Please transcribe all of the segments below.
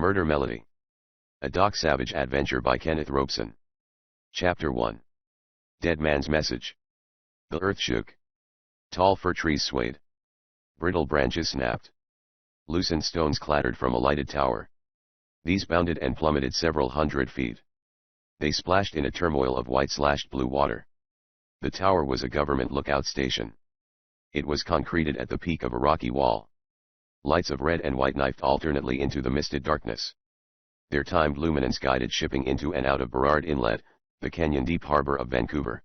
Murder Melody. A Doc Savage Adventure by Kenneth Robeson. Chapter 1. Dead Man's Message. The earth shook. Tall fir trees swayed. Brittle branches snapped. Loosened stones clattered from a lighted tower. These bounded and plummeted several hundred feet. They splashed in a turmoil of white-slashed-blue water. The tower was a government lookout station. It was concreted at the peak of a rocky wall. Lights of red and white knifed alternately into the misted darkness. Their timed luminance guided shipping into and out of Burrard Inlet, the canyon-deep harbor of Vancouver.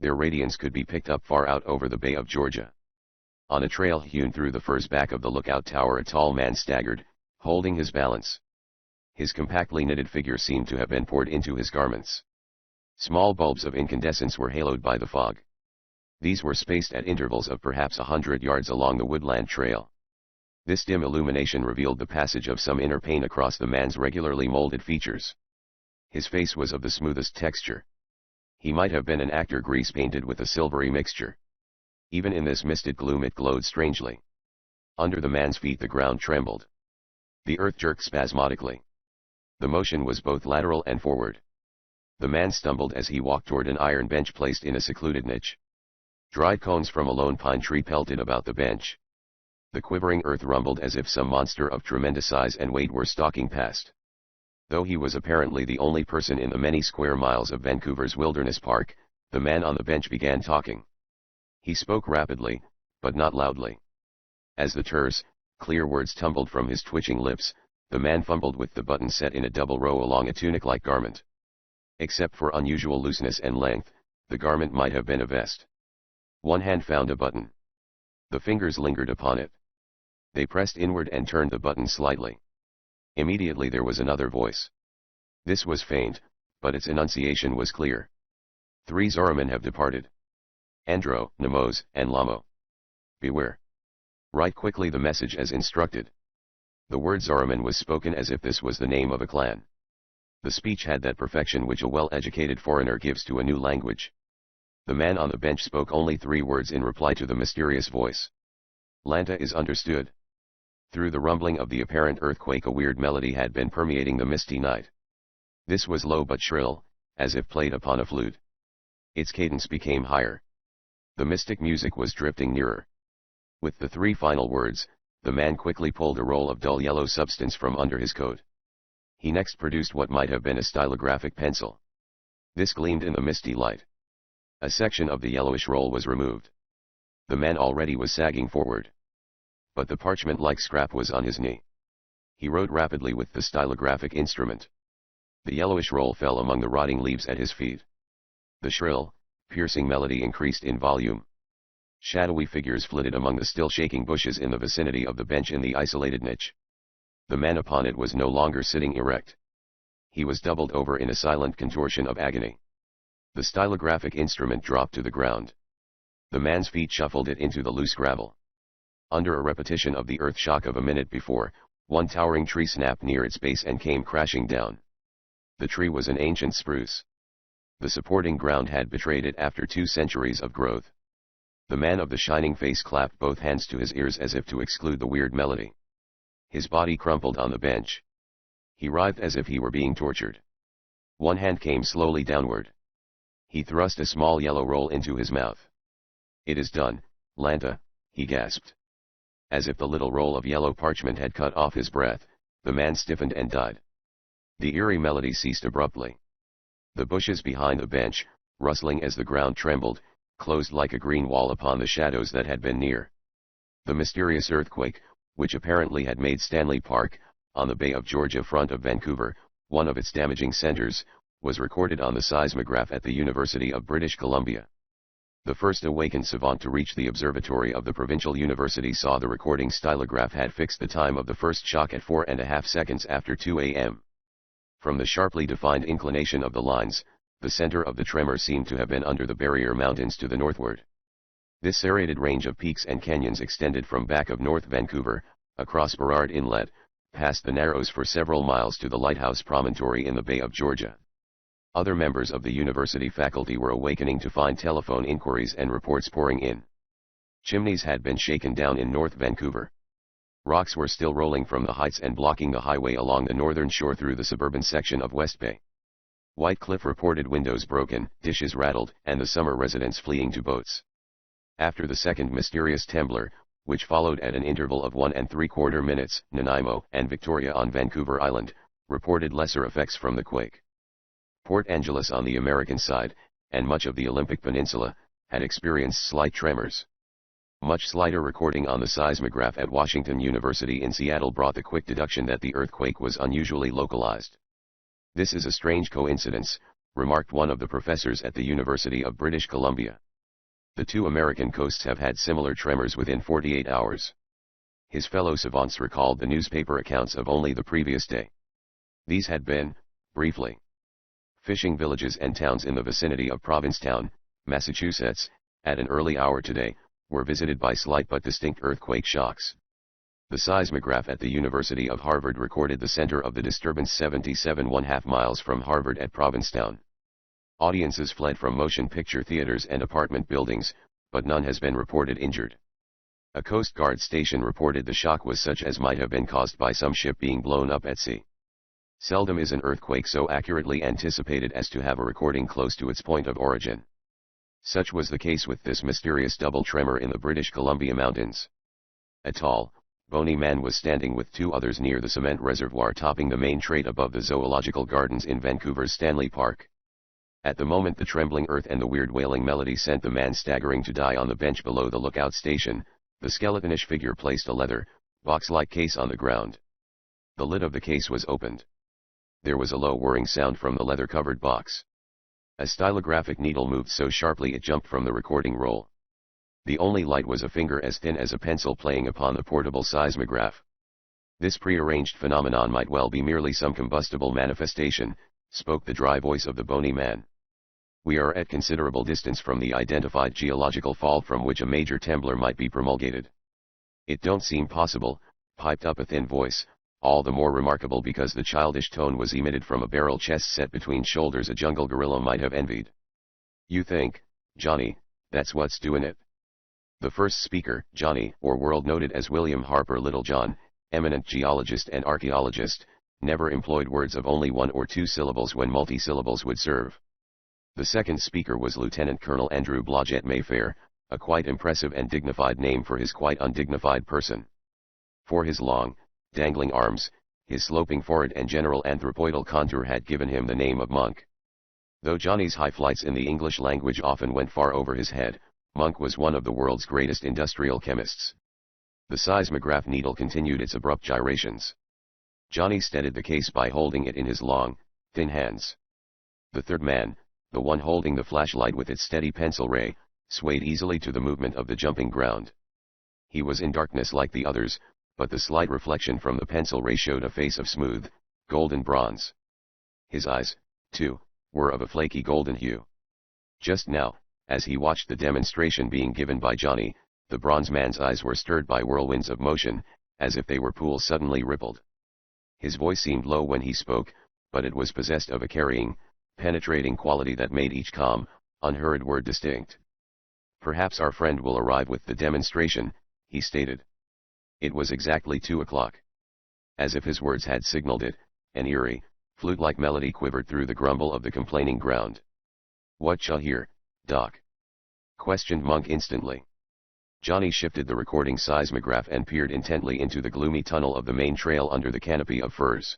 Their radiance could be picked up far out over the Bay of Georgia. On a trail hewn through the firs back of the lookout tower, a tall man staggered, holding his balance. His compactly knitted figure seemed to have been poured into his garments. Small bulbs of incandescence were haloed by the fog. These were spaced at intervals of perhaps 100 yards along the woodland trail. This dim illumination revealed the passage of some inner pain across the man's regularly molded features. His face was of the smoothest texture. He might have been an actor grease-painted with a silvery mixture. Even in this misted gloom it glowed strangely. Under the man's feet the ground trembled. The earth jerked spasmodically. The motion was both lateral and forward. The man stumbled as he walked toward an iron bench placed in a secluded niche. Dried cones from a lone pine tree pelted about the bench. The quivering earth rumbled as if some monster of tremendous size and weight were stalking past. Though he was apparently the only person in the many square miles of Vancouver's Wilderness Park, the man on the bench began talking. He spoke rapidly, but not loudly. As the terse, clear words tumbled from his twitching lips, the man fumbled with the button set in a double row along a tunic-like garment. Except for unusual looseness and length, the garment might have been a vest. One hand found a button. The fingers lingered upon it. They pressed inward and turned the button slightly. Immediately there was another voice. This was faint, but its enunciation was clear. 3 Zoromen have departed. Andro, Nemos, and Lamo. Beware. Write quickly the message as instructed. The word Zoromen was spoken as if this was the name of a clan. The speech had that perfection which a well-educated foreigner gives to a new language. The man on the bench spoke only 3 words in reply to the mysterious voice. Lanta is understood. Through the rumbling of the apparent earthquake a weird melody had been permeating the misty night. This was low but shrill, as if played upon a flute. Its cadence became higher. The mystic music was drifting nearer. With the 3 final words, the man quickly pulled a roll of dull yellow substance from under his coat. He next produced what might have been a stylographic pencil. This gleamed in the misty light. A section of the yellowish roll was removed. The man already was sagging forward. But the parchment-like scrap was on his knee. He wrote rapidly with the stylographic instrument. The yellowish roll fell among the rotting leaves at his feet. The shrill, piercing melody increased in volume. Shadowy figures flitted among the still shaking bushes in the vicinity of the bench in the isolated niche. The man upon it was no longer sitting erect. He was doubled over in a silent contortion of agony. The stylographic instrument dropped to the ground. The man's feet shuffled it into the loose gravel. Under a repetition of the earth shock of a minute before, one towering tree snapped near its base and came crashing down. The tree was an ancient spruce. The supporting ground had betrayed it after 2 centuries of growth. The man of the shining face clapped both hands to his ears as if to exclude the weird melody. His body crumpled on the bench. He writhed as if he were being tortured. One hand came slowly downward. He thrust a small yellow roll into his mouth. It is done, Lanta, he gasped. As if the little roll of yellow parchment had cut off his breath, the man stiffened and died. The eerie melody ceased abruptly. The bushes behind the bench, rustling as the ground trembled, closed like a green wall upon the shadows that had been near. The mysterious earthquake, which apparently had made Stanley Park, on the Bay of Georgia front of Vancouver, one of its damaging centers, was recorded on the seismograph at the University of British Columbia. The first awakened savant to reach the observatory of the provincial university saw the recording stylograph had fixed the time of the first shock at 4.5 seconds after 2 a.m. From the sharply defined inclination of the lines, the center of the tremor seemed to have been under the Barrier Mountains to the northward. This serrated range of peaks and canyons extended from back of North Vancouver, across Burrard Inlet, past the Narrows for several miles to the lighthouse promontory in the Bay of Georgia. Other members of the university faculty were awakening to find telephone inquiries and reports pouring in. Chimneys had been shaken down in North Vancouver. Rocks were still rolling from the heights and blocking the highway along the northern shore through the suburban section of West Bay. White Cliff reported windows broken, dishes rattled, and the summer residents fleeing to boats. After the second mysterious trembler, which followed at an interval of 1¾ minutes, Nanaimo and Victoria on Vancouver Island reported lesser effects from the quake. Port Angeles on the American side, and much of the Olympic Peninsula, had experienced slight tremors. Much slighter recording on the seismograph at Washington University in Seattle brought the quick deduction that the earthquake was unusually localized. "This is a strange coincidence," remarked one of the professors at the University of British Columbia. "The two American coasts have had similar tremors within 48 hours. His fellow savants recalled the newspaper accounts of only the previous day. These had been, briefly, fishing villages and towns in the vicinity of Provincetown, Massachusetts, at an early hour today, were visited by slight but distinct earthquake shocks. The seismograph at the University of Harvard recorded the center of the disturbance 77½ miles from Harvard at Provincetown. Audiences fled from motion picture theaters and apartment buildings, but none has been reported injured. A Coast Guard station reported the shock was such as might have been caused by some ship being blown up at sea. Seldom is an earthquake so accurately anticipated as to have a recording close to its point of origin. Such was the case with this mysterious double tremor in the British Columbia Mountains. A tall, bony man was standing with two others near the cement reservoir topping the main trait above the Zoological Gardens in Vancouver's Stanley Park. At the moment the trembling earth and the weird wailing melody sent the man staggering to die on the bench below the lookout station, the skeletonish figure placed a leather, box-like case on the ground. The lid of the case was opened. There was a low whirring sound from the leather-covered box. A stylographic needle moved so sharply it jumped from the recording roll. The only light was a finger as thin as a pencil playing upon the portable seismograph. "This prearranged phenomenon might well be merely some combustible manifestation," spoke the dry voice of the bony man. "We are at considerable distance from the identified geological fault from which a major trembler might be promulgated." "It don't seem possible," piped up a thin voice, all the more remarkable because the childish tone was emitted from a barrel chest set between shoulders a jungle gorilla might have envied. "You think, Johnny, that's what's doing it?" The first speaker, Johnny, or world noted as William Harper Littlejohn, eminent geologist and archaeologist, never employed words of only one or two syllables when multi-syllables would serve. The second speaker was Lieutenant Colonel Andrew Blodgett Mayfair, a quite impressive and dignified name for his quite undignified person. For his long, dangling arms, his sloping forehead and general anthropoidal contour had given him the name of Monk. Though Johnny's high flights in the English language often went far over his head, Monk was one of the world's greatest industrial chemists. The seismograph needle continued its abrupt gyrations. Johnny steadied the case by holding it in his long, thin hands. The third man, the one holding the flashlight with its steady pencil ray, swayed easily to the movement of the jumping ground. He was in darkness like the others, but the slight reflection from the pencil ray showed a face of smooth, golden bronze. His eyes, too, were of a flaky golden hue. Just now, as he watched the demonstration being given by Johnny, the bronze man's eyes were stirred by whirlwinds of motion, as if they were pools suddenly rippled. His voice seemed low when he spoke, but it was possessed of a carrying, penetrating quality that made each calm, unhurried word distinct. "Perhaps our friend will arrive with the demonstration," he stated. It was exactly 2 o'clock. As if his words had signaled it, an eerie, flute-like melody quivered through the grumble of the complaining ground. "What shall hear, Doc?" questioned Monk instantly. Johnny shifted the recording seismograph and peered intently into the gloomy tunnel of the main trail under the canopy of firs.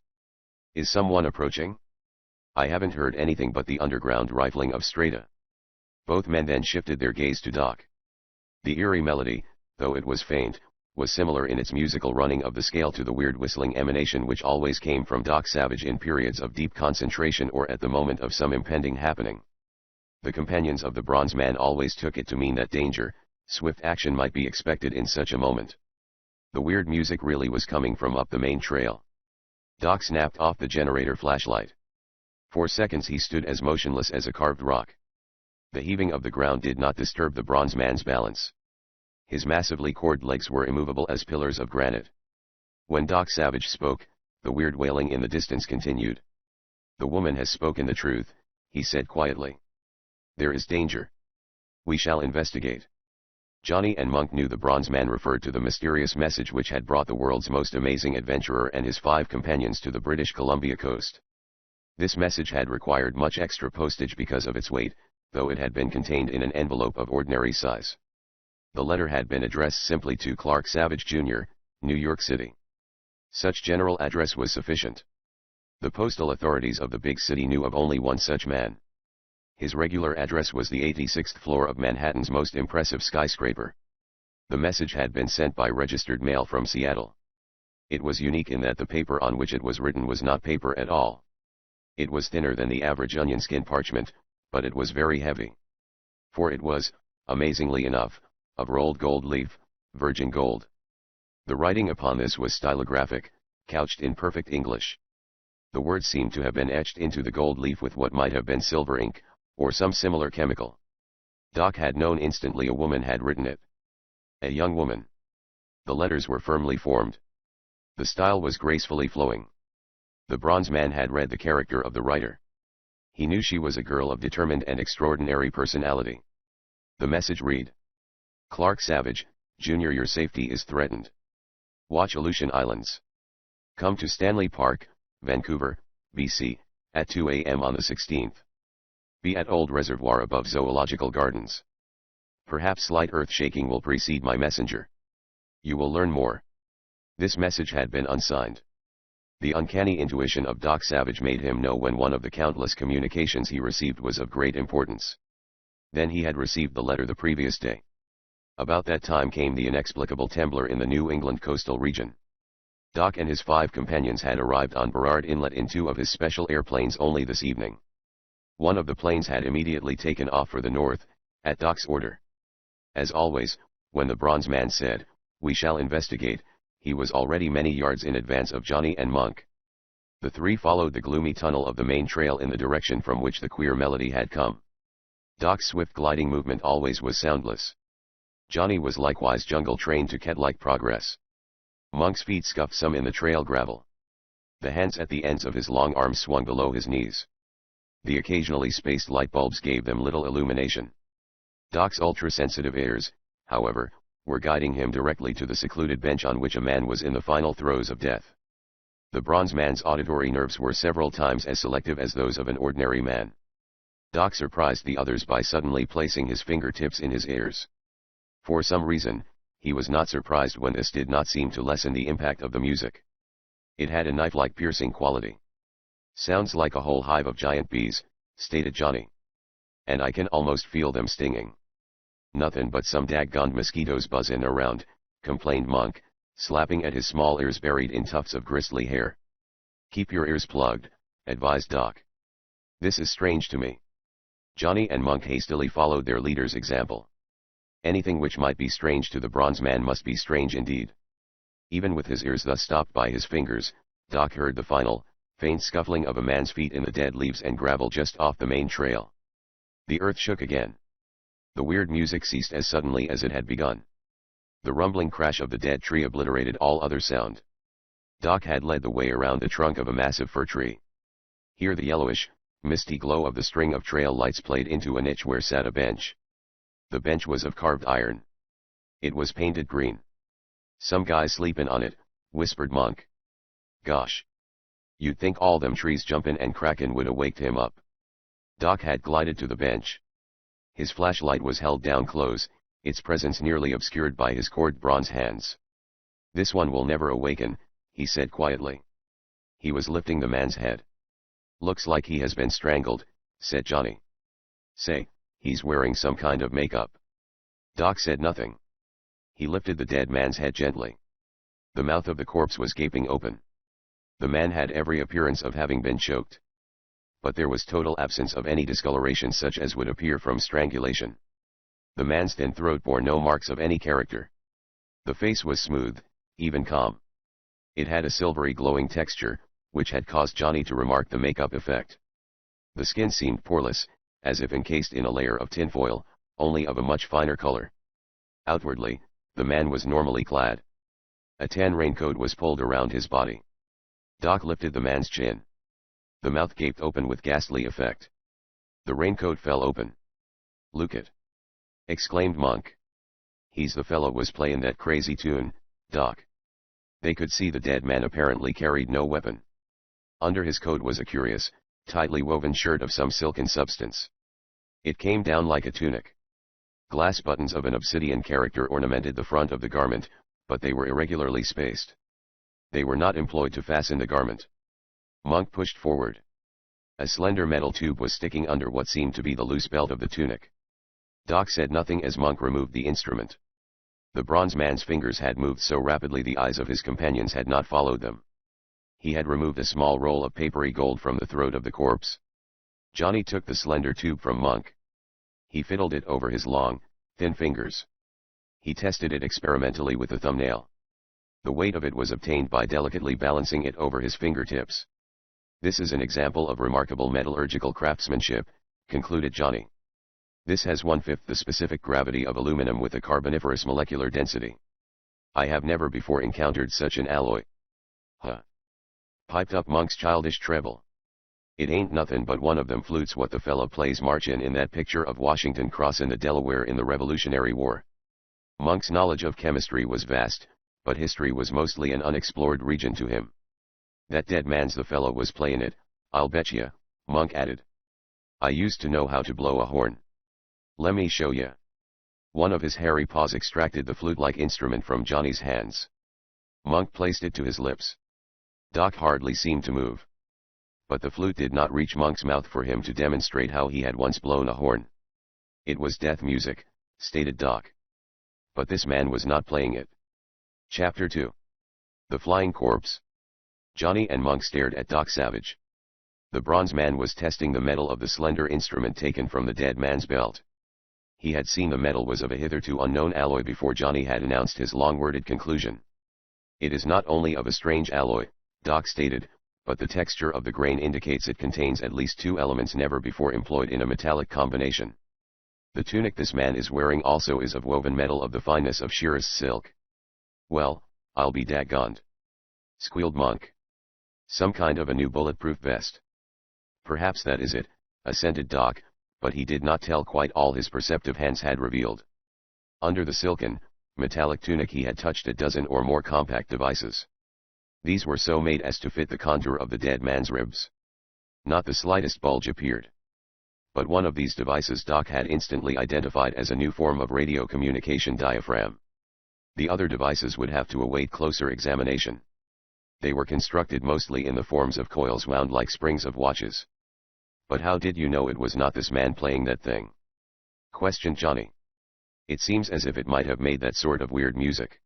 "Is someone approaching?" "I haven't heard anything but the underground rifling of strata." Both men then shifted their gaze to Doc. The eerie melody, though it was faint, was similar in its musical running of the scale to the weird whistling emanation which always came from Doc Savage in periods of deep concentration or at the moment of some impending happening. The companions of the bronze man always took it to mean that danger, swift action might be expected in such a moment. The weird music really was coming from up the main trail. Doc snapped off the generator flashlight. For seconds he stood as motionless as a carved rock. The heaving of the ground did not disturb the bronze man's balance. His massively cored legs were immovable as pillars of granite. When Doc Savage spoke, the weird wailing in the distance continued. "The woman has spoken the truth," he said quietly. "There is danger. We shall investigate." Johnny and Monk knew the Bronze Man referred to the mysterious message which had brought the world's most amazing adventurer and his 5 companions to the British Columbia coast. This message had required much extra postage because of its weight, though it had been contained in an envelope of ordinary size. The letter had been addressed simply to Clark Savage, Jr., New York City. Such general address was sufficient. The postal authorities of the big city knew of only one such man. His regular address was the 86th floor of Manhattan's most impressive skyscraper. The message had been sent by registered mail from Seattle. It was unique in that the paper on which it was written was not paper at all. It was thinner than the average onion skin parchment, but it was very heavy. For it was, amazingly enough, of rolled gold leaf, virgin gold. The writing upon this was stylographic, couched in perfect English. The words seemed to have been etched into the gold leaf with what might have been silver ink, or some similar chemical. Doc had known instantly a woman had written it. A young woman. The letters were firmly formed. The style was gracefully flowing. The Bronze Man had read the character of the writer. He knew she was a girl of determined and extraordinary personality. The message read: Clark Savage, Jr., your safety is threatened. Watch Aleutian Islands. Come to Stanley Park, Vancouver, BC, at 2 a.m. on the 16th. Be at Old Reservoir above Zoological Gardens. Perhaps slight earth-shaking will precede my messenger. You will learn more. This message had been unsigned. The uncanny intuition of Doc Savage made him know when one of the countless communications he received was of great importance. Then he had received the letter the previous day. About that time came the inexplicable temblor in the New England coastal region. Doc and his 5 companions had arrived on Burrard Inlet in 2 of his special airplanes only this evening. One of the planes had immediately taken off for the north, at Doc's order. As always, when the Bronze Man said, "We shall investigate," he was already many yards in advance of Johnny and Monk. The 3 followed the gloomy tunnel of the main trail in the direction from which the queer melody had come. Doc's swift gliding movement always was soundless. Johnny was likewise jungle-trained to cat-like progress. Monk's feet scuffed some in the trail gravel. The hands at the ends of his long arms swung below his knees. The occasionally spaced light bulbs gave them little illumination. Doc's ultra-sensitive ears, however, were guiding him directly to the secluded bench on which a man was in the final throes of death. The Bronze Man's auditory nerves were several times as selective as those of an ordinary man. Doc surprised the others by suddenly placing his fingertips in his ears. For some reason, he was not surprised when this did not seem to lessen the impact of the music. It had a knife-like piercing quality. "Sounds like a whole hive of giant bees," stated Johnny. "And I can almost feel them stinging." "Nothin' but some daggoned mosquitoes buzzin' around," complained Monk, slapping at his small ears buried in tufts of gristly hair. "Keep your ears plugged," advised Doc. "This is strange to me." Johnny and Monk hastily followed their leader's example. Anything which might be strange to the Bronze Man must be strange indeed. Even with his ears thus stopped by his fingers, Doc heard the final, faint scuffling of a man's feet in the dead leaves and gravel just off the main trail. The earth shook again. The weird music ceased as suddenly as it had begun. The rumbling crash of the dead tree obliterated all other sound. Doc had led the way around the trunk of a massive fir tree. Here the yellowish, misty glow of the string of trail lights played into a niche where sat a bench. The bench was of carved iron. It was painted green. "Some guy sleepin' on it," whispered Monk. "Gosh. You'd think all them trees jumpin' and crackin' would awake him up." Doc had glided to the bench. His flashlight was held down close, its presence nearly obscured by his cord bronze hands. "This one will never awaken," he said quietly. He was lifting the man's head. "Looks like he has been strangled," said Johnny. "Say, he's wearing some kind of makeup." Doc said nothing. He lifted the dead man's head gently. The mouth of the corpse was gaping open. The man had every appearance of having been choked. But there was total absence of any discoloration such as would appear from strangulation. The man's thin throat bore no marks of any character. The face was smooth, even calm. It had a silvery glowing texture, which had caused Johnny to remark the makeup effect. The skin seemed poreless, as if encased in a layer of tinfoil, only of a much finer color. Outwardly, the man was normally clad. A tan raincoat was pulled around his body. Doc lifted the man's chin. The mouth gaped open with ghastly effect. The raincoat fell open. "Look it!" exclaimed Monk. "He's the fellow was playin' that crazy tune, Doc." They could see the dead man apparently carried no weapon. Under his coat was a curious, tightly woven shirt of some silken substance. It came down like a tunic. Glass buttons of an obsidian character ornamented the front of the garment, but they were irregularly spaced. They were not employed to fasten the garment. Monk pushed forward. A slender metal tube was sticking under what seemed to be the loose belt of the tunic. Doc said nothing as Monk removed the instrument. The bronze man's fingers had moved so rapidly the eyes of his companions had not followed them. He had removed a small roll of papery gold from the throat of the corpse. Johnny took the slender tube from Monk. He fiddled it over his long, thin fingers. He tested it experimentally with the thumbnail. The weight of it was obtained by delicately balancing it over his fingertips. "This is an example of remarkable metallurgical craftsmanship," concluded Johnny. "This has 1/5 the specific gravity of aluminum with a carboniferous molecular density. I have never before encountered such an alloy." "Huh!" piped up Monk's childish treble. "It ain't nothin' but one of them flutes what the fella plays march in that picture of Washington crossin' the Delaware in the Revolutionary War." Monk's knowledge of chemistry was vast, but history was mostly an unexplored region to him. "That dead man's the fellow was playin' it, I'll betcha," Monk added. "I used to know how to blow a horn. Lemme show ya." One of his hairy paws extracted the flute-like instrument from Johnny's hands. Monk placed it to his lips. Doc hardly seemed to move. But the flute did not reach Monk's mouth for him to demonstrate how he had once blown a horn. "It was death music," stated Doc. But this man was not playing it. Chapter 2. The Flying Corpse. Johnny and Monk stared at Doc Savage. The bronze man was testing the metal of the slender instrument taken from the dead man's belt. He had seen the metal was of a hitherto unknown alloy before Johnny had announced his long-worded conclusion. "It is not only of a strange alloy," Doc stated, "but the texture of the grain indicates it contains at least two elements never before employed in a metallic combination. The tunic this man is wearing also is of woven metal of the fineness of sheerest silk." "Well, I'll be daggoned," squealed Monk. "Some kind of a new bulletproof vest." "Perhaps that is it," assented Doc, but he did not tell quite all his perceptive hands had revealed. Under the silken, metallic tunic he had touched a dozen or more compact devices. These were so made as to fit the contour of the dead man's ribs. Not the slightest bulge appeared. But one of these devices Doc had instantly identified as a new form of radio communication diaphragm. The other devices would have to await closer examination. They were constructed mostly in the forms of coils wound like springs of watches. "But how did you know it was not this man playing that thing?" questioned Johnny. "It seems as if it might have made that sort of weird music."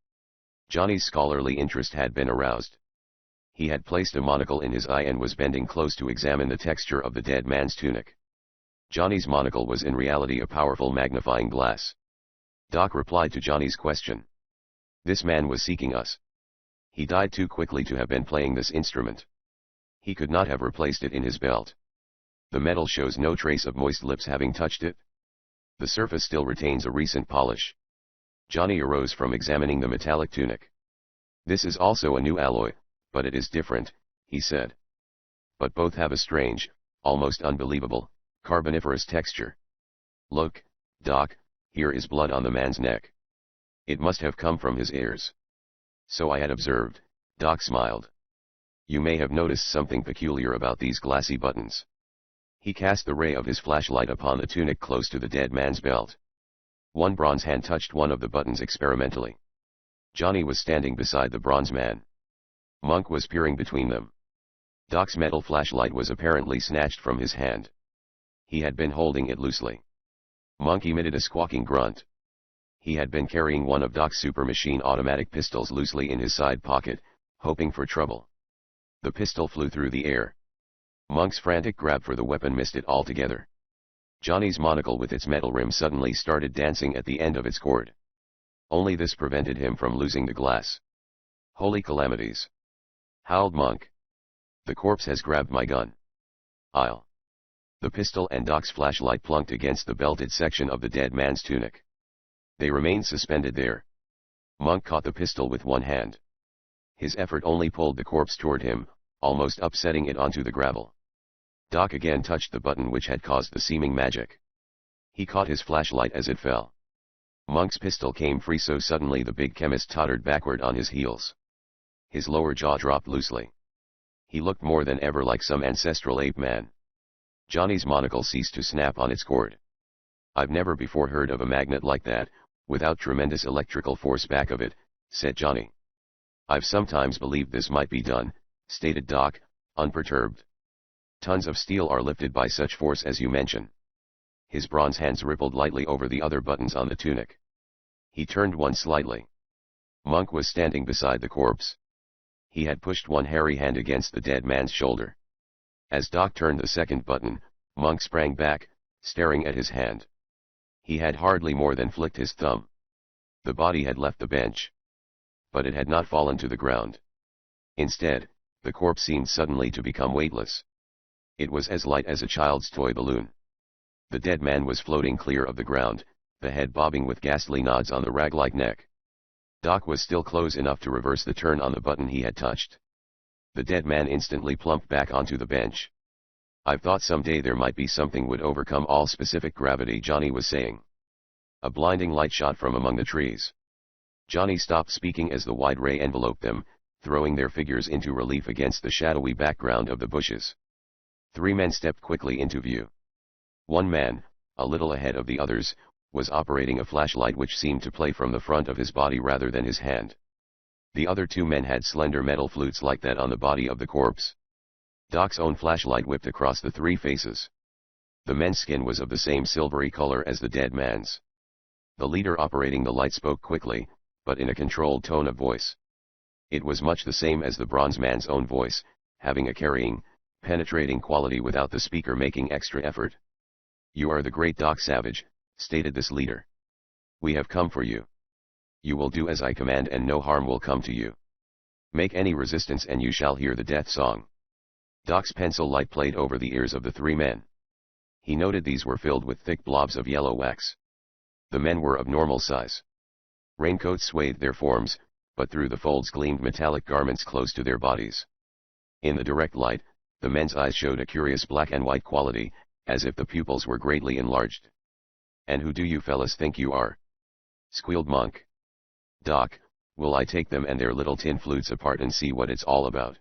Johnny's scholarly interest had been aroused. He had placed a monocle in his eye and was bending close to examine the texture of the dead man's tunic. Johnny's monocle was in reality a powerful magnifying glass. Doc replied to Johnny's question. "This man was seeking us. He died too quickly to have been playing this instrument. He could not have replaced it in his belt. The metal shows no trace of moist lips having touched it. The surface still retains a recent polish." Johnny arose from examining the metallic tunic. "This is also a new alloy, but it is different," he said. "But both have a strange, almost unbelievable, carboniferous texture. Look, Doc, here is blood on the man's neck. It must have come from his ears." "So I had observed," Doc smiled. "You may have noticed something peculiar about these glassy buttons." He cast the ray of his flashlight upon the tunic close to the dead man's belt. One bronze hand touched one of the buttons experimentally. Johnny was standing beside the bronze man. Monk was peering between them. Doc's metal flashlight was apparently snatched from his hand. He had been holding it loosely. Monk emitted a squawking grunt. He had been carrying one of Doc's super-machine automatic pistols loosely in his side pocket, hoping for trouble. The pistol flew through the air. Monk's frantic grab for the weapon missed it altogether. Johnny's monocle with its metal rim suddenly started dancing at the end of its cord. Only this prevented him from losing the glass. "Holy calamities!" howled Monk. "The corpse has grabbed my gun. I'll..." The pistol and Doc's flashlight plunked against the belted section of the dead man's tunic. They remained suspended there. Monk caught the pistol with one hand. His effort only pulled the corpse toward him, almost upsetting it onto the gravel. Doc again touched the button which had caused the seeming magic. He caught his flashlight as it fell. Monk's pistol came free so suddenly the big chemist tottered backward on his heels. His lower jaw dropped loosely. He looked more than ever like some ancestral ape man. Johnny's monocle ceased to snap on its cord. "I've never before heard of a magnet like that, without tremendous electrical force back of it," said Johnny. "I've sometimes believed this might be done," stated Doc, unperturbed. "Tons of steel are lifted by such force as you mention." His bronze hands rippled lightly over the other buttons on the tunic. He turned one slightly. Monk was standing beside the corpse. He had pushed one hairy hand against the dead man's shoulder. As Doc turned the second button, Monk sprang back, staring at his hand. He had hardly more than flicked his thumb. The body had left the bench. But it had not fallen to the ground. Instead, the corpse seemed suddenly to become weightless. It was as light as a child's toy balloon. The dead man was floating clear of the ground, the head bobbing with ghastly nods on the rag-like neck. Doc was still close enough to reverse the turn on the button he had touched. The dead man instantly plumped back onto the bench. "I've thought someday there might be something would overcome all specific gravity," Johnny was saying. A blinding light shot from among the trees. Johnny stopped speaking as the wide ray enveloped them, throwing their figures into relief against the shadowy background of the bushes. 3 men stepped quickly into view. One man, a little ahead of the others, was operating a flashlight which seemed to play from the front of his body rather than his hand. The other 2 men had slender metal flutes like that on the body of the corpse. Doc's own flashlight whipped across the 3 faces. The men's skin was of the same silvery color as the dead man's. The leader operating the light spoke quickly, but in a controlled tone of voice. It was much the same as the bronze man's own voice, having a carrying, penetrating quality without the speaker making extra effort. "You are the great Doc Savage," stated this leader. "We have come for you. You will do as I command and no harm will come to you. Make any resistance and you shall hear the death song." Doc's pencil light played over the ears of the 3 men. He noted these were filled with thick blobs of yellow wax. The men were of normal size. Raincoats swathed their forms, but through the folds gleamed metallic garments close to their bodies. In the direct light, the men's eyes showed a curious black and white quality, as if the pupils were greatly enlarged. "And who do you fellas think you are?" squealed Monk. "Doc, will I take them and their little tin flutes apart and see what it's all about?"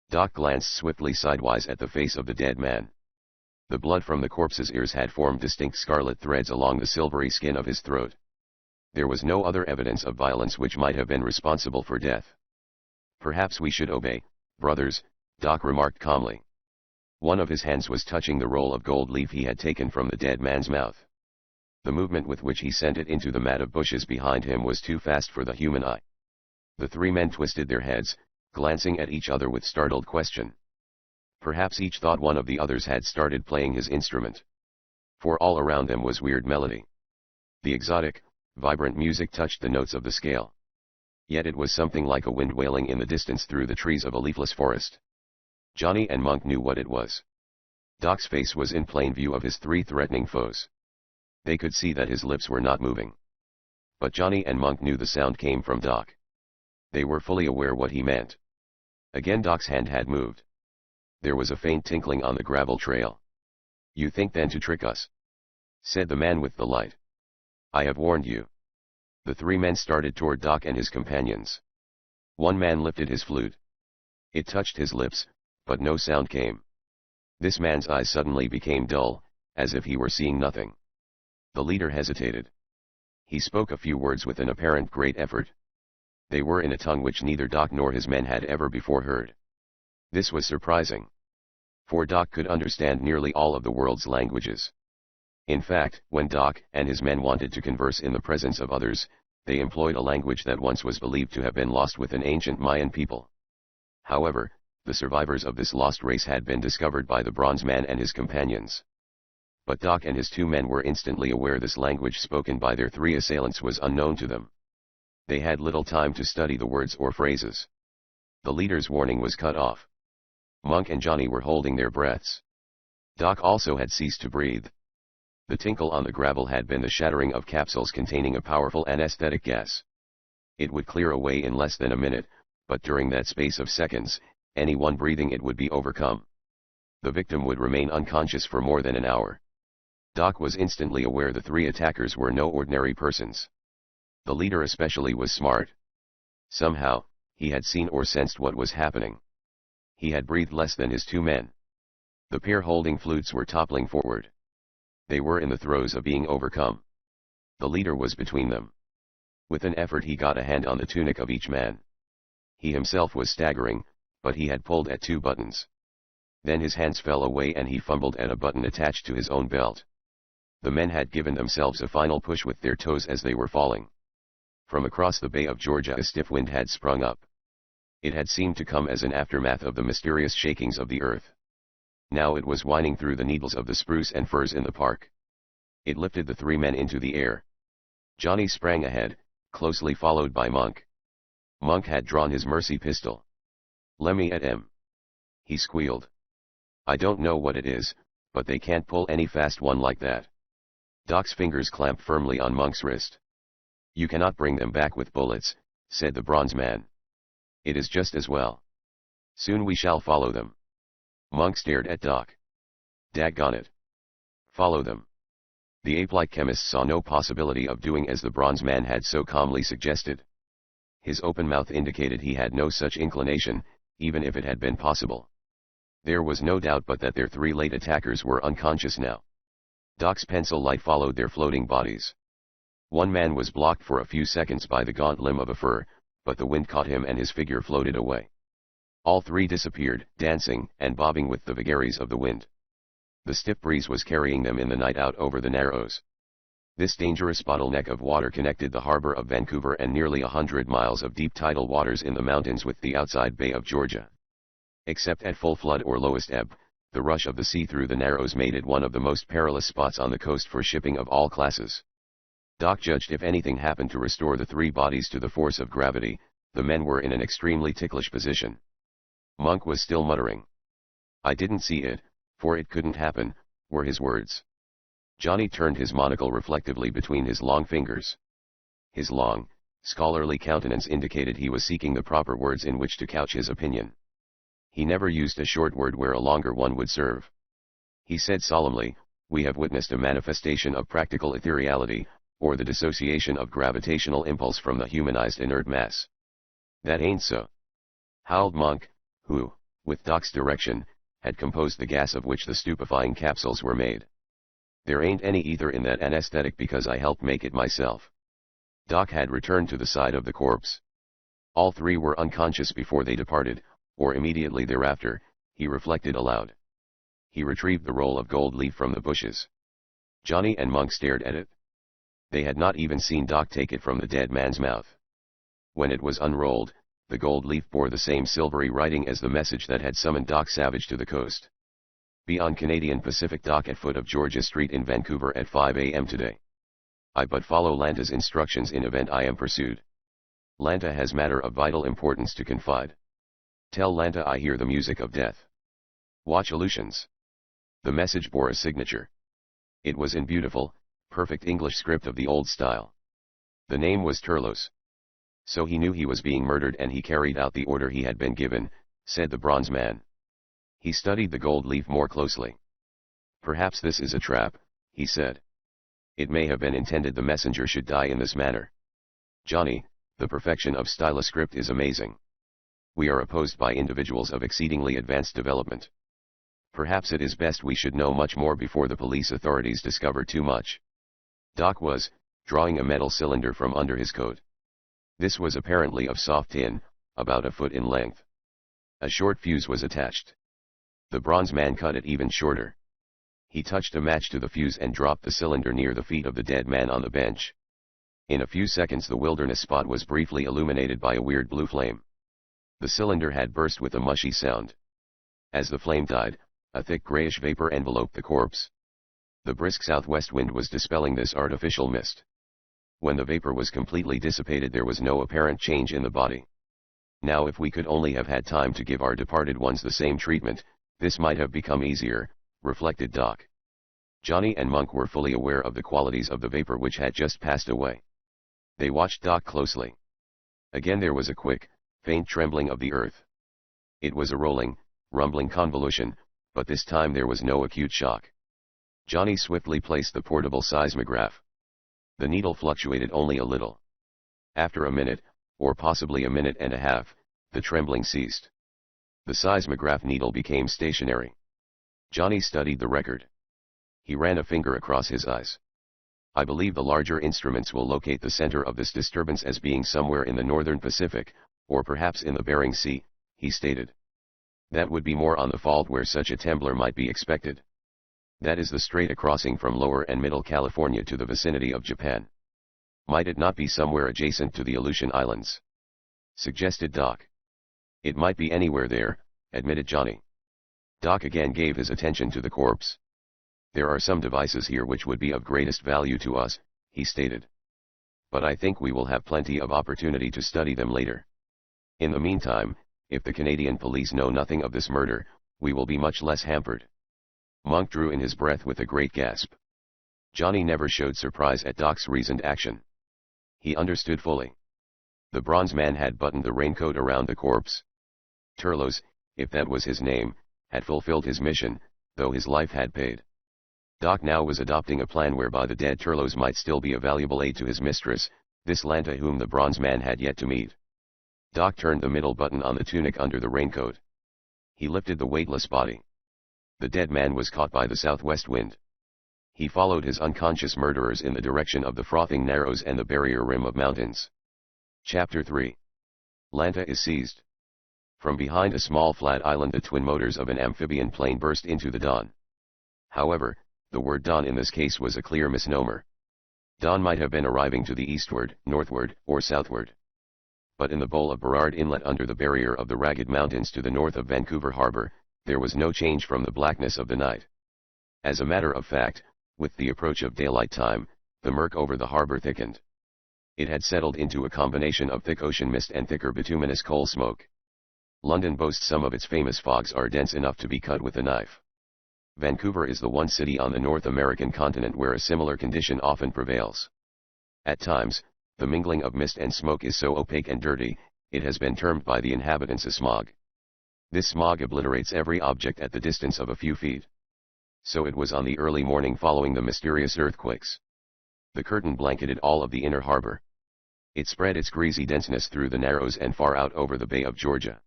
Doc glanced swiftly sidewise at the face of the dead man. The blood from the corpse's ears had formed distinct scarlet threads along the silvery skin of his throat. There was no other evidence of violence which might have been responsible for death. "Perhaps we should obey, brothers," Doc remarked calmly. One of his hands was touching the roll of gold leaf he had taken from the dead man's mouth. The movement with which he sent it into the mat of bushes behind him was too fast for the human eye. The 3 men twisted their heads, glancing at each other with startled question. Perhaps each thought one of the others had started playing his instrument. For all around them was weird melody. The exotic, vibrant music touched the notes of the scale. Yet it was something like a wind wailing in the distance through the trees of a leafless forest. Johnny and Monk knew what it was. Doc's face was in plain view of his 3 threatening foes. They could see that his lips were not moving. But Johnny and Monk knew the sound came from Doc. They were fully aware what he meant. Again Doc's hand had moved. There was a faint tinkling on the gravel trail. "You think then to trick us?" said the man with the light. "I have warned you." The 3 men started toward Doc and his companions. One man lifted his flute. It touched his lips, but no sound came. This man's eyes suddenly became dull, as if he were seeing nothing. The leader hesitated. He spoke a few words with an apparent great effort. They were in a tongue which neither Doc nor his men had ever before heard. This was surprising. For Doc could understand nearly all of the world's languages. In fact, when Doc and his men wanted to converse in the presence of others, they employed a language that once was believed to have been lost with an ancient Mayan people. However, the survivors of this lost race had been discovered by the Bronze Man and his companions. But Doc and his 2 men were instantly aware this language spoken by their 3 assailants was unknown to them. They had little time to study the words or phrases. The leader's warning was cut off. Monk and Johnny were holding their breaths. Doc also had ceased to breathe. The tinkle on the gravel had been the shattering of capsules containing a powerful anesthetic gas. It would clear away in less than a minute, but during that space of seconds, anyone breathing it would be overcome. The victim would remain unconscious for more than an hour. Doc was instantly aware the three attackers were no ordinary persons. The leader especially was smart. Somehow, he had seen or sensed what was happening. He had breathed less than his two men. The pair holding flutes were toppling forward. They were in the throes of being overcome. The leader was between them. With an effort he got a hand on the tunic of each man. He himself was staggering, but he had pulled at two buttons. Then his hands fell away and he fumbled at a button attached to his own belt. The men had given themselves a final push with their toes as they were falling. From across the Bay of Georgia a stiff wind had sprung up. It had seemed to come as an aftermath of the mysterious shakings of the earth. Now it was whining through the needles of the spruce and firs in the park. It lifted the three men into the air. Johnny sprang ahead, closely followed by Monk. Monk had drawn his mercy pistol. "Lemme at him," he squealed. "I don't know what it is, but they can't pull any fast one like that." Doc's fingers clamped firmly on Monk's wrist. "You cannot bring them back with bullets," said the bronze man. "It is just as well. Soon we shall follow them." Monk stared at Doc. "Daggone it. Follow them." The ape-like chemist saw no possibility of doing as the bronze man had so calmly suggested. His open mouth indicated he had no such inclination, even if it had been possible. There was no doubt but that their three late attackers were unconscious now. Doc's pencil light followed their floating bodies. One man was blocked for a few seconds by the gaunt limb of a fir, but the wind caught him and his figure floated away. All three disappeared, dancing and bobbing with the vagaries of the wind. The stiff breeze was carrying them in the night out over the Narrows. This dangerous bottleneck of water connected the harbor of Vancouver and nearly 100 miles of deep tidal waters in the mountains with the outside Bay of Georgia. Except at full flood or lowest ebb, the rush of the sea through the Narrows made it one of the most perilous spots on the coast for shipping of all classes. Doc judged if anything happened to restore the three bodies to the force of gravity, the men were in an extremely ticklish position. Monk was still muttering. "I didn't see it, for it couldn't happen," were his words. Johnny turned his monocle reflectively between his long fingers. His long, scholarly countenance indicated he was seeking the proper words in which to couch his opinion. He never used a short word where a longer one would serve. He said solemnly, "We have witnessed a manifestation of practical ethereality, or the dissociation of gravitational impulse from the humanized inert mass." "That ain't so," howled Monk, who, with Doc's direction, had composed the gas of which the stupefying capsules were made. "There ain't any ether in that anesthetic because I helped make it myself." Doc had returned to the side of the corpse. All three were unconscious before they departed, or immediately thereafter, he reflected aloud. He retrieved the roll of gold leaf from the bushes. Johnny and Monk stared at it. They had not even seen Doc take it from the dead man's mouth. When it was unrolled, the gold leaf bore the same silvery writing as the message that had summoned Doc Savage to the coast. "Be on Canadian Pacific dock at foot of Georgia Street in Vancouver at 5 a.m. today. I but follow Lanta's instructions in event I am pursued. Lanta has matter of vital importance to confide. Tell Lanta I hear the music of death. Watch Aleutians." The message bore a signature. It was in beautiful, perfect English script of the old style. The name was Turlos. "So he knew he was being murdered and he carried out the order he had been given," said the bronze man. He studied the gold leaf more closely. "Perhaps this is a trap," he said. "It may have been intended the messenger should die in this manner. Johnny, the perfection of styloscript is amazing. We are opposed by individuals of exceedingly advanced development. Perhaps it is best we should know much more before the police authorities discover too much." Doc was, drawing a metal cylinder from under his coat. This was apparently of soft tin, about a foot in length. A short fuse was attached. The bronze man cut it even shorter. He touched a match to the fuse and dropped the cylinder near the feet of the dead man on the bench. In a few seconds the wilderness spot was briefly illuminated by a weird blue flame. The cylinder had burst with a mushy sound. As the flame died, a thick grayish vapor enveloped the corpse. The brisk southwest wind was dispelling this artificial mist. When the vapor was completely dissipated there was no apparent change in the body. Now if we could only have had time to give our departed ones the same treatment, this might have become easier, reflected Doc. Johnny and Monk were fully aware of the qualities of the vapor which had just passed away. They watched Doc closely. Again there was a quick, faint trembling of the earth. It was a rolling, rumbling convolution, but this time there was no acute shock. Johnny swiftly placed the portable seismograph. The needle fluctuated only a little. After a minute, or possibly a minute and a half, the trembling ceased. The seismograph needle became stationary. Johnny studied the record. He ran a finger across his eyes. I believe the larger instruments will locate the center of this disturbance as being somewhere in the northern Pacific, or perhaps in the Bering Sea, he stated. That would be more on the fault where such a temblor might be expected. That is the strait crossing from lower and middle California to the vicinity of Japan. Might it not be somewhere adjacent to the Aleutian Islands? Suggested Doc. It might be anywhere there, admitted Johnny. Doc again gave his attention to the corpse. There are some devices here which would be of greatest value to us, he stated. But I think we will have plenty of opportunity to study them later. In the meantime, if the Canadian police know nothing of this murder, we will be much less hampered. Monk drew in his breath with a great gasp. Johnny never showed surprise at Doc's reasoned action. He understood fully. The bronze man had buttoned the raincoat around the corpse. Turlos, if that was his name, had fulfilled his mission, though his life had paid. Doc now was adopting a plan whereby the dead Turlos might still be a valuable aid to his mistress, this Lanta whom the bronze man had yet to meet. Doc turned the middle button on the tunic under the raincoat. He lifted the weightless body. The dead man was caught by the southwest wind. He followed his unconscious murderers in the direction of the frothing Narrows and the barrier rim of mountains. Chapter 3. Lanta is seized. From behind a small flat island the twin motors of an amphibian plane burst into the dawn. However, the word dawn in this case was a clear misnomer. Dawn might have been arriving to the eastward, northward, or southward. But in the bowl of Burrard Inlet under the barrier of the Ragged Mountains to the north of Vancouver Harbor, there was no change from the blackness of the night. As a matter of fact, with the approach of daylight time, the murk over the harbor thickened. It had settled into a combination of thick ocean mist and thicker bituminous coal smoke. London boasts some of its famous fogs are dense enough to be cut with a knife. Vancouver is the one city on the North American continent where a similar condition often prevails. At times, the mingling of mist and smoke is so opaque and dirty, it has been termed by the inhabitants a smog. This smog obliterates every object at the distance of a few feet. So it was on the early morning following the mysterious earthquakes. The curtain blanketed all of the inner harbor. It spread its greasy denseness through the Narrows and far out over the Bay of Georgia.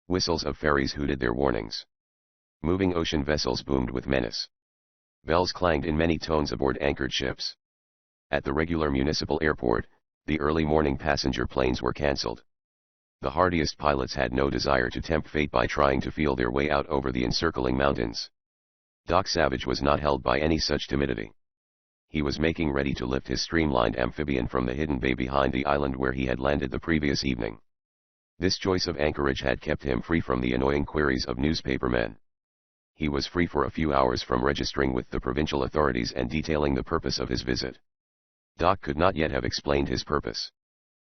Whistles of ferries hooted their warnings. Moving ocean vessels boomed with menace. Bells clanged in many tones aboard anchored ships. At the regular municipal airport, the early morning passenger planes were cancelled. The hardiest pilots had no desire to tempt fate by trying to feel their way out over the encircling mountains. Doc Savage was not held by any such timidity. He was making ready to lift his streamlined amphibian from the hidden bay behind the island where he had landed the previous evening. This choice of anchorage had kept him free from the annoying queries of newspapermen. He was free for a few hours from registering with the provincial authorities and detailing the purpose of his visit. Doc could not yet have explained his purpose.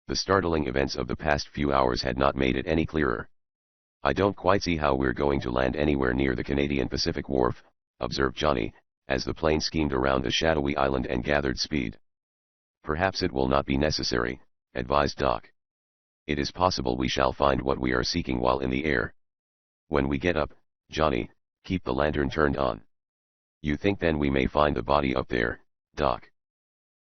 The startling events of the past few hours had not made it any clearer. I don't quite see how we're going to land anywhere near the Canadian Pacific Wharf, observed Johnny, as the plane schemed around the shadowy island and gathered speed. Perhaps it will not be necessary, advised Doc. It is possible we shall find what we are seeking while in the air. When we get up, Johnny, keep the lantern turned on. You think then we may find the body up there, Doc?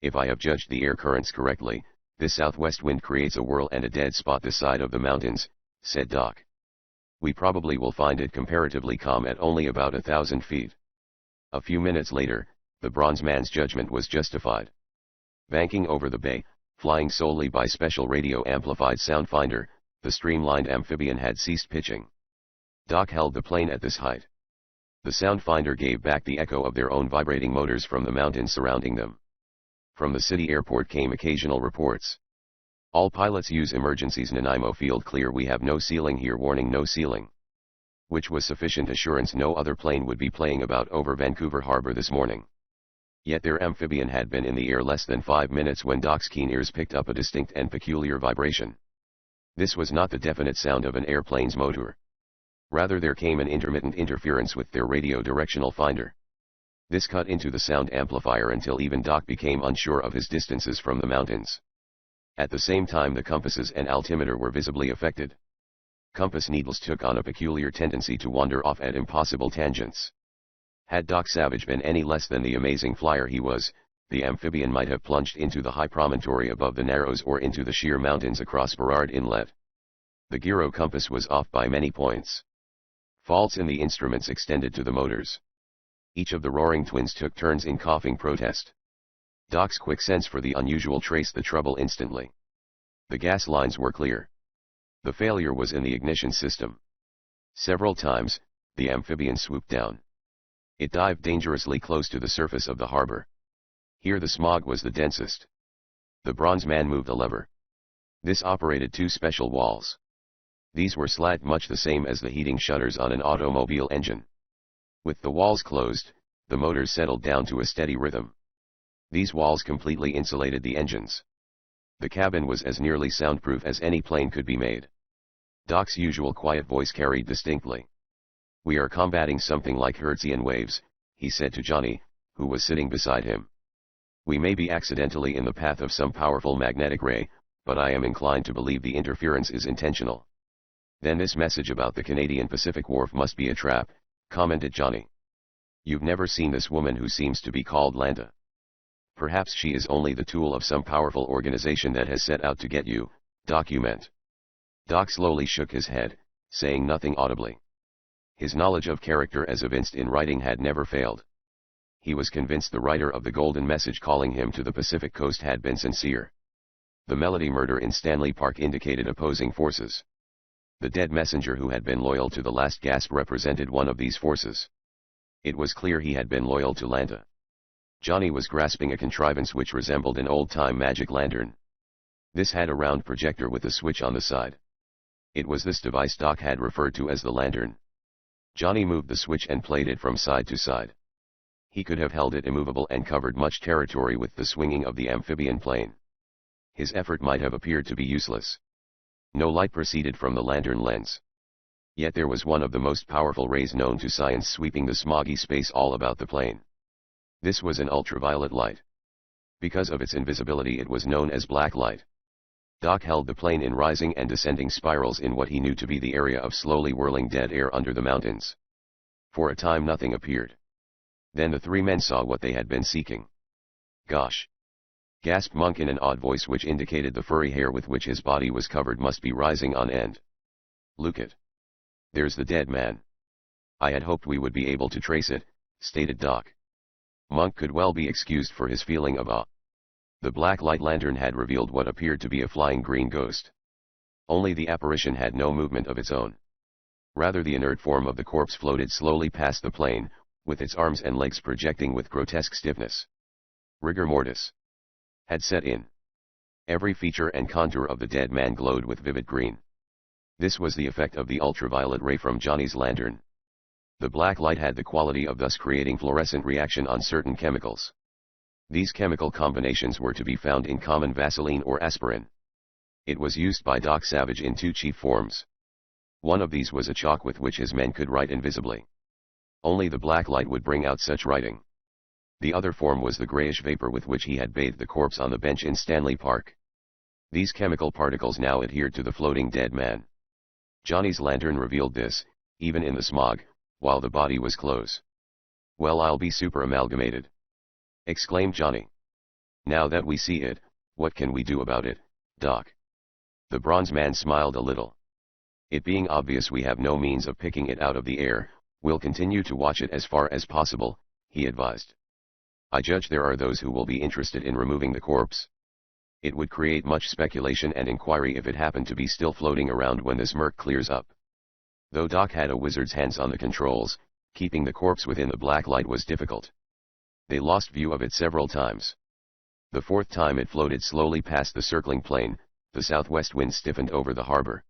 If I have judged the air currents correctly, this southwest wind creates a whirl and a dead spot this side of the mountains, said Doc. We probably will find it comparatively calm at only about 1,000 feet. A few minutes later, the bronze man's judgment was justified. Banking over the bay, flying solely by special radio-amplified sound finder, the streamlined amphibian had ceased pitching. Doc held the plane at this height. The sound finder gave back the echo of their own vibrating motors from the mountains surrounding them. From the city airport came occasional reports. All pilots use emergencies Nanaimo field clear, we have no ceiling here, warning no ceiling. Which was sufficient assurance no other plane would be playing about over Vancouver Harbor this morning. Yet their amphibian had been in the air less than 5 minutes when Doc's keen ears picked up a distinct and peculiar vibration. This was not the definite sound of an airplane's motor. Rather there came an intermittent interference with their radio directional finder. This cut into the sound amplifier until even Doc became unsure of his distances from the mountains. At the same time the compasses and altimeter were visibly affected. Compass needles took on a peculiar tendency to wander off at impossible tangents. Had Doc Savage been any less than the amazing flyer he was, the amphibian might have plunged into the high promontory above the Narrows or into the sheer mountains across Burrard Inlet. The gyro compass was off by many points. Faults in the instruments extended to the motors. Each of the roaring twins took turns in coughing protest. Doc's quick sense for the unusual traced the trouble instantly. The gas lines were clear. The failure was in the ignition system. Several times, the amphibian swooped down. It dived dangerously close to the surface of the harbor. Here the smog was the densest. The bronze man moved a lever. This operated two special walls. These were slat much the same as the heating shutters on an automobile engine. With the walls closed, the motors settled down to a steady rhythm. These walls completely insulated the engines. The cabin was as nearly soundproof as any plane could be made. Doc's usual quiet voice carried distinctly. "We are combating something like Hertzian waves," he said to Johnny, who was sitting beside him. "We may be accidentally in the path of some powerful magnetic ray, but I am inclined to believe the interference is intentional." "Then this message about the Canadian Pacific Wharf must be a trap," commented Johnny. "You've never seen this woman who seems to be called Lanta. Perhaps she is only the tool of some powerful organization that has set out to get you, document." Doc slowly shook his head, saying nothing audibly. His knowledge of character as evinced in writing had never failed. He was convinced the writer of the golden message calling him to the Pacific coast had been sincere. The Melody murder in Stanley Park indicated opposing forces. The dead messenger who had been loyal to the last gasp represented one of these forces. It was clear he had been loyal to Lanta. Johnny was grasping a contrivance which resembled an old-time magic lantern. This had a round projector with a switch on the side. It was this device Doc had referred to as the lantern. Johnny moved the switch and played it from side to side. He could have held it immovable and covered much territory with the swinging of the amphibian plane. His effort might have appeared to be useless. No light proceeded from the lantern lens. Yet there was one of the most powerful rays known to science sweeping the smoggy space all about the plane. This was an ultraviolet light. Because of its invisibility it was known as black light. Doc held the plane in rising and descending spirals in what he knew to be the area of slowly whirling dead air under the mountains. For a time nothing appeared. Then the three men saw what they had been seeking. "Gosh!" gasped Monk in an odd voice which indicated the furry hair with which his body was covered must be rising on end. "Look it! There's the dead man." "I had hoped we would be able to trace it," stated Doc. Monk could well be excused for his feeling of awe. The black light lantern had revealed what appeared to be a flying green ghost. Only the apparition had no movement of its own. Rather the inert form of the corpse floated slowly past the plane, with its arms and legs projecting with grotesque stiffness. Rigor mortis had set in. Every feature and contour of the dead man glowed with vivid green. This was the effect of the ultraviolet ray from Johnny's lantern. The black light had the quality of thus creating fluorescent reaction on certain chemicals. These chemical combinations were to be found in common Vaseline or aspirin. It was used by Doc Savage in two chief forms. One of these was a chalk with which his men could write invisibly. Only the black light would bring out such writing. The other form was the grayish vapor with which he had bathed the corpse on the bench in Stanley Park. These chemical particles now adhered to the floating dead man. Johnny's lantern revealed this, even in the smog, while the body was close. "Well, I'll be super amalgamated!" exclaimed Johnny. "Now that we see it, what can we do about it, Doc?" The bronze man smiled a little. "It being obvious we have no means of picking it out of the air, we'll continue to watch it as far as possible," he advised. "I judge there are those who will be interested in removing the corpse. It would create much speculation and inquiry if it happened to be still floating around when this murk clears up." Though Doc had a wizard's hands on the controls, keeping the corpse within the black light was difficult. They lost view of it several times. The fourth time it floated slowly past the circling plane, the southwest wind stiffened over the harbor.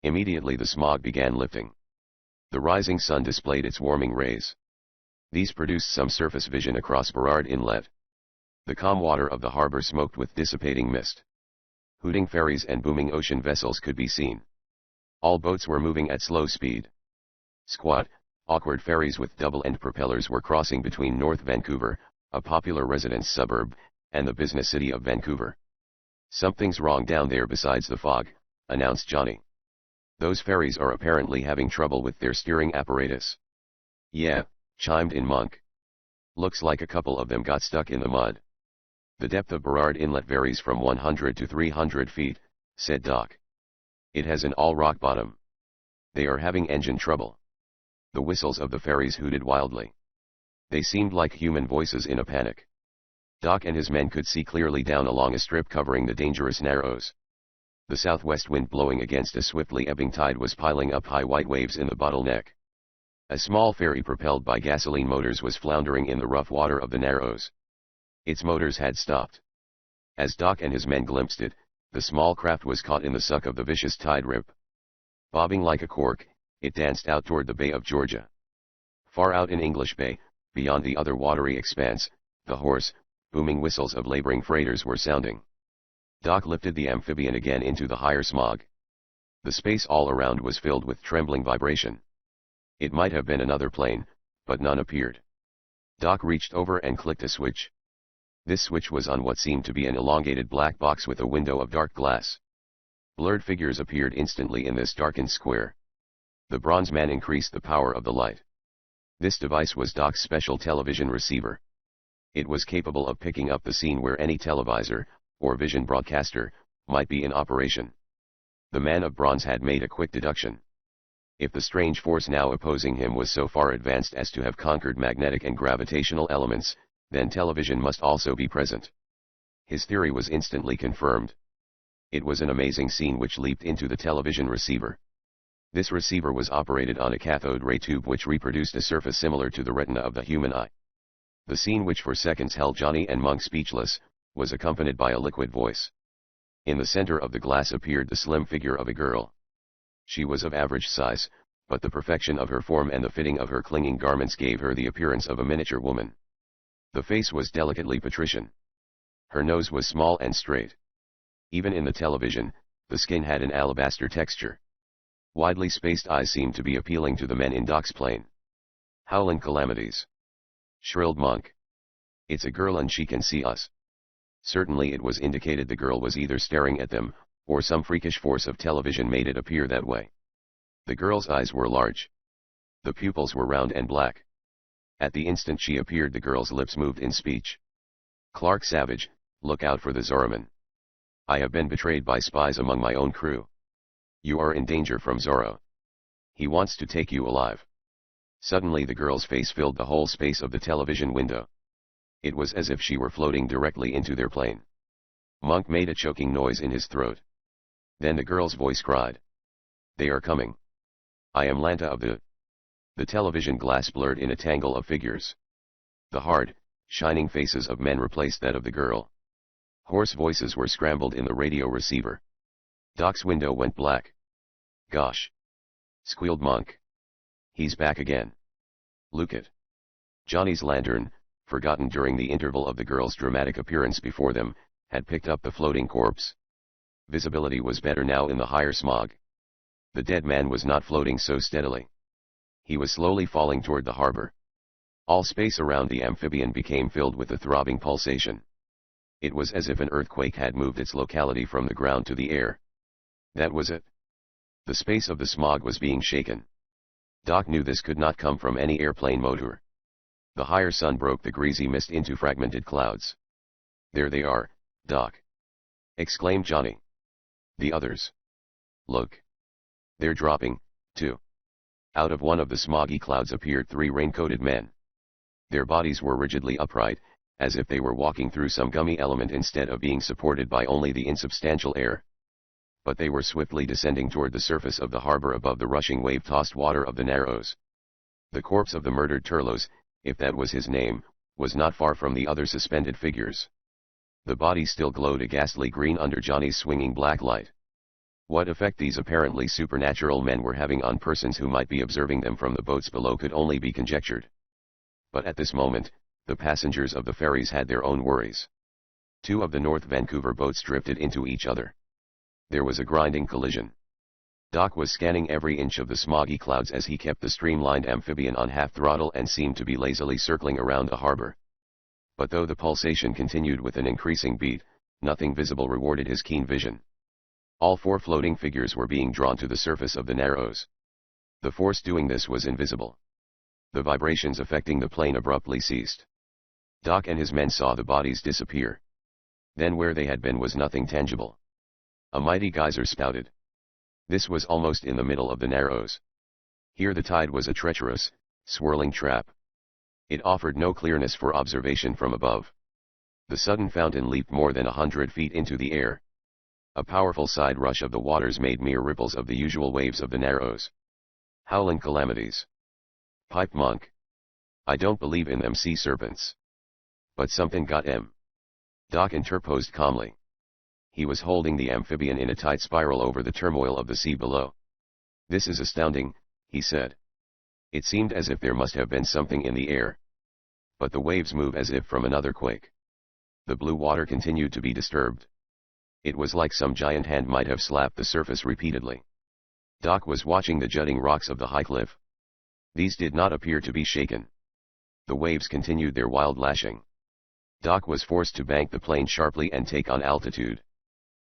Immediately the smog began lifting. The rising sun displayed its warming rays. These produced some surface vision across Burrard Inlet. The calm water of the harbor smoked with dissipating mist. Hooting ferries and booming ocean vessels could be seen. All boats were moving at slow speed. Squat, awkward ferries with double-end propellers were crossing between North Vancouver, a popular residence suburb, and the business city of Vancouver. "Something's wrong down there besides the fog," announced Johnny. "Those ferries are apparently having trouble with their steering apparatus." "Yeah, chimed in Monk. Looks like a couple of them got stuck in the mud. The depth of Burrard Inlet varies from 100 to 300 feet, said Doc. It has an all-rock bottom. They are having engine trouble. The whistles of the ferries hooted wildly. They seemed like human voices in a panic. Doc and his men could see clearly down along a strip covering the dangerous Narrows. The southwest wind blowing against a swiftly ebbing tide was piling up high white waves in the bottleneck. A small ferry propelled by gasoline motors was floundering in the rough water of the Narrows. Its motors had stopped. As Doc and his men glimpsed it, the small craft was caught in the suck of the vicious tide rip. Bobbing like a cork, it danced out toward the Bay of Georgia. Far out in English Bay, beyond the other watery expanse, the hoarse, booming whistles of laboring freighters were sounding. Doc lifted the amphibian again into the higher smog. The space all around was filled with trembling vibration. It might have been another plane, but none appeared. Doc reached over and clicked a switch. This switch was on what seemed to be an elongated black box with a window of dark glass. Blurred figures appeared instantly in this darkened square. The bronze man increased the power of the light. This device was Doc's special television receiver. It was capable of picking up the scene where any televisor, or vision broadcaster, might be in operation. The man of bronze had made a quick deduction. If the strange force now opposing him was so far advanced as to have conquered magnetic and gravitational elements, then television must also be present. His theory was instantly confirmed. It was an amazing scene which leaped into the television receiver. This receiver was operated on a cathode ray tube which reproduced a surface similar to the retina of the human eye. The scene, which for seconds held Johnny and Monk speechless, was accompanied by a liquid voice. In the center of the glass appeared the slim figure of a girl. She was of average size, but the perfection of her form and the fitting of her clinging garments gave her the appearance of a miniature woman. The face was delicately patrician. Her nose was small and straight. Even in the television, the skin had an alabaster texture. Widely spaced eyes seemed to be appealing to the men in Doc's plane. Howling calamities! Shrilled Monk. It's a girl and she can see us. Certainly it was indicated the girl was either staring at them, or some freakish force of television made it appear that way. The girl's eyes were large. The pupils were round and black. At the instant she appeared, the girl's lips moved in speech. Clark Savage, look out for the Zoroman. I have been betrayed by spies among my own crew. You are in danger from Zorro. He wants to take you alive. Suddenly the girl's face filled the whole space of the television window. It was as if she were floating directly into their plane. Monk made a choking noise in his throat. Then the girl's voice cried. They are coming. I am Lanta of the... The television glass blurred in a tangle of figures. The hard, shining faces of men replaced that of the girl. Hoarse voices were scrambled in the radio receiver. Doc's window went black. Gosh! Squealed Monk. He's back again. Look it. Johnny's lantern, forgotten during the interval of the girl's dramatic appearance before them, had picked up the floating corpse. Visibility was better now in the higher smog. The dead man was not floating so steadily. He was slowly falling toward the harbor. All space around the amphibian became filled with a throbbing pulsation. It was as if an earthquake had moved its locality from the ground to the air. That was it. The space of the smog was being shaken. Doc knew this could not come from any airplane motor. The higher sun broke the greasy mist into fragmented clouds. There they are, Doc! Exclaimed Johnny. The others. Look. They're dropping, too. Out of one of the smoggy clouds appeared 3 raincoated men. Their bodies were rigidly upright, as if they were walking through some gummy element instead of being supported by only the insubstantial air. But they were swiftly descending toward the surface of the harbor above the rushing wave-tossed water of the Narrows. The corpse of the murdered Turlos, if that was his name, was not far from the other suspended figures. The body still glowed a ghastly green under Johnny's swinging black light. What effect these apparently supernatural men were having on persons who might be observing them from the boats below could only be conjectured. But at this moment, the passengers of the ferries had their own worries. 2 of the North Vancouver boats drifted into each other. There was a grinding collision. Doc was scanning every inch of the smoggy clouds as he kept the streamlined amphibian on half throttle and seemed to be lazily circling around the harbor. But though the pulsation continued with an increasing beat, nothing visible rewarded his keen vision. All 4 floating figures were being drawn to the surface of the Narrows. The force doing this was invisible. The vibrations affecting the plane abruptly ceased. Doc and his men saw the bodies disappear. Then where they had been was nothing tangible. A mighty geyser spouted. This was almost in the middle of the Narrows. Here the tide was a treacherous, swirling trap. It offered no clearness for observation from above. The sudden fountain leaped more than 100 feet into the air. A powerful side rush of the waters made mere ripples of the usual waves of the Narrows. Howling calamities. Piped Monk. I don't believe in them sea serpents. But something got em. Doc interposed calmly. He was holding the amphibian in a tight spiral over the turmoil of the sea below. This is astounding, he said. It seemed as if there must have been something in the air. But the waves move as if from another quake. The blue water continued to be disturbed. It was like some giant hand might have slapped the surface repeatedly. Doc was watching the jutting rocks of the high cliff. These did not appear to be shaken. The waves continued their wild lashing. Doc was forced to bank the plane sharply and take on altitude.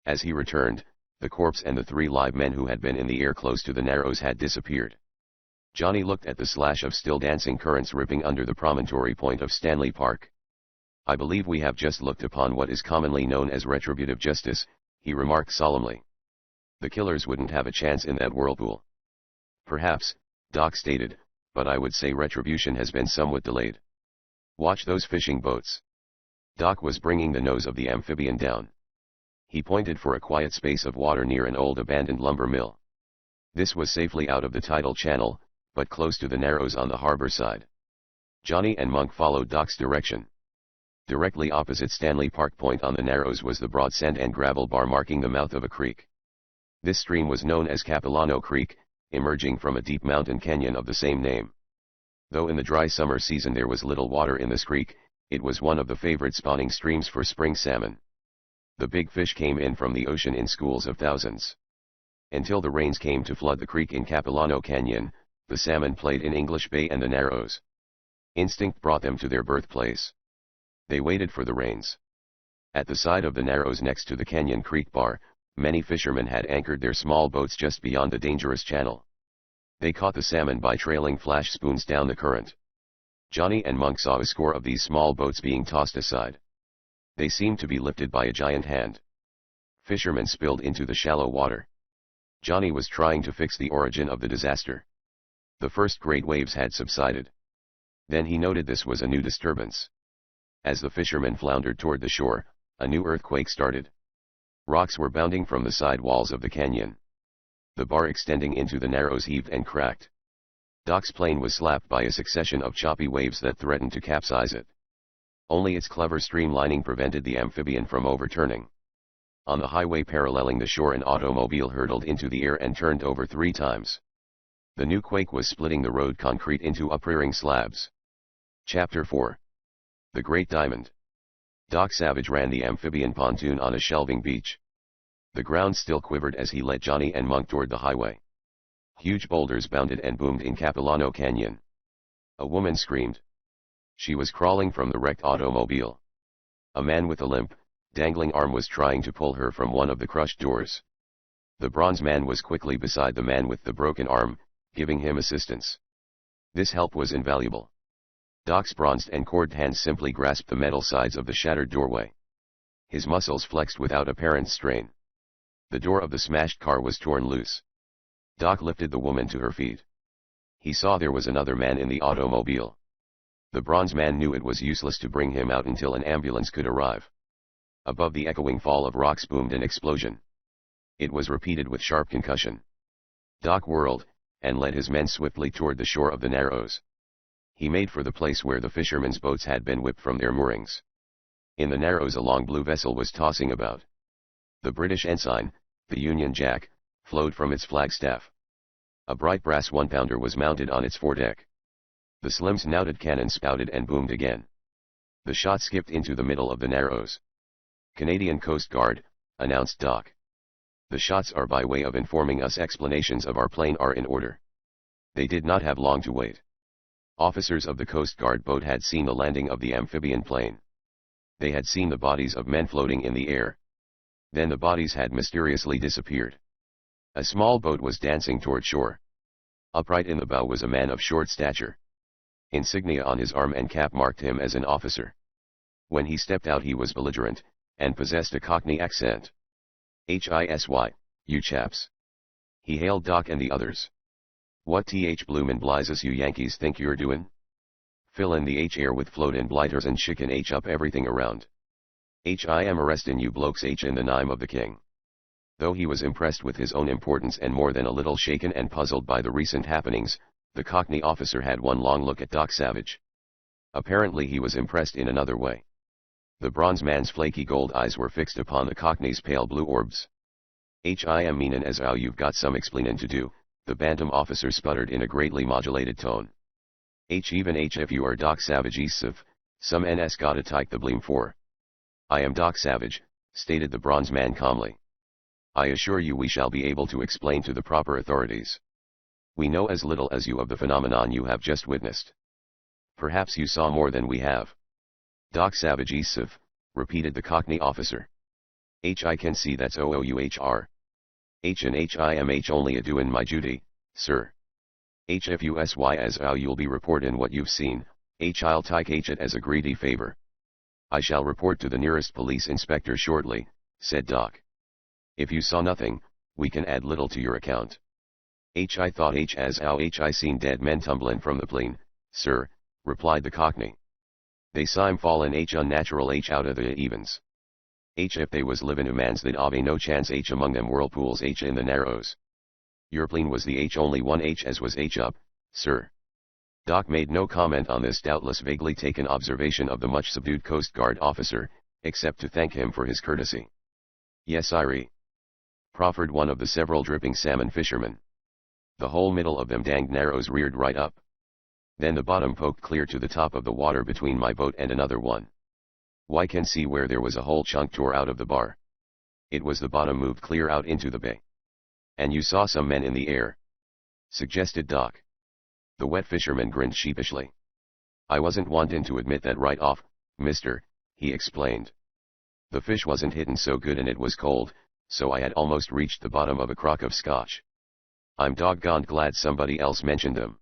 As he returned, the corpse and the 3 live men who had been in the air close to the Narrows had disappeared. Johnny looked at the slash of still dancing currents ripping under the promontory point of Stanley Park. I believe we have just looked upon what is commonly known as retributive justice, he remarked solemnly. The killers wouldn't have a chance in that whirlpool. Perhaps, Doc stated, but I would say retribution has been somewhat delayed. Watch those fishing boats. Doc was bringing the nose of the amphibian down. He pointed for a quiet space of water near an old abandoned lumber mill. This was safely out of the tidal channel, but close to the Narrows on the harbor side. Johnny and Monk followed Doc's direction. Directly opposite Stanley Park Point on the Narrows was the broad sand and gravel bar marking the mouth of a creek. This stream was known as Capilano Creek, emerging from a deep mountain canyon of the same name. Though in the dry summer season there was little water in this creek, it was one of the favorite spawning streams for spring salmon. The big fish came in from the ocean in schools of thousands. Until the rains came to flood the creek in Capilano Canyon, the salmon played in English Bay and the Narrows. Instinct brought them to their birthplace. They waited for the rains. At the side of the Narrows next to the Canyon Creek Bar, many fishermen had anchored their small boats just beyond the dangerous channel. They caught the salmon by trailing flash spoons down the current. Johnny and Monk saw a score of these small boats being tossed aside. They seemed to be lifted by a giant hand. Fishermen spilled into the shallow water. Johnny was trying to fix the origin of the disaster. The first great waves had subsided. Then he noted this was a new disturbance. As the fishermen floundered toward the shore, a new earthquake started. Rocks were bounding from the side walls of the canyon. The bar extending into the Narrows heaved and cracked. Doc's plane was slapped by a succession of choppy waves that threatened to capsize it. Only its clever streamlining prevented the amphibian from overturning. On the highway paralleling the shore, an automobile hurtled into the air and turned over 3 times. The new quake was splitting the road concrete into uprearing slabs. Chapter 4. The Great Diamond. Doc Savage ran the amphibian pontoon on a shelving beach. The ground still quivered as he led Johnny and Monk toward the highway. Huge boulders bounded and boomed in Capilano Canyon. A woman screamed. She was crawling from the wrecked automobile. A man with a limp, dangling arm was trying to pull her from one of the crushed doors. The bronze man was quickly beside the man with the broken arm, giving him assistance. This help was invaluable. Doc's bronzed and corded hands simply grasped the metal sides of the shattered doorway. His muscles flexed without apparent strain. The door of the smashed car was torn loose. Doc lifted the woman to her feet. He saw there was another man in the automobile. The bronze man knew it was useless to bring him out until an ambulance could arrive. Above the echoing fall of rocks boomed an explosion. It was repeated with sharp concussion. Doc whirled, and led his men swiftly toward the shore of the Narrows. He made for the place where the fishermen's boats had been whipped from their moorings. In the Narrows a long blue vessel was tossing about. The British ensign, the Union Jack, flowed from its flagstaff. A bright brass 1-pounder was mounted on its foredeck. The slim snouted cannon spouted and boomed again. The shot skipped into the middle of the Narrows. Canadian Coast Guard, announced Doc. The shots are by way of informing us explanations of our plane are in order. They did not have long to wait. Officers of the Coast Guard boat had seen the landing of the amphibian plane. They had seen the bodies of men floating in the air. Then the bodies had mysteriously disappeared. A small boat was dancing toward shore. Upright in the bow was a man of short stature. Insignia on his arm and cap marked him as an officer. When he stepped out he was belligerent, and possessed a Cockney accent. "Hisy, you chaps." He hailed Doc and the others. "What bloomin' blizes you Yankees think you're doin'? Fill in the air with floatin' blighters and chicken up everything around. I am arrestin' you blokes in the name of the king." Though he was impressed with his own importance and more than a little shaken and puzzled by the recent happenings, the Cockney officer had one long look at Doc Savage. Apparently he was impressed in another way. The bronze man's flaky gold eyes were fixed upon the Cockney's pale blue orbs. "I am meanin' as 'ow you've got some explainin' to do," the bantam officer sputtered in a greatly modulated tone. Even if you are Doc Savage some NS gotta take the blame for." "I am Doc Savage," stated the bronze man calmly. "I assure you we shall be able to explain to the proper authorities. We know as little as you of the phenomenon you have just witnessed. Perhaps you saw more than we have." "Doc Savage repeated the Cockney officer. "I can see that's OOUHR. And I'm only a-doin' my duty, sir. If as 'ow you'll be reportin' what you've seen, I'll take it as a greedy favor." "I shall report to the nearest police inspector shortly," said Doc. "If you saw nothing, we can add little to your account." "I thought as 'ow I seen dead men tumblin' from the plane, sir," replied the Cockney. "They seem fallin' unnatural out of the evens. If they was livin' humans they'd ave no chance among them whirlpools in the Narrows. Your plane was the only one as was up, sir." Doc made no comment on this doubtless vaguely taken observation of the much subdued Coast Guard officer, except to thank him for his courtesy. "Yes Irie," proffered one of the several dripping salmon fishermen. "The whole middle of them danged Narrows reared right up. Then the bottom poked clear to the top of the water between my boat and another one. Why can see where there was a whole chunk tore out of the bar. It was the bottom moved clear out into the bay." "And you saw some men in the air?" suggested Doc. The wet fisherman grinned sheepishly. "I wasn't wantin' to admit that right off, mister," he explained. "The fish wasn't hittin' so good and it was cold, so I had almost reached the bottom of a crock of scotch. I'm doggoned glad somebody else mentioned them.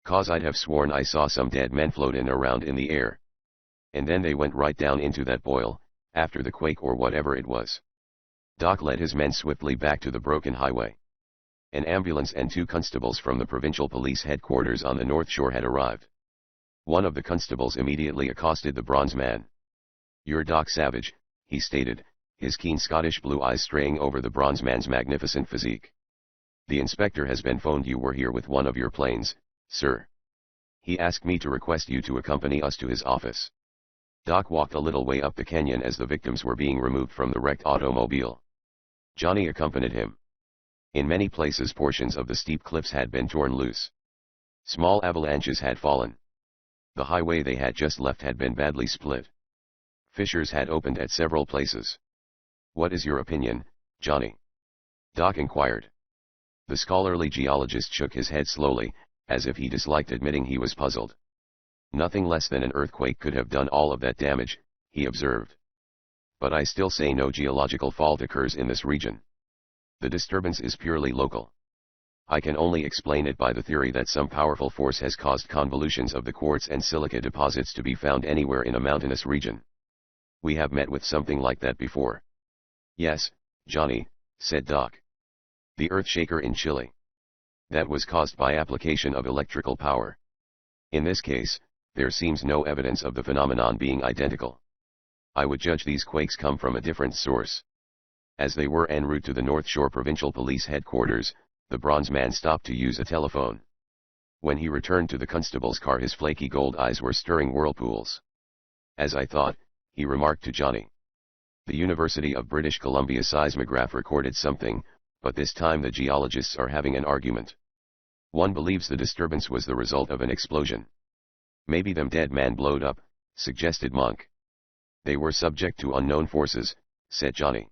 'Cause I'd have sworn I saw some dead men floatin' around in the air. And then they went right down into that boil, after the quake or whatever it was." Doc led his men swiftly back to the broken highway. An ambulance and 2 constables from the provincial police headquarters on the North Shore had arrived. One of the constables immediately accosted the bronze man. "You're Doc Savage," he stated, his keen Scottish blue eyes straying over the bronze man's magnificent physique. "The inspector has been phoned you were here with one of your planes, sir. He asked me to request you to accompany us to his office." Doc walked a little way up the canyon as the victims were being removed from the wrecked automobile. Johnny accompanied him. In many places portions of the steep cliffs had been torn loose. Small avalanches had fallen. The highway they had just left had been badly split. Fissures had opened at several places. "What is your opinion, Johnny?" Doc inquired. The scholarly geologist shook his head slowly, as if he disliked admitting he was puzzled. "Nothing less than an earthquake could have done all of that damage," he observed. "But I still say no geological fault occurs in this region. The disturbance is purely local. I can only explain it by the theory that some powerful force has caused convolutions of the quartz and silica deposits to be found anywhere in a mountainous region. We have met with something like that before." "Yes, Johnny," said Doc. "The earthshaker in Chile. That was caused by application of electrical power. In this case, there seems no evidence of the phenomenon being identical. I would judge these quakes come from a different source." As they were en route to the North Shore Provincial Police Headquarters, the bronze man stopped to use a telephone. When he returned to the constable's car his flaky gold eyes were stirring whirlpools. "As I thought," he remarked to Johnny. "The University of British Columbia seismograph recorded something, but this time the geologists are having an argument. One believes the disturbance was the result of an explosion." "Maybe them dead man blowed up," suggested Monk. "They were subject to unknown forces," said Johnny.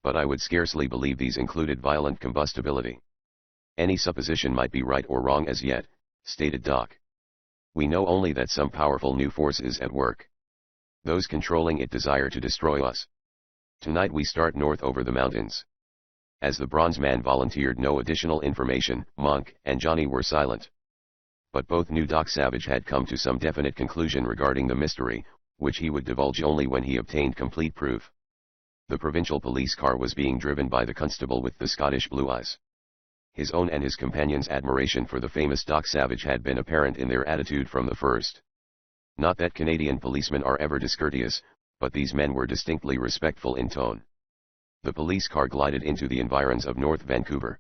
"But I would scarcely believe these included violent combustibility." "Any supposition might be right or wrong as yet," stated Doc. "We know only that some powerful new force is at work. Those controlling it desire to destroy us. Tonight we start north over the mountains." As the bronze man volunteered no additional information, Monk and Johnny were silent. But both knew Doc Savage had come to some definite conclusion regarding the mystery, which he would divulge only when he obtained complete proof. The provincial police car was being driven by the constable with the Scottish blue eyes. His own and his companion's admiration for the famous Doc Savage had been apparent in their attitude from the first. Not that Canadian policemen are ever discourteous, but these men were distinctly respectful in tone. The police car glided into the environs of North Vancouver.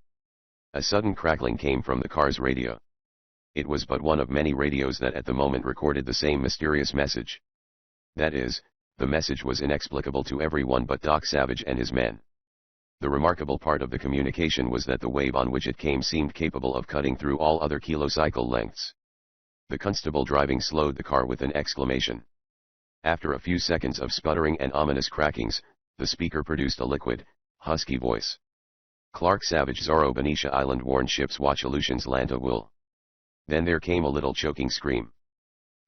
A sudden crackling came from the car's radio. It was but one of many radios that at the moment recorded the same mysterious message. That is, the message was inexplicable to everyone but Doc Savage and his men. The remarkable part of the communication was that the wave on which it came seemed capable of cutting through all other kilocycle lengths. The constable driving slowed the car with an exclamation. After a few seconds of sputtering and ominous crackings, the speaker produced a liquid, husky voice. Clark Savage Zorro Benicia Island warned ships watch Aleutians Lanta will. Then there came a little choking scream.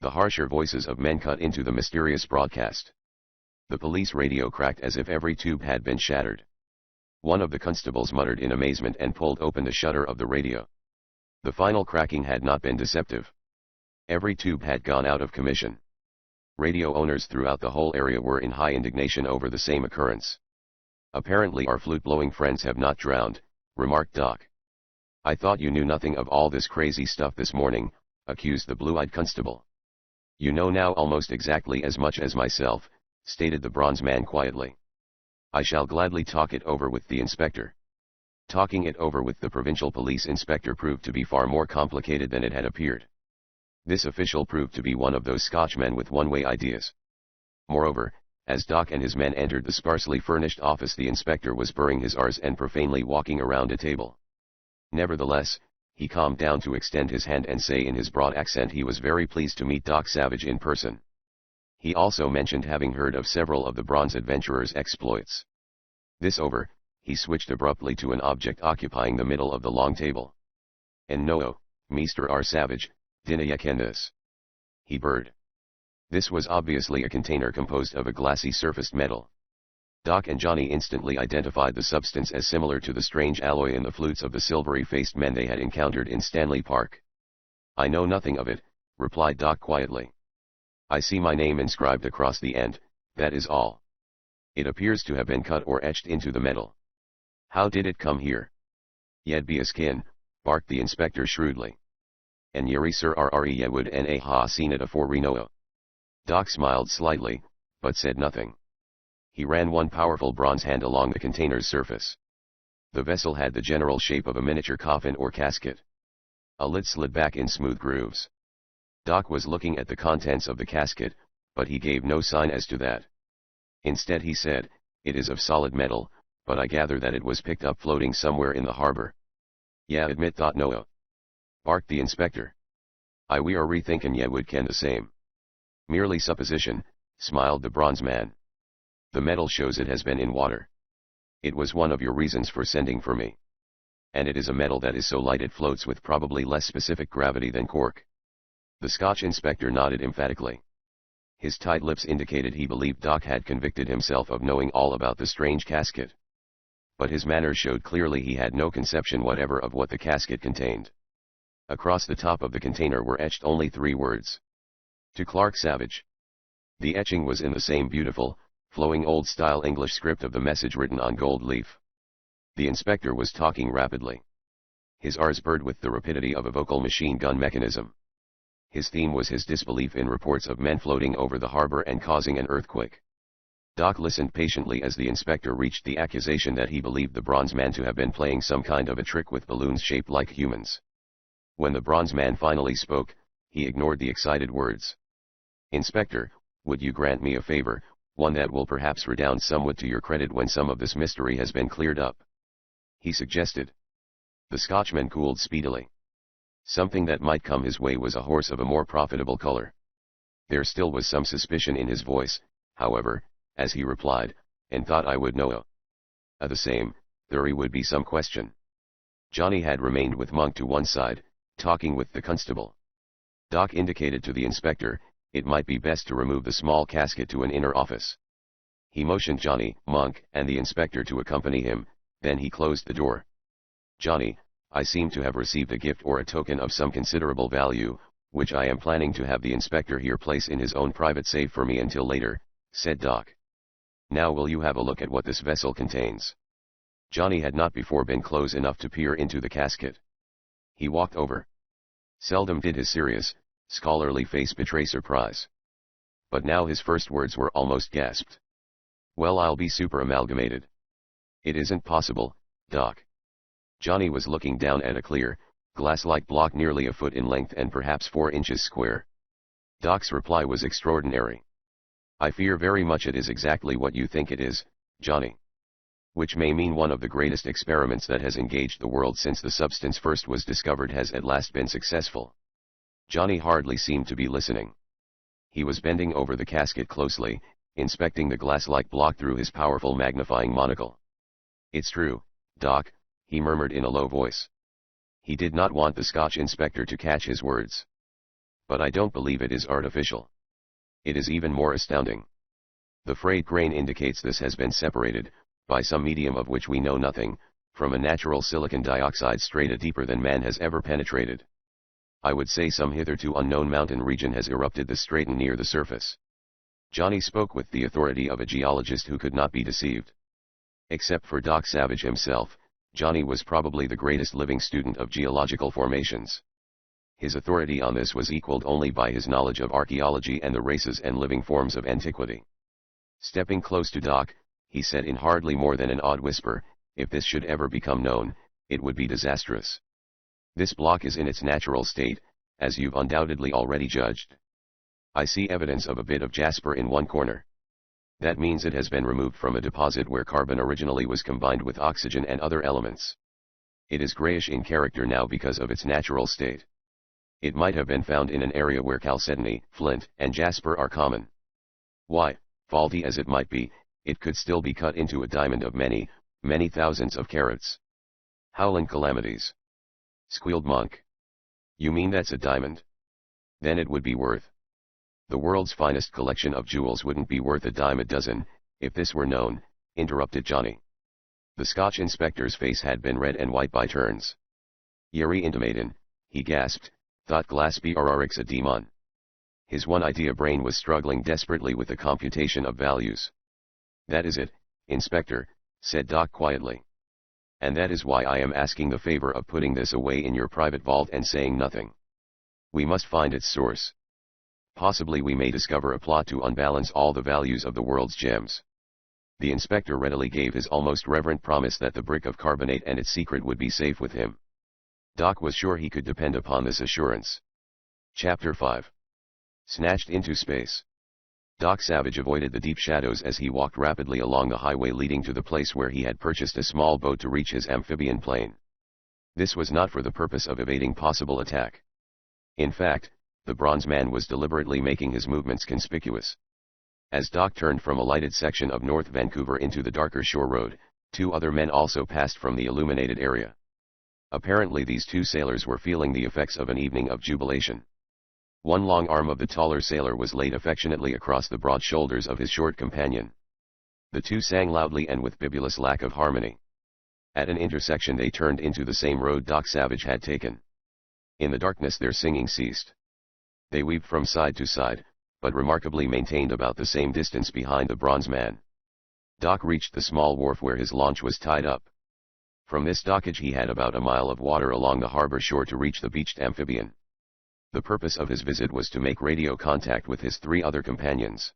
The harsher voices of men cut into the mysterious broadcast. The police radio cracked as if every tube had been shattered. One of the constables muttered in amazement and pulled open the shutter of the radio. The final cracking had not been deceptive. Every tube had gone out of commission. Radio owners throughout the whole area were in high indignation over the same occurrence. Apparently our flute-blowing friends have not drowned, remarked Doc. I thought you knew nothing of all this crazy stuff this morning, accused the blue-eyed constable. You know now almost exactly as much as myself, stated the bronze man quietly. I shall gladly talk it over with the inspector. Talking it over with the provincial police inspector proved to be far more complicated than it had appeared. This official proved to be one of those Scotchmen with one-way ideas. Moreover, as Doc and his men entered the sparsely furnished office, the inspector was burring his R's and profanely walking around a table. Nevertheless, he calmed down to extend his hand and say in his broad accent he was very pleased to meet Doc Savage in person. He also mentioned having heard of several of the bronze adventurers' exploits. This over, he switched abruptly to an object occupying the middle of the long table. "And no, Mr. R. Savage, dinna ye ken this?" he burred. This was obviously a container composed of a glassy surfaced metal. Doc and Johnny instantly identified the substance as similar to the strange alloy in the flutes of the silvery-faced men they had encountered in Stanley Park. "I know nothing of it," replied Doc quietly. "I see my name inscribed across the end, that is all. It appears to have been cut or etched into the metal. How did it come here?" "Yed be a skin," barked the inspector shrewdly. "And yeri sir rre ye would na ha seen it afore Reno." Doc smiled slightly, but said nothing. He ran one powerful bronze hand along the container's surface. The vessel had the general shape of a miniature coffin or casket. A lid slid back in smooth grooves. Doc was looking at the contents of the casket, but he gave no sign as to that. Instead he said, "It is of solid metal, but I gather that it was picked up floating somewhere in the harbor." "Yeah, admit thought Noah," barked the inspector. "We are rethinking ye would ken the same." "Merely supposition," smiled the bronze man. "The metal shows it has been in water. It was one of your reasons for sending for me. And it is a metal that is so light it floats with probably less specific gravity than cork." The Scotch inspector nodded emphatically. His tight lips indicated he believed Doc had convicted himself of knowing all about the strange casket. But his manner showed clearly he had no conception whatever of what the casket contained. Across the top of the container were etched only 3 words. "To Clark Savage." The etching was in the same beautiful, flowing old-style English script of the message written on gold leaf. The inspector was talking rapidly. His R's burred with the rapidity of a vocal machine gun mechanism. His theme was his disbelief in reports of men floating over the harbor and causing an earthquake. Doc listened patiently as the inspector reached the accusation that he believed the bronze man to have been playing some kind of a trick with balloons shaped like humans. When the bronze man finally spoke, he ignored the excited words. "Inspector, would you grant me a favor, one that will perhaps redound somewhat to your credit when some of this mystery has been cleared up?" he suggested. The Scotchman cooled speedily. Something that might come his way was a horse of a more profitable color. There still was some suspicion in his voice, however, as he replied, "And thought I would know the same, there would be some question." Johnny had remained with Monk to one side, talking with the constable. Doc indicated to the inspector, it might be best to remove the small casket to an inner office. He motioned Johnny, Monk, and the inspector to accompany him, then he closed the door. "Johnny, I seem to have received a gift or a token of some considerable value, which I am planning to have the inspector here place in his own private safe for me until later," said Doc. "Now will you have a look at what this vessel contains?" Johnny had not before been close enough to peer into the casket. He walked over. Seldom did his serious, scholarly face betray surprise. But now his first words were almost gasped. "Well, I'll be super amalgamated." "It isn't possible, Doc." Johnny was looking down at a clear, glass-like block nearly a foot in length and perhaps 4 inches square. Doc's reply was extraordinary. "I fear very much it is exactly what you think it is, Johnny. Which may mean one of the greatest experiments that has engaged the world since the substance first was discovered has at last been successful." Johnny hardly seemed to be listening. He was bending over the casket closely, inspecting the glass-like block through his powerful magnifying monocle. "It's true, Doc," he murmured in a low voice. He did not want the Scotch inspector to catch his words. "But I don't believe it is artificial. It is even more astounding. The frayed grain indicates this has been separated, by some medium of which we know nothing, from a natural silicon dioxide strata deeper than man has ever penetrated. I would say some hitherto unknown mountain region has erupted the stratum near the surface." Johnny spoke with the authority of a geologist who could not be deceived. Except for Doc Savage himself, Johnny was probably the greatest living student of geological formations. His authority on this was equaled only by his knowledge of archaeology and the races and living forms of antiquity. Stepping close to Doc, he said in hardly more than an odd whisper, "If this should ever become known, it would be disastrous. This block is in its natural state, as you've undoubtedly already judged. I see evidence of a bit of jasper in one corner. That means it has been removed from a deposit where carbon originally was combined with oxygen and other elements. It is grayish in character now because of its natural state. It might have been found in an area where chalcedony, flint, and jasper are common. Why, faulty as it might be, it could still be cut into a diamond of many, many thousands of carats." "Howling calamities!" squealed Monk. "You mean that's a diamond? Then it would be worth—" "The world's finest collection of jewels wouldn't be worth a dime a dozen, if this were known," interrupted Johnny. The Scotch inspector's face had been red and white by turns. "Yeri intimatin," he gasped, "thought glass brrx a demon." His one-idea brain was struggling desperately with the computation of values. "That is it, Inspector," said Doc quietly. "And that is why I am asking the favor of putting this away in your private vault and saying nothing. We must find its source. Possibly we may discover a plot to unbalance all the values of the world's gems." The inspector readily gave his almost reverent promise that the brick of carbonate and its secret would be safe with him. Doc was sure he could depend upon this assurance. Chapter 5. Snatched into space. Doc Savage avoided the deep shadows as he walked rapidly along the highway leading to the place where he had purchased a small boat to reach his amphibian plane. This was not for the purpose of evading possible attack. In fact, the bronze man was deliberately making his movements conspicuous. As Doc turned from a lighted section of North Vancouver into the darker shore road, 2 other men also passed from the illuminated area. Apparently these 2 sailors were feeling the effects of an evening of jubilation. One long arm of the taller sailor was laid affectionately across the broad shoulders of his short companion. The 2 sang loudly and with bibulous lack of harmony. At an intersection they turned into the same road Doc Savage had taken. In the darkness their singing ceased. They weaved from side to side, but remarkably maintained about the same distance behind the bronze man. Doc reached the small wharf where his launch was tied up. From this dockage he had about a mile of water along the harbor shore to reach the beached amphibian. The purpose of his visit was to make radio contact with his 3 other companions.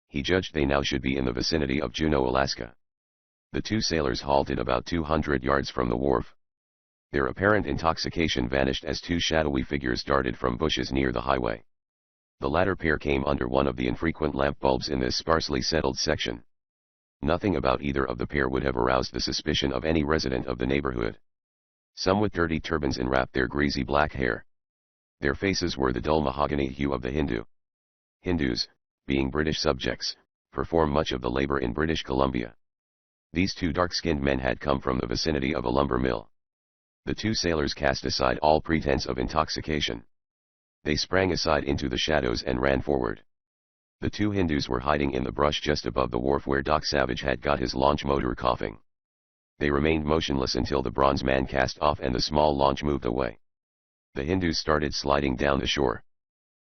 He judged they now should be in the vicinity of Juneau, Alaska. The 2 sailors halted about 200 yards from the wharf. Their apparent intoxication vanished as 2 shadowy figures darted from bushes near the highway. The latter pair came under one of the infrequent lamp bulbs in this sparsely settled section. Nothing about either of the pair would have aroused the suspicion of any resident of the neighborhood. Some with dirty turbans enwrapped their greasy black hair. Their faces were the dull mahogany hue of the Hindu. Hindus, being British subjects, perform much of the labor in British Columbia. These 2 dark-skinned men had come from the vicinity of a lumber mill. The 2 sailors cast aside all pretense of intoxication. They sprang aside into the shadows and ran forward. The 2 Hindus were hiding in the brush just above the wharf where Doc Savage had got his launch motor coughing. They remained motionless until the bronze man cast off and the small launch moved away. The Hindus started sliding down the shore.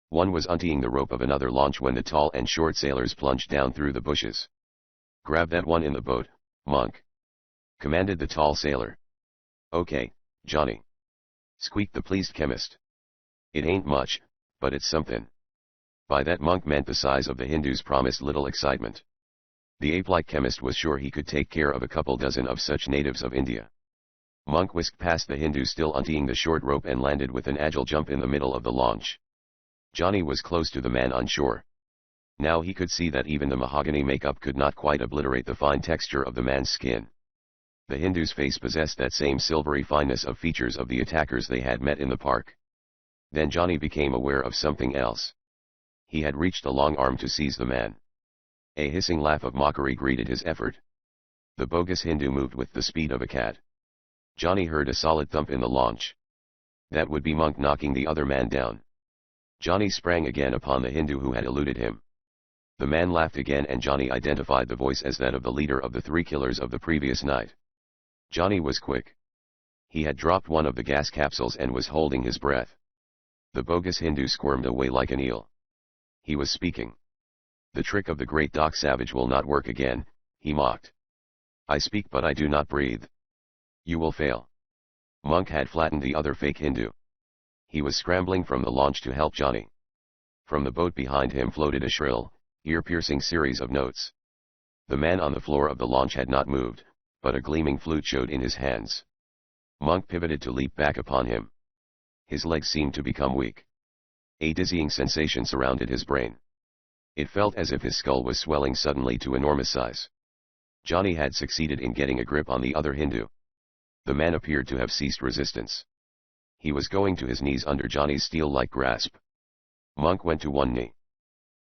One was untying the rope of another launch when the tall and short sailors plunged down through the bushes. "Grab that one in the boat, Monk," commanded the tall sailor. "Okay, Johnny," squeaked the pleased chemist. "It ain't much, but it's something." By that Monk meant the size of the Hindus promised little excitement. The ape-like chemist was sure he could take care of a couple dozen of such natives of India. Monk whisked past the Hindu still untying the short rope and landed with an agile jump in the middle of the launch. Johnny was close to the man on shore. Now he could see that even the mahogany makeup could not quite obliterate the fine texture of the man's skin. The Hindu's face possessed that same silvery fineness of features of the attackers they had met in the park. Then Johnny became aware of something else. He had reached a long arm to seize the man. A hissing laugh of mockery greeted his effort. The bogus Hindu moved with the speed of a cat. Johnny heard a solid thump in the launch. That would be Monk knocking the other man down. Johnny sprang again upon the Hindu who had eluded him. The man laughed again and Johnny identified the voice as that of the leader of the 3 killers of the previous night. Johnny was quick. He had dropped one of the gas capsules and was holding his breath. The bogus Hindu squirmed away like an eel. He was speaking. "The trick of the great Doc Savage will not work again," he mocked. "I speak but I do not breathe. You will fail." Monk had flattened the other fake Hindu. He was scrambling from the launch to help Johnny. From the boat behind him floated a shrill, ear-piercing series of notes. The man on the floor of the launch had not moved, but a gleaming flute showed in his hands. Monk pivoted to leap back upon him. His legs seemed to become weak. A dizzying sensation surrounded his brain. It felt as if his skull was swelling suddenly to enormous size. Johnny had succeeded in getting a grip on the other Hindu. The man appeared to have ceased resistance. He was going to his knees under Johnny's steel-like grasp. Monk went to one knee.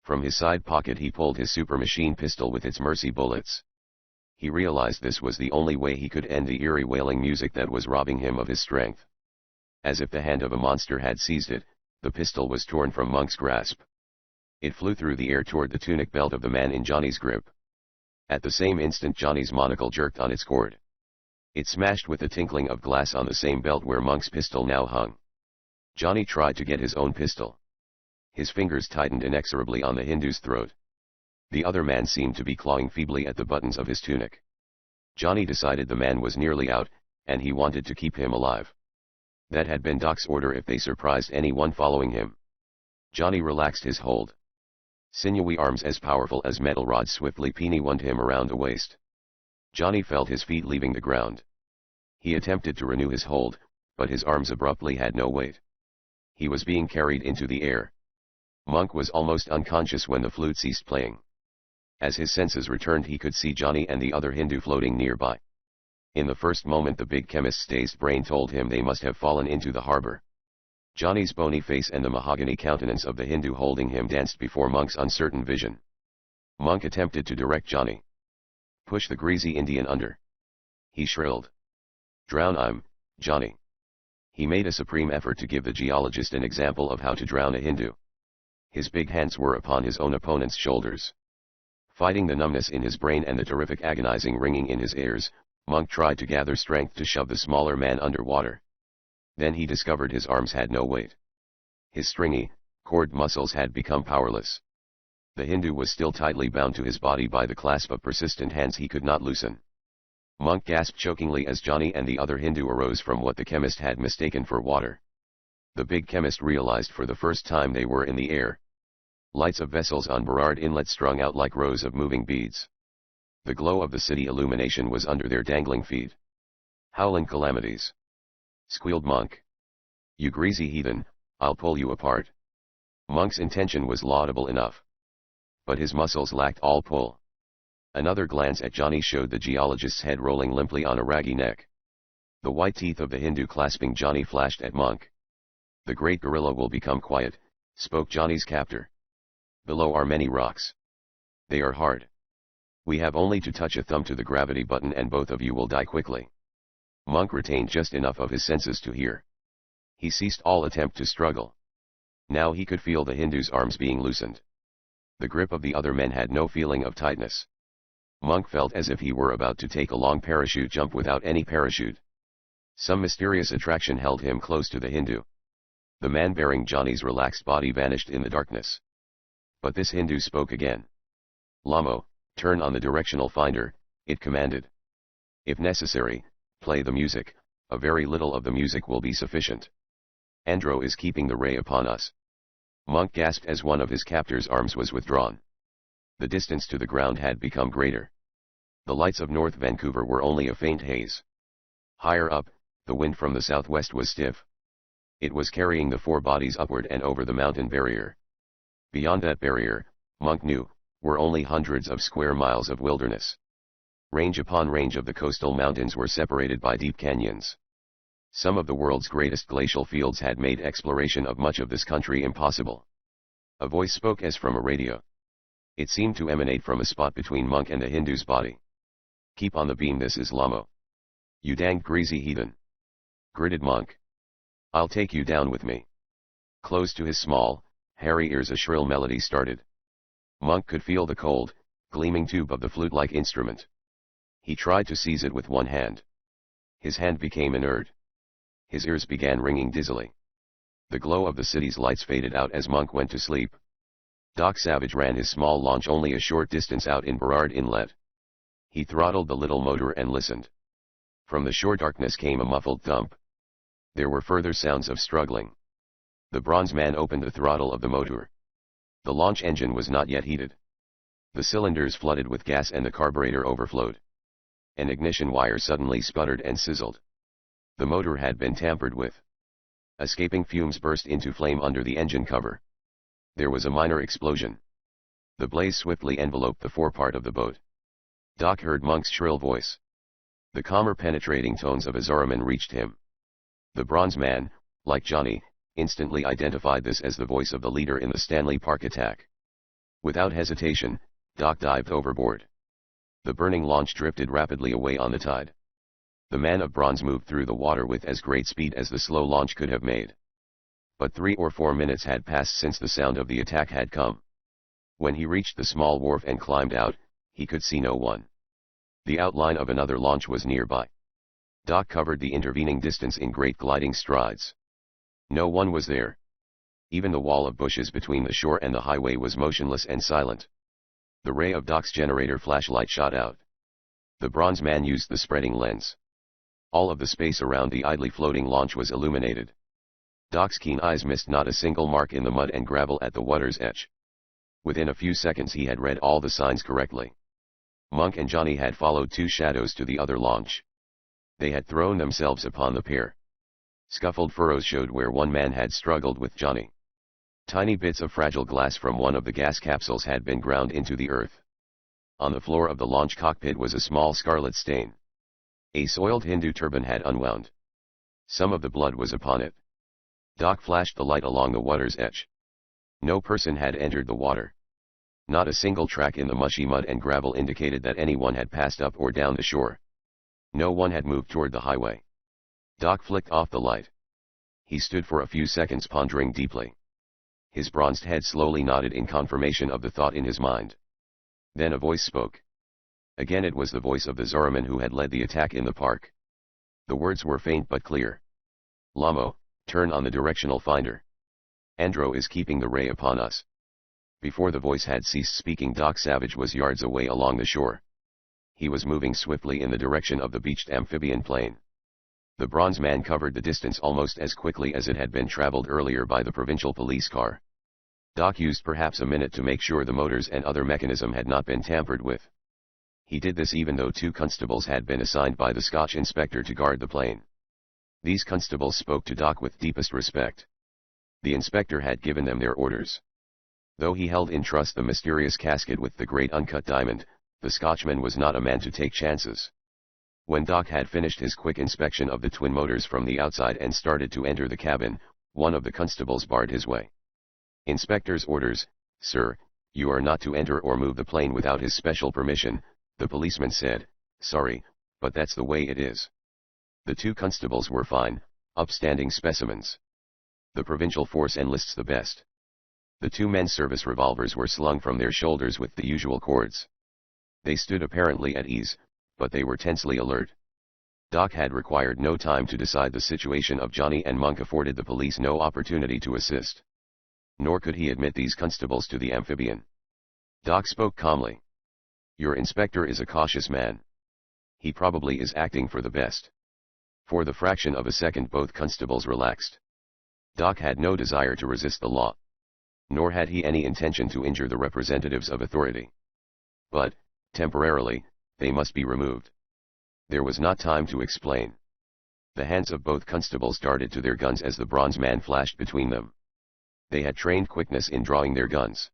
From his side pocket he pulled his super machine pistol with its mercy bullets. He realized this was the only way he could end the eerie wailing music that was robbing him of his strength. As if the hand of a monster had seized it, the pistol was torn from Monk's grasp. It flew through the air toward the tunic belt of the man in Johnny's grip. At the same instant Johnny's monocle jerked on its cord. It smashed with the tinkling of glass on the same belt where Monk's pistol now hung. Johnny tried to get his own pistol. His fingers tightened inexorably on the Hindu's throat. The other man seemed to be clawing feebly at the buttons of his tunic. Johnny decided the man was nearly out, and he wanted to keep him alive. That had been Doc's order if they surprised anyone following him. Johnny relaxed his hold. Sinewy arms as powerful as metal rods swiftly pinioned him around the waist. Johnny felt his feet leaving the ground. He attempted to renew his hold, but his arms abruptly had no weight. He was being carried into the air. Monk was almost unconscious when the flute ceased playing. As his senses returned he could see Johnny and the other Hindu floating nearby. In the first moment the big chemist's dazed brain told him they must have fallen into the harbor. Johnny's bony face and the mahogany countenance of the Hindu holding him danced before Monk's uncertain vision. Monk attempted to direct Johnny. "Push the greasy Indian under," he shrilled. "Drown Johnny." He made a supreme effort to give the geologist an example of how to drown a Hindu. His big hands were upon his own opponent's shoulders. Fighting the numbness in his brain and the terrific agonizing ringing in his ears, Monk tried to gather strength to shove the smaller man underwater. Then he discovered his arms had no weight. His stringy, cord muscles had become powerless. The Hindu was still tightly bound to his body by the clasp of persistent hands he could not loosen. Monk gasped chokingly as Johnny and the other Hindu arose from what the chemist had mistaken for water. The big chemist realized for the first time they were in the air. Lights of vessels on Burrard Inlet strung out like rows of moving beads. The glow of the city illumination was under their dangling feet. "Howling calamities!" squealed Monk. "You greasy heathen, I'll pull you apart." Monk's intention was laudable enough. But his muscles lacked all pull. Another glance at Johnny showed the geologist's head rolling limply on a raggy neck. The white teeth of the Hindu clasping Johnny flashed at Monk. "The great gorilla will become quiet," spoke Johnny's captor. "Below are many rocks. They are hard. We have only to touch a thumb to the gravity button and both of you will die quickly." Monk retained just enough of his senses to hear. He ceased all attempt to struggle. Now he could feel the Hindu's arms being loosened. The grip of the other men had no feeling of tightness. Monk felt as if he were about to take a long parachute jump without any parachute. Some mysterious attraction held him close to the Hindu. The man bearing Johnny's relaxed body vanished in the darkness. But this Hindu spoke again. "Lamo, turn on the directional finder," it commanded. "If necessary, play the music, a very little of the music will be sufficient. Andro is keeping the ray upon us." Monk gasped as one of his captor's arms was withdrawn. The distance to the ground had become greater. The lights of North Vancouver were only a faint haze. Higher up, the wind from the southwest was stiff. It was carrying the four bodies upward and over the mountain barrier. Beyond that barrier, Monk knew, were only hundreds of square miles of wilderness. Range upon range of the coastal mountains were separated by deep canyons. Some of the world's greatest glacial fields had made exploration of much of this country impossible. A voice spoke as from a radio. It seemed to emanate from a spot between Monk and the Hindu's body. "Keep on the beam, this is Lamo." "You danged greasy heathen," gritted Monk. "I'll take you down with me." Close to his small, hairy ears a shrill melody started. Monk could feel the cold, gleaming tube of the flute-like instrument. He tried to seize it with one hand. His hand became inert. His ears began ringing dizzily. The glow of the city's lights faded out as Monk went to sleep. Doc Savage ran his small launch only a short distance out in Burrard Inlet. He throttled the little motor and listened. From the shore darkness came a muffled thump. There were further sounds of struggling. The bronze man opened the throttle of the motor. The launch engine was not yet heated. The cylinders flooded with gas and the carburetor overflowed. An ignition wire suddenly sputtered and sizzled. The motor had been tampered with. Escaping fumes burst into flame under the engine cover. There was a minor explosion. The blaze swiftly enveloped the forepart of the boat. Doc heard Monk's shrill voice. The calmer penetrating tones of Azaraman reached him. The bronze man, like Johnny, instantly identified this as the voice of the leader in the Stanley Park attack. Without hesitation, Doc dived overboard. The burning launch drifted rapidly away on the tide. The man of bronze moved through the water with as great speed as the slow launch could have made. But 3 or 4 minutes had passed since the sound of the attack had come. When he reached the small wharf and climbed out, he could see no one. The outline of another launch was nearby. Doc covered the intervening distance in great gliding strides. No one was there. Even the wall of bushes between the shore and the highway was motionless and silent. The ray of Doc's generator flashlight shot out. The bronze man used the spreading lens. All of the space around the idly floating launch was illuminated. Doc's keen eyes missed not a single mark in the mud and gravel at the water's edge. Within a few seconds he had read all the signs correctly. Monk and Johnny had followed 2 shadows to the other launch. They had thrown themselves upon the pier. Scuffled furrows showed where one man had struggled with Johnny. Tiny bits of fragile glass from one of the gas capsules had been ground into the earth. On the floor of the launch cockpit was a small scarlet stain. A soiled Hindu turban had unwound. Some of the blood was upon it. Doc flashed the light along the water's edge. No person had entered the water. Not a single track in the mushy mud and gravel indicated that anyone had passed up or down the shore. No one had moved toward the highway. Doc flicked off the light. He stood for a few seconds pondering deeply. His bronzed head slowly nodded in confirmation of the thought in his mind. Then a voice spoke. Again it was the voice of the Zaraman who had led the attack in the park. The words were faint but clear. "Lamo, turn on the directional finder. Andro is keeping the ray upon us." Before the voice had ceased speaking, Doc Savage was yards away along the shore. He was moving swiftly in the direction of the beached amphibian plane. The bronze man covered the distance almost as quickly as it had been traveled earlier by the provincial police car. Doc used perhaps a minute to make sure the motors and other mechanism had not been tampered with. He did this even though 2 constables had been assigned by the Scotch inspector to guard the plane. These constables spoke to Doc with deepest respect. The inspector had given them their orders. Though he held in trust the mysterious casket with the great uncut diamond, the Scotchman was not a man to take chances. When Doc had finished his quick inspection of the twin motors from the outside and started to enter the cabin, one of the constables barred his way. "Inspector's orders, sir, you are not to enter or move the plane without his special permission," the policeman said. "Sorry, but that's the way it is." The 2 constables were fine, upstanding specimens. The provincial force enlists the best. The 2 men's service revolvers were slung from their shoulders with the usual cords. They stood apparently at ease, but they were tensely alert. Doc had required no time to decide the situation of Johnny, and Monk afforded the police no opportunity to assist. Nor could he admit these constables to the amphibian. Doc spoke calmly. "Your inspector is a cautious man. He probably is acting for the best." For the fraction of a second both constables relaxed. Doc had no desire to resist the law. Nor had he any intention to injure the representatives of authority. But, temporarily, they must be removed. There was not time to explain. The hands of both constables darted to their guns as the bronze man flashed between them. They had trained quickness in drawing their guns.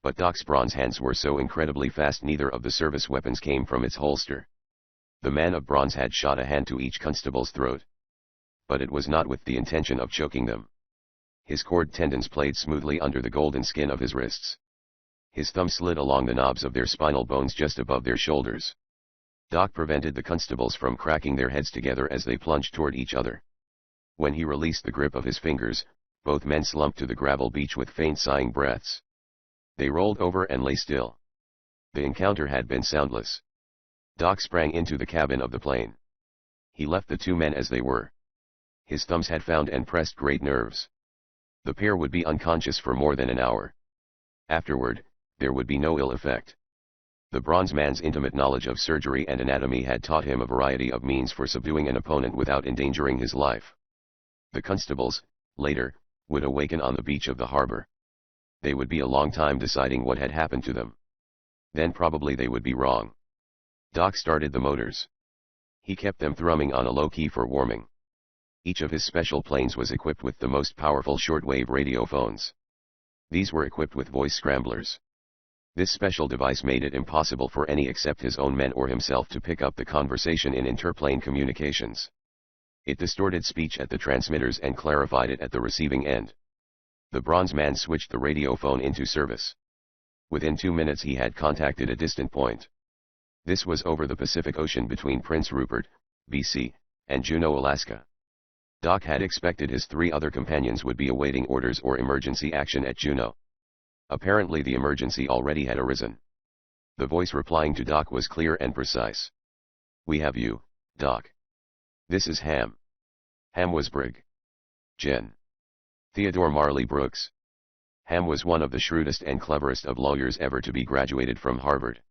But Doc's bronze hands were so incredibly fast neither of the service weapons came from its holster. The man of bronze had shot a hand to each constable's throat. But it was not with the intention of choking them. His cord tendons played smoothly under the golden skin of his wrists. His thumb slid along the knobs of their spinal bones just above their shoulders. Doc prevented the constables from cracking their heads together as they plunged toward each other. When he released the grip of his fingers, both men slumped to the gravel beach with faint sighing breaths. They rolled over and lay still. The encounter had been soundless. Doc sprang into the cabin of the plane. He left the two men as they were. His thumbs had found and pressed great nerves. The pair would be unconscious for more than an hour. Afterward, there would be no ill effect. The bronze man's intimate knowledge of surgery and anatomy had taught him a variety of means for subduing an opponent without endangering his life. The constables, later, would awaken on the beach of the harbor. They would be a long time deciding what had happened to them. Then probably they would be wrong. Doc started the motors. He kept them thrumming on a low key for warming. Each of his special planes was equipped with the most powerful shortwave radiophones. These were equipped with voice scramblers. This special device made it impossible for any except his own men or himself to pick up the conversation in interplane communications. It distorted speech at the transmitters and clarified it at the receiving end. The bronze man switched the radiophone into service. Within 2 minutes he had contacted a distant point. This was over the Pacific Ocean between Prince Rupert, BC, and Juneau, Alaska. Doc had expected his 3 other companions would be awaiting orders or emergency action at Juneau. Apparently the emergency already had arisen. The voice replying to Doc was clear and precise. "We have you, Doc. This is Ham." Ham was Brig. Gen. Theodore Marley Brooks. Ham was one of the shrewdest and cleverest of lawyers ever to be graduated from Harvard.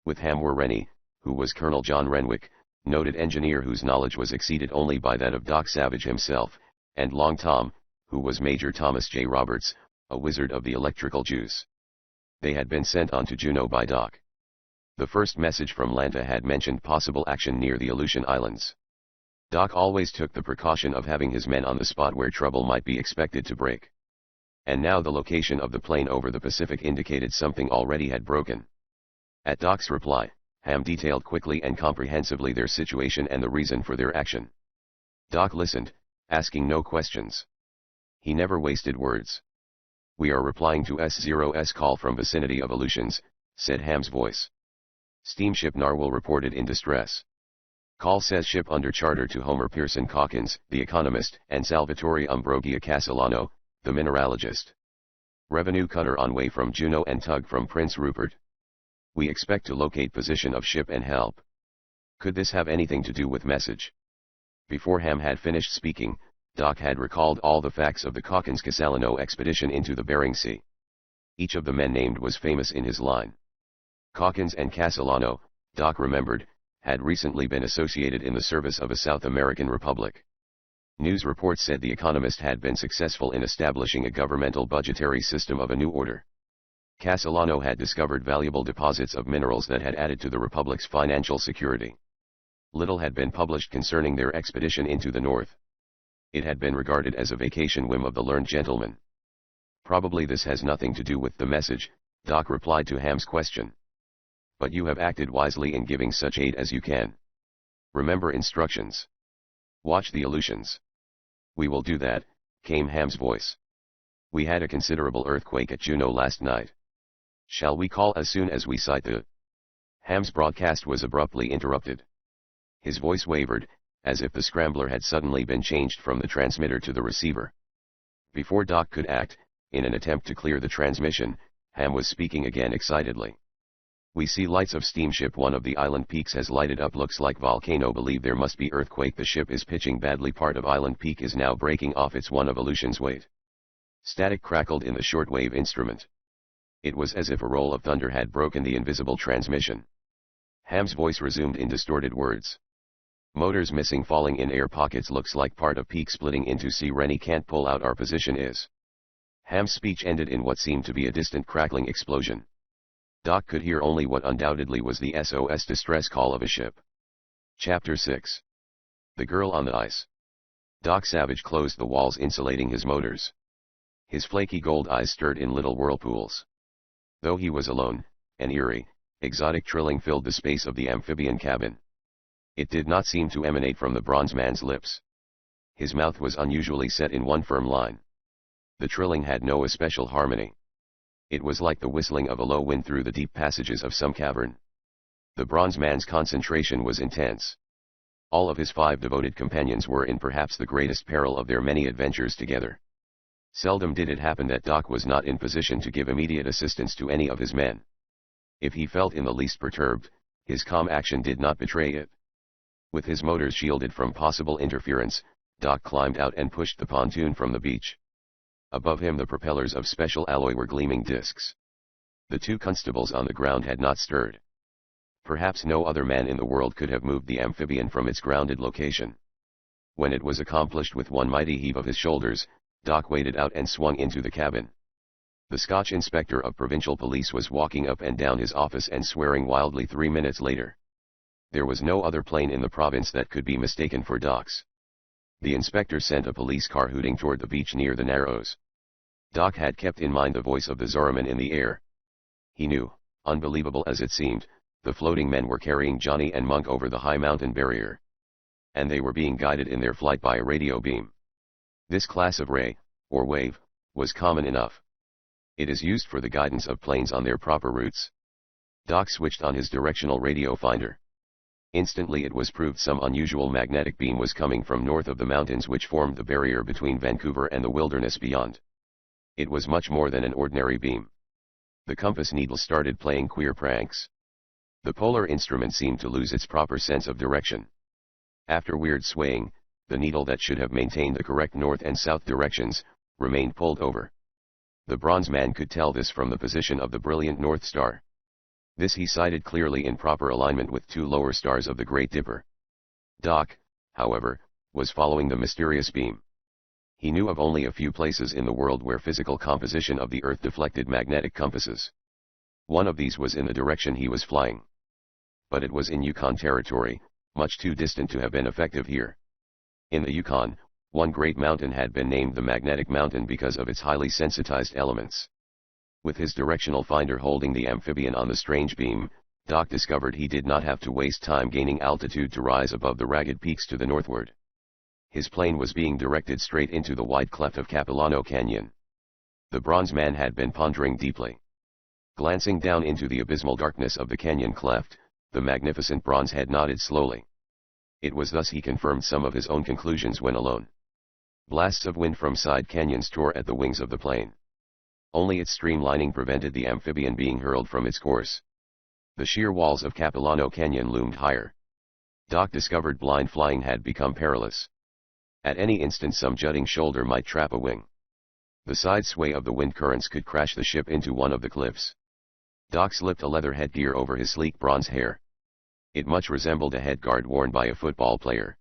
With Ham were Rennie, who was Colonel John Renwick, noted engineer whose knowledge was exceeded only by that of Doc Savage himself, and Long Tom, who was Major Thomas J. Roberts, a wizard of the electrical juice. They had been sent on to Juneau by Doc. The first message from Lanta had mentioned possible action near the Aleutian Islands. Doc always took the precaution of having his men on the spot where trouble might be expected to break. And now the location of the plane over the Pacific indicated something already had broken. At Doc's reply, Ham detailed quickly and comprehensively their situation and the reason for their action. Doc listened, asking no questions. He never wasted words. "We are replying to S0's call from vicinity of Aleutians," said Ham's voice. "Steamship Narwhal reported in distress. Call says ship under charter to Homer Pearson Calkins, the economist, and Salvatore Ambrogio Castellano, the mineralogist. Revenue cutter on way from Juneau and tug from Prince Rupert. We expect to locate position of ship and help." Could this have anything to do with message? Before Ham had finished speaking, Doc had recalled all the facts of the Calkins-Castellano expedition into the Bering Sea. Each of the men named was famous in his line. Calkins and Castellano, Doc remembered, had recently been associated in the service of a South American republic. News reports said the economist had been successful in establishing a governmental budgetary system of a new order. Castellano had discovered valuable deposits of minerals that had added to the republic's financial security. Little had been published concerning their expedition into the north. It had been regarded as a vacation whim of the learned gentleman. "Probably this has nothing to do with the message," Doc replied to Ham's question. "But you have acted wisely in giving such aid as you can. Remember instructions. Watch the Aleutians." "We will do that," came Ham's voice. "We had a considerable earthquake at Juneau last night. Shall we call as soon as we sight the—" Ham's broadcast was abruptly interrupted. His voice wavered, as if the scrambler had suddenly been changed from the transmitter to the receiver. Before Doc could act, in an attempt to clear the transmission, Ham was speaking again excitedly. We see lights of steamship. One of the island peaks has lighted up. Looks like volcano. Believe there must be earthquake. The ship is pitching badly. Part of island peak is now breaking off. It's one of illusion's weight. Static crackled in the shortwave instrument. It was as if a roll of thunder had broken the invisible transmission. Ham's voice resumed in distorted words. Motors missing. Falling in air pockets. Looks like part of peak splitting into C. Rennie can't pull out. Our position is. Ham's speech ended in what seemed to be a distant crackling explosion. Doc could hear only what undoubtedly was the SOS distress call of a ship. Chapter 6. The Girl on the Ice. Doc Savage closed the walls insulating his motors. His flaky gold eyes stirred in little whirlpools. Though he was alone, an eerie, exotic trilling filled the space of the amphibian cabin. It did not seem to emanate from the bronze man's lips. His mouth was unusually set in one firm line. The trilling had no especial harmony. It was like the whistling of a low wind through the deep passages of some cavern. The bronze man's concentration was intense. All of his 5 devoted companions were in perhaps the greatest peril of their many adventures together. Seldom did it happen that Doc was not in position to give immediate assistance to any of his men. If he felt in the least perturbed, his calm action did not betray it. With his motors shielded from possible interference, Doc climbed out and pushed the pontoon from the beach. Above him the propellers of special alloy were gleaming discs. The 2 constables on the ground had not stirred. Perhaps no other man in the world could have moved the amphibian from its grounded location. When it was accomplished with one mighty heave of his shoulders, Doc waded out and swung into the cabin. The Scotch inspector of provincial police was walking up and down his office and swearing wildly 3 minutes later. There was no other plane in the province that could be mistaken for Doc's. The inspector sent a police car hooting toward the beach near the Narrows. Doc had kept in mind the voice of the Zoroman in the air. He knew, unbelievable as it seemed, the floating men were carrying Johnny and Monk over the high mountain barrier. And they were being guided in their flight by a radio beam. This class of ray, or wave, was common enough. It is used for the guidance of planes on their proper routes. Doc switched on his directional radio finder. Instantly it was proved some unusual magnetic beam was coming from north of the mountains which formed the barrier between Vancouver and the wilderness beyond. It was much more than an ordinary beam. The compass needle started playing queer pranks. The polar instrument seemed to lose its proper sense of direction. After weird swaying, the needle that should have maintained the correct north and south directions, remained pulled over. The bronze man could tell this from the position of the brilliant North Star. This he sighted clearly in proper alignment with 2 lower stars of the Great Dipper. Doc, however, was following the mysterious beam. He knew of only a few places in the world where physical composition of the Earth deflected magnetic compasses. One of these was in the direction he was flying. But it was in Yukon territory, much too distant to have been effective here. In the Yukon, one great mountain had been named the Magnetic Mountain because of its highly sensitized elements. With his directional finder holding the amphibian on the strange beam, Doc discovered he did not have to waste time gaining altitude to rise above the ragged peaks to the northward. His plane was being directed straight into the wide cleft of Capilano Canyon. The bronze man had been pondering deeply. Glancing down into the abysmal darkness of the canyon cleft, the magnificent bronze head nodded slowly. It was thus he confirmed some of his own conclusions when alone. Blasts of wind from side canyons tore at the wings of the plane. Only its streamlining prevented the amphibian being hurled from its course. The sheer walls of Capilano Canyon loomed higher. Doc discovered blind flying had become perilous. At any instant some jutting shoulder might trap a wing. The side sway of the wind currents could crash the ship into one of the cliffs. Doc slipped a leather headgear over his sleek bronze hair. It much resembled a headguard worn by a football player.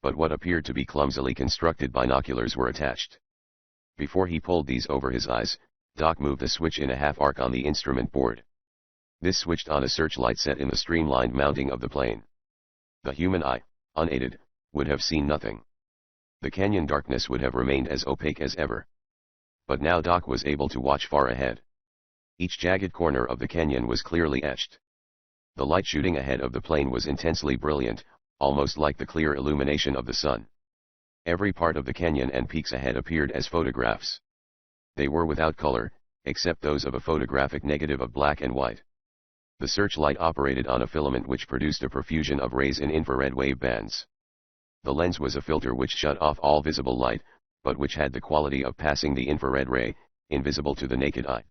But what appeared to be clumsily constructed binoculars were attached. Before he pulled these over his eyes, Doc moved a switch in a half-arc on the instrument board. This switched on a searchlight set in the streamlined mounting of the plane. The human eye, unaided, would have seen nothing. The canyon darkness would have remained as opaque as ever. But now Doc was able to watch far ahead. Each jagged corner of the canyon was clearly etched. The light shooting ahead of the plane was intensely brilliant, almost like the clear illumination of the sun. Every part of the canyon and peaks ahead appeared as photographs. They were without color, except those of a photographic negative of black and white. The searchlight operated on a filament which produced a profusion of rays in infrared wave bands. The lens was a filter which shut off all visible light, but which had the quality of passing the infrared ray, invisible to the naked eye.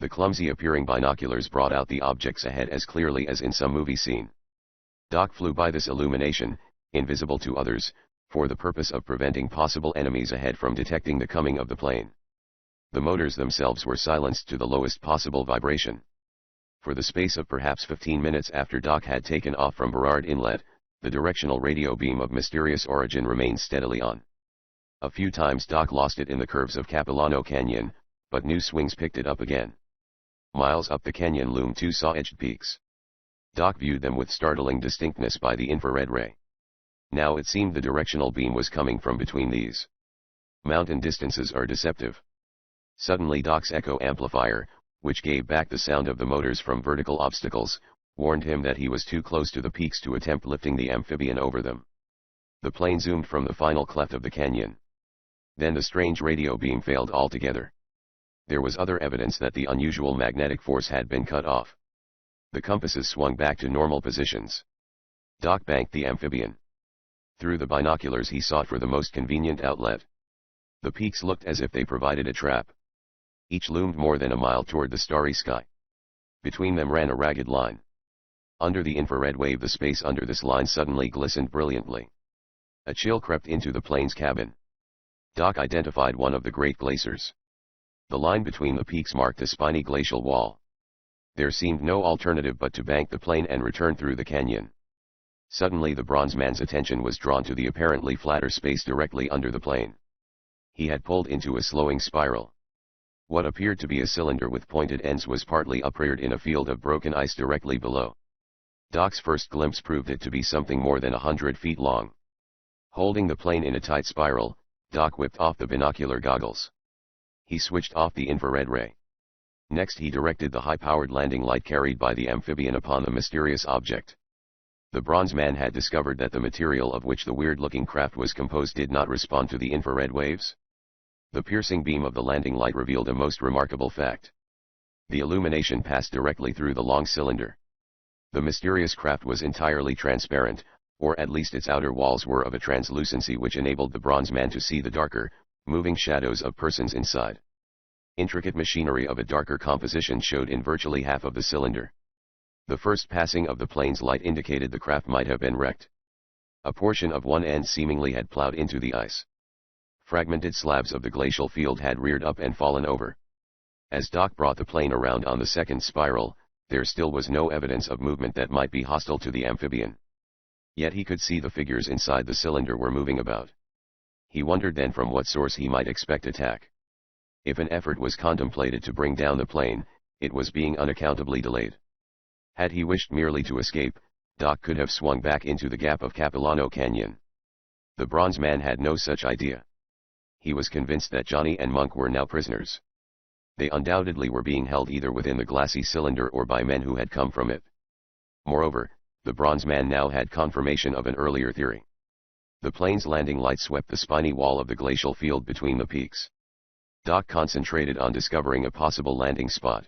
The clumsy appearing binoculars brought out the objects ahead as clearly as in some movie scene. Doc flew by this illumination, invisible to others, for the purpose of preventing possible enemies ahead from detecting the coming of the plane. The motors themselves were silenced to the lowest possible vibration. For the space of perhaps 15 minutes after Doc had taken off from Burrard Inlet, the directional radio beam of mysterious origin remained steadily on. A few times Doc lost it in the curves of Capilano Canyon, but new swings picked it up again. Miles up the canyon loomed two saw-edged peaks. Doc viewed them with startling distinctness by the infrared ray. Now it seemed the directional beam was coming from between these. Mountain distances are deceptive. Suddenly Doc's echo amplifier, which gave back the sound of the motors from vertical obstacles, warned him that he was too close to the peaks to attempt lifting the amphibian over them. The plane zoomed from the final cleft of the canyon. Then the strange radio beam failed altogether. There was other evidence that the unusual magnetic force had been cut off. The compasses swung back to normal positions. Doc banked the amphibian. Through the binoculars he sought for the most convenient outlet. The peaks looked as if they provided a trap. Each loomed more than a mile toward the starry sky. Between them ran a ragged line. Under the infrared wave the space under this line suddenly glistened brilliantly. A chill crept into the plane's cabin. Doc identified one of the great glaciers. The line between the peaks marked a spiny glacial wall. There seemed no alternative but to bank the plane and return through the canyon. Suddenly the bronze man's attention was drawn to the apparently flatter space directly under the plane. He had pulled into a slowing spiral. What appeared to be a cylinder with pointed ends was partly upreared in a field of broken ice directly below. Doc's first glimpse proved it to be something more than 100 feet long. Holding the plane in a tight spiral, Doc whipped off the binocular goggles. He switched off the infrared ray. Next he directed the high-powered landing light carried by the amphibian upon the mysterious object. The bronze man had discovered that the material of which the weird-looking craft was composed did not respond to the infrared waves. The piercing beam of the landing light revealed a most remarkable fact. The illumination passed directly through the long cylinder. The mysterious craft was entirely transparent, or at least its outer walls were of a translucency which enabled the bronze man to see the darker, moving shadows of persons inside. Intricate machinery of a darker composition showed in virtually half of the cylinder. The first passing of the plane's light indicated the craft might have been wrecked. A portion of one end seemingly had plowed into the ice. Fragmented slabs of the glacial field had reared up and fallen over. As Doc brought the plane around on the second spiral, there still was no evidence of movement that might be hostile to the amphibian. Yet he could see the figures inside the cylinder were moving about. He wondered then from what source he might expect attack. If an effort was contemplated to bring down the plane, it was being unaccountably delayed. Had he wished merely to escape, Doc could have swung back into the gap of Capilano Canyon. The bronze man had no such idea. He was convinced that Johnny and Monk were now prisoners. They undoubtedly were being held either within the glassy cylinder or by men who had come from it. Moreover, the bronze man now had confirmation of an earlier theory. The plane's landing light swept the spiny wall of the glacial field between the peaks. Doc concentrated on discovering a possible landing spot.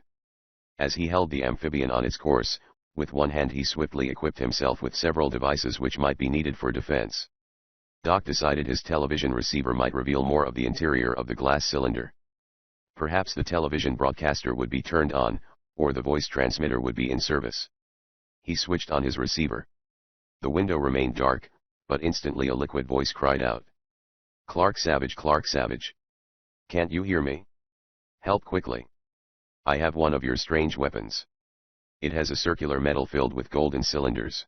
As he held the amphibian on its course, with one hand he swiftly equipped himself with several devices which might be needed for defense. Doc decided his television receiver might reveal more of the interior of the glass cylinder. Perhaps the television broadcaster would be turned on, or the voice transmitter would be in service. He switched on his receiver. The window remained dark, but instantly a liquid voice cried out. Clark Savage, Clark Savage. Can't you hear me? Help quickly. I have one of your strange weapons. It has a circular metal filled with golden cylinders.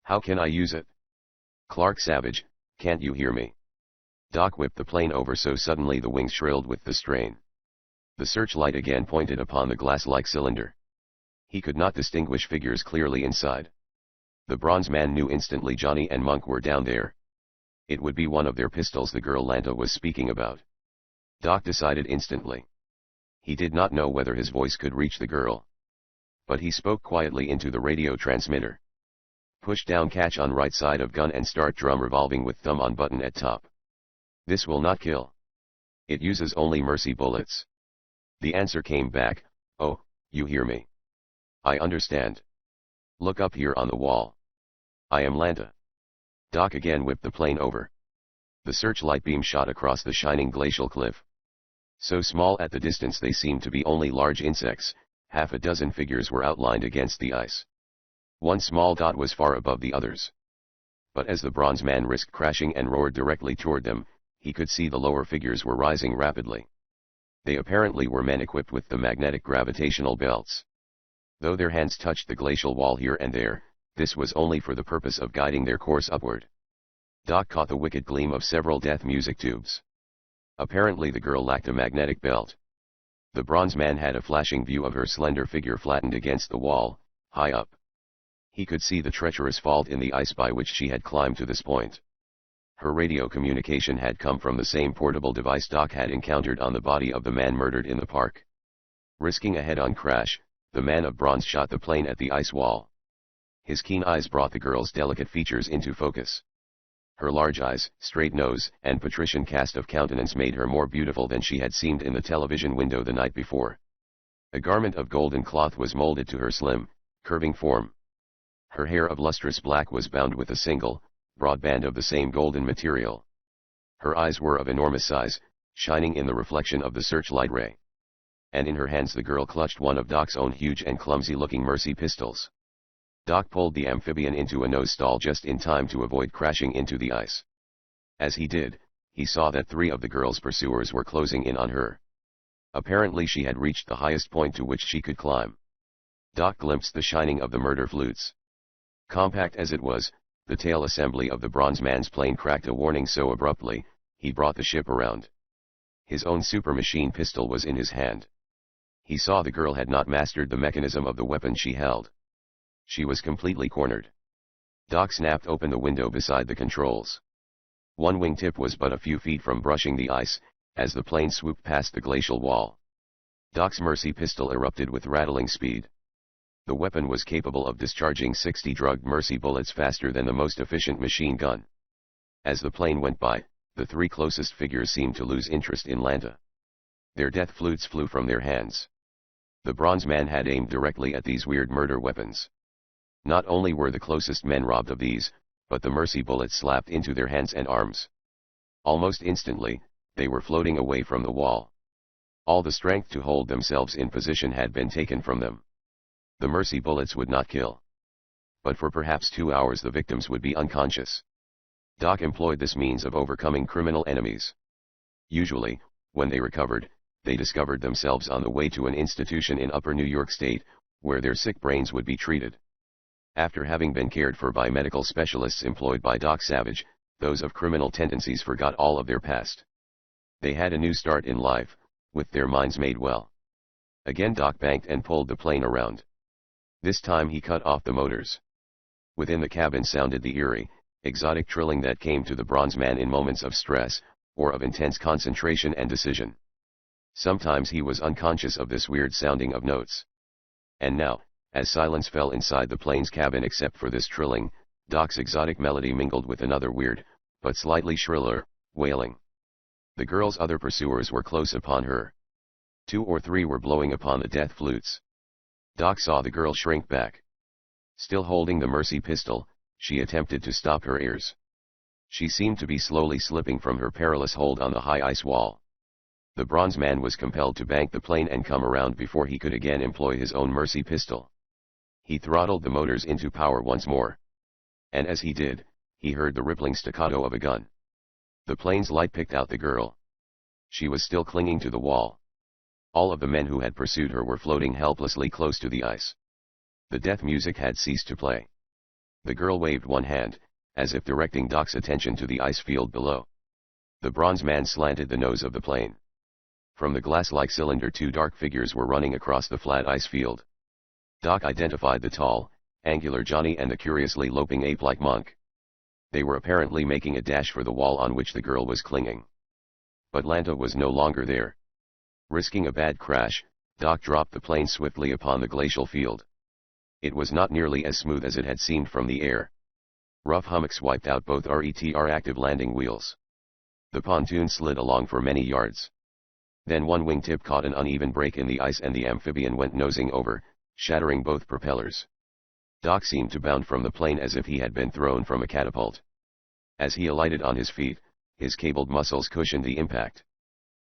How can I use it? Clark Savage, can't you hear me? Doc whipped the plane over so suddenly the wings shrilled with the strain. The searchlight again pointed upon the glass-like cylinder. He could not distinguish figures clearly inside. The bronze man knew instantly Johnny and Monk were down there. It would be one of their pistols the girl Lanta was speaking about. Doc decided instantly. He did not know whether his voice could reach the girl. But he spoke quietly into the radio transmitter. Push down catch on right side of gun and start drum revolving with thumb on button at top. This will not kill. It uses only mercy bullets. The answer came back, oh, you hear me. I understand. Look up here on the wall. I am Lanta. Doc again whipped the plane over. The searchlight beam shot across the shining glacial cliff. So small at the distance they seemed to be only large insects. Half a dozen figures were outlined against the ice. One small dot was far above the others. But as the bronze man risked crashing and roared directly toward them, he could see the lower figures were rising rapidly. They apparently were men equipped with the magnetic gravitational belts. Though their hands touched the glacial wall here and there, this was only for the purpose of guiding their course upward. Doc caught the wicked gleam of several death music tubes. Apparently the girl lacked a magnetic belt. The bronze man had a flashing view of her slender figure flattened against the wall, high up. He could see the treacherous fault in the ice by which she had climbed to this point. Her radio communication had come from the same portable device Doc had encountered on the body of the man murdered in the park. Risking a head-on crash, the man of bronze shot the plane at the ice wall. His keen eyes brought the girl's delicate features into focus. Her large eyes, straight nose, and patrician cast of countenance made her more beautiful than she had seemed in the television window the night before. A garment of golden cloth was molded to her slim, curving form. Her hair of lustrous black was bound with a single, broad band of the same golden material. Her eyes were of enormous size, shining in the reflection of the searchlight ray. And in her hands the girl clutched one of Doc's own huge and clumsy-looking Mercy pistols. Doc pulled the amphibian into a nose stall just in time to avoid crashing into the ice. As he did, he saw that 3 of the girl's pursuers were closing in on her. Apparently she had reached the highest point to which she could climb. Doc glimpsed the shining of the murder flutes. Compact as it was, the tail assembly of the bronze man's plane cracked a warning so abruptly, he brought the ship around. His own super machine pistol was in his hand. He saw the girl had not mastered the mechanism of the weapon she held. She was completely cornered. Doc snapped open the window beside the controls. One wingtip was but a few feet from brushing the ice, as the plane swooped past the glacial wall. Doc's Mercy pistol erupted with rattling speed. The weapon was capable of discharging 60 drugged Mercy bullets faster than the most efficient machine gun. As the plane went by, the 3 closest figures seemed to lose interest in Lanta. Their death flutes flew from their hands. The bronze man had aimed directly at these weird murder weapons. Not only were the closest men robbed of these, but the Mercy bullets slapped into their hands and arms. Almost instantly, they were floating away from the wall. All the strength to hold themselves in position had been taken from them. The Mercy bullets would not kill. But for perhaps 2 hours the victims would be unconscious. Doc employed this means of overcoming criminal enemies. Usually, when they recovered, they discovered themselves on the way to an institution in Upper New York State, where their sick brains would be treated. After having been cared for by medical specialists employed by Doc Savage, those of criminal tendencies forgot all of their past. They had a new start in life, with their minds made well. Again Doc banked and pulled the plane around. This time he cut off the motors. Within the cabin sounded the eerie, exotic trilling that came to the bronze man in moments of stress, or of intense concentration and decision. Sometimes he was unconscious of this weird sounding of notes. And now, as silence fell inside the plane's cabin except for this trilling, Doc's exotic melody mingled with another weird, but slightly shriller, wailing. The girl's other pursuers were close upon her. 2 or 3 were blowing upon the death flutes. Doc saw the girl shrink back. Still holding the Mercy pistol, she attempted to stop her ears. She seemed to be slowly slipping from her perilous hold on the high ice wall. The bronze man was compelled to bank the plane and come around before he could again employ his own Mercy pistol. He throttled the motors into power once more. And as he did, he heard the rippling staccato of a gun. The plane's light picked out the girl. She was still clinging to the wall. All of the men who had pursued her were floating helplessly close to the ice. The death music had ceased to play. The girl waved one hand, as if directing Doc's attention to the ice field below. The bronze man slanted the nose of the plane. From the glass-like cylinder 2 dark figures were running across the flat ice field. Doc identified the tall, angular Johnny and the curiously loping ape-like monk. They were apparently making a dash for the wall on which the girl was clinging. But Lanta was no longer there. Risking a bad crash, Doc dropped the plane swiftly upon the glacial field. It was not nearly as smooth as it had seemed from the air. Rough hummocks wiped out both RETR active landing wheels. The pontoon slid along for many yards. Then one wingtip caught an uneven break in the ice and the amphibian went nosing over, shattering both propellers. Doc seemed to bound from the plane as if he had been thrown from a catapult. As he alighted on his feet, his cabled muscles cushioned the impact.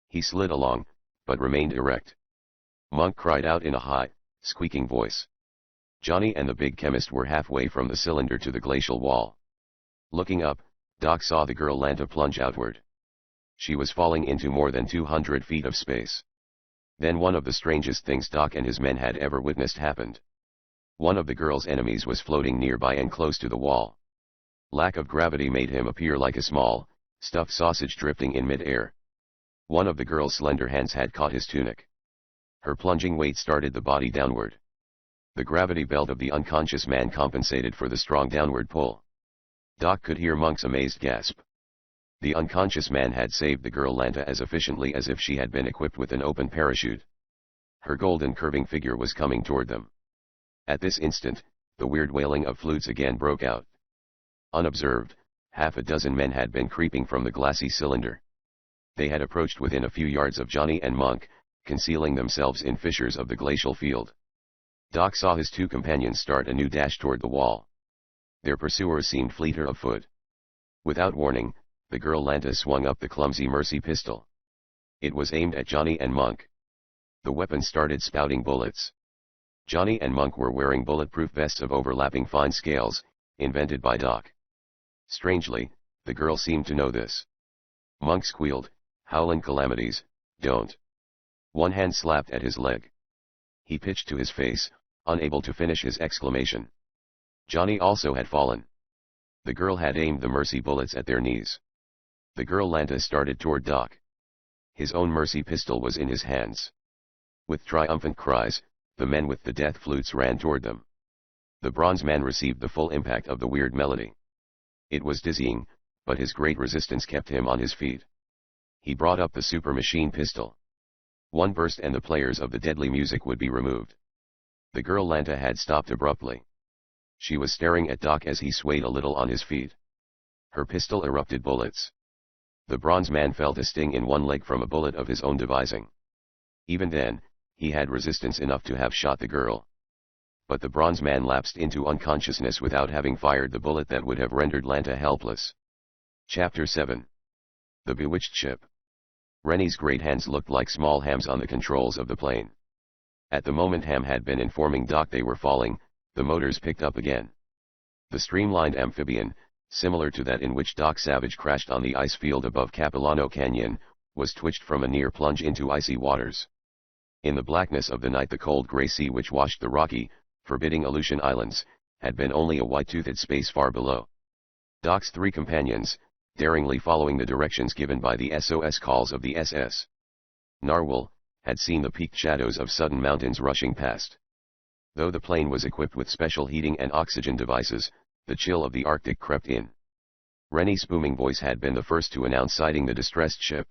He slid along, but remained erect. Monk cried out in a high, squeaking voice. Johnny and the big chemist were halfway from the cylinder to the glacial wall. Looking up, Doc saw the girl Lanta plunge outward. She was falling into more than 200 feet of space. Then one of the strangest things Doc and his men had ever witnessed happened. One of the girl's enemies was floating nearby and close to the wall. Lack of gravity made him appear like a small, stuffed sausage drifting in mid-air. One of the girl's slender hands had caught his tunic. Her plunging weight started the body downward. The gravity belt of the unconscious man compensated for the strong downward pull. Doc could hear Monk's amazed gasp. The unconscious man had saved the girl Lanta as efficiently as if she had been equipped with an open parachute. Her golden curving figure was coming toward them. At this instant, the weird wailing of flutes again broke out. Unobserved, half a dozen men had been creeping from the glassy cylinder. They had approached within a few yards of Johnny and Monk, concealing themselves in fissures of the glacial field. Doc saw his two companions start a new dash toward the wall. Their pursuers seemed fleeter of foot. Without warning, the girl Lanta swung up the clumsy Mercy pistol. It was aimed at Johnny and Monk. The weapon started spouting bullets. Johnny and Monk were wearing bulletproof vests of overlapping fine scales, invented by Doc. Strangely, the girl seemed to know this. Monk squealed, "Howling calamities, don't." One hand slapped at his leg. He pitched to his face, unable to finish his exclamation. Johnny also had fallen. The girl had aimed the Mercy bullets at their knees. The girl Lanta started toward Doc. His own Mercy pistol was in his hands. With triumphant cries, the men with the death flutes ran toward them. The bronze man received the full impact of the weird melody. It was dizzying, but his great resistance kept him on his feet. He brought up the super machine pistol. One burst and the players of the deadly music would be removed. The girl Lanta had stopped abruptly. She was staring at Doc as he swayed a little on his feet. Her pistol erupted bullets. The bronze man felt a sting in one leg from a bullet of his own devising. Even then, he had resistance enough to have shot the girl. But the bronze man lapsed into unconsciousness without having fired the bullet that would have rendered Lanta helpless. Chapter 7. The Bewitched Ship. Rennie's great hands looked like small hams on the controls of the plane. At the moment Ham had been informing Doc they were falling, the motors picked up again. The streamlined amphibian, similar to that in which Doc Savage crashed on the ice field above Capilano Canyon, was twitched from a near plunge into icy waters. In the blackness of the night the cold gray sea which washed the rocky, forbidding Aleutian Islands, had been only a white-toothed space far below. Doc's three companions, daringly following the directions given by the SOS calls of the SS Narwhal, had seen the peaked shadows of sudden mountains rushing past. Though the plane was equipped with special heating and oxygen devices, the chill of the Arctic crept in. Rennie's booming voice had been the first to announce sighting the distressed ship.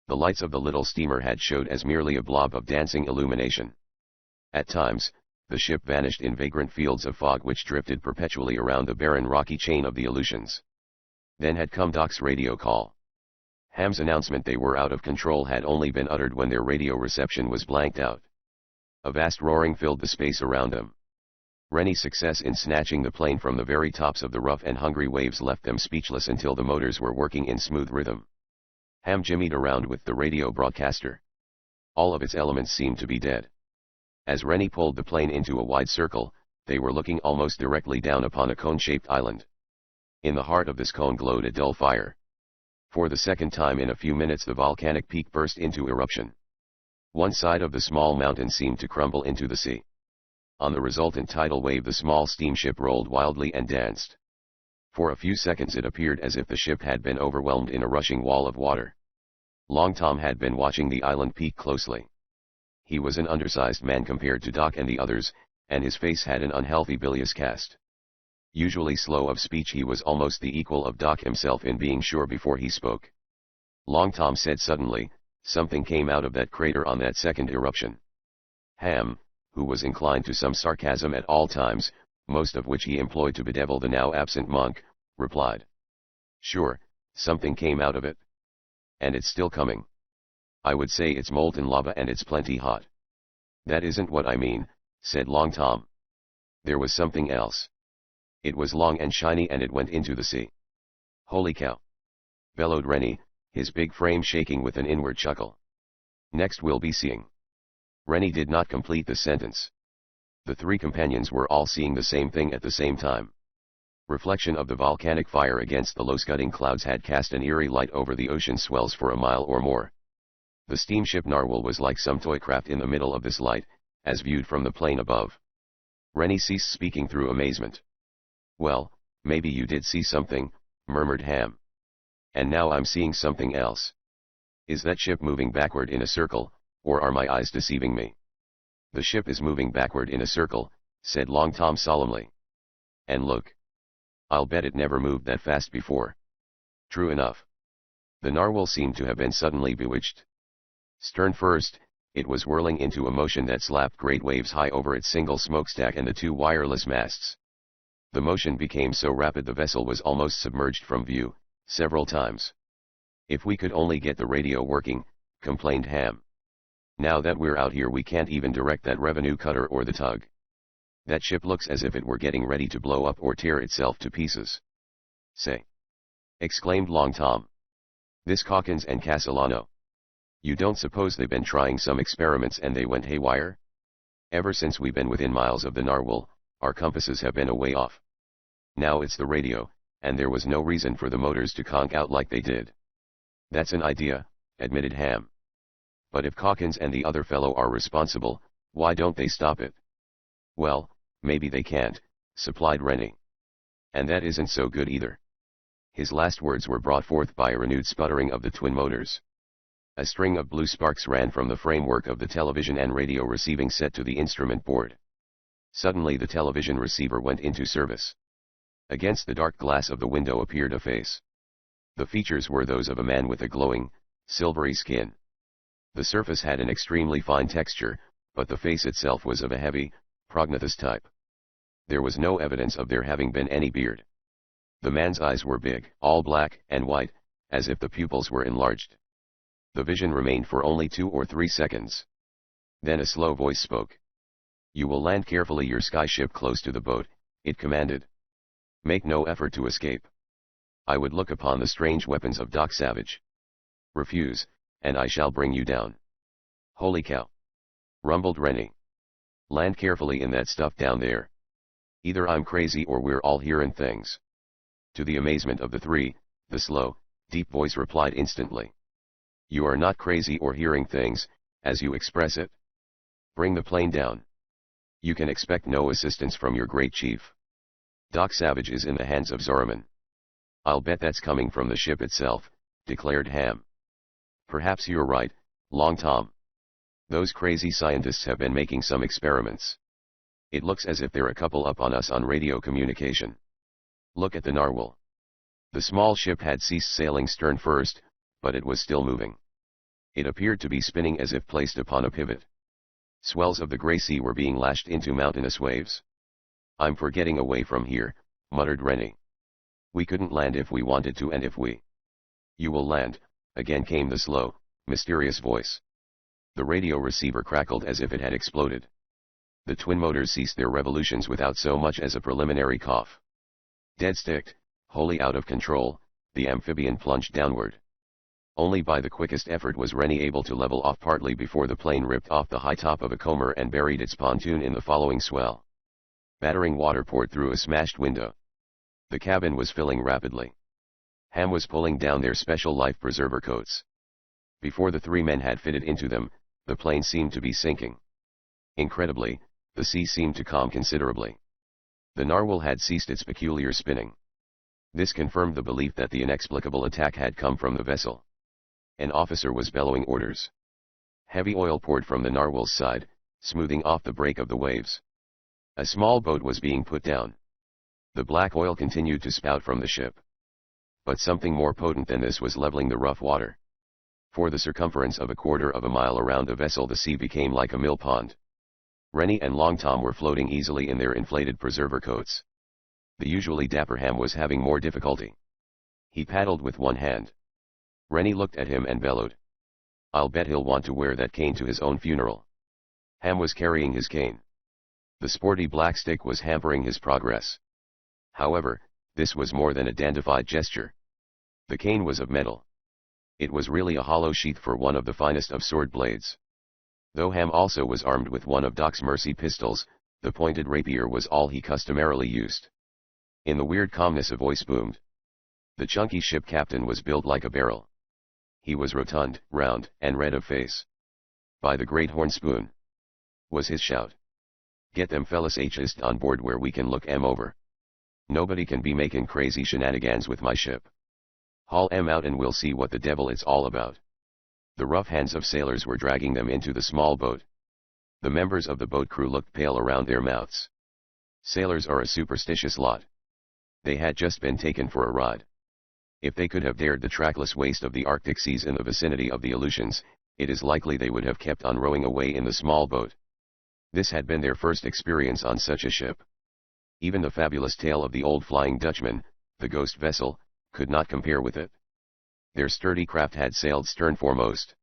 The lights of the little steamer had showed as merely a blob of dancing illumination. At times, the ship vanished in vagrant fields of fog which drifted perpetually around the barren rocky chain of the Aleutians. Then had come Doc's radio call. Ham's announcement they were out of control had only been uttered when their radio reception was blanked out. A vast roaring filled the space around them. Rennie's success in snatching the plane from the very tops of the rough and hungry waves left them speechless until the motors were working in smooth rhythm. Ham jimmied around with the radio broadcaster. All of its elements seemed to be dead. As Rennie pulled the plane into a wide circle, they were looking almost directly down upon a cone-shaped island. In the heart of this cone glowed a dull fire. For the second time in a few minutes the volcanic peak burst into eruption. One side of the small mountain seemed to crumble into the sea. On the resultant tidal wave the small steamship rolled wildly and danced. For a few seconds it appeared as if the ship had been overwhelmed in a rushing wall of water. Long Tom had been watching the island peak closely. He was an undersized man compared to Doc and the others, and his face had an unhealthy bilious cast. Usually slow of speech he was almost the equal of Doc himself in being sure before he spoke. Long Tom said suddenly, "Something came out of that crater on that second eruption." Ham, who was inclined to some sarcasm at all times, most of which he employed to bedevil the now absent Monk, replied, "Sure, something came out of it. And it's still coming. I would say it's molten lava and it's plenty hot." "That isn't what I mean," said Long Tom. "There was something else. It was long and shiny and it went into the sea." "Holy cow!" bellowed Rennie, his big frame shaking with an inward chuckle. Next we'll be seeing. Rennie did not complete the sentence. The three companions were all seeing the same thing at the same time. Reflection of the volcanic fire against the low scudding clouds had cast an eerie light over the ocean swells for a mile or more. The steamship Narwhal was like some toy craft in the middle of this light, as viewed from the plane above. Rennie ceased speaking through amazement. "Well, maybe you did see something," murmured Ham. "And now I'm seeing something else. Is that ship moving backward in a circle, or are my eyes deceiving me?" "The ship is moving backward in a circle," said Long Tom solemnly. "And look. I'll bet it never moved that fast before." True enough. The Narwhal seemed to have been suddenly bewitched. Stern first, it was whirling into a motion that slapped great waves high over its single smokestack and the two wireless masts. The motion became so rapid the vessel was almost submerged from view, several times. "If we could only get the radio working," complained Ham. "Now that we're out here we can't even direct that revenue cutter or the tug. That ship looks as if it were getting ready to blow up or tear itself to pieces." "Say!" exclaimed Long Tom. "This Calkins and Castellano. You don't suppose they've been trying some experiments and they went haywire? Ever since we've been within miles of the Narwhal, our compasses have been a way off. Now it's the radio, and there was no reason for the motors to conk out like they did." "That's an idea," admitted Ham. "But if Calkins and the other fellow are responsible, why don't they stop it?" "Well, maybe they can't," supplied Rennie. "And that isn't so good either." His last words were brought forth by a renewed sputtering of the twin motors. A string of blue sparks ran from the framework of the television and radio receiving set to the instrument board. Suddenly the television receiver went into service. Against the dark glass of the window appeared a face. The features were those of a man with a glowing, silvery skin. The surface had an extremely fine texture, but the face itself was of a heavy, prognathous type. There was no evidence of there having been any beard. The man's eyes were big, all black and white, as if the pupils were enlarged. The vision remained for only 2 or 3 seconds. Then a slow voice spoke. "You will land carefully your skyship close to the boat," it commanded. "Make no effort to escape. I would look upon the strange weapons of Doc Savage. Refuse, and I shall bring you down." "Holy cow!" rumbled Rennie. "Land carefully in that stuff down there. Either I'm crazy or we're all hearing things." To the amazement of the three, the slow, deep voice replied instantly. "You are not crazy or hearing things, as you express it. Bring the plane down. You can expect no assistance from your great chief. Doc Savage is in the hands of Zoroman." "I'll bet that's coming from the ship itself," declared Ham. "Perhaps you're right, Long Tom. Those crazy scientists have been making some experiments. It looks as if they're a couple up on us on radio communication. Look at the Narwhal." The small ship had ceased sailing stern first, but it was still moving. It appeared to be spinning as if placed upon a pivot. Swells of the gray sea were being lashed into mountainous waves. "I'm for getting away from here," muttered Rennie. "We couldn't land if we wanted to, and if we—" "You will land," again came the slow, mysterious voice. The radio receiver crackled as if it had exploded. The twin motors ceased their revolutions without so much as a preliminary cough. Dead-sticked, wholly out of control, the amphibian plunged downward. Only by the quickest effort was Rennie able to level off partly before the plane ripped off the high top of a comber and buried its pontoon in the following swell. Battering water poured through a smashed window. The cabin was filling rapidly. Ham was pulling down their special life preserver coats. Before the three men had fitted into them, the plane seemed to be sinking. Incredibly, the sea seemed to calm considerably. The Narwhal had ceased its peculiar spinning. This confirmed the belief that the inexplicable attack had come from the vessel. An officer was bellowing orders. Heavy oil poured from the Narwhal's side, smoothing off the break of the waves. A small boat was being put down. The black oil continued to spout from the ship. But something more potent than this was leveling the rough water. For the circumference of 1/4 of a mile around the vessel the sea became like a mill pond. Rennie and Long Tom were floating easily in their inflated preserver coats. The usually dapper Ham was having more difficulty. He paddled with one hand. Rennie looked at him and bellowed. "I'll bet he'll want to wear that cane to his own funeral." Ham was carrying his cane. The sporty black stick was hampering his progress. However, this was more than a dandified gesture. The cane was of metal. It was really a hollow sheath for one of the finest of sword blades. Though Ham also was armed with one of Doc's mercy pistols, the pointed rapier was all he customarily used. In the weird calmness a voice boomed. The chunky ship captain was built like a barrel. He was rotund, round, and red of face. "By the great horn spoon," was his shout. "Get them fellas h'ist on board where we can look 'em over. Nobody can be making crazy shenanigans with my ship. Haul 'em out and we'll see what the devil it's all about." The rough hands of sailors were dragging them into the small boat. The members of the boat crew looked pale around their mouths. Sailors are a superstitious lot. They had just been taken for a ride. If they could have dared the trackless waste of the Arctic seas in the vicinity of the Aleutians, it is likely they would have kept on rowing away in the small boat. This had been their first experience on such a ship. Even the fabulous tale of the old Flying Dutchman, the ghost vessel, could not compare with it. Their sturdy craft had sailed stern foremost.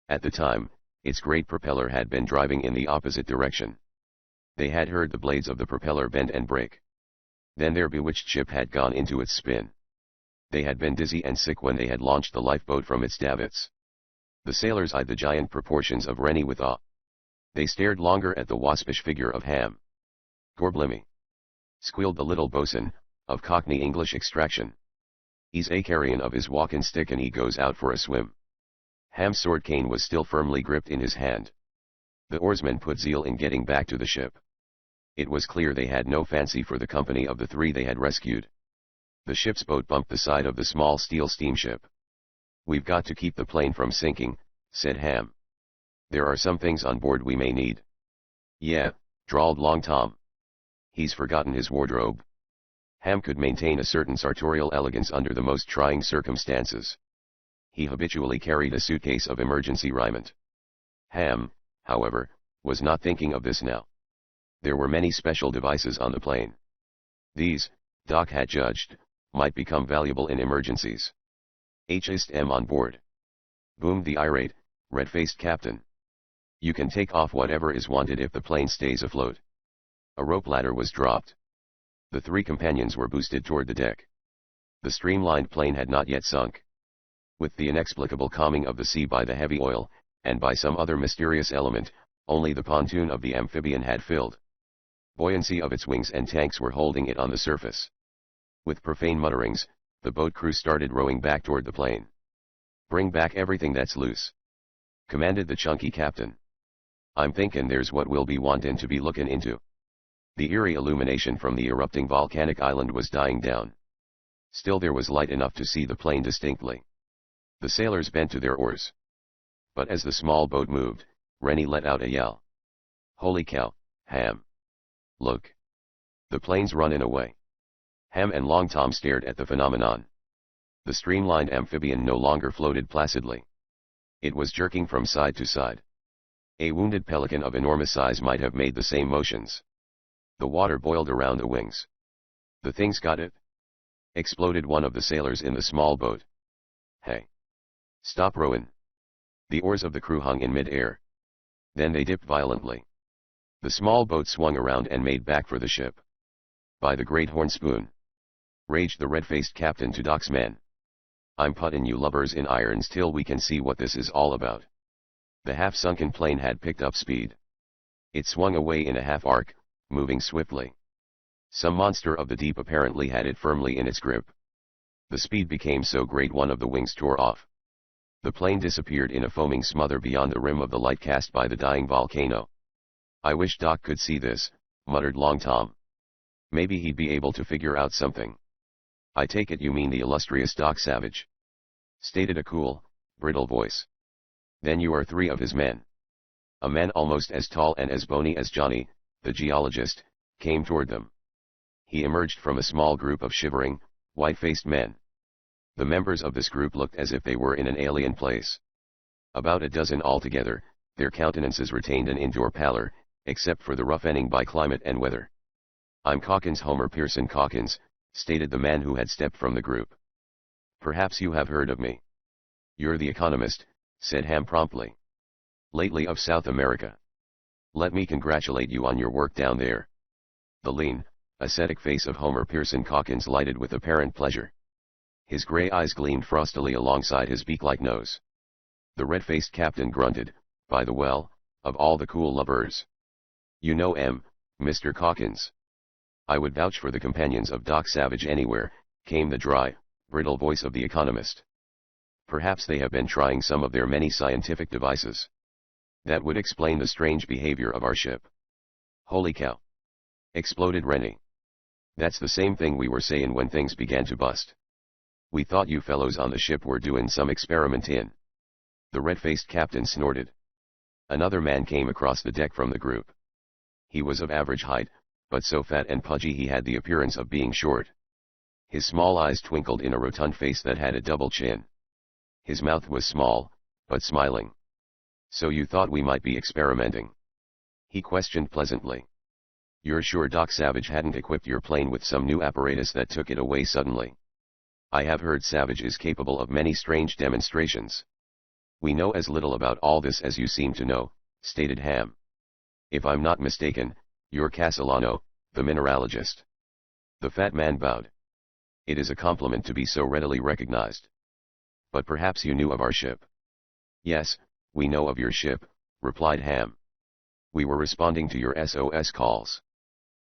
At the time, its great propeller had been driving in the opposite direction. They had heard the blades of the propeller bend and break. Then their bewitched ship had gone into its spin. They had been dizzy and sick when they had launched the lifeboat from its davits. The sailors eyed the giant proportions of Rennie with awe. They stared longer at the waspish figure of Ham. "Gorblimmy!" squealed the little boatswain, of Cockney English extraction. "He's a carrion of his walking stick and he goes out for a swim." Ham's sword cane was still firmly gripped in his hand. The oarsmen put zeal in getting back to the ship. It was clear they had no fancy for the company of the three they had rescued. The ship's boat bumped the side of the small steel steamship. "We've got to keep the plane from sinking," said Ham. "There are some things on board we may need." "Yeah," drawled Long Tom. "He's forgotten his wardrobe." Ham could maintain a certain sartorial elegance under the most trying circumstances. He habitually carried a suitcase of emergency raiment. Ham, however, was not thinking of this now. There were many special devices on the plane. These, Doc had judged, might become valuable in emergencies. "H'ist on board," boomed the irate, red-faced captain. "You can take off whatever is wanted if the plane stays afloat." A rope ladder was dropped. The three companions were boosted toward the deck. The streamlined plane had not yet sunk. With the inexplicable calming of the sea by the heavy oil, and by some other mysterious element, only the pontoon of the amphibian had filled. Buoyancy of its wings and tanks were holding it on the surface. With profane mutterings, the boat crew started rowing back toward the plane. "Bring back everything that's loose," commanded the chunky captain. "I'm thinkin' there's what we'll be wantin' to be lookin' into." The eerie illumination from the erupting volcanic island was dying down. Still there was light enough to see the plane distinctly. The sailors bent to their oars. But as the small boat moved, Rennie let out a yell. "Holy cow, Ham! Look! The plane's running away." Ham and Long Tom stared at the phenomenon. The streamlined amphibian no longer floated placidly. It was jerking from side to side. A wounded pelican of enormous size might have made the same motions. The water boiled around the wings. "The thing's got it!" exploded one of the sailors in the small boat. "Hey! Stop rowing!" The oars of the crew hung in mid-air. Then they dipped violently. The small boat swung around and made back for the ship. "By the great horn spoon!" raged the red-faced captain to Doc's men. "I'm putting you lubbers in irons till we can see what this is all about." The half-sunken plane had picked up speed. It swung away in a half-arc, moving swiftly. Some monster of the deep apparently had it firmly in its grip. The speed became so great one of the wings tore off. The plane disappeared in a foaming smother beyond the rim of the light cast by the dying volcano. "I wish Doc could see this," muttered Long Tom. "Maybe he'd be able to figure out something." "I take it you mean the illustrious Doc Savage," stated a cool, brittle voice. "Then you are three of his men." A man almost as tall and as bony as Johnny, the geologist, came toward them. He emerged from a small group of shivering, white-faced men. The members of this group looked as if they were in an alien place. About a dozen altogether, their countenances retained an indoor pallor, except for the roughening by climate and weather. "I'm Calkins, Homer Pearson Calkins," stated the man who had stepped from the group. "Perhaps you have heard of me." "You're the economist," said Ham promptly. "Lately of South America. Let me congratulate you on your work down there." The lean, ascetic face of Homer Pearson Calkins lighted with apparent pleasure. His grey eyes gleamed frostily alongside his beak-like nose. The red-faced captain grunted, "By the well, of all the cool lubbers. You know Mr. Calkins. I would vouch for the companions of Doc Savage anywhere," came the dry, brittle voice of the economist. "Perhaps they have been trying some of their many scientific devices. That would explain the strange behavior of our ship." "Holy cow!" exploded Rennie. "That's the same thing we were saying when things began to bust. We thought you fellows on the ship were doing some experimentin'." The red-faced captain snorted. Another man came across the deck from the group. He was of average height, but so fat and pudgy he had the appearance of being short. His small eyes twinkled in a rotund face that had a double chin. His mouth was small, but smiling. "So you thought we might be experimenting?" he questioned pleasantly. "You're sure Doc Savage hadn't equipped your plane with some new apparatus that took it away suddenly? I have heard Savage is capable of many strange demonstrations." "We know as little about all this as you seem to know," stated Ham. "If I'm not mistaken, you're Castellano, the mineralogist." The fat man bowed. "It is a compliment to be so readily recognized. But perhaps you knew of our ship?" "Yes, we know of your ship," replied Ham. "We were responding to your SOS calls.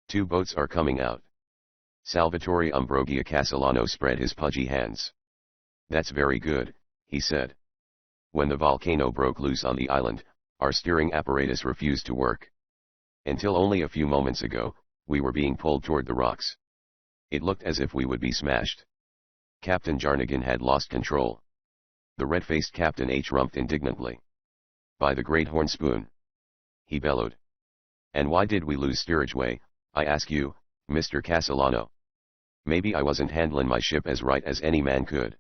2 boats are coming out." Salvatore Ambrogio Castellano spread his pudgy hands. "That's very good," he said. "When the volcano broke loose on the island, our steering apparatus refused to work. Until only a few moments ago, we were being pulled toward the rocks. It looked as if we would be smashed." Captain Jarnigan had lost control. The red-faced captain rumped indignantly. "By the great horn spoon!" he bellowed. "And why did we lose steerageway, I ask you, Mr. Castellano? Maybe I wasn't handling my ship as right as any man could.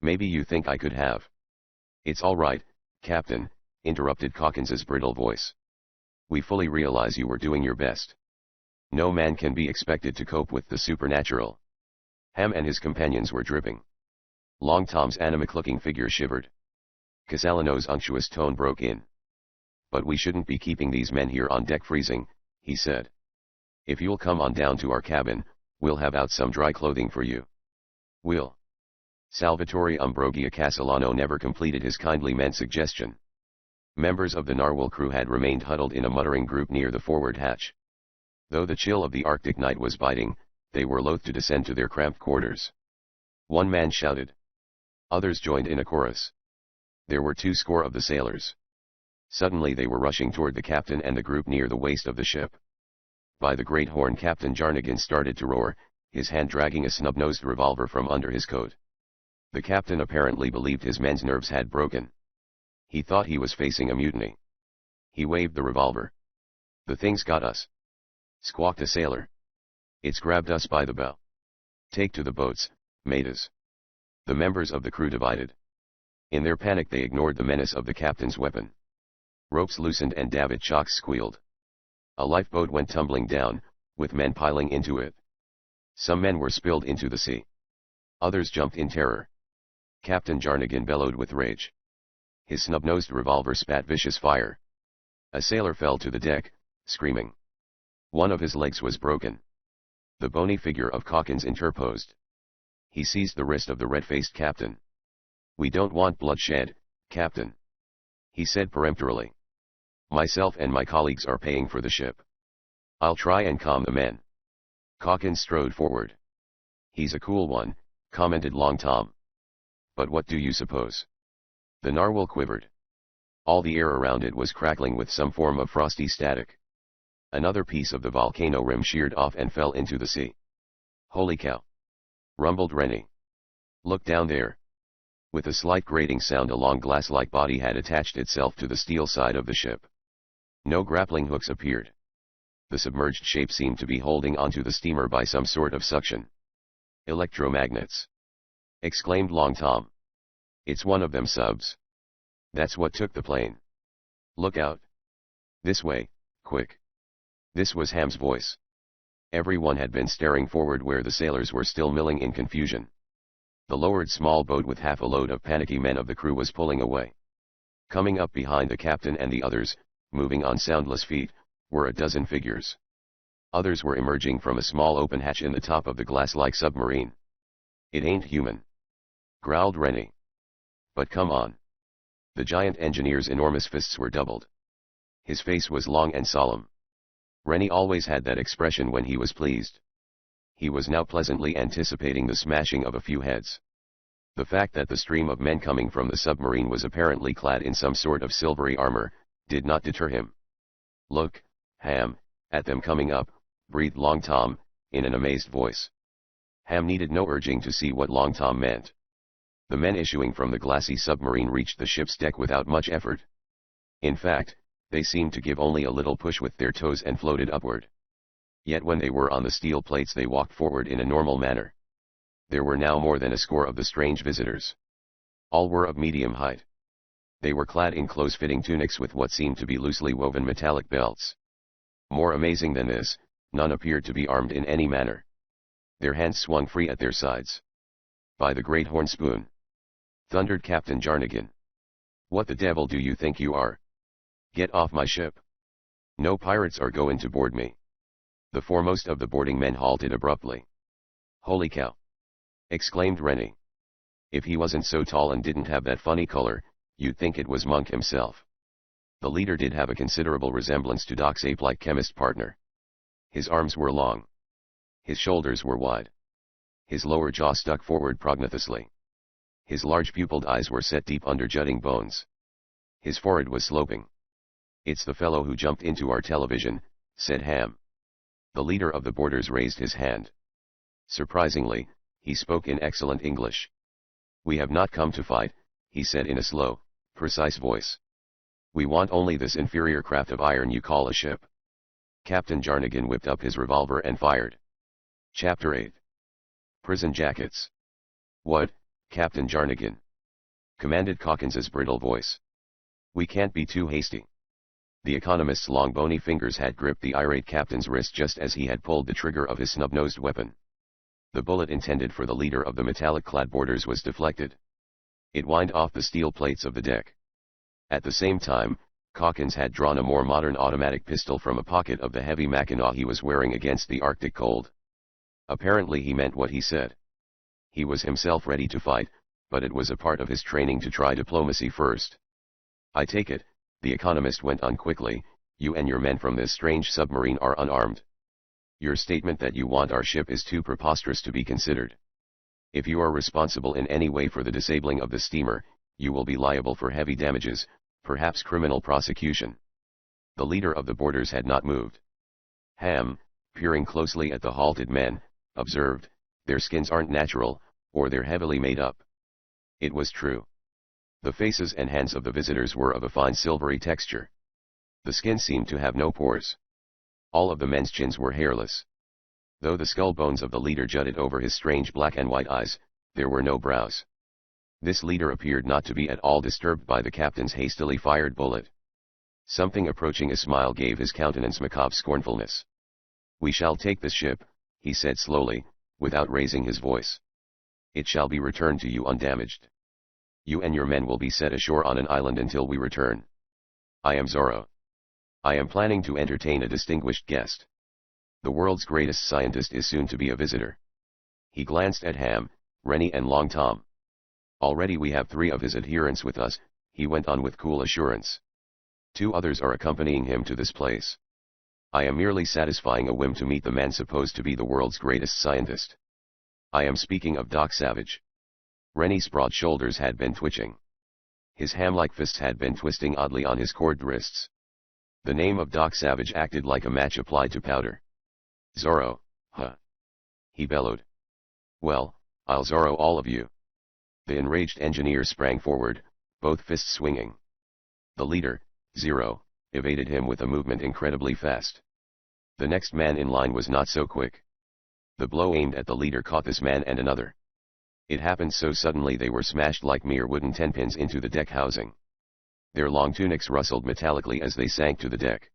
Maybe you think I could have." "It's all right, Captain," interrupted Calkins's brittle voice. "We fully realize you were doing your best. No man can be expected to cope with the supernatural." Ham and his companions were dripping. Long Tom's anemic-looking figure shivered. Castellano's unctuous tone broke in. "But we shouldn't be keeping these men here on deck freezing," he said. "If you'll come on down to our cabin, we'll have out some dry clothing for you." "We'll." Salvatore Ambrogio Castellano never completed his kindly meant suggestion. Members of the narwhal crew had remained huddled in a muttering group near the forward hatch. Though the chill of the Arctic night was biting, they were loath to descend to their cramped quarters. One man shouted. Others joined in a chorus. There were 20 of the sailors. Suddenly they were rushing toward the captain and the group near the waist of the ship. By the great horn, Captain Jarnigan started to roar, his hand dragging a snub-nosed revolver from under his coat. The captain apparently believed his men's nerves had broken. He thought he was facing a mutiny. He waved the revolver. "The thing's got us!" squawked a sailor. "It's grabbed us by the bow. Take to the boats, mates." The members of the crew divided. In their panic they ignored the menace of the captain's weapon. Ropes loosened and davit chocks squealed. A lifeboat went tumbling down, with men piling into it. Some men were spilled into the sea. Others jumped in terror. Captain Jarnigan bellowed with rage. His snub-nosed revolver spat vicious fire. A sailor fell to the deck, screaming. One of his legs was broken. The bony figure of Calkins interposed. He seized the wrist of the red-faced captain. "We don't want bloodshed, Captain," he said peremptorily. "Myself and my colleagues are paying for the ship. I'll try and calm the men." Calkins strode forward. "He's a cool one," commented Long Tom. "But what do you suppose?" The narwhal quivered. All the air around it was crackling with some form of frosty static. Another piece of the volcano rim sheared off and fell into the sea. "Holy cow!" rumbled Rennie. "Look down there." With a slight grating sound, a long glass-like body had attached itself to the steel side of the ship. No grappling hooks appeared. The submerged shape seemed to be holding onto the steamer by some sort of suction. "Electromagnets!" exclaimed Long Tom. "It's one of them subs. That's what took the plane. Look out! This way, quick!" This was Ham's voice. Everyone had been staring forward where the sailors were still milling in confusion. The lowered small boat with half a load of panicky men of the crew was pulling away. Coming up behind the captain and the others, moving on soundless feet, were a dozen figures. Others were emerging from a small open hatch in the top of the glass-like submarine. "It ain't human," growled Rennie. But come on. The giant engineer's enormous fists were doubled. His face was long and solemn. Rennie always had that expression when he was pleased. He was now pleasantly anticipating the smashing of a few heads. The fact that the stream of men coming from the submarine was apparently clad in some sort of silvery armor, did not deter him. "Look, Ham, at them coming up," breathed Long Tom, in an amazed voice. Ham needed no urging to see what Long Tom meant. The men issuing from the glassy submarine reached the ship's deck without much effort. In fact, they seemed to give only a little push with their toes and floated upward. Yet when they were on the steel plates they walked forward in a normal manner. There were now more than a score of the strange visitors. All were of medium height. They were clad in close-fitting tunics with what seemed to be loosely woven metallic belts. More amazing than this, none appeared to be armed in any manner. Their hands swung free at their sides. "By the great horn spoon!" thundered Captain Jarnigan. "What the devil do you think you are? Get off my ship! No pirates are going to board me." The foremost of the boarding men halted abruptly. "Holy cow!" exclaimed Rennie. "If he wasn't so tall and didn't have that funny color, you'd think it was Monk himself." The leader did have a considerable resemblance to Doc's ape-like chemist partner. His arms were long. His shoulders were wide. His lower jaw stuck forward prognathously. His large pupilled eyes were set deep under jutting bones. His forehead was sloping. "It's the fellow who jumped into our television," said Ham. The leader of the boarders raised his hand. Surprisingly, he spoke in excellent English. "We have not come to fight," he said in a slow, precise voice. "We want only this inferior craft of iron you call a ship." Captain Jarnigan whipped up his revolver and fired. Chapter 8. Prison Jackets. "What, Captain Jarnigan?" commanded Cawkins's brittle voice. "We can't be too hasty." The economist's long bony fingers had gripped the irate captain's wrist just as he had pulled the trigger of his snub-nosed weapon. The bullet intended for the leader of the metallic-clad boarders was deflected. It whined off the steel plates of the deck. At the same time, Cawkins had drawn a more modern automatic pistol from a pocket of the heavy mackinaw he was wearing against the Arctic cold. Apparently he meant what he said. He was himself ready to fight, but it was a part of his training to try diplomacy first. "I take it," the economist went on quickly, "you and your men from this strange submarine are unarmed. Your statement that you want our ship is too preposterous to be considered. If you are responsible in any way for the disabling of the steamer, you will be liable for heavy damages, perhaps criminal prosecution." The leader of the boarders had not moved. Ham, peering closely at the halted men, observed, "Their skins aren't natural, or they're heavily made up." It was true. The faces and hands of the visitors were of a fine silvery texture. The skin seemed to have no pores. All of the men's chins were hairless. Though the skull bones of the leader jutted over his strange black and white eyes, there were no brows. This leader appeared not to be at all disturbed by the captain's hastily fired bullet. Something approaching a smile gave his countenance macabre scornfulness. "We shall take this ship," he said slowly, without raising his voice. "It shall be returned to you undamaged. You and your men will be set ashore on an island until we return. I am Zorro. I am planning to entertain a distinguished guest. The world's greatest scientist is soon to be a visitor." He glanced at Ham, Rennie and Long Tom. "Already we have 3 of his adherents with us," he went on with cool assurance. 2 others are accompanying him to this place. I am merely satisfying a whim to meet the man supposed to be the world's greatest scientist. I am speaking of Doc Savage." Rennie's broad shoulders had been twitching. His ham-like fists had been twisting oddly on his corded wrists. The name of Doc Savage acted like a match applied to powder. "Zorro, huh?" he bellowed. "Well, I'll Zorro all of you." The enraged engineer sprang forward, both fists swinging. The leader, Zero, evaded him with a movement incredibly fast. The next man in line was not so quick. The blow aimed at the leader caught this man and another. It happened so suddenly they were smashed like mere wooden tenpins into the deck housing. Their long tunics rustled metallically as they sank to the deck.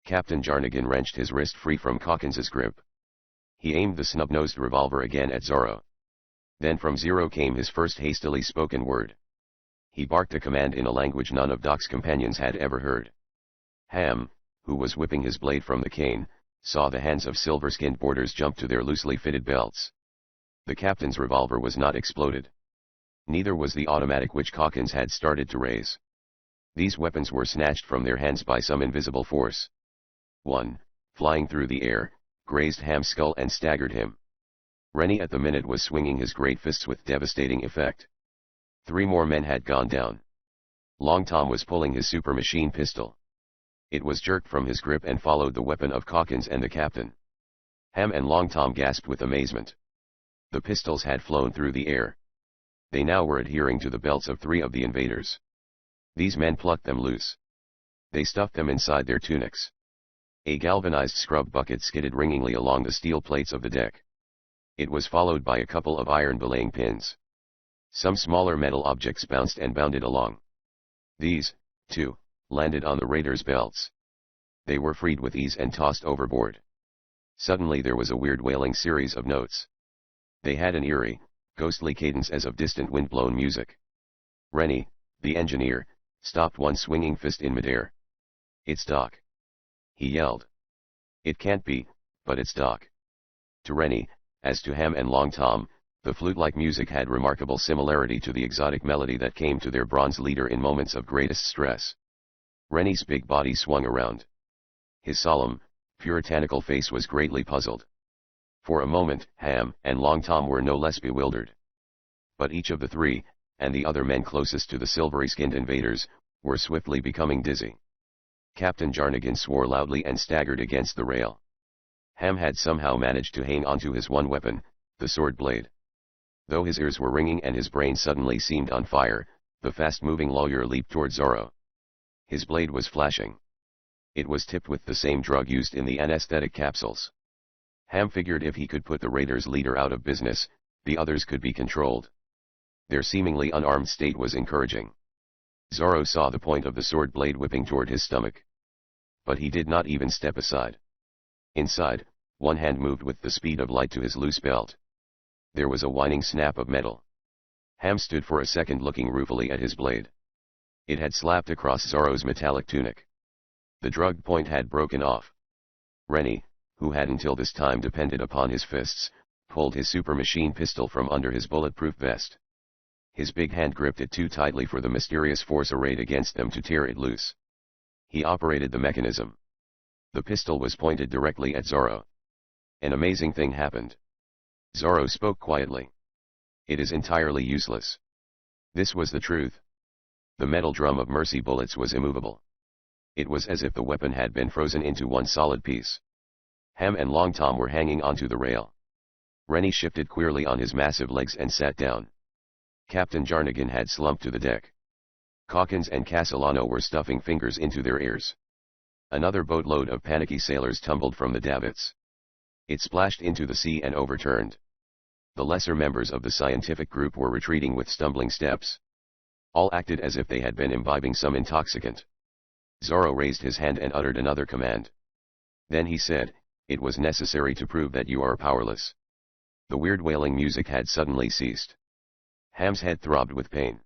Captain Jarnigan wrenched his wrist free from Cawkins's grip. He aimed the snub-nosed revolver again at Zorro. Then from Zero came his first hastily spoken word. He barked a command in a language none of Doc's companions had ever heard. Ham, who was whipping his blade from the cane, saw the hands of silver-skinned boarders jump to their loosely fitted belts. The captain's revolver was not exploded. Neither was the automatic which Calkins had started to raise. These weapons were snatched from their hands by some invisible force. One, flying through the air, grazed Ham's skull and staggered him. Rennie at the minute was swinging his great fists with devastating effect. 3 more men had gone down. Long Tom was pulling his super machine pistol. It was jerked from his grip and followed the weapon of Calkins and the captain. Ham and Long Tom gasped with amazement. The pistols had flown through the air. They now were adhering to the belts of 3 of the invaders. These men plucked them loose. They stuffed them inside their tunics. A galvanized scrub bucket skidded ringingly along the steel plates of the deck. It was followed by a couple of iron belaying pins. Some smaller metal objects bounced and bounded along. These, too, landed on the raiders' belts. They were freed with ease and tossed overboard. Suddenly there was a weird wailing series of notes. They had an eerie, ghostly cadence as of distant wind-blown music. Rennie, the engineer, stopped one swinging fist in midair. "It's Doc!" he yelled. "It can't be, but it's Doc." To Rennie, as to Ham and Long Tom, the flute-like music had remarkable similarity to the exotic melody that came to their bronze leader in moments of greatest stress. Rennie's big body swung around. His solemn, puritanical face was greatly puzzled. For a moment, Ham and Long Tom were no less bewildered. But each of the 3, and the other men closest to the silvery-skinned invaders, were swiftly becoming dizzy. Captain Jarnigan swore loudly and staggered against the rail. Ham had somehow managed to hang onto his one weapon, the sword blade. Though his ears were ringing and his brain suddenly seemed on fire, the fast-moving lawyer leaped toward Zorro. His blade was flashing. It was tipped with the same drug used in the anesthetic capsules. Ham figured if he could put the raiders' leader out of business, the others could be controlled. Their seemingly unarmed state was encouraging. Zorro saw the point of the sword blade whipping toward his stomach. But he did not even step aside. Inside, one hand moved with the speed of light to his loose belt. There was a whining snap of metal. Ham stood for a second looking ruefully at his blade. It had slapped across Zorro's metallic tunic. The drug point had broken off. Rennie, who had until this time depended upon his fists, pulled his super machine pistol from under his bulletproof vest. His big hand gripped it too tightly for the mysterious force arrayed against them to tear it loose. He operated the mechanism. The pistol was pointed directly at Zorro. An amazing thing happened. Zorro spoke quietly. "It is entirely useless." This was the truth. The metal drum of mercy bullets was immovable. It was as if the weapon had been frozen into one solid piece. Ham and Long Tom were hanging onto the rail. Rennie shifted queerly on his massive legs and sat down. Captain Jarnigan had slumped to the deck. Calkins and Castellano were stuffing fingers into their ears. Another boatload of panicky sailors tumbled from the davits. It splashed into the sea and overturned. The lesser members of the scientific group were retreating with stumbling steps. All acted as if they had been imbibing some intoxicant. Zorro raised his hand and uttered another command. Then he said, "It was necessary to prove that you are powerless." The weird wailing music had suddenly ceased. Ham's head throbbed with pain.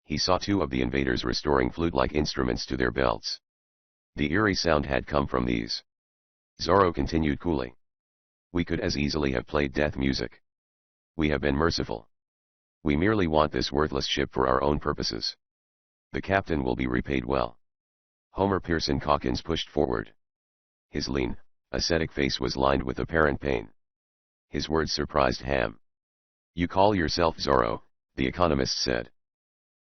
He saw 2 of the invaders restoring flute-like instruments to their belts. The eerie sound had come from these. Zorro continued coolly. "We could as easily have played death music. We have been merciful. We merely want this worthless ship for our own purposes. The captain will be repaid well." Homer Pearson Calkins pushed forward. His lean, ascetic face was lined with apparent pain. His words surprised Ham. "You call yourself Zorro," the economist said.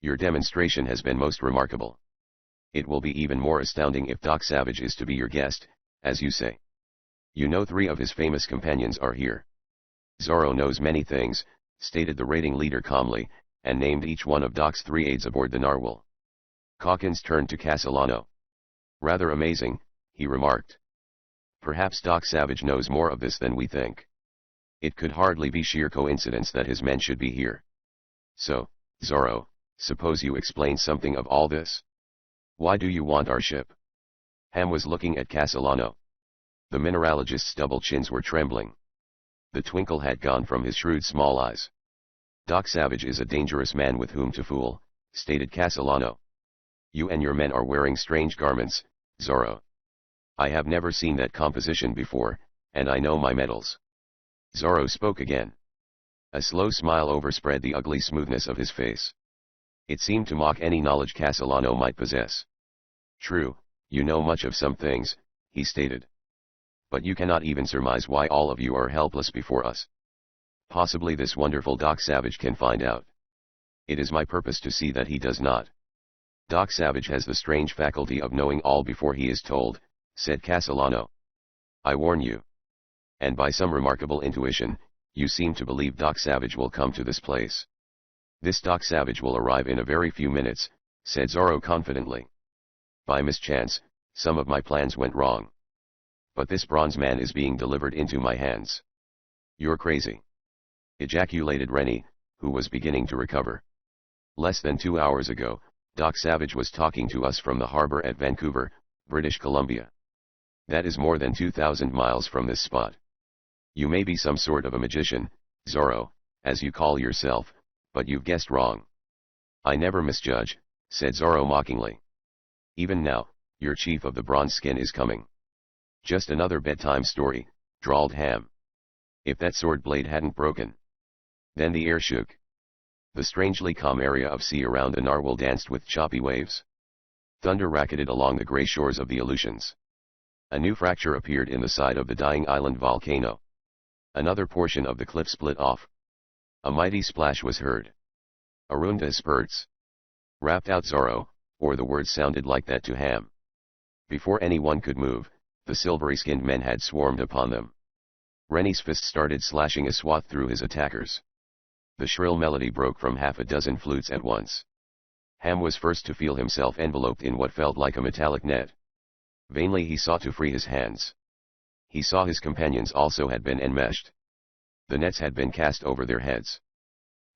"Your demonstration has been most remarkable. It will be even more astounding if Doc Savage is to be your guest, as you say. You know 3 of his famous companions are here." "Zorro knows many things," stated the raiding leader calmly, and named each one of Doc's 3 aides aboard the narwhal. Calkins turned to Castellano. "Rather amazing," he remarked. "Perhaps Doc Savage knows more of this than we think. It could hardly be sheer coincidence that his men should be here. So, Zorro, suppose you explain something of all this? Why do you want our ship?" Ham was looking at Castellano. The mineralogist's double chins were trembling. The twinkle had gone from his shrewd small eyes. "Doc Savage is a dangerous man with whom to fool," stated Castellano. "You and your men are wearing strange garments, Zorro. I have never seen that composition before, and I know my metals." Zorro spoke again. A slow smile overspread the ugly smoothness of his face. It seemed to mock any knowledge Castellano might possess. True, you know much of some things, he stated. But you cannot even surmise why all of you are helpless before us. Possibly this wonderful Doc Savage can find out. It is my purpose to see that he does not. Doc Savage has the strange faculty of knowing all before he is told, said Castellano. I warn you. And by some remarkable intuition, you seem to believe Doc Savage will come to this place. This Doc Savage will arrive in a very few minutes, said Zorro confidently. By mischance, some of my plans went wrong. But this bronze man is being delivered into my hands. You're crazy. Ejaculated Rennie, who was beginning to recover. Less than 2 hours ago, Doc Savage was talking to us from the harbor at Vancouver, British Columbia. That is more than 2,000 miles from this spot. You may be some sort of a magician, Zorro, as you call yourself, but you've guessed wrong. I never misjudge, said Zorro mockingly. Even now, your chief of the bronze skin is coming. Just another bedtime story, drawled Ham. If that sword blade hadn't broken. Then the air shook. The strangely calm area of sea around the narwhal danced with choppy waves. Thunder racketed along the grey shores of the Aleutians. A new fracture appeared in the side of the dying island volcano. Another portion of the cliff split off. A mighty splash was heard. Arunda spurts. Rapped out Zorro, or the words sounded like that to Ham. Before anyone could move, the silvery-skinned men had swarmed upon them. Rennie's fist started slashing a swath through his attackers. The shrill melody broke from half a dozen flutes at once. Ham was first to feel himself enveloped in what felt like a metallic net. Vainly he sought to free his hands. He saw his companions also had been enmeshed. The nets had been cast over their heads.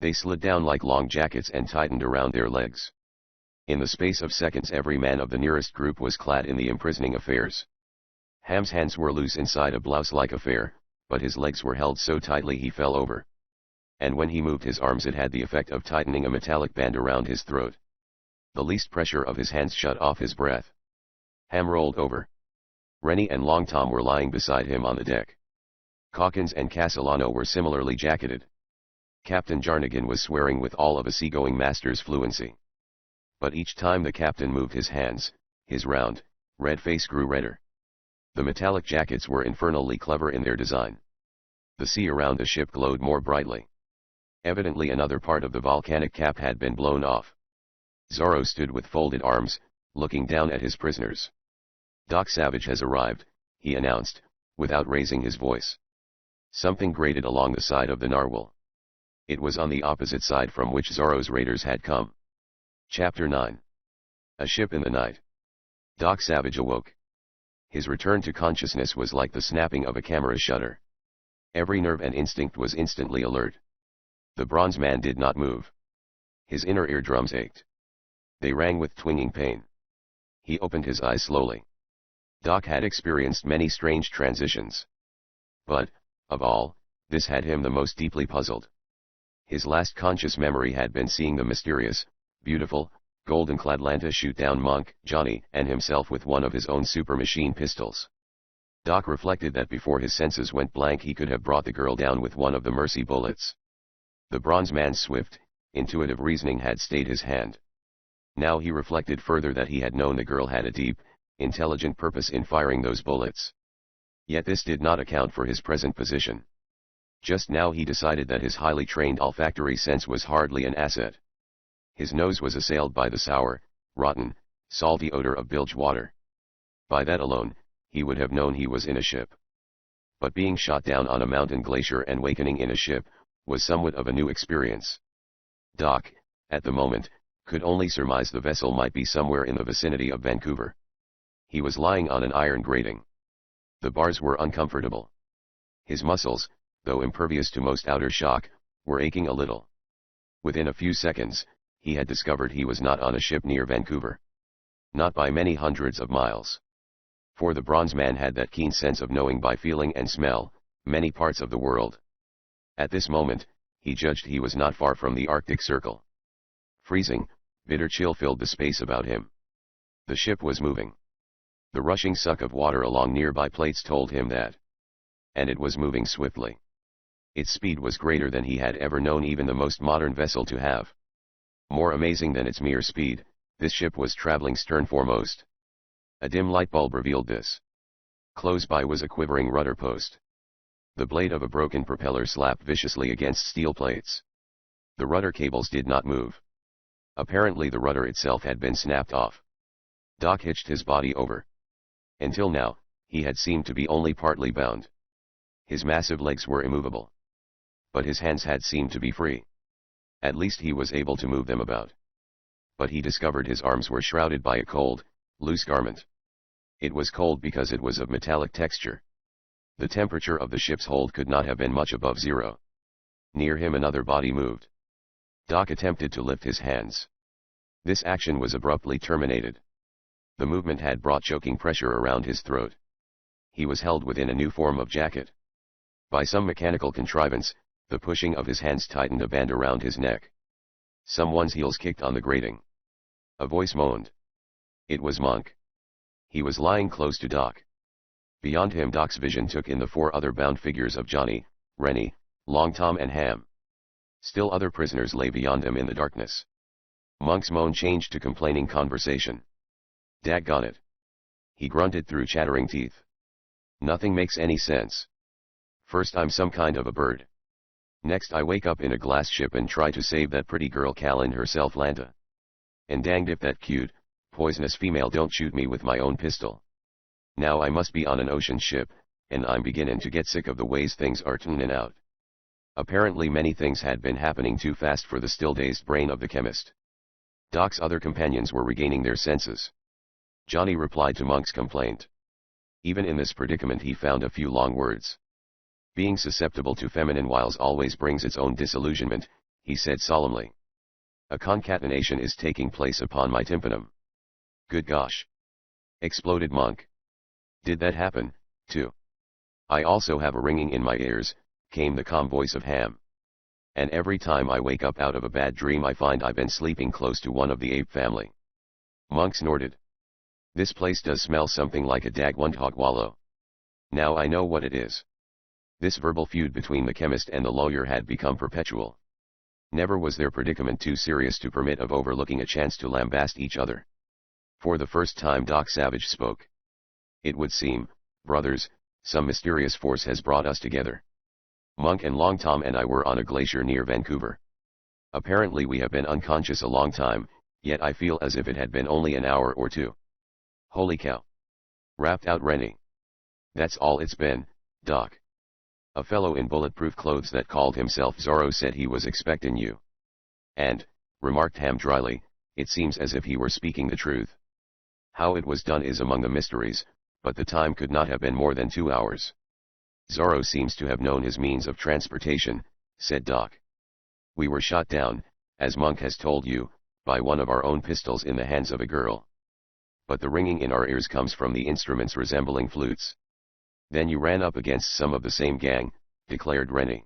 They slid down like long jackets and tightened around their legs. In the space of seconds every man of the nearest group was clad in the imprisoning affairs. Ham's hands were loose inside a blouse-like affair, but his legs were held so tightly he fell over. And when he moved his arms it had the effect of tightening a metallic band around his throat. The least pressure of his hands shut off his breath. Ham rolled over. Rennie and Long Tom were lying beside him on the deck. Calkins and Castellano were similarly jacketed. Captain Jarnigan was swearing with all of a seagoing master's fluency. But each time the captain moved his hands, his round, red face grew redder. The metallic jackets were infernally clever in their design. The sea around the ship glowed more brightly. Evidently another part of the volcanic cap had been blown off. Zorro stood with folded arms, looking down at his prisoners. Doc Savage has arrived, he announced, without raising his voice. Something grated along the side of the narwhal. It was on the opposite side from which Zorro's raiders had come. Chapter 9. A ship in the night. Doc Savage awoke. His return to consciousness was like the snapping of a camera shutter. Every nerve and instinct was instantly alert. The bronze man did not move. His inner eardrums ached. They rang with twinging pain. He opened his eyes slowly. Doc had experienced many strange transitions. But, of all, this had him the most deeply puzzled. His last conscious memory had been seeing the mysterious, beautiful, golden-clad Lanta shoot down Monk, Johnny, and himself with one of his own super machine pistols. Doc reflected that before his senses went blank he could have brought the girl down with one of the mercy bullets. The bronze man's swift, intuitive reasoning had stayed his hand. Now he reflected further that he had known the girl had a deep, intelligent purpose in firing those bullets. Yet this did not account for his present position. Just now he decided that his highly trained olfactory sense was hardly an asset. His nose was assailed by the sour, rotten, salty odor of bilge water. By that alone, he would have known he was in a ship. But being shot down on a mountain glacier and wakening in a ship, was somewhat of a new experience. Doc, at the moment, could only surmise the vessel might be somewhere in the vicinity of Vancouver. He was lying on an iron grating. The bars were uncomfortable. His muscles, though impervious to most outer shock, were aching a little. Within a few seconds, he had discovered he was not on a ship near Vancouver. Not by many hundreds of miles. For the bronze man had that keen sense of knowing by feeling and smell, many parts of the world. At this moment, he judged he was not far from the Arctic Circle. Freezing, bitter chill filled the space about him. The ship was moving. The rushing suck of water along nearby plates told him that. And it was moving swiftly. Its speed was greater than he had ever known even the most modern vessel to have. More amazing than its mere speed, this ship was traveling stern foremost. A dim light bulb revealed this. Close by was a quivering rudder post. The blade of a broken propeller slapped viciously against steel plates. The rudder cables did not move. Apparently the rudder itself had been snapped off. Doc hitched his body over. Until now, he had seemed to be only partly bound. His massive legs were immovable. But his hands had seemed to be free. At least he was able to move them about. But he discovered his arms were shrouded by a cold, loose garment. It was cold because it was of metallic texture. The temperature of the ship's hold could not have been much above 0. Near him another body moved. Doc attempted to lift his hands. This action was abruptly terminated. The movement had brought choking pressure around his throat. He was held within a new form of jacket. By some mechanical contrivance, the pushing of his hands tightened a band around his neck. Someone's heels kicked on the grating. A voice moaned. It was Monk. He was lying close to Doc. Beyond him Doc's vision took in the 4 other bound figures of Johnny, Rennie, Long Tom and Ham. Still other prisoners lay beyond him in the darkness. Monk's moan changed to complaining conversation. Daggone it. He grunted through chattering teeth. Nothing makes any sense. First I'm some kind of a bird. Next I wake up in a glass ship and try to save that pretty girl Cal and herself Lanta. And danged if that cute, poisonous female don't shoot me with my own pistol. Now I must be on an ocean ship, and I'm beginning to get sick of the ways things are turning out. Apparently many things had been happening too fast for the still dazed brain of the chemist. Doc's other companions were regaining their senses. Johnny replied to Monk's complaint. Even in this predicament he found a few long words. Being susceptible to feminine wiles always brings its own disillusionment, he said solemnly. A concatenation is taking place upon my tympanum. Good gosh! Exploded Monk. Did that happen, too? I also have a ringing in my ears, came the calm voice of Ham. And every time I wake up out of a bad dream I find I've been sleeping close to one of the ape family. Monk snorted. This place does smell something like a dagwundhog wallow. Now I know what it is. This verbal feud between the chemist and the lawyer had become perpetual. Never was their predicament too serious to permit of overlooking a chance to lambast each other. For the first time Doc Savage spoke. It would seem, brothers, some mysterious force has brought us together. Monk and Long Tom and I were on a glacier near Vancouver. Apparently we have been unconscious a long time, yet I feel as if it had been only an hour or 2. Holy cow! Rapped out Rennie. That's all it's been, Doc. A fellow in bulletproof clothes that called himself Zorro said he was expecting you. And, remarked Ham dryly, it seems as if he were speaking the truth. How it was done is among the mysteries, but the time could not have been more than 2 hours. Zorro seems to have known his means of transportation, said Doc. We were shot down, as Monk has told you, by one of our own pistols in the hands of a girl. But the ringing in our ears comes from the instruments resembling flutes. Then you ran up against some of the same gang, declared Rennie.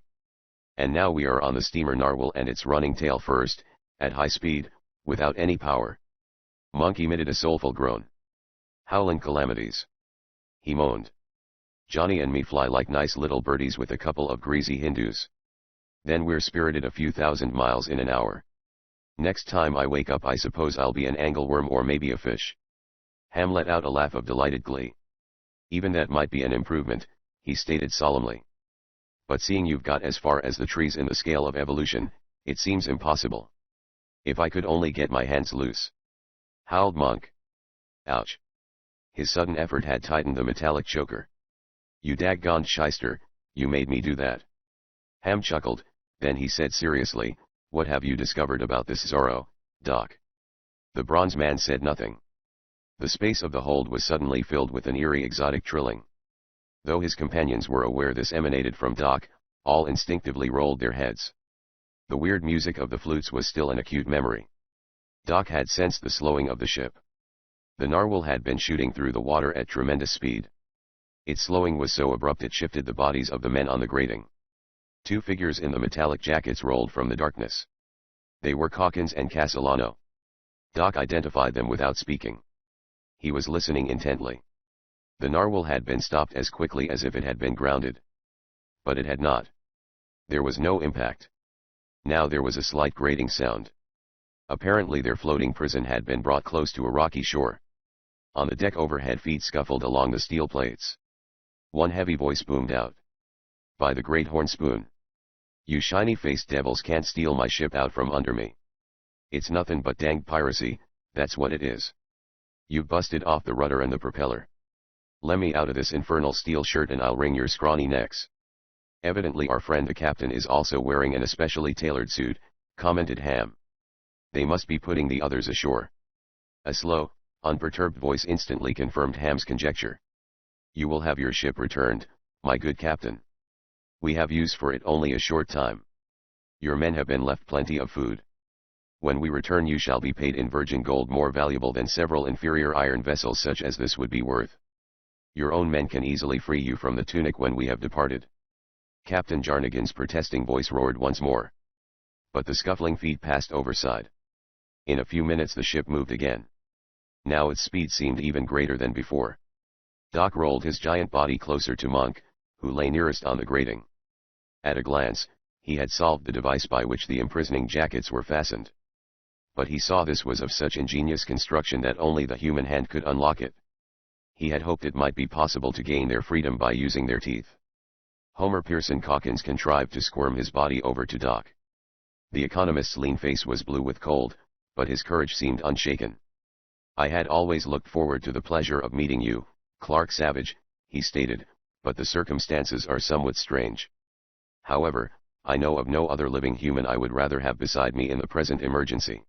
And now we are on the steamer Narwhal and it's running tail first, at high speed, without any power. Monk emitted a soulful groan. Howling calamities. He moaned. Johnny and me fly like nice little birdies with a couple of greasy Hindus. Then we're spirited a few thousand miles in an hour. Next time I wake up I suppose I'll be an angleworm or maybe a fish. Ham let out a laugh of delighted glee. Even that might be an improvement, he stated solemnly. But seeing you've got as far as the trees in the scale of evolution, it seems impossible. If I could only get my hands loose. Howled Monk. Ouch. His sudden effort had tightened the metallic choker. You daggone shyster, you made me do that. Ham chuckled, then he said seriously, what have you discovered about this Zorro, Doc? The bronze man said nothing. The space of the hold was suddenly filled with an eerie exotic trilling. Though his companions were aware this emanated from Doc, all instinctively rolled their heads. The weird music of the flutes was still an acute memory. Doc had sensed the slowing of the ship. The Narwhal had been shooting through the water at tremendous speed. Its slowing was so abrupt it shifted the bodies of the men on the grating. 2 figures in the metallic jackets rolled from the darkness. They were Calkins and Castellano. Doc identified them without speaking. He was listening intently. The Narwhal had been stopped as quickly as if it had been grounded. But it had not. There was no impact. Now there was a slight grating sound. Apparently their floating prison had been brought close to a rocky shore. On the deck overhead feet scuffled along the steel plates. One heavy voice boomed out. By the great horn spoon. You shiny-faced devils can't steal my ship out from under me. It's nothing but danged piracy, that's what it is. You've busted off the rudder and the propeller. Let me out of this infernal steel shirt and I'll wring your scrawny necks. Evidently our friend the captain is also wearing an especially tailored suit, commented Ham. They must be putting the others ashore. A slow, unperturbed voice instantly confirmed Ham's conjecture. You will have your ship returned, my good captain. We have use for it only a short time. Your men have been left plenty of food. When we return you shall be paid in virgin gold more valuable than several inferior iron vessels such as this would be worth. Your own men can easily free you from the tunic when we have departed. Captain Jarnigan's protesting voice roared once more. But the scuffling feet passed overside. In a few minutes the ship moved again. Now its speed seemed even greater than before. Doc rolled his giant body closer to Monk, who lay nearest on the grating. At a glance, he had solved the device by which the imprisoning jackets were fastened. But he saw this was of such ingenious construction that only the human hand could unlock it. He had hoped it might be possible to gain their freedom by using their teeth. Homer Pearson Calkins contrived to squirm his body over to Doc. The economist's lean face was blue with cold, but his courage seemed unshaken. I had always looked forward to the pleasure of meeting you, Clark Savage, he stated, but the circumstances are somewhat strange. However, I know of no other living human I would rather have beside me in the present emergency.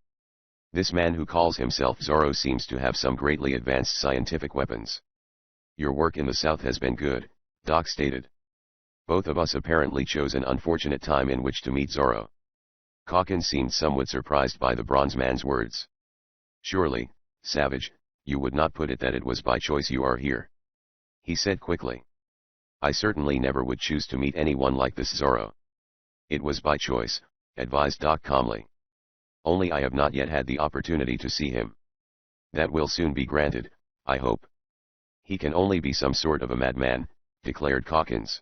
This man who calls himself Zorro seems to have some greatly advanced scientific weapons. Your work in the South has been good, Doc stated. Both of us apparently chose an unfortunate time in which to meet Zorro. Calkins seemed somewhat surprised by the bronze man's words. Surely, Savage, you would not put it that it was by choice you are here. He said quickly. I certainly never would choose to meet anyone like this Zorro. It was by choice, advised Doc calmly. Only I have not yet had the opportunity to see him. That will soon be granted, I hope. He can only be some sort of a madman, declared Calkins.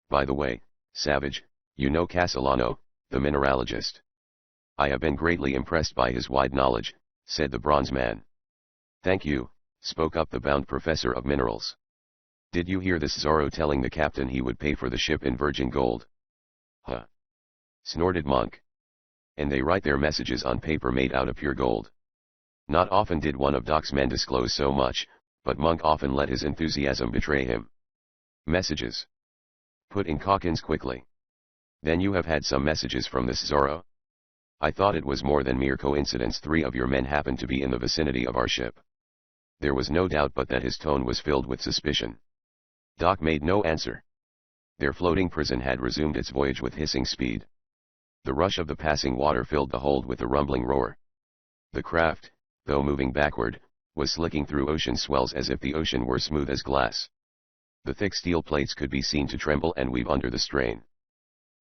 By the way, Savage, you know Castellano, the mineralogist. I have been greatly impressed by his wide knowledge, said the bronze man. Thank you, spoke up the bound professor of minerals. Did you hear this Zorro telling the captain he would pay for the ship in virgin gold? Huh. Snorted Monk. And they write their messages on paper made out of pure gold. Not often did one of Doc's men disclose so much, but Monk often let his enthusiasm betray him. Messages. Put in Calkins quickly. Then you have had some messages from this Zorro? I thought it was more than mere coincidence 3 of your men happened to be in the vicinity of our ship. There was no doubt but that his tone was filled with suspicion. Doc made no answer. Their floating prison had resumed its voyage with hissing speed. The rush of the passing water filled the hold with a rumbling roar. The craft, though moving backward, was slicking through ocean swells as if the ocean were smooth as glass. The thick steel plates could be seen to tremble and weave under the strain.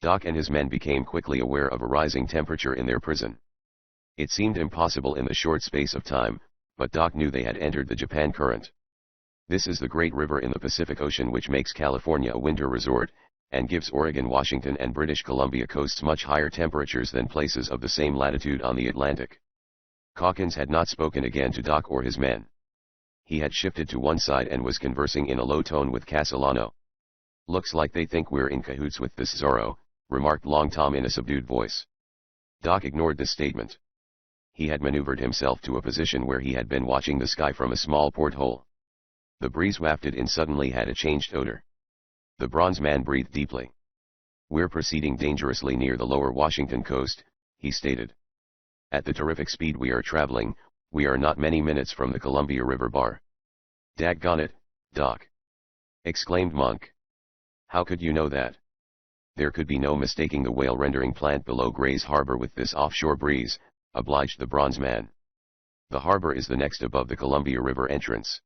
Doc and his men became quickly aware of a rising temperature in their prison. It seemed impossible in the short space of time, but Doc knew they had entered the Japan Current. This is the great river in the Pacific Ocean which makes California a winter resort, and gives Oregon, Washington and British Columbia coasts much higher temperatures than places of the same latitude on the Atlantic. Calkins had not spoken again to Doc or his men. He had shifted to one side and was conversing in a low tone with Castellano. Looks like they think we're in cahoots with this Zorro, remarked Long Tom in a subdued voice. Doc ignored this statement. He had maneuvered himself to a position where he had been watching the sky from a small porthole. The breeze wafted in suddenly had a changed odor. The bronze man breathed deeply. We're proceeding dangerously near the lower Washington coast, he stated. At the terrific speed we are traveling, we are not many minutes from the Columbia River bar. Daggone it, Doc! Exclaimed Monk. How could you know that? There could be no mistaking the whale rendering plant below Gray's Harbor with this offshore breeze, obliged the bronze man. The harbor is the next above the Columbia River entrance.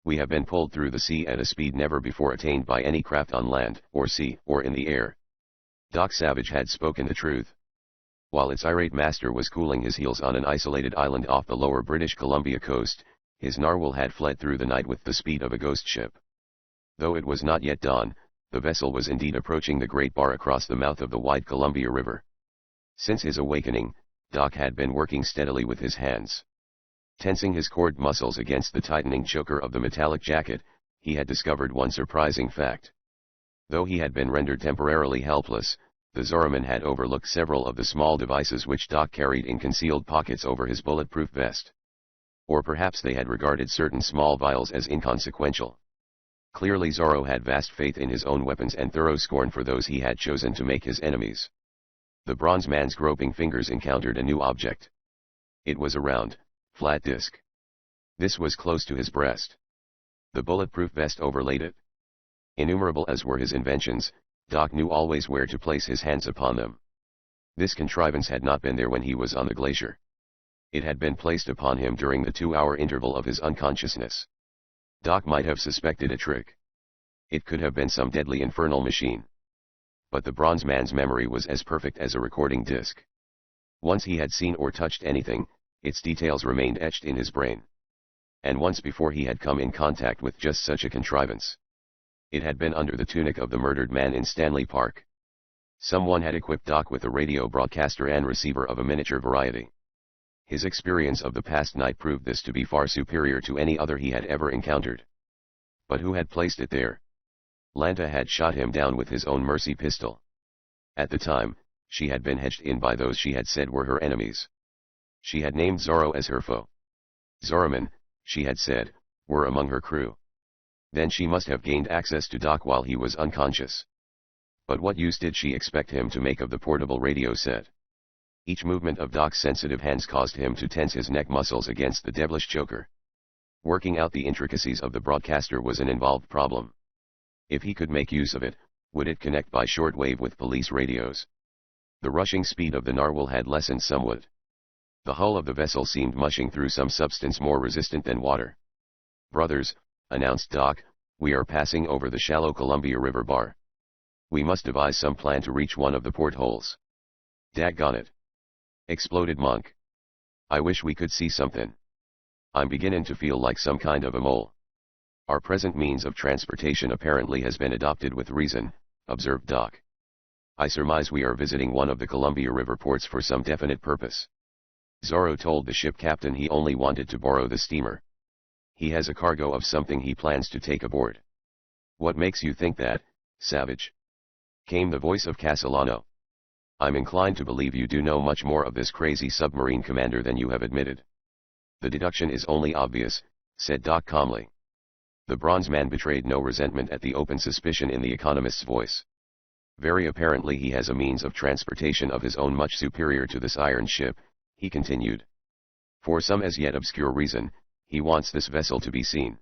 We have been pulled through the sea at a speed never before attained by any craft on land, or sea, or in the air. Doc Savage had spoken the truth. While its irate master was cooling his heels on an isolated island off the lower British Columbia coast, his narwhal had fled through the night with the speed of a ghost ship. Though it was not yet dawn, The vessel was indeed approaching the great bar across the mouth of the wide Columbia River. Since his awakening, Doc had been working steadily with his hands. Tensing his cord muscles against the tightening choker of the metallic jacket, he had discovered one surprising fact. Though he had been rendered temporarily helpless, the Zoroman had overlooked several of the small devices which Doc carried in concealed pockets over his bulletproof vest. Or perhaps they had regarded certain small vials as inconsequential. Clearly Zorro had vast faith in his own weapons and thorough scorn for those he had chosen to make his enemies. The bronze man's groping fingers encountered a new object. It was a round, flat disc. This was close to his breast. The bulletproof vest overlaid it. Innumerable as were his inventions, Doc knew always where to place his hands upon them. This contrivance had not been there when he was on the glacier. It had been placed upon him during the 2-hour interval of his unconsciousness. Doc might have suspected a trick. It could have been some deadly infernal machine. But the bronze man's memory was as perfect as a recording disc. Once he had seen or touched anything, its details remained etched in his brain. And once before he had come in contact with just such a contrivance. It had been under the tunic of the murdered man in Stanley Park. Someone had equipped Doc with a radio broadcaster and receiver of a miniature variety. His experience of the past night proved this to be far superior to any other he had ever encountered. But who had placed it there? Lanta had shot him down with his own mercy pistol. At the time, she had been hedged in by those she had said were her enemies. She had named Zorro as her foe. Zoroman, she had said, were among her crew. Then she must have gained access to Doc while he was unconscious. But what use did she expect him to make of the portable radio set? Each movement of Doc's sensitive hands caused him to tense his neck muscles against the devilish choker. Working out the intricacies of the broadcaster was an involved problem. If he could make use of it, would it connect by shortwave with police radios? The rushing speed of the narwhal had lessened somewhat. The hull of the vessel seemed mushing through some substance more resistant than water. "Brothers," announced Doc, "we are passing over the shallow Columbia River bar. We must devise some plan to reach one of the portholes." "Daggone it!" exploded Monk. "I wish we could see something. I'm beginning to feel like some kind of a mole." "Our present means of transportation apparently has been adopted with reason," observed Doc. "I surmise we are visiting one of the Columbia River ports for some definite purpose." Zorro told the ship captain he only wanted to borrow the steamer. "He has a cargo of something he plans to take aboard." "What makes you think that, Savage?" came the voice of Castellano. "I'm inclined to believe you do know much more of this crazy submarine commander than you have admitted." "The deduction is only obvious," said Doc calmly. The bronze man betrayed no resentment at the open suspicion in the economist's voice. "Very apparently he has a means of transportation of his own much superior to this iron ship," he continued. "For some as yet obscure reason, he wants this vessel to be seen.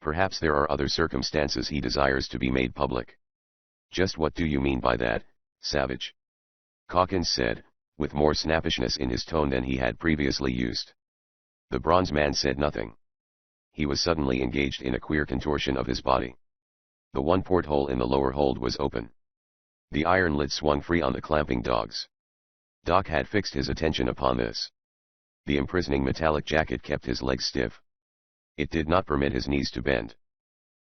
Perhaps there are other circumstances he desires to be made public." "Just what do you mean by that, Savage?" Calkins said, with more snappishness in his tone than he had previously used. The bronze man said nothing. He was suddenly engaged in a queer contortion of his body. The one porthole in the lower hold was open. The iron lid swung free on the clamping dogs. Doc had fixed his attention upon this. The imprisoning metallic jacket kept his legs stiff. It did not permit his knees to bend.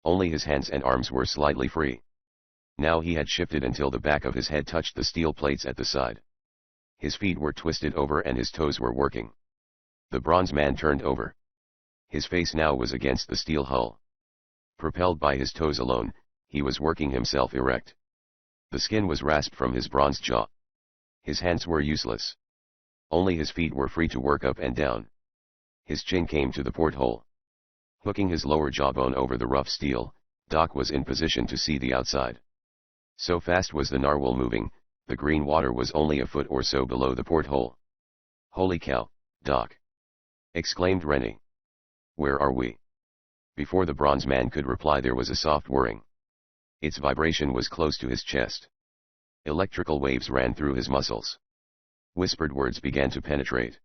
Only his hands and arms were slightly free. Now he had shifted until the back of his head touched the steel plates at the side. His feet were twisted over and his toes were working. The bronze man turned over. His face now was against the steel hull. Propelled by his toes alone, he was working himself erect. The skin was rasped from his bronzed jaw. His hands were useless. Only his feet were free to work up and down. His chin came to the porthole. Hooking his lower jawbone over the rough steel, Doc was in position to see the outside. So fast was the narwhal moving, the green water was only a foot or so below the porthole. "Holy cow, Doc!" exclaimed Rennie. "Where are we?" Before the bronze man could reply there was a soft whirring. Its vibration was close to his chest. Electrical waves ran through his muscles. Whispered words began to penetrate.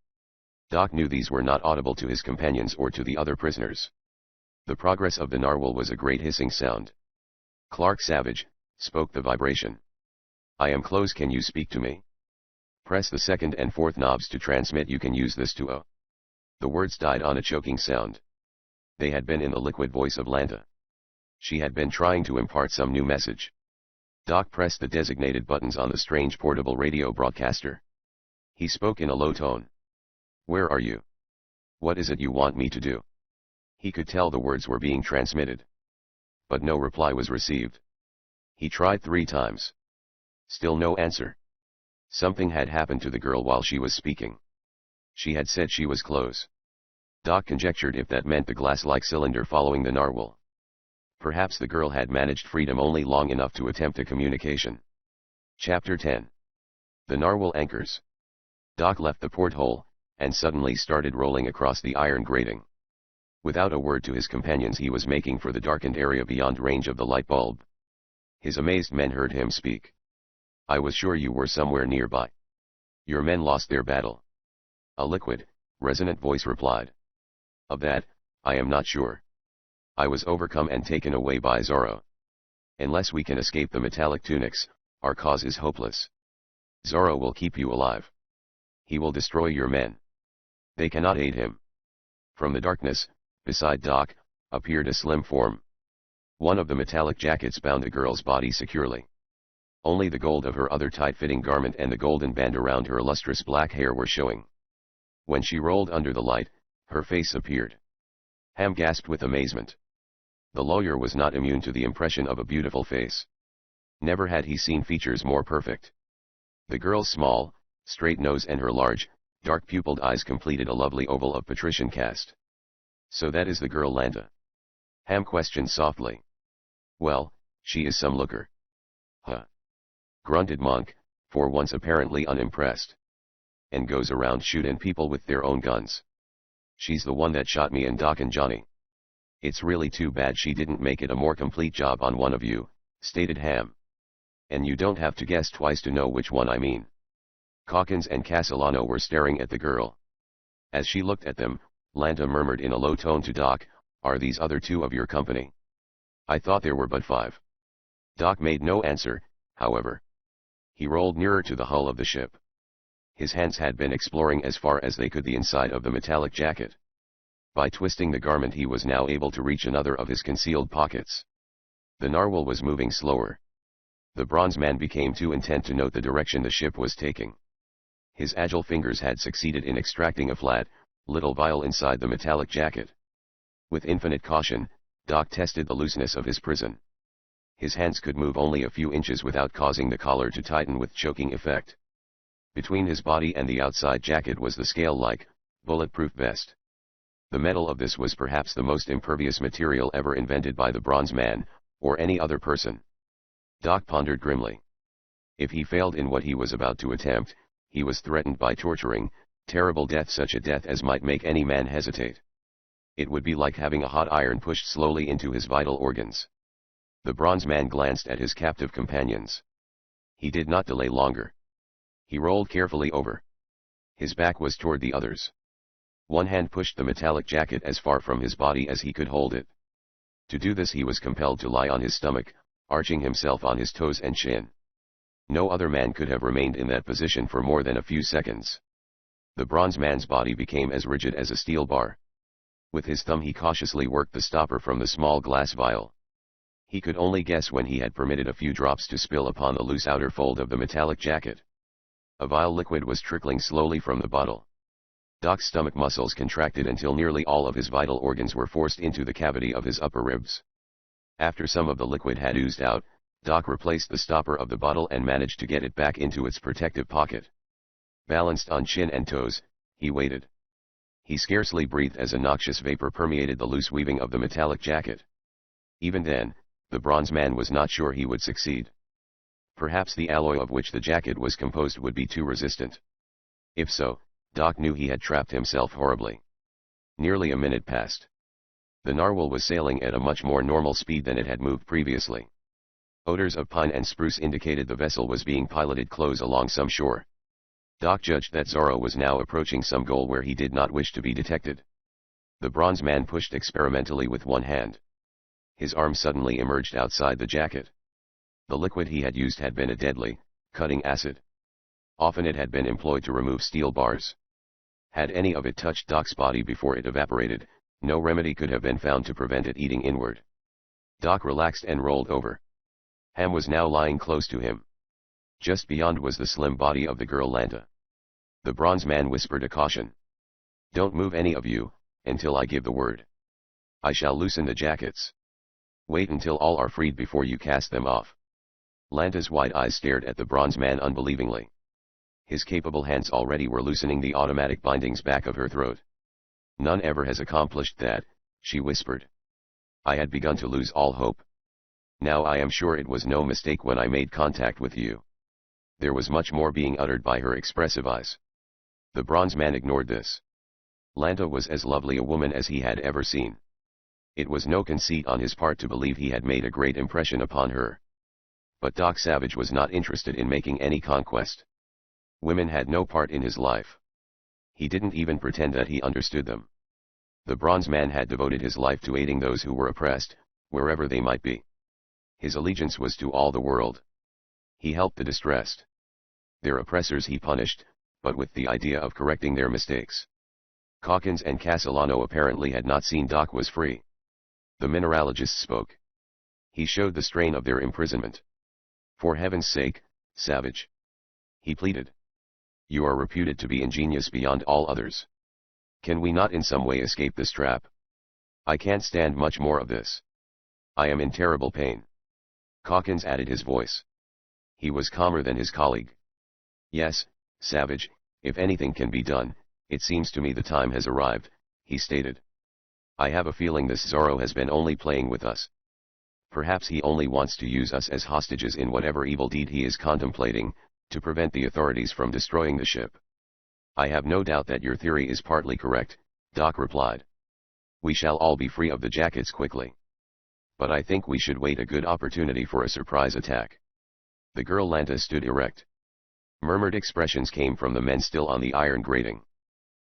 Doc knew these were not audible to his companions or to the other prisoners. The progress of the narwhal was a great hissing sound. "Clark Savage," spoke the vibration. "I am close. Can you speak to me? Press the second and fourth knobs to transmit. You can use this to The words died on a choking sound. They had been in the liquid voice of Lanta. She had been trying to impart some new message. Doc pressed the designated buttons on the strange portable radio broadcaster. He spoke in a low tone. "Where are you? What is it you want me to do?" He could tell the words were being transmitted. But no reply was received. He tried 3 times. Still no answer. Something had happened to the girl while she was speaking. She had said she was close. Doc conjectured if that meant the glass-like cylinder following the narwhal. Perhaps the girl had managed freedom only long enough to attempt a communication. Chapter 10. The narwhal anchors. Doc left the porthole, and suddenly started rolling across the iron grating. Without a word to his companions he was making for the darkened area beyond range of the light bulb. His amazed men heard him speak. "I was sure you were somewhere nearby. Your men lost their battle." A liquid, resonant voice replied. "Of that, I am not sure. I was overcome and taken away by Zorro. Unless we can escape the metallic tunics, our cause is hopeless. Zorro will keep you alive. He will destroy your men. They cannot aid him." From the darkness, beside Doc, appeared a slim form. One of the metallic jackets bound the girl's body securely. Only the gold of her other tight-fitting garment and the golden band around her lustrous black hair were showing. When she rolled under the light, her face appeared. Ham gasped with amazement. The lawyer was not immune to the impression of a beautiful face. Never had he seen features more perfect. The girl's small, straight nose and her large, dark-pupilled eyes completed a lovely oval of patrician cast. "So that is the girl Lanta?" Ham questioned softly. "Well, she is some looker." "Huh," grunted Monk, for once apparently unimpressed. "And goes around shootin' people with their own guns. She's the one that shot me and Doc and Johnny. It's really too bad she didn't make it a more complete job on one of you," stated Ham. "And you don't have to guess twice to know which one I mean." Calkins and Castellano were staring at the girl. As she looked at them, Lanta murmured in a low tone to Doc, "Are these other 2 of your company? I thought there were but 5. Doc made no answer, however. He rolled nearer to the hull of the ship. His hands had been exploring as far as they could the inside of the metallic jacket. By twisting the garment he was now able to reach another of his concealed pockets. The narwhal was moving slower. The bronze man became too intent to note the direction the ship was taking. His agile fingers had succeeded in extracting a flat, little vial inside the metallic jacket. With infinite caution, Doc tested the looseness of his prison. His hands could move only a few inches without causing the collar to tighten with choking effect. Between his body and the outside jacket was the scale-like, bulletproof vest. The metal of this was perhaps the most impervious material ever invented by the Bronze Man, or any other person. Doc pondered grimly. If he failed in what he was about to attempt, he was threatened by torturing, terrible death, such a death as might make any man hesitate. It would be like having a hot iron pushed slowly into his vital organs. The Bronze Man glanced at his captive companions. He did not delay longer. He rolled carefully over. His back was toward the others. One hand pushed the metallic jacket as far from his body as he could hold it. To do this he was compelled to lie on his stomach, arching himself on his toes and shin. No other man could have remained in that position for more than a few seconds. The Bronze Man's body became as rigid as a steel bar. With his thumb he cautiously worked the stopper from the small glass vial. He could only guess when he had permitted a few drops to spill upon the loose outer fold of the metallic jacket. A vile liquid was trickling slowly from the bottle. Doc's stomach muscles contracted until nearly all of his vital organs were forced into the cavity of his upper ribs. After some of the liquid had oozed out, Doc replaced the stopper of the bottle and managed to get it back into its protective pocket. Balanced on chin and toes, he waited. He scarcely breathed as a noxious vapor permeated the loose weaving of the metallic jacket. Even then, the Bronze Man was not sure he would succeed. Perhaps the alloy of which the jacket was composed would be too resistant. If so, Doc knew he had trapped himself horribly. Nearly a minute passed. The narwhal was sailing at a much more normal speed than it had moved previously. Odors of pine and spruce indicated the vessel was being piloted close along some shore. Doc judged that Zorro was now approaching some goal where he did not wish to be detected. The Bronze Man pushed experimentally with one hand. His arm suddenly emerged outside the jacket. The liquid he had used had been a deadly, cutting acid. Often it had been employed to remove steel bars. Had any of it touched Doc's body before it evaporated, no remedy could have been found to prevent it eating inward. Doc relaxed and rolled over. Ham was now lying close to him. Just beyond was the slim body of the girl Lanta. The bronze man whispered a caution. Don't move any of you, until I give the word. I shall loosen the jackets. Wait until all are freed before you cast them off. Lanta's wide eyes stared at the bronze man unbelievingly. His capable hands already were loosening the automatic bindings back of her throat. None ever has accomplished that, she whispered. I had begun to lose all hope. Now I am sure it was no mistake when I made contact with you. There was much more being uttered by her expressive eyes. The bronze man ignored this. Lanta was as lovely a woman as he had ever seen. It was no conceit on his part to believe he had made a great impression upon her. But Doc Savage was not interested in making any conquest. Women had no part in his life. He didn't even pretend that he understood them. The bronze man had devoted his life to aiding those who were oppressed, wherever they might be. His allegiance was to all the world. He helped the distressed. Their oppressors he punished, but with the idea of correcting their mistakes. Calkins and Castellano apparently had not seen Doc was free. The mineralogist spoke. He showed the strain of their imprisonment. For heaven's sake, Savage, he pleaded. You are reputed to be ingenious beyond all others. Can we not in some way escape this trap? I can't stand much more of this. I am in terrible pain. Calkins added his voice. He was calmer than his colleague. Yes, Savage, if anything can be done, it seems to me the time has arrived, he stated. I have a feeling this Zorro has been only playing with us. Perhaps he only wants to use us as hostages in whatever evil deed he is contemplating, to prevent the authorities from destroying the ship. I have no doubt that your theory is partly correct, Doc replied. We shall all be free of the jackets quickly. But I think we should wait a good opportunity for a surprise attack. The girl Lanta stood erect. Murmured expressions came from the men still on the iron grating.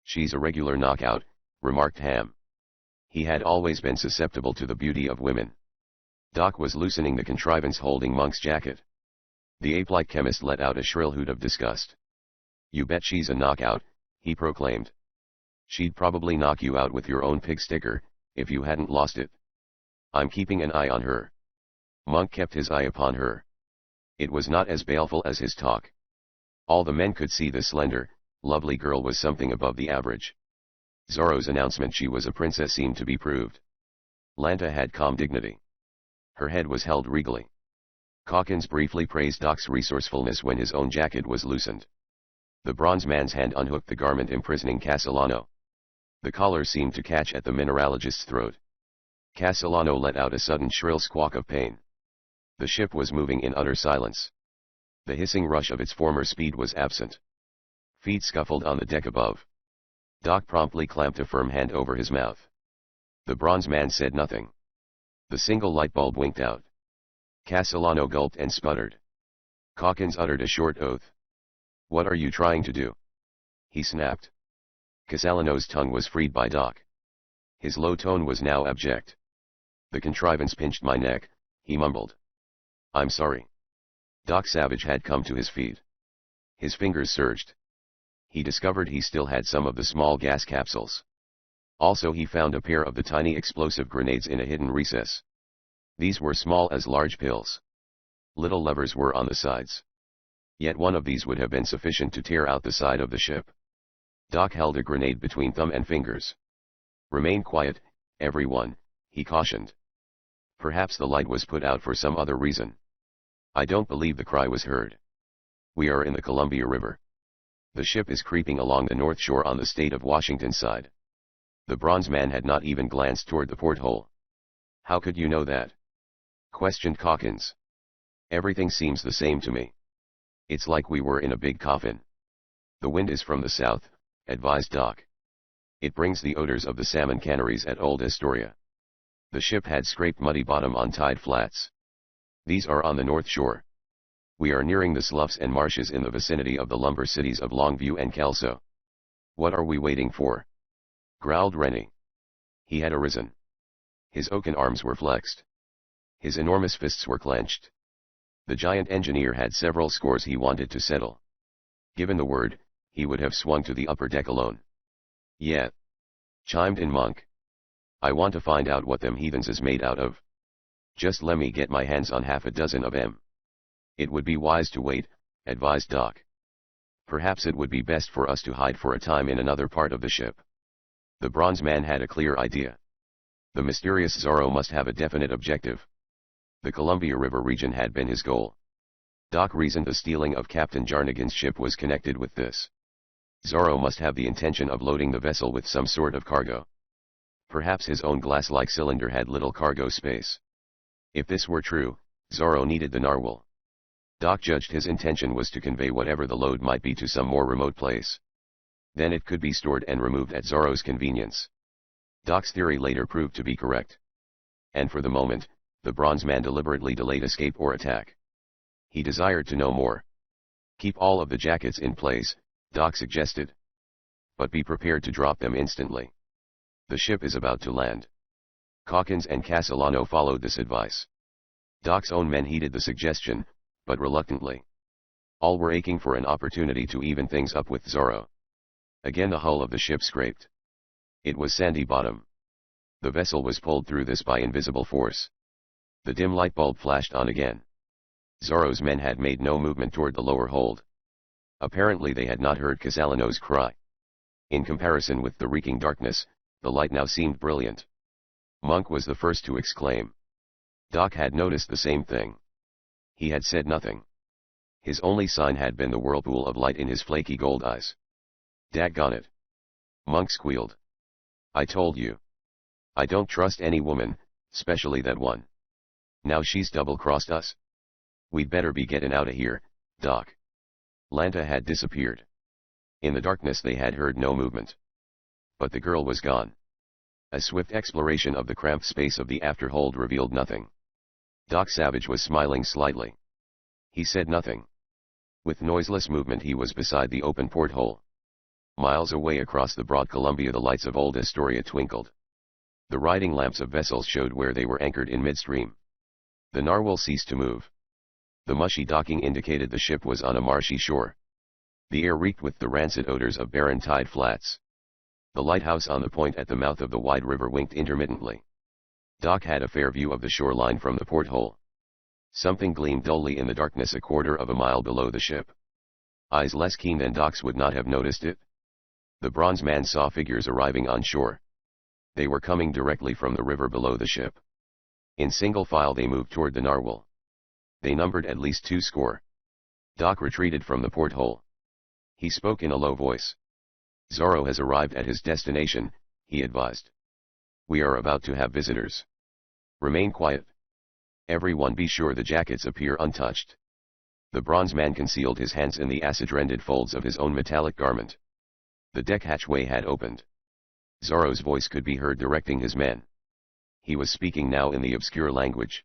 She's a regular knockout, remarked Ham. He had always been susceptible to the beauty of women. Doc was loosening the contrivance holding Monk's jacket. The ape-like chemist let out a shrill hoot of disgust. You bet she's a knockout, he proclaimed. She'd probably knock you out with your own pig sticker, if you hadn't lost it. I'm keeping an eye on her. Monk kept his eye upon her. It was not as baleful as his talk. All the men could see the slender, lovely girl was something above the average. Zorro's announcement she was a princess seemed to be proved. Lanta had calm dignity. Her head was held regally. Calkins briefly praised Doc's resourcefulness when his own jacket was loosened. The bronze man's hand unhooked the garment imprisoning Castellano. The collar seemed to catch at the mineralogist's throat. Castellano let out a sudden shrill squawk of pain. The ship was moving in utter silence. The hissing rush of its former speed was absent. Feet scuffled on the deck above. Doc promptly clamped a firm hand over his mouth. The bronze man said nothing. The single light bulb winked out. Castellano gulped and sputtered. Calkins uttered a short oath. What are you trying to do? He snapped. Castellano's tongue was freed by Doc. His low tone was now abject. The contrivance pinched my neck, he mumbled. I'm sorry. Doc Savage had come to his feet. His fingers surged. He discovered he still had some of the small gas capsules. Also he found a pair of the tiny explosive grenades in a hidden recess. These were small as large pills. Little levers were on the sides. Yet one of these would have been sufficient to tear out the side of the ship. Doc held a grenade between thumb and fingers. Remain quiet, everyone, he cautioned. Perhaps the light was put out for some other reason. I don't believe the cry was heard. We are in the Columbia River. The ship is creeping along the north shore on the state of Washington side. The bronze man had not even glanced toward the porthole. How could you know that? Questioned Calkins. Everything seems the same to me. It's like we were in a big coffin. The wind is from the south, advised Doc. It brings the odors of the salmon canneries at Old Astoria. The ship had scraped muddy bottom on tide flats. These are on the north shore. We are nearing the sloughs and marshes in the vicinity of the lumber cities of Longview and Kelso. What are we waiting for? Growled Rennie. He had arisen. His oaken arms were flexed. His enormous fists were clenched. The giant engineer had several scores he wanted to settle. Given the word, he would have swung to the upper deck alone. Yeah, chimed in Monk. I want to find out what them heathens is made out of. Just let me get my hands on half a dozen of 'em. It would be wise to wait, advised Doc. Perhaps it would be best for us to hide for a time in another part of the ship. The bronze man had a clear idea. The mysterious Zorro must have a definite objective. The Columbia River region had been his goal. Doc reasoned the stealing of Captain Jarnigan's ship was connected with this. Zorro must have the intention of loading the vessel with some sort of cargo. Perhaps his own glass-like cylinder had little cargo space. If this were true, Zorro needed the narwhal. Doc judged his intention was to convey whatever the load might be to some more remote place. Then it could be stored and removed at Zorro's convenience. Doc's theory later proved to be correct. And for the moment, the bronze man deliberately delayed escape or attack. He desired to know more. Keep all of the jackets in place, Doc suggested. But be prepared to drop them instantly. The ship is about to land. Calkins and Castellano followed this advice. Doc's own men heeded the suggestion, but reluctantly. All were aching for an opportunity to even things up with Zorro. Again the hull of the ship scraped. It was sandy bottom. The vessel was pulled through this by invisible force. The dim light bulb flashed on again. Zorro's men had made no movement toward the lower hold. Apparently they had not heard Castellano's cry. In comparison with the reeking darkness, the light now seemed brilliant. Monk was the first to exclaim. Doc had noticed the same thing. He had said nothing. His only sign had been the whirlpool of light in his flaky gold eyes. Daggone it. Monk squealed. I told you. I don't trust any woman, especially that one. Now she's double-crossed us. We'd better be getting out of here, Doc. Lanta had disappeared. In the darkness they had heard no movement. But the girl was gone. A swift exploration of the cramped space of the afterhold revealed nothing. Doc Savage was smiling slightly. He said nothing. With noiseless movement he was beside the open porthole. Miles away across the broad Columbia the lights of old Astoria twinkled. The riding lamps of vessels showed where they were anchored in midstream. The narwhal ceased to move. The mushy docking indicated the ship was on a marshy shore. The air reeked with the rancid odors of barren tide flats. The lighthouse on the point at the mouth of the wide river winked intermittently. Doc had a fair view of the shoreline from the porthole. Something gleamed dully in the darkness a quarter of a mile below the ship. Eyes less keen than Doc's would not have noticed it. The bronze man saw figures arriving on shore. They were coming directly from the river below the ship. In single file they moved toward the narwhal. They numbered at least 20. Doc retreated from the porthole. He spoke in a low voice. Zorro has arrived at his destination, he advised. We are about to have visitors. Remain quiet. Everyone be sure the jackets appear untouched. The bronze man concealed his hands in the acid-rended folds of his own metallic garment. The deck hatchway had opened. Zorro's voice could be heard directing his men. He was speaking now in the obscure language.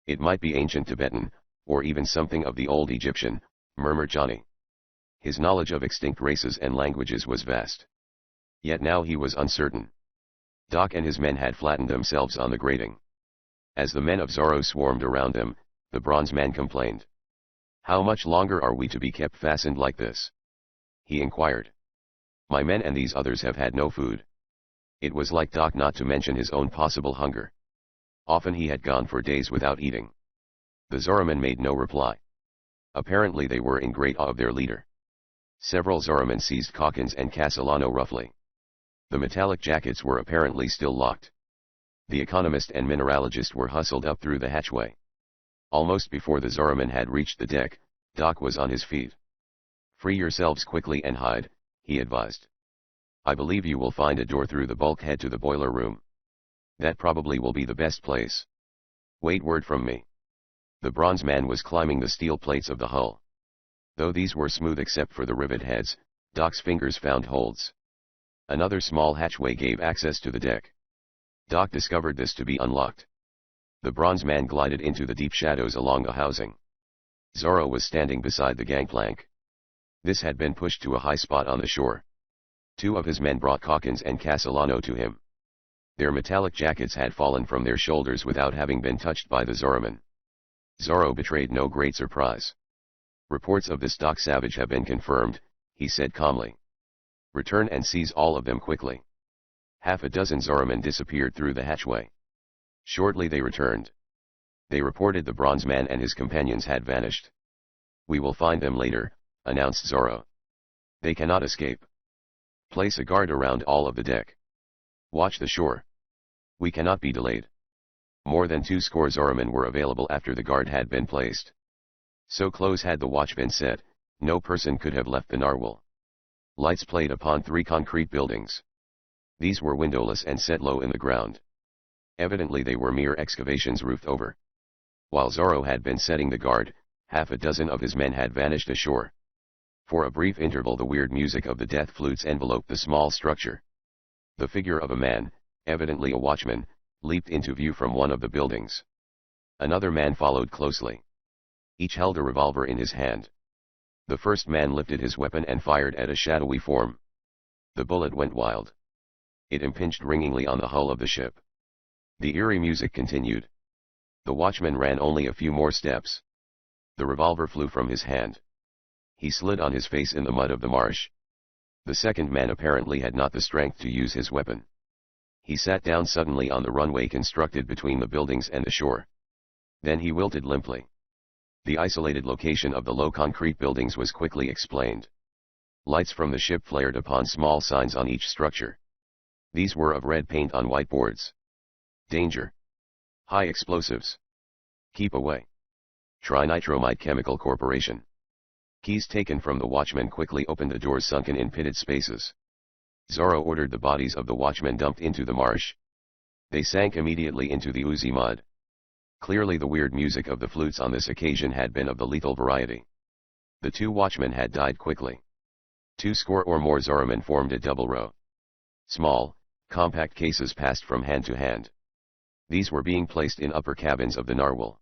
It might be ancient Tibetan, or even something of the old Egyptian, murmured Johnny. His knowledge of extinct races and languages was vast. Yet now he was uncertain. Doc and his men had flattened themselves on the grating. As the men of Zorro swarmed around them, the bronze man complained. How much longer are we to be kept fastened like this? He inquired. My men and these others have had no food. It was like Doc not to mention his own possible hunger. Often he had gone for days without eating. The Zorromen made no reply. Apparently they were in great awe of their leader. Several Zorromen seized Calkins and Castellano roughly. The metallic jackets were apparently still locked. The economist and mineralogist were hustled up through the hatchway. Almost before the Zorromen had reached the deck, Doc was on his feet. Free yourselves quickly and hide, he advised. I believe you will find a door through the bulkhead to the boiler room. That probably will be the best place. Wait word from me. The bronze man was climbing the steel plates of the hull. Though these were smooth except for the rivet heads, Doc's fingers found holds. Another small hatchway gave access to the deck. Doc discovered this to be unlocked. The bronze man glided into the deep shadows along the housing. Zorro was standing beside the gangplank. This had been pushed to a high spot on the shore. Two of his men brought Calkins and Castellano to him. Their metallic jackets had fallen from their shoulders without having been touched by the Zorromen. Zorro betrayed no great surprise. Reports of this Doc Savage have been confirmed, he said calmly. Return and seize all of them quickly. Half a dozen Zorromen disappeared through the hatchway. Shortly they returned. They reported the bronze man and his companions had vanished. "We will find them later," announced Zoro. "They cannot escape. Place a guard around all of the deck. Watch the shore. We cannot be delayed." More than 20 Zoromen were available after the guard had been placed. So close had the watch been set, no person could have left the narwhal. Lights played upon 3 concrete buildings. These were windowless and set low in the ground. Evidently they were mere excavations roofed over. While Zoro had been setting the guard, half a dozen of his men had vanished ashore. For a brief interval the weird music of the death flutes enveloped the small structure. The figure of a man, evidently a watchman, leaped into view from one of the buildings. Another man followed closely. Each held a revolver in his hand. The first man lifted his weapon and fired at a shadowy form. The bullet went wild. It impinged ringingly on the hull of the ship. The eerie music continued. The watchman ran only a few more steps. The revolver flew from his hand. He slid on his face in the mud of the marsh. The second man apparently had not the strength to use his weapon. He sat down suddenly on the runway constructed between the buildings and the shore. Then he wilted limply. The isolated location of the low concrete buildings was quickly explained. Lights from the ship flared upon small signs on each structure. These were of red paint on white boards. "Danger. High explosives. Keep away. Trinitromite Chemical Corporation." Keys taken from the watchman quickly opened the doors sunken in pitted spaces. Zoro ordered the bodies of the watchmen dumped into the marsh. They sank immediately into the oozy mud. Clearly the weird music of the flutes on this occasion had been of the lethal variety. The 2 watchmen had died quickly. 20 or more Zoromen formed a double row. Small, compact cases passed from hand to hand. These were being placed in upper cabins of the narwhal.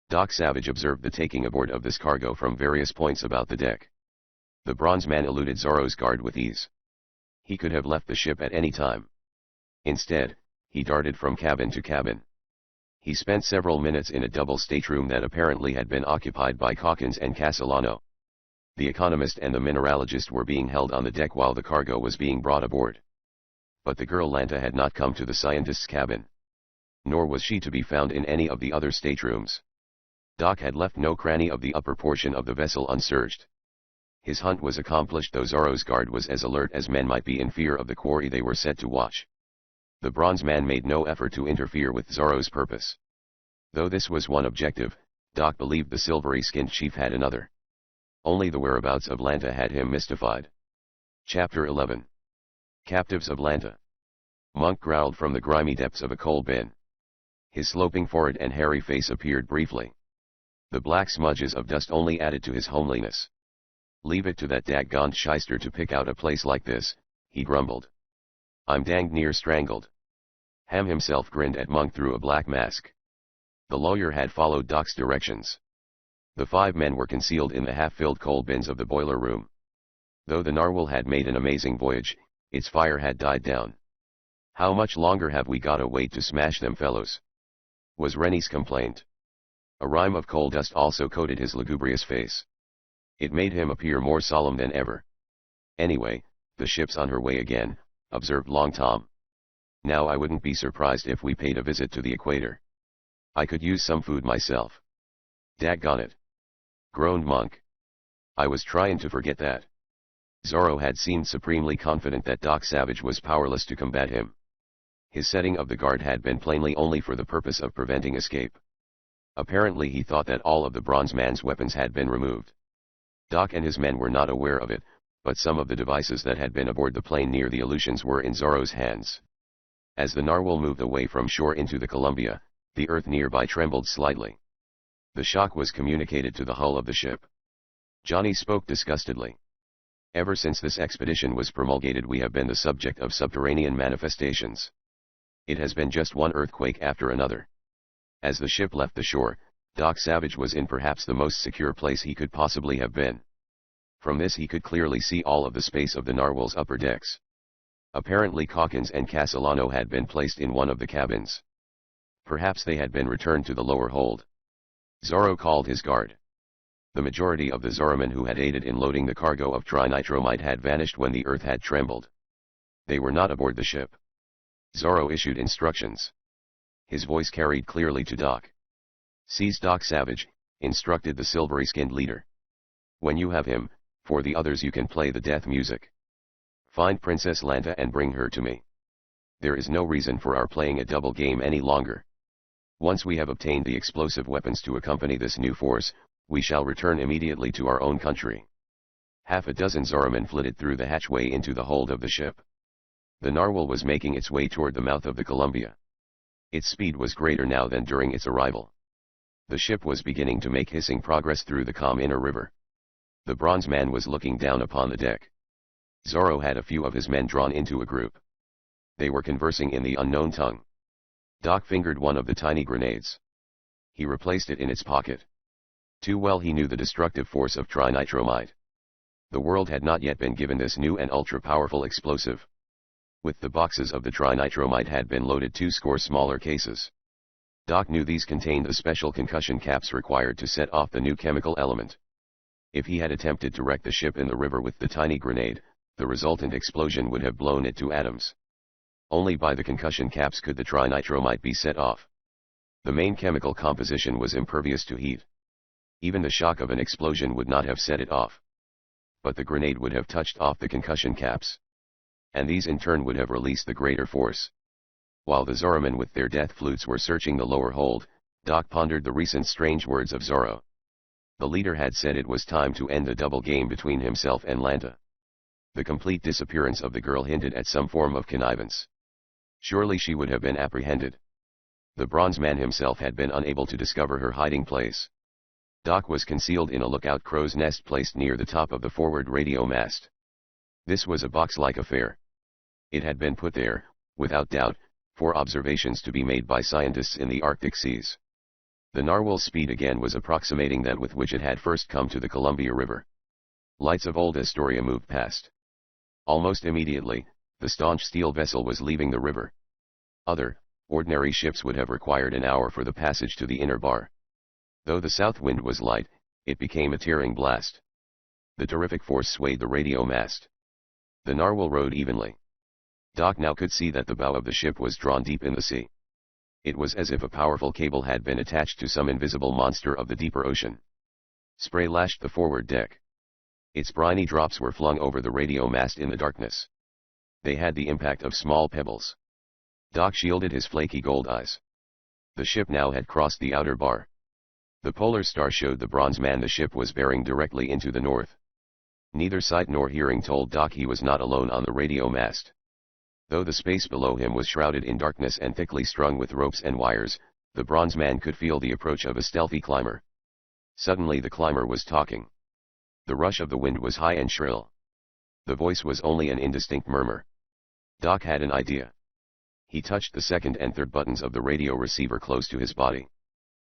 Doc Savage observed the taking aboard of this cargo from various points about the deck. The bronze man eluded Zoro's guard with ease. He could have left the ship at any time. Instead, he darted from cabin to cabin. He spent several minutes in a double stateroom that apparently had been occupied by Calkins and Castellano. The economist and the mineralogist were being held on the deck while the cargo was being brought aboard. But the girl Lanta had not come to the scientist's cabin. Nor was she to be found in any of the other staterooms. Doc had left no cranny of the upper portion of the vessel unsearched. His hunt was accomplished though Zoro's guard was as alert as men might be in fear of the quarry they were set to watch. The bronze man made no effort to interfere with Zoro's purpose. Though this was one objective, Doc believed the silvery-skinned chief had another. Only the whereabouts of Lanta had him mystified. Chapter 11. Captives of Lanta. Monk growled from the grimy depths of a coal bin. His sloping forehead and hairy face appeared briefly. The black smudges of dust only added to his homeliness. "Leave it to that daggone shyster to pick out a place like this," he grumbled. "I'm danged near strangled." Ham himself grinned at Monk through a black mask. The lawyer had followed Doc's directions. The 5 men were concealed in the half-filled coal bins of the boiler room. Though the narwhal had made an amazing voyage, its fire had died down. "How much longer have we gotta wait to smash them fellows?" was Rennie's complaint. A rime of coal dust also coated his lugubrious face. It made him appear more solemn than ever. "Anyway, the ship's on her way again," observed Long Tom. "Now I wouldn't be surprised if we paid a visit to the equator. I could use some food myself." "Daggone it," groaned Monk. "I was trying to forget that." Zoro had seemed supremely confident that Doc Savage was powerless to combat him. His setting of the guard had been plainly only for the purpose of preventing escape. Apparently he thought that all of the bronze man's weapons had been removed. Doc and his men were not aware of it, but some of the devices that had been aboard the plane near the Aleutians were in Zoro's hands. As the narwhal moved away from shore into the Columbia, the earth nearby trembled slightly. The shock was communicated to the hull of the ship. Johnny spoke disgustedly. "Ever since this expedition was promulgated we have been the subject of subterranean manifestations. It has been just one earthquake after another." As the ship left the shore, Doc Savage was in perhaps the most secure place he could possibly have been. From this he could clearly see all of the space of the narwhal's upper decks. Apparently Calkins and Castellano had been placed in one of the cabins. Perhaps they had been returned to the lower hold. Zoro called his guard. The majority of the Zoromen who had aided in loading the cargo of trinitromite had vanished when the earth had trembled. They were not aboard the ship. Zoro issued instructions. His voice carried clearly to Doc. "Seize Doc Savage," instructed the silvery-skinned leader. "When you have him, for the others you can play the death music. Find Princess Lanta and bring her to me. There is no reason for our playing a double game any longer. Once we have obtained the explosive weapons to accompany this new force, we shall return immediately to our own country." Half a dozen Zoromen flitted through the hatchway into the hold of the ship. The narwhal was making its way toward the mouth of the Columbia. Its speed was greater now than during its arrival. The ship was beginning to make hissing progress through the calm inner river. The bronze man was looking down upon the deck. Zoro had a few of his men drawn into a group. They were conversing in the unknown tongue. Doc fingered one of the tiny grenades. He replaced it in its pocket. Too well he knew the destructive force of trinitromide. The world had not yet been given this new and ultra-powerful explosive. With the boxes of the trinitromide had been loaded 20 smaller cases. Doc knew these contained the special concussion caps required to set off the new chemical element. If he had attempted to wreck the ship in the river with the tiny grenade, the resultant explosion would have blown it to atoms. Only by the concussion caps could the trinitromide be set off. The main chemical composition was impervious to heat. Even the shock of an explosion would not have set it off. But the grenade would have touched off the concussion caps. And these in turn would have released the greater force. While the Zoromen with their death flutes were searching the lower hold, Doc pondered the recent strange words of Zoro. The leader had said it was time to end the double game between himself and Lanta. The complete disappearance of the girl hinted at some form of connivance. Surely she would have been apprehended. The bronze man himself had been unable to discover her hiding place. Doc was concealed in a lookout crow's nest placed near the top of the forward radio mast. This was a box-like affair. It had been put there, without doubt, for observations to be made by scientists in the Arctic seas. The narwhal's speed again was approximating that with which it had first come to the Columbia River. Lights of old Astoria moved past. Almost immediately, the staunch steel vessel was leaving the river. Other, ordinary ships would have required an hour for the passage to the inner bar. Though the south wind was light, it became a tearing blast. The terrific force swayed the radio mast. The narwhal rode evenly. Doc now could see that the bow of the ship was drawn deep in the sea. It was as if a powerful cable had been attached to some invisible monster of the deeper ocean. Spray lashed the forward deck. Its briny drops were flung over the radio mast in the darkness. They had the impact of small pebbles. Doc shielded his flaky gold eyes. The ship now had crossed the outer bar. The polar star showed the bronze man the ship was bearing directly into the north. Neither sight nor hearing told Doc he was not alone on the radio mast. Though the space below him was shrouded in darkness and thickly strung with ropes and wires, the bronze man could feel the approach of a stealthy climber. Suddenly the climber was talking. The rush of the wind was high and shrill. The voice was only an indistinct murmur. Doc had an idea. He touched the second and third buttons of the radio receiver close to his body.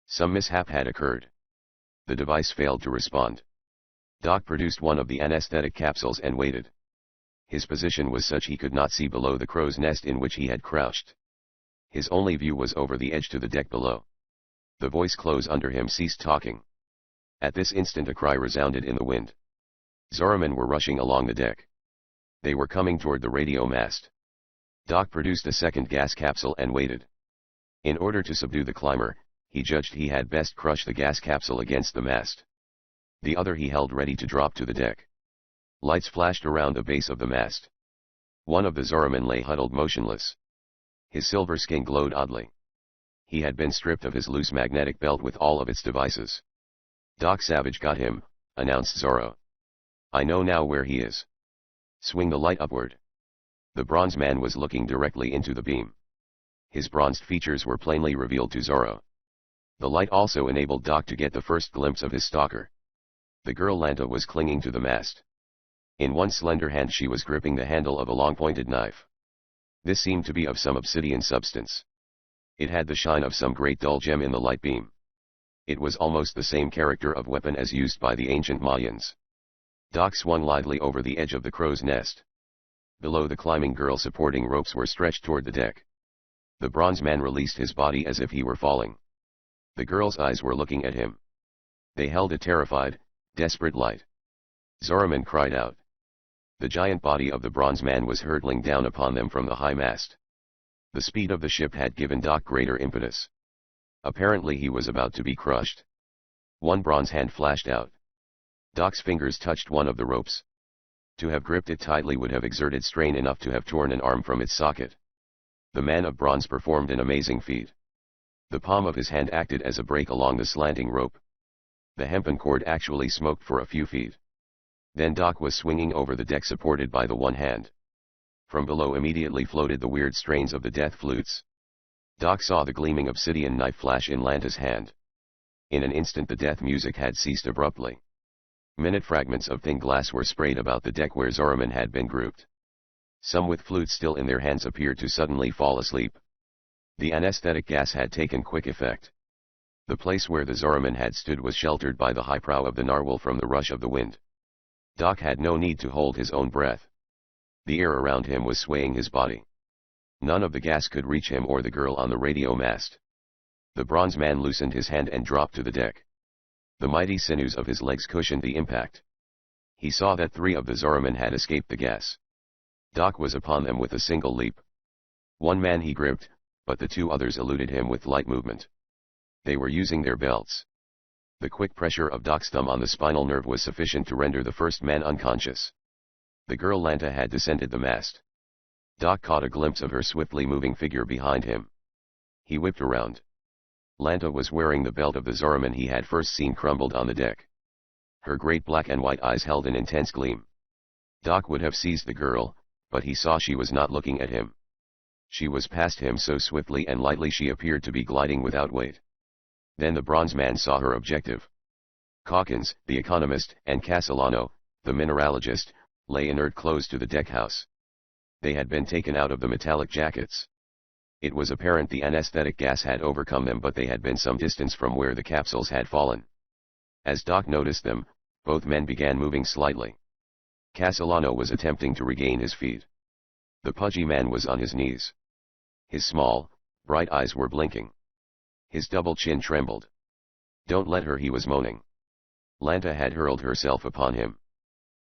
Some mishap had occurred. The device failed to respond. Doc produced one of the anesthetic capsules and waited. His position was such he could not see below the crow's nest in which he had crouched. His only view was over the edge to the deck below. The voice close under him ceased talking. At this instant a cry resounded in the wind. Zoromen were rushing along the deck. They were coming toward the radio mast. Doc produced a second gas capsule and waited. In order to subdue the climber, he judged he had best crush the gas capsule against the mast. The other he held ready to drop to the deck. Lights flashed around the base of the mast. One of the Zoromen lay huddled motionless. His silver skin glowed oddly. He had been stripped of his loose magnetic belt with all of its devices. "Doc Savage got him," announced Zoro. "I know now where he is. Swing the light upward." The bronze man was looking directly into the beam. His bronzed features were plainly revealed to Zoro. The light also enabled Doc to get the first glimpse of his stalker. The girl Lanta was clinging to the mast. In one slender hand she was gripping the handle of a long-pointed knife. This seemed to be of some obsidian substance. It had the shine of some great dull gem in the light beam. It was almost the same character of weapon as used by the ancient Mayans. Doc swung lithely over the edge of the crow's nest. Below, the climbing girl supporting ropes were stretched toward the deck. The bronze man released his body as if he were falling. The girl's eyes were looking at him. They held a terrified, desperate light. Zoromen cried out. The giant body of the bronze man was hurtling down upon them from the high mast. The speed of the ship had given Doc greater impetus. Apparently he was about to be crushed. One bronze hand flashed out. Doc's fingers touched one of the ropes. To have gripped it tightly would have exerted strain enough to have torn an arm from its socket. The man of bronze performed an amazing feat. The palm of his hand acted as a brake along the slanting rope. The hempen cord actually smoked for a few feet. Then Doc was swinging over the deck supported by the one hand. From below immediately floated the weird strains of the death flutes. Doc saw the gleaming obsidian knife flash in Lanta's hand. In an instant the death music had ceased abruptly. Minute fragments of thin glass were sprayed about the deck where Zoromen had been grouped. Some with flutes still in their hands appeared to suddenly fall asleep. The anesthetic gas had taken quick effect. The place where the Zoromen had stood was sheltered by the high prow of the narwhal from the rush of the wind. Doc had no need to hold his own breath. The air around him was swaying his body. None of the gas could reach him or the girl on the radio mast. The bronze man loosened his hand and dropped to the deck. The mighty sinews of his legs cushioned the impact. He saw that 3 of the Zoromen had escaped the gas. Doc was upon them with a single leap. One man he gripped, but the 2 others eluded him with light movement. They were using their belts. The quick pressure of Doc's thumb on the spinal nerve was sufficient to render the first man unconscious. The girl Lanta had descended the mast. Doc caught a glimpse of her swiftly moving figure behind him. He whipped around. Lanta was wearing the belt of the Zoromen he had first seen crumbled on the deck. Her great black and white eyes held an intense gleam. Doc would have seized the girl, but he saw she was not looking at him. She was past him so swiftly and lightly she appeared to be gliding without weight. Then the bronze man saw her objective. Calkins, the economist, and Castellano, the mineralogist, lay inert close to the deckhouse. They had been taken out of the metallic jackets. It was apparent the anesthetic gas had overcome them, but they had been some distance from where the capsules had fallen. As Doc noticed them, both men began moving slightly. Castellano was attempting to regain his feet. The pudgy man was on his knees. His small, bright eyes were blinking. His double chin trembled. "Don't let her," he was moaning. Lanta had hurled herself upon him.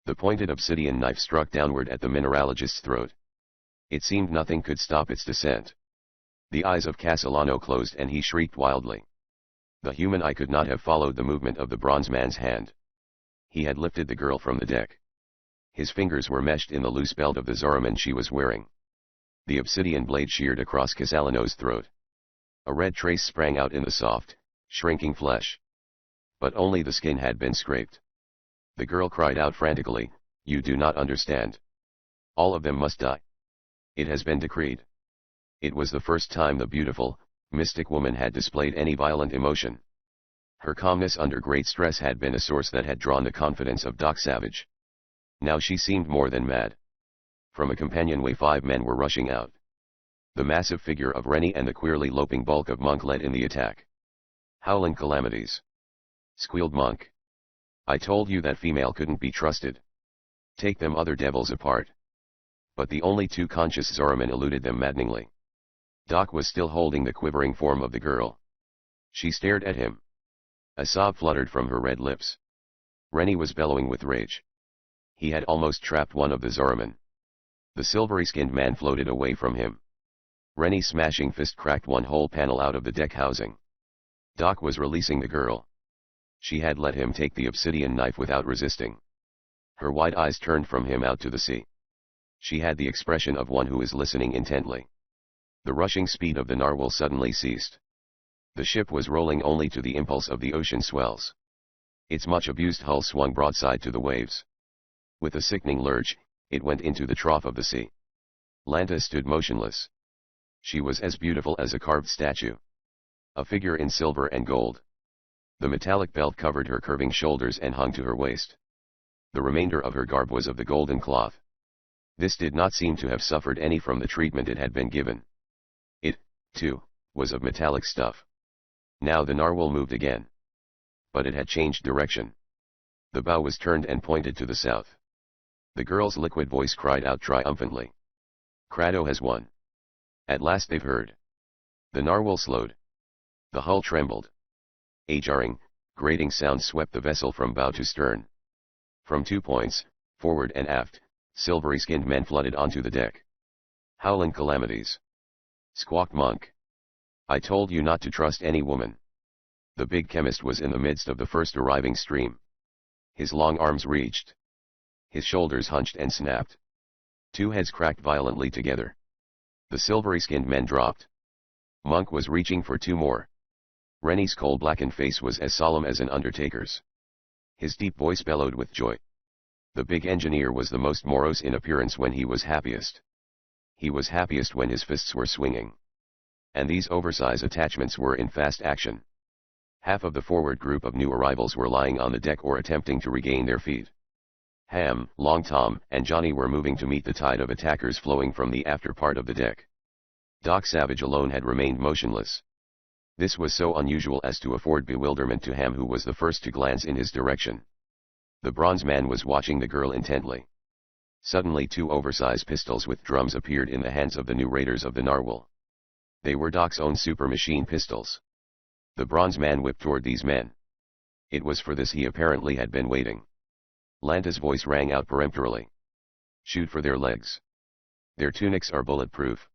The pointed obsidian knife struck downward at the mineralogist's throat. It seemed nothing could stop its descent. The eyes of Castellano closed and he shrieked wildly. The human eye could not have followed the movement of the bronze man's hand. He had lifted the girl from the deck. His fingers were meshed in the loose belt of the Zoromen she was wearing. The obsidian blade sheared across Castellano's throat. A red trace sprang out in the soft, shrinking flesh. But only the skin had been scraped. The girl cried out frantically, "You do not understand. All of them must die. It has been decreed." It was the first time the beautiful, mystic woman had displayed any violent emotion. Her calmness under great stress had been a source that had drawn the confidence of Doc Savage. Now she seemed more than mad. From a companionway 5 men were rushing out. The massive figure of Rennie and the queerly loping bulk of Monk led in the attack. "Howling calamities!" squealed Monk. "I told you that female couldn't be trusted. Take them other devils apart." But the only 2 conscious Zoromen eluded them maddeningly. Doc was still holding the quivering form of the girl. She stared at him. A sob fluttered from her red lips. Rennie was bellowing with rage. He had almost trapped one of the Zoromen. The silvery-skinned man floated away from him. Rennie's smashing fist cracked one whole panel out of the deck housing. Doc was releasing the girl. She had let him take the obsidian knife without resisting. Her wide eyes turned from him out to the sea. She had the expression of one who is listening intently. The rushing speed of the narwhal suddenly ceased. The ship was rolling only to the impulse of the ocean swells. Its much-abused hull swung broadside to the waves. With a sickening lurch, it went into the trough of the sea. Lanta stood motionless. She was as beautiful as a carved statue. A figure in silver and gold. The metallic belt covered her curving shoulders and hung to her waist. The remainder of her garb was of the golden cloth. This did not seem to have suffered any from the treatment it had been given. It, too, was of metallic stuff. Now the narwhal moved again. But it had changed direction. The bow was turned and pointed to the south. The girl's liquid voice cried out triumphantly. "Crado has won. At last they've heard." The narwhal slowed. The hull trembled. A jarring, grating sound swept the vessel from bow to stern. From 2 points, forward and aft, silvery-skinned men flooded onto the deck. "Howling calamities!" squawked Monk. I told you not to trust any woman. The big chemist was in the midst of the first arriving stream. His long arms reached. His shoulders hunched and snapped. Two heads cracked violently together. The silvery-skinned men dropped. Monk was reaching for two more. Rennie's coal-blackened face was as solemn as an undertaker's. His deep voice bellowed with joy. The big engineer was the most morose in appearance when he was happiest. He was happiest when his fists were swinging. And these oversized attachments were in fast action. Half of the forward group of new arrivals were lying on the deck or attempting to regain their feet. Ham, Long Tom, and Johnny were moving to meet the tide of attackers flowing from the after part of the deck. Doc Savage alone had remained motionless. This was so unusual as to afford bewilderment to Ham, who was the first to glance in his direction. The bronze man was watching the girl intently. Suddenly two oversized pistols with drums appeared in the hands of the new raiders of the Narwhal. They were Doc's own super machine pistols. The bronze man whipped toward these men. It was for this he apparently had been waiting. Lanta's voice rang out peremptorily. Shoot for their legs. Their tunics are bulletproof.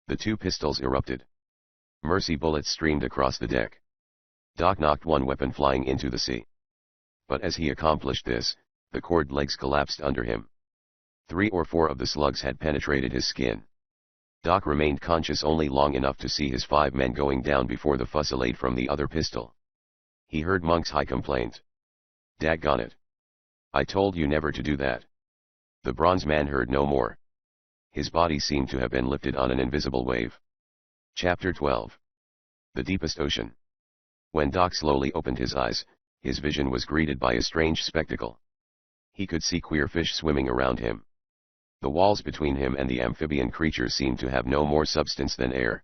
The two pistols erupted. Mercy bullets streamed across the deck. Doc knocked one weapon flying into the sea. But as he accomplished this, the cord legs collapsed under him. 3 or 4 of the slugs had penetrated his skin. Doc remained conscious only long enough to see his 5 men going down before the fusillade from the other pistol. He heard Monk's high complaint. Daggone it. I told you never to do that. The bronze man heard no more. His body seemed to have been lifted on an invisible wave. Chapter 12. The Deepest Ocean. When Doc slowly opened his eyes, his vision was greeted by a strange spectacle. He could see queer fish swimming around him. The walls between him and the amphibian creature seemed to have no more substance than air.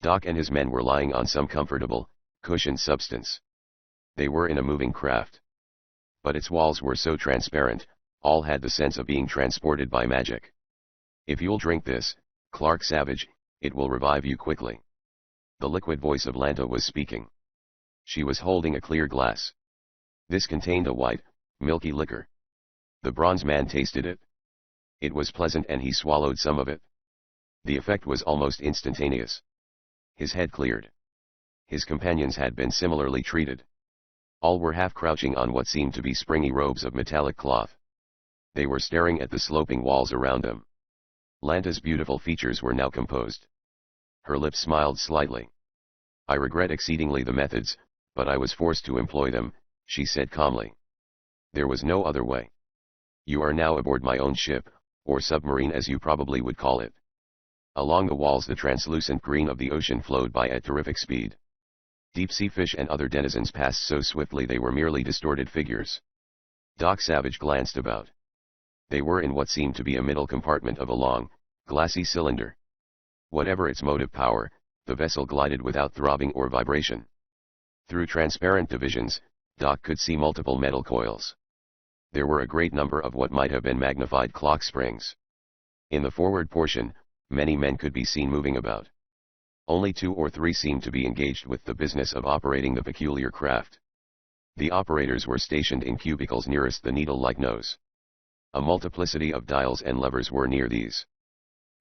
Doc and his men were lying on some comfortable, cushioned substance. They were in a moving craft. But its walls were so transparent, all had the sense of being transported by magic. If you'll drink this, Clark Savage, it will revive you quickly. The liquid voice of Lanta was speaking. She was holding a clear glass. This contained a white, milky liquor. The bronze man tasted it. It was pleasant and he swallowed some of it. The effect was almost instantaneous. His head cleared. His companions had been similarly treated. All were half crouching on what seemed to be springy robes of metallic cloth. They were staring at the sloping walls around them. Lanta's beautiful features were now composed. Her lips smiled slightly. I regret exceedingly the methods, but I was forced to employ them, she said calmly. There was no other way. You are now aboard my own ship, or submarine as you probably would call it. Along the walls the translucent green of the ocean flowed by at terrific speed. Deep-sea fish and other denizens passed so swiftly they were merely distorted figures. Doc Savage glanced about. They were in what seemed to be a middle compartment of a long, glassy cylinder. Whatever its motive power, the vessel glided without throbbing or vibration. Through transparent divisions, Doc could see multiple metal coils. There were a great number of what might have been magnified clock springs. In the forward portion, many men could be seen moving about. Only 2 or 3 seemed to be engaged with the business of operating the peculiar craft. The operators were stationed in cubicles nearest the needle-like nose. A multiplicity of dials and levers were near these.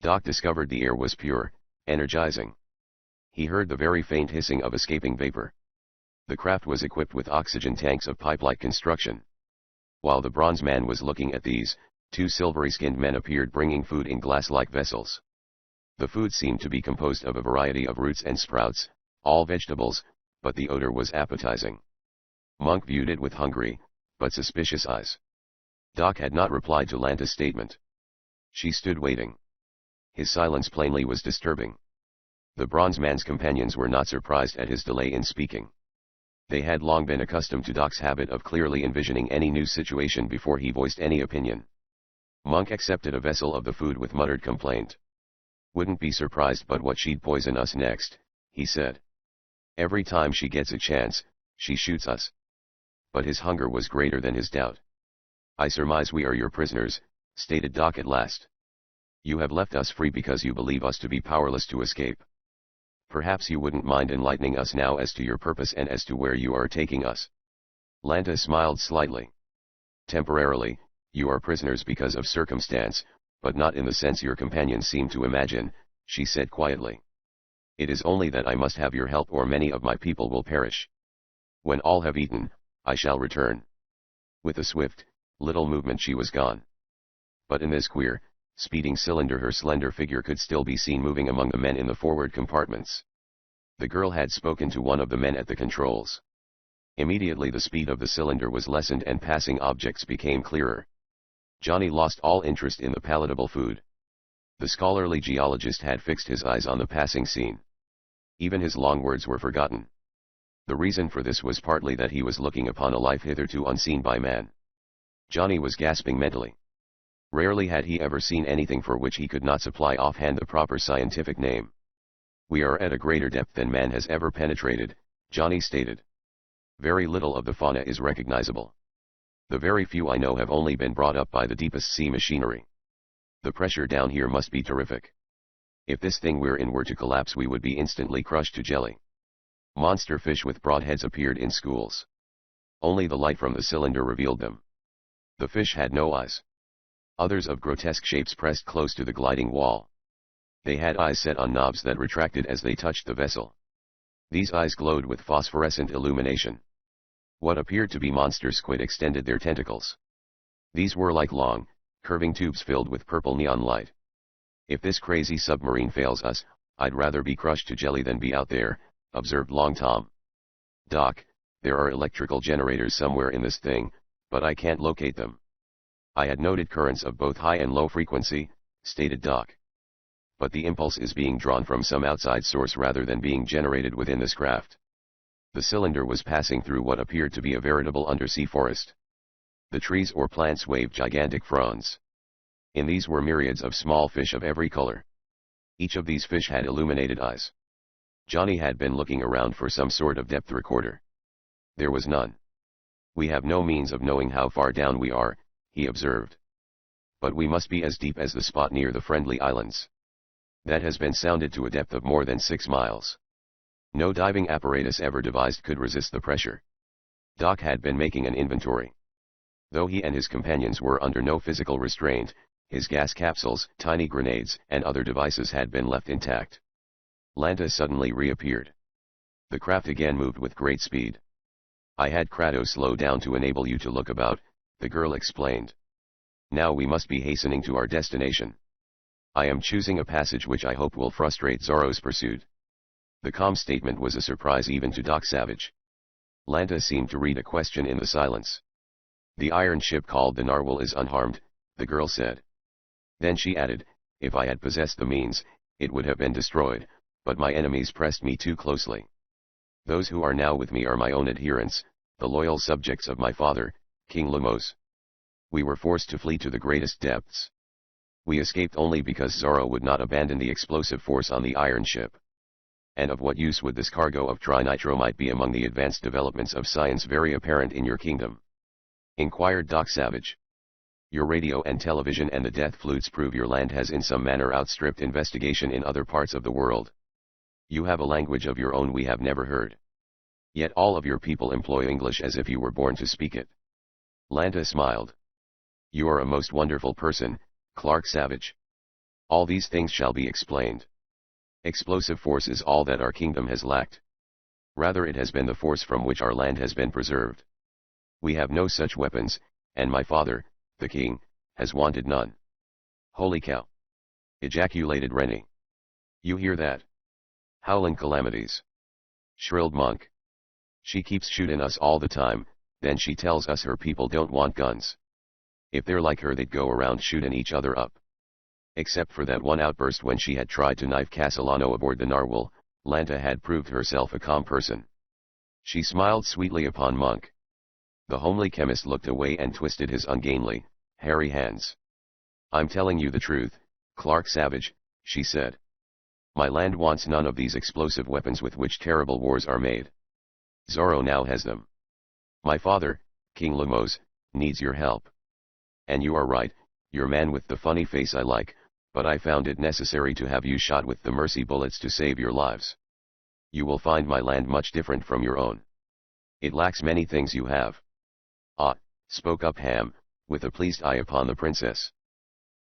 Doc discovered the air was pure, energizing. He heard the very faint hissing of escaping vapor. The craft was equipped with oxygen tanks of pipe-like construction. While the bronze man was looking at these, 2 silvery-skinned men appeared bringing food in glass-like vessels. The food seemed to be composed of a variety of roots and sprouts, all vegetables, but the odor was appetizing. Monk viewed it with hungry, but suspicious eyes. Doc had not replied to Lanta's statement. She stood waiting. His silence plainly was disturbing. The bronze man's companions were not surprised at his delay in speaking. They had long been accustomed to Doc's habit of clearly envisioning any new situation before he voiced any opinion. Monk accepted a vessel of the food with muttered complaint. Wouldn't be surprised but what she'd poison us next, he said. Every time she gets a chance, she shoots us. But his hunger was greater than his doubt. I surmise we are your prisoners, stated Doc at last. You have left us free because you believe us to be powerless to escape. Perhaps you wouldn't mind enlightening us now as to your purpose and as to where you are taking us. Lanta smiled slightly. Temporarily, you are prisoners because of circumstance, but not in the sense your companions seem to imagine, she said quietly. It is only that I must have your help or many of my people will perish. When all have eaten, I shall return. With a swift, little movement she was gone. But in this queer, speeding cylinder her slender figure could still be seen moving among the men in the forward compartments. The girl had spoken to one of the men at the controls. Immediately the speed of the cylinder was lessened and passing objects became clearer. Johnny lost all interest in the palatable food. The scholarly geologist had fixed his eyes on the passing scene. Even his long words were forgotten. The reason for this was partly that he was looking upon a life hitherto unseen by man. Johnny was gasping mentally. Rarely had he ever seen anything for which he could not supply offhand the proper scientific name. We are at a greater depth than man has ever penetrated, Johnny stated. Very little of the fauna is recognizable. The very few I know have only been brought up by the deepest sea machinery. The pressure down here must be terrific. If this thing we're in were to collapse we would be instantly crushed to jelly. Monster fish with broad heads appeared in schools. Only the light from the cylinder revealed them. The fish had no eyes. Others of grotesque shapes pressed close to the gliding wall. They had eyes set on knobs that retracted as they touched the vessel. These eyes glowed with phosphorescent illumination. What appeared to be monster squid extended their tentacles. These were like long, curving tubes filled with purple neon light. If this crazy submarine fails us, I'd rather be crushed to jelly than be out there, observed Long Tom. Doc, there are electrical generators somewhere in this thing, but I can't locate them. I had noted currents of both high and low frequency, stated Doc. But the impulse is being drawn from some outside source rather than being generated within this craft. The cylinder was passing through what appeared to be a veritable undersea forest. The trees or plants waved gigantic fronds. In these were myriads of small fish of every color. Each of these fish had illuminated eyes. Johnny had been looking around for some sort of depth recorder. There was none. We have no means of knowing how far down we are, he observed. But we must be as deep as the spot near the Friendly Islands. That has been sounded to a depth of more than 6 miles. No diving apparatus ever devised could resist the pressure. Doc had been making an inventory. Though he and his companions were under no physical restraint, his gas capsules, tiny grenades, and other devices had been left intact. Lanta suddenly reappeared. The craft again moved with great speed. I had Kratos slow down to enable you to look about, the girl explained. Now we must be hastening to our destination. I am choosing a passage which I hope will frustrate Zorro's pursuit. The calm statement was a surprise even to Doc Savage. Lanta seemed to read a question in the silence. The iron ship called the Narwhal is unharmed, the girl said. Then she added, if I had possessed the means, it would have been destroyed, but my enemies pressed me too closely. Those who are now with me are my own adherents, the loyal subjects of my father, King Lemos. We were forced to flee to the greatest depths. We escaped only because Zorro would not abandon the explosive force on the iron ship. And of what use would this cargo of trinitromite be among the advanced developments of science very apparent in your kingdom? Inquired Doc Savage. Your radio and television and the death flutes prove your land has in some manner outstripped investigation in other parts of the world. You have a language of your own we have never heard. Yet all of your people employ English as if you were born to speak it. Lanta smiled. You are a most wonderful person, Clark Savage. All these things shall be explained. Explosive force is all that our kingdom has lacked. Rather it has been the force from which our land has been preserved. We have no such weapons, and my father, the king, has wanted none. Holy cow! Ejaculated Rennie. You hear that? Howling calamities! Shrilled Monk. She keeps shooting us all the time, then she tells us her people don't want guns. If they're like her they'd go around shooting each other up. Except for that one outburst when she had tried to knife Castellano aboard the Narwhal, Lanta had proved herself a calm person. She smiled sweetly upon Monk. The homely chemist looked away and twisted his ungainly, hairy hands. I'm telling you the truth, Clark Savage, she said. My land wants none of these explosive weapons with which terrible wars are made. Zorro now has them. My father, King Lemos, needs your help. And you are right, your man with the funny face I like, but I found it necessary to have you shot with the mercy bullets to save your lives. You will find my land much different from your own. It lacks many things you have. Ah, spoke up Ham, with a pleased eye upon the princess.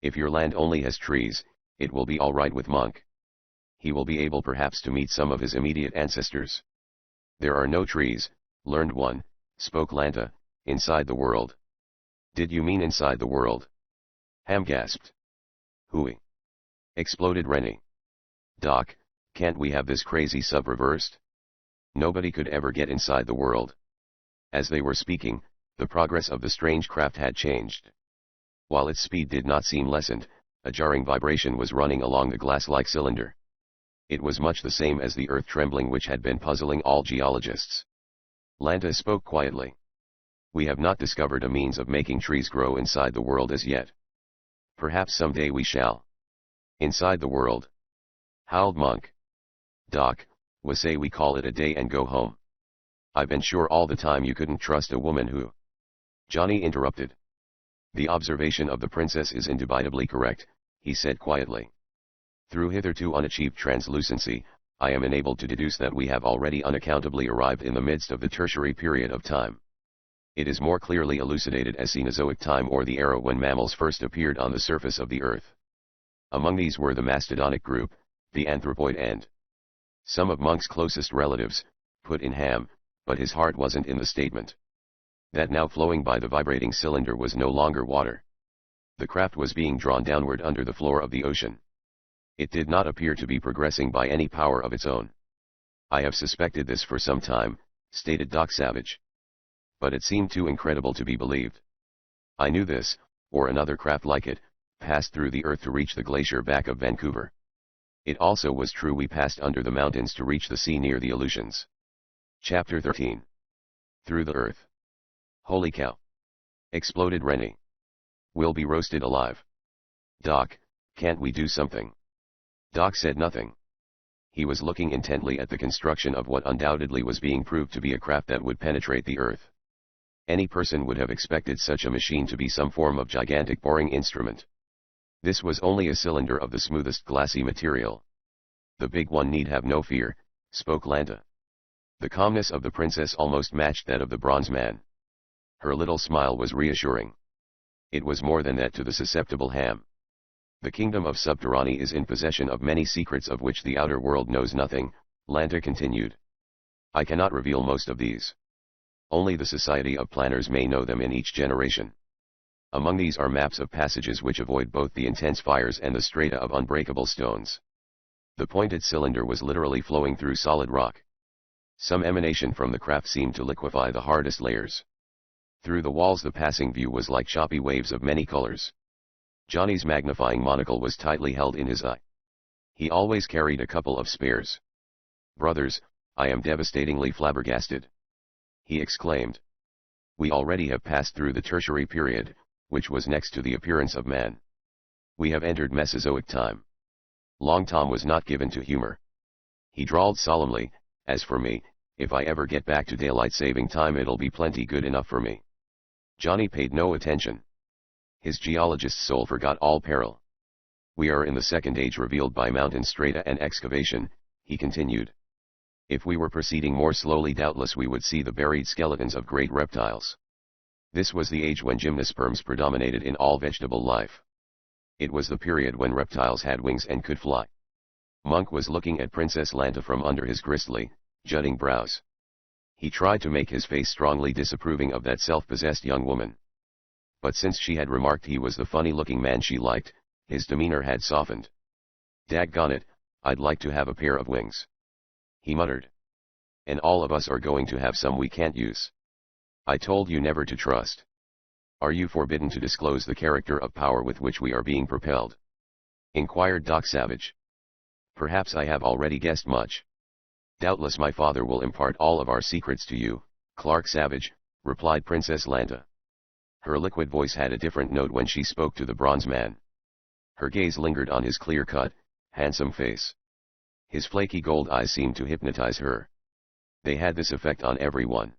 If your land only has trees, it will be all right with Monk. he will be able perhaps to meet some of his immediate ancestors. There are no trees, learned one, spoke Lanta, inside the world. Did you mean inside the world? Ham gasped. Hooey! Exploded Rennie. Doc, can't we have this crazy sub reversed? Nobody could ever get inside the world. As they were speaking, the progress of the strange craft had changed. While its speed did not seem lessened, a jarring vibration was running along the glass-like cylinder. It was much the same as the earth trembling which had been puzzling all geologists. Lanta spoke quietly. We have not discovered a means of making trees grow inside the world as yet. Perhaps someday we shall. Inside the world? Howled Monk. Doc, was say we call it a day and go home. I've been sure all the time you couldn't trust a woman who... Johnny interrupted. The observation of the princess is indubitably correct, he said quietly. Through hitherto unachieved translucency, I am enabled to deduce that we have already unaccountably arrived in the midst of the tertiary period of time. It is more clearly elucidated as Cenozoic time, or the era when mammals first appeared on the surface of the earth. Among these were the mastodonic group, the anthropoid and some of Monk's closest relatives, put in Ham, but his heart wasn't in the statement. That now flowing by the vibrating cylinder was no longer water. The craft was being drawn downward under the floor of the ocean. It did not appear to be progressing by any power of its own. I have suspected this for some time, stated Doc Savage. But it seemed too incredible to be believed. I knew this, or another craft like it, passed through the earth to reach the glacier back of Vancouver. It also was true we passed under the mountains to reach the sea near the Aleutians. Chapter 13. Through the earth. Holy cow! Exploded Rennie. We'll be roasted alive. Doc, can't we do something? Doc said nothing. He was looking intently at the construction of what undoubtedly was being proved to be a craft that would penetrate the earth. Any person would have expected such a machine to be some form of gigantic boring instrument. This was only a cylinder of the smoothest glassy material. The big one need have no fear, spoke Lanta. The calmness of the princess almost matched that of the bronze man. Her little smile was reassuring. It was more than that to the susceptible Ham. The kingdom of Subterranae is in possession of many secrets of which the outer world knows nothing, Lanta continued. I cannot reveal most of these. Only the Society of Planners may know them in each generation. Among these are maps of passages which avoid both the intense fires and the strata of unbreakable stones. The pointed cylinder was literally flowing through solid rock. Some emanation from the craft seemed to liquefy the hardest layers. Through the walls the passing view was like choppy waves of many colors. Johnny's magnifying monocle was tightly held in his eye. He always carried a couple of spares. Brothers, I am devastatingly flabbergasted. He exclaimed. We already have passed through the tertiary period, which was next to the appearance of man. We have entered Mesozoic time. Long Tom was not given to humor. He drawled solemnly, as for me, if I ever get back to daylight saving time it'll be plenty good enough for me. Johnny paid no attention. His geologist's soul forgot all peril. We are in the second age revealed by mountain strata and excavation, he continued. If we were proceeding more slowly doubtless we would see the buried skeletons of great reptiles. This was the age when gymnosperms predominated in all vegetable life. It was the period when reptiles had wings and could fly. Monk was looking at Princess Lanta from under his gristly, jutting brows. He tried to make his face strongly disapproving of that self-possessed young woman. But since she had remarked he was the funny-looking man she liked, his demeanor had softened. Daggone it, I'd like to have a pair of wings. He muttered. And all of us are going to have some we can't use. I told you never to trust. Are you forbidden to disclose the character of power with which we are being propelled? Inquired Doc Savage. Perhaps I have already guessed much. Doubtless my father will impart all of our secrets to you, Clark Savage, replied Princess Lanta. Her liquid voice had a different note when she spoke to the bronze man. Her gaze lingered on his clear-cut, handsome face. His flaky gold eyes seemed to hypnotize her. They had this effect on everyone.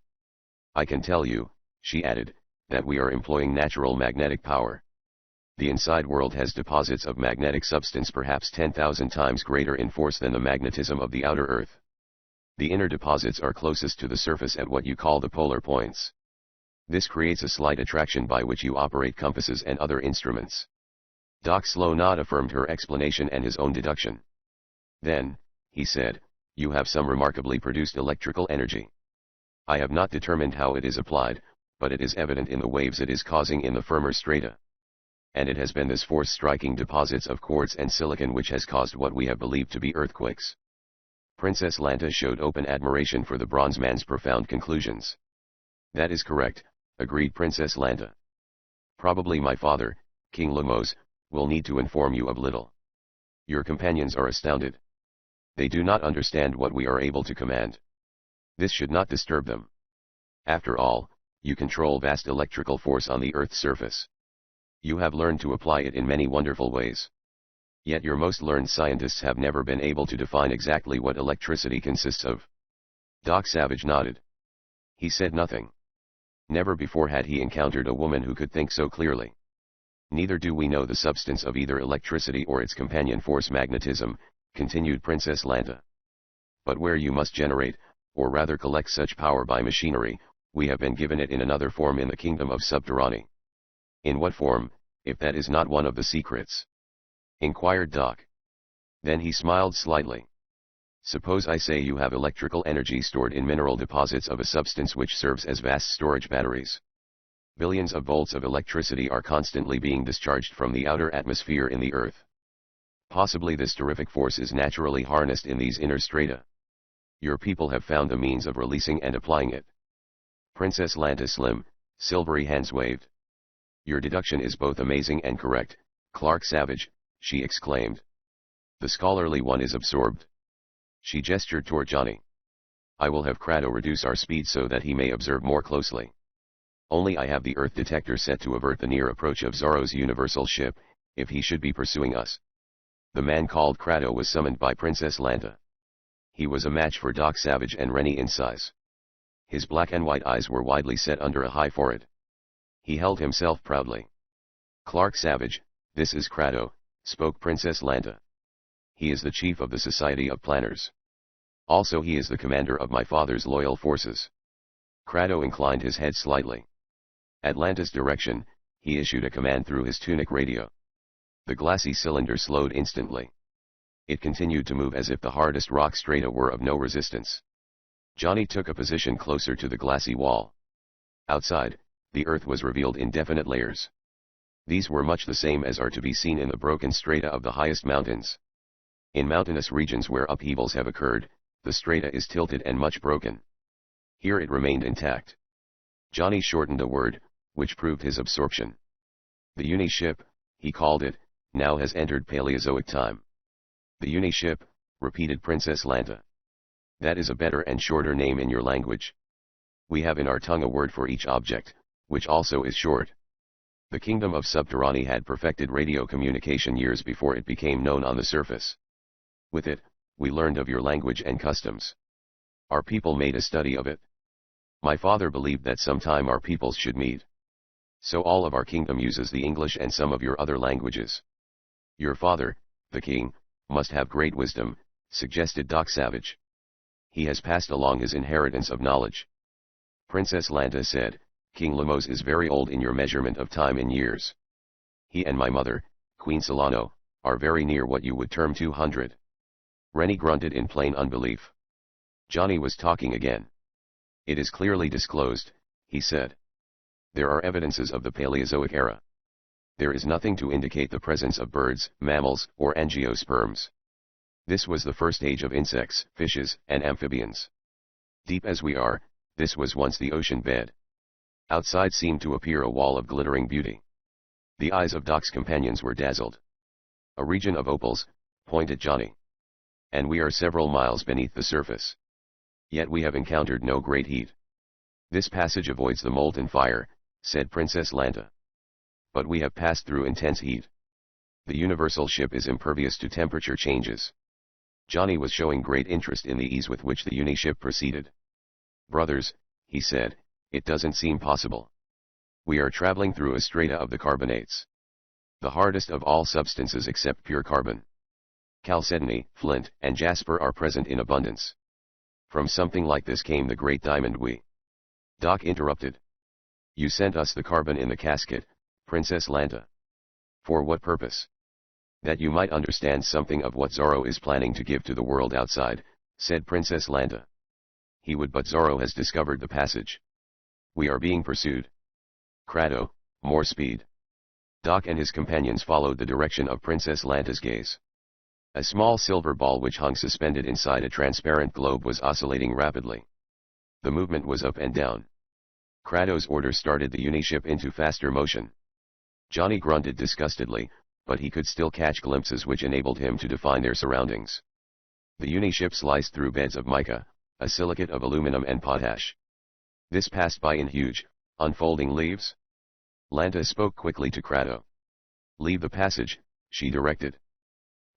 I can tell you, she added, that we are employing natural magnetic power. The inside world has deposits of magnetic substance perhaps 10,000 times greater in force than the magnetism of the outer earth. The inner deposits are closest to the surface at what you call the polar points. This creates a slight attraction by which you operate compasses and other instruments. Doc Slow Nod affirmed her explanation and his own deduction. Then, he said, you have some remarkably produced electrical energy. I have not determined how it is applied, but it is evident in the waves it is causing in the firmer strata. And it has been this force striking deposits of quartz and silicon which has caused what we have believed to be earthquakes. Princess Lanta showed open admiration for the bronze man's profound conclusions. That is correct, agreed Princess Lanta. Probably my father, King Lamos, will need to inform you of little. Your companions are astounded. They do not understand what we are able to command. This should not disturb them. After all, you control vast electrical force on the Earth's surface. You have learned to apply it in many wonderful ways. Yet your most learned scientists have never been able to define exactly what electricity consists of. Doc Savage nodded. He said nothing. Never before had he encountered a woman who could think so clearly. Neither do we know the substance of either electricity or its companion force magnetism, continued Princess Lanta. But where you must generate, or rather collect such power by machinery, we have been given it in another form in the kingdom of Subterranae. In what form, if that is not one of the secrets? Inquired Doc. Then he smiled slightly. Suppose I say you have electrical energy stored in mineral deposits of a substance which serves as vast storage batteries. Billions of volts of electricity are constantly being discharged from the outer atmosphere in the Earth. Possibly this terrific force is naturally harnessed in these inner strata. Your people have found the means of releasing and applying it. Princess Lanta's slim, silvery hands waved. Your deduction is both amazing and correct, Clark Savage, she exclaimed. The scholarly one is absorbed. She gestured toward Johnny. I will have Crado reduce our speed so that he may observe more closely. Only I have the Earth detector set to avert the near approach of Zorro's universal ship, if he should be pursuing us. The man called Crado was summoned by Princess Lanta. He was a match for Doc Savage and Rennie in size. His black and white eyes were widely set under a high forehead. He held himself proudly. Clark Savage, this is Crado, spoke Princess Lanta. He is the chief of the Society of Planners. Also he is the commander of my father's loyal forces. Crado inclined his head slightly. At Lanta's direction, he issued a command through his tunic radio. The glassy cylinder slowed instantly. It continued to move as if the hardest rock strata were of no resistance. Johnny took a position closer to the glassy wall. Outside, the earth was revealed in definite layers. These were much the same as are to be seen in the broken strata of the highest mountains. In mountainous regions where upheavals have occurred, the strata is tilted and much broken. Here it remained intact. Johnny shortened a word, which proved his absorption. The Uni ship, he called it, now has entered Paleozoic time. The Uni ship, repeated Princess Lanta. That is a better and shorter name in your language. We have in our tongue a word for each object, which also is short. The kingdom of Subterranae had perfected radio communication years before it became known on the surface. With it, we learned of your language and customs. Our people made a study of it. My father believed that sometime our peoples should meet. So all of our kingdom uses the English and some of your other languages. Your father, the king, must have great wisdom, suggested Doc Savage. He has passed along his inheritance of knowledge. Princess Lanta said, King Lamos is very old in your measurement of time in years. He and my mother, Queen Solano, are very near what you would term 200. Rennie grunted in plain unbelief. Johnny was talking again. It is clearly disclosed, he said. There are evidences of the Paleozoic era. There is nothing to indicate the presence of birds, mammals, or angiosperms. This was the first age of insects, fishes, and amphibians. Deep as we are, this was once the ocean bed. Outside seemed to appear a wall of glittering beauty. The eyes of Doc's companions were dazzled. A region of opals, pointed Johnny. And we are several miles beneath the surface. Yet we have encountered no great heat. This passage avoids the molten fire, said Princess Lanta. But we have passed through intense heat. The universal ship is impervious to temperature changes. Johnny was showing great interest in the ease with which the Uni ship proceeded. Brothers, he said, it doesn't seem possible. We are traveling through a strata of the carbonates. The hardest of all substances except pure carbon. Chalcedony, flint, and jasper are present in abundance. From something like this came the great diamond we. Doc interrupted. You sent us the carbon in the casket, Princess Lanta. For what purpose? That you might understand something of what Zorro is planning to give to the world outside, said Princess Lanta. He would, but Zorro has discovered the passage. We are being pursued. Crado, more speed. Doc and his companions followed the direction of Princess Lanta's gaze. A small silver ball which hung suspended inside a transparent globe was oscillating rapidly. The movement was up and down. Kratos' order started the Uniship into faster motion. Johnny grunted disgustedly, but he could still catch glimpses which enabled him to define their surroundings. The Uniship sliced through beds of mica, a silicate of aluminum and potash. This passed by in huge, unfolding leaves. Lanta spoke quickly to Kratos. Leave the passage, she directed.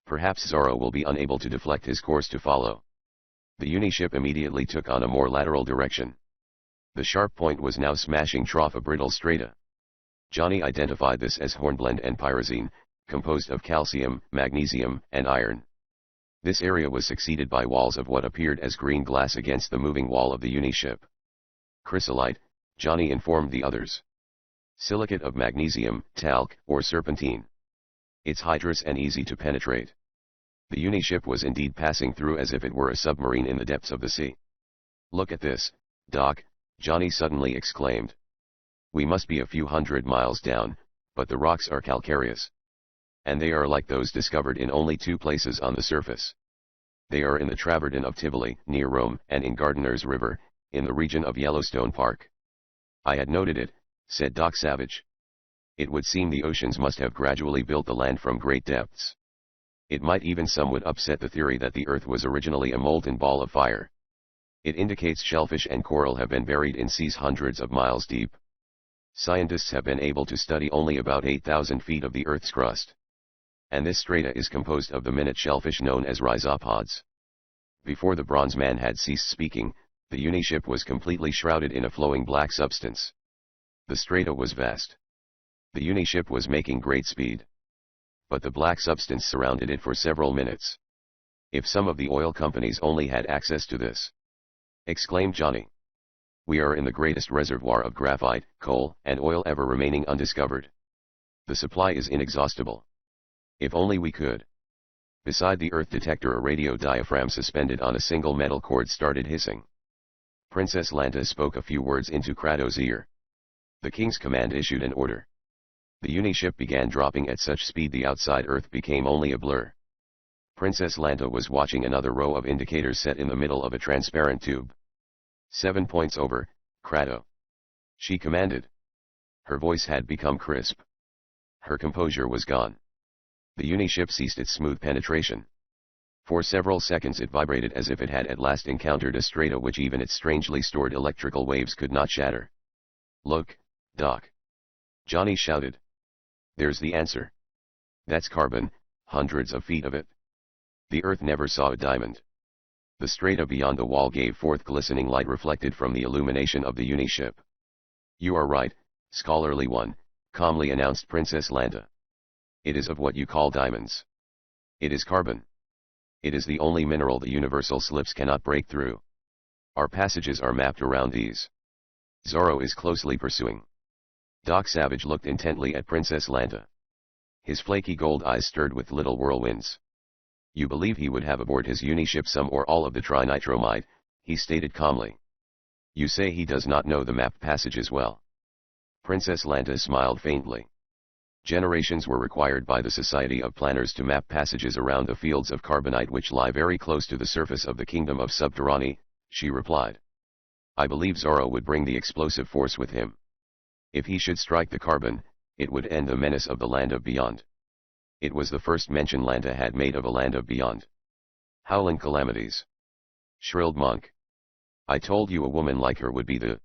Perhaps Zorro will be unable to deflect his course to follow. The Uniship immediately took on a more lateral direction. The sharp point was now smashing trough of brittle strata. Johnny identified this as hornblende and pyrazine, composed of calcium, magnesium, and iron. This area was succeeded by walls of what appeared as green glass against the moving wall of the Uniship. Chrysolite, Johnny informed the others. Silicate of magnesium, talc, or serpentine. It's hydrous and easy to penetrate. The Uniship was indeed passing through as if it were a submarine in the depths of the sea. Look at this, Doc, Johnny suddenly exclaimed. We must be a few hundred miles down, but the rocks are calcareous. And they are like those discovered in only two places on the surface. They are in the Travertin of Tivoli, near Rome, and in Gardiner's River, in the region of Yellowstone Park. I had noted it, said Doc Savage. It would seem the oceans must have gradually built the land from great depths. It might even somewhat upset the theory that the Earth was originally a molten ball of fire. It indicates shellfish and coral have been buried in seas hundreds of miles deep. Scientists have been able to study only about 8,000 feet of the Earth's crust. And this strata is composed of the minute shellfish known as rhizopods. Before the Bronze Man had ceased speaking, the Uniship was completely shrouded in a flowing black substance. The strata was vast. The Uniship was making great speed. But the black substance surrounded it for several minutes. If some of the oil companies only had access to this! Exclaimed Johnny. We are in the greatest reservoir of graphite, coal, and oil ever remaining undiscovered. The supply is inexhaustible. If only we could. Beside the Earth detector, a radio diaphragm suspended on a single metal cord started hissing. Princess Lanta spoke a few words into Kratos' ear. The king's command issued an order. The Uniship began dropping at such speed the outside Earth became only a blur. Princess Lanta was watching another row of indicators set in the middle of a transparent tube. 7 points over, Kratos. She commanded. Her voice had become crisp. Her composure was gone. The Uniship ceased its smooth penetration. For several seconds it vibrated as if it had at last encountered a strata which even its strangely stored electrical waves could not shatter. Look, Doc. Johnny shouted. There's the answer. That's carbon, hundreds of feet of it. The Earth never saw a diamond. The strata beyond the wall gave forth glistening light reflected from the illumination of the Uniship. You are right, scholarly one, calmly announced Princess Lanta. It is of what you call diamonds. It is carbon. It is the only mineral the universal slips cannot break through. Our passages are mapped around these. Zorro is closely pursuing. Doc Savage looked intently at Princess Lanta. His flaky gold eyes stirred with little whirlwinds. You believe he would have aboard his Uniship some or all of the trinitromide, he stated calmly. You say he does not know the mapped passages well. Princess Lanta smiled faintly. Generations were required by the Society of Planners to map passages around the fields of carbonite which lie very close to the surface of the kingdom of Subterranae, she replied. I believe Zorro would bring the explosive force with him. If he should strike the carbon, it would end the menace of the land of beyond. It was the first mention Lanta had made of a land of beyond. Howling calamities! Shrilled Monk. I told you a woman like her would be the...